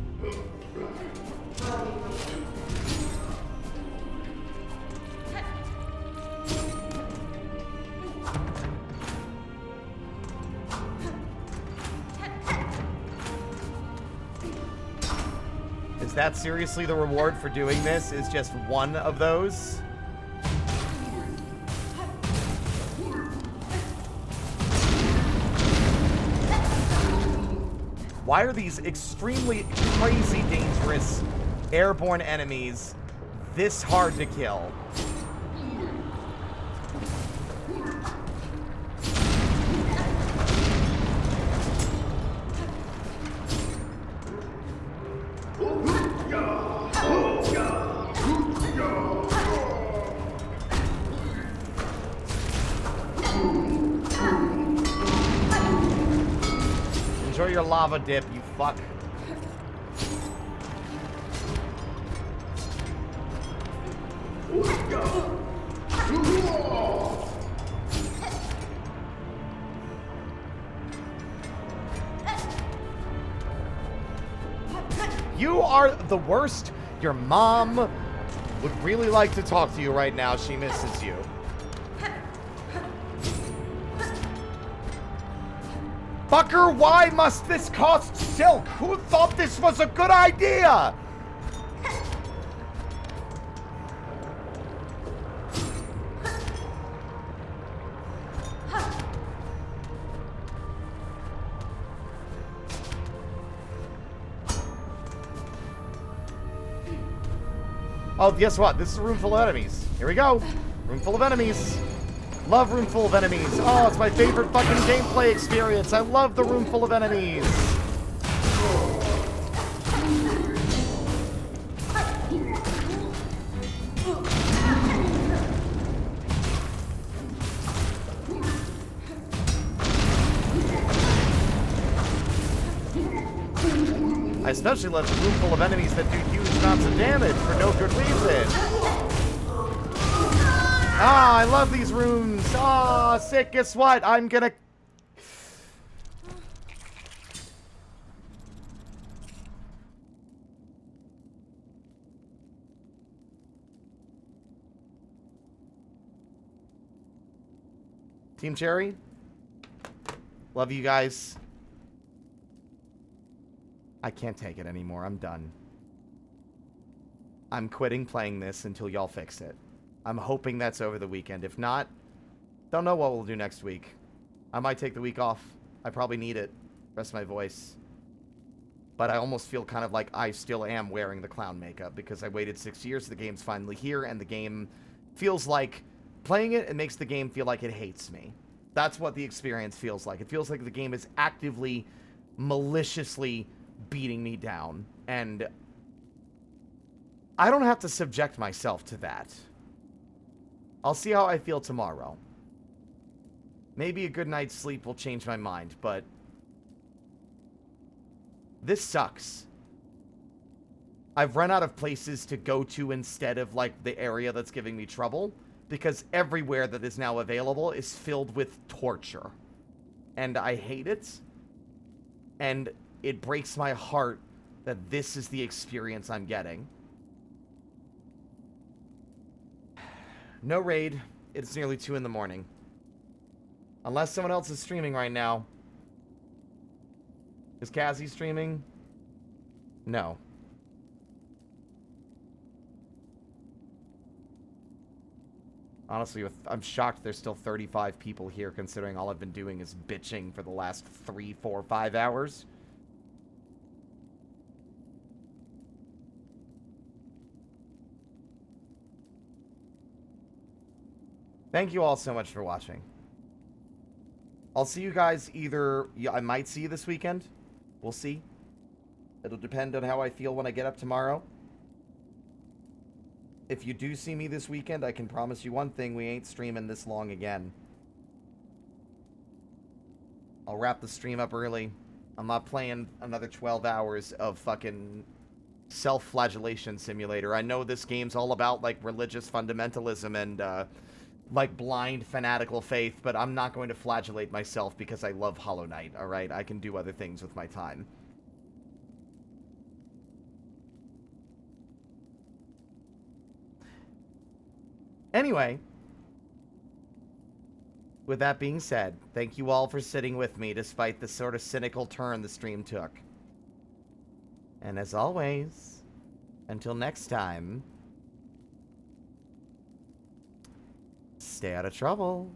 [SPEAKER 1] Is that seriously the reward for doing this? Is just one of those? Why are these extremely crazy dangerous airborne enemies this hard to kill? Enjoy your lava dip, you fuck. You are the worst. Your mom would really like to talk to you right now. She misses you. Fucker, why must this cost silk? Who thought this was a good idea? Oh, guess what? This is a room full of enemies. Here we go. Room full of enemies. Love room full of enemies. Oh, it's my favorite fucking gameplay experience. I love the room full of enemies. I especially love the room full of enemies that do huge amounts of damage for no good reason. Ah, I love these rooms. Ah, sick. Guess what? I'm gonna... Team Cherry? Love you guys. I can't take it anymore. I'm done. I'm quitting playing this until y'all fix it. I'm hoping that's over the weekend. If not, don't know what we'll do next week. I might take the week off. I probably need it. Rest my voice. But I almost feel kind of like I still am wearing the clown makeup because I waited 6 years. The game's finally here, and the game feels like... Playing it, it makes the game feel like it hates me. That's what the experience feels like. It feels like the game is actively, maliciously beating me down. And I don't have to subject myself to that. I'll see how I feel tomorrow. Maybe a good night's sleep will change my mind, but this sucks. I've run out of places to go to instead of, like, the area that's giving me trouble, because everywhere that is now available is filled with torture. And I hate it. And it breaks my heart that this is the experience I'm getting. No raid. It's nearly 2 in the morning. Unless someone else is streaming right now. Is Cassie streaming? No. Honestly, I'm shocked there's still 35 people here, considering all I've been doing is bitching for the last 3, 4, 5 hours. Thank you all so much for watching. I'll see you guys either... Yeah, I might see you this weekend. We'll see. It'll depend on how I feel when I get up tomorrow. If you do see me this weekend, I can promise you one thing. We ain't streaming this long again. I'll wrap the stream up early. I'm not playing another 12 hours of fucking self-flagellation simulator. I know this game's all about, like, religious fundamentalism and, like, blind fanatical faith, but I'm not going to flagellate myself because I love Hollow Knight, alright? I can do other things with my time. Anyway, with that being said, thank you all for sitting with me despite the sort of cynical turn the stream took. And as always, until next time, stay out of trouble.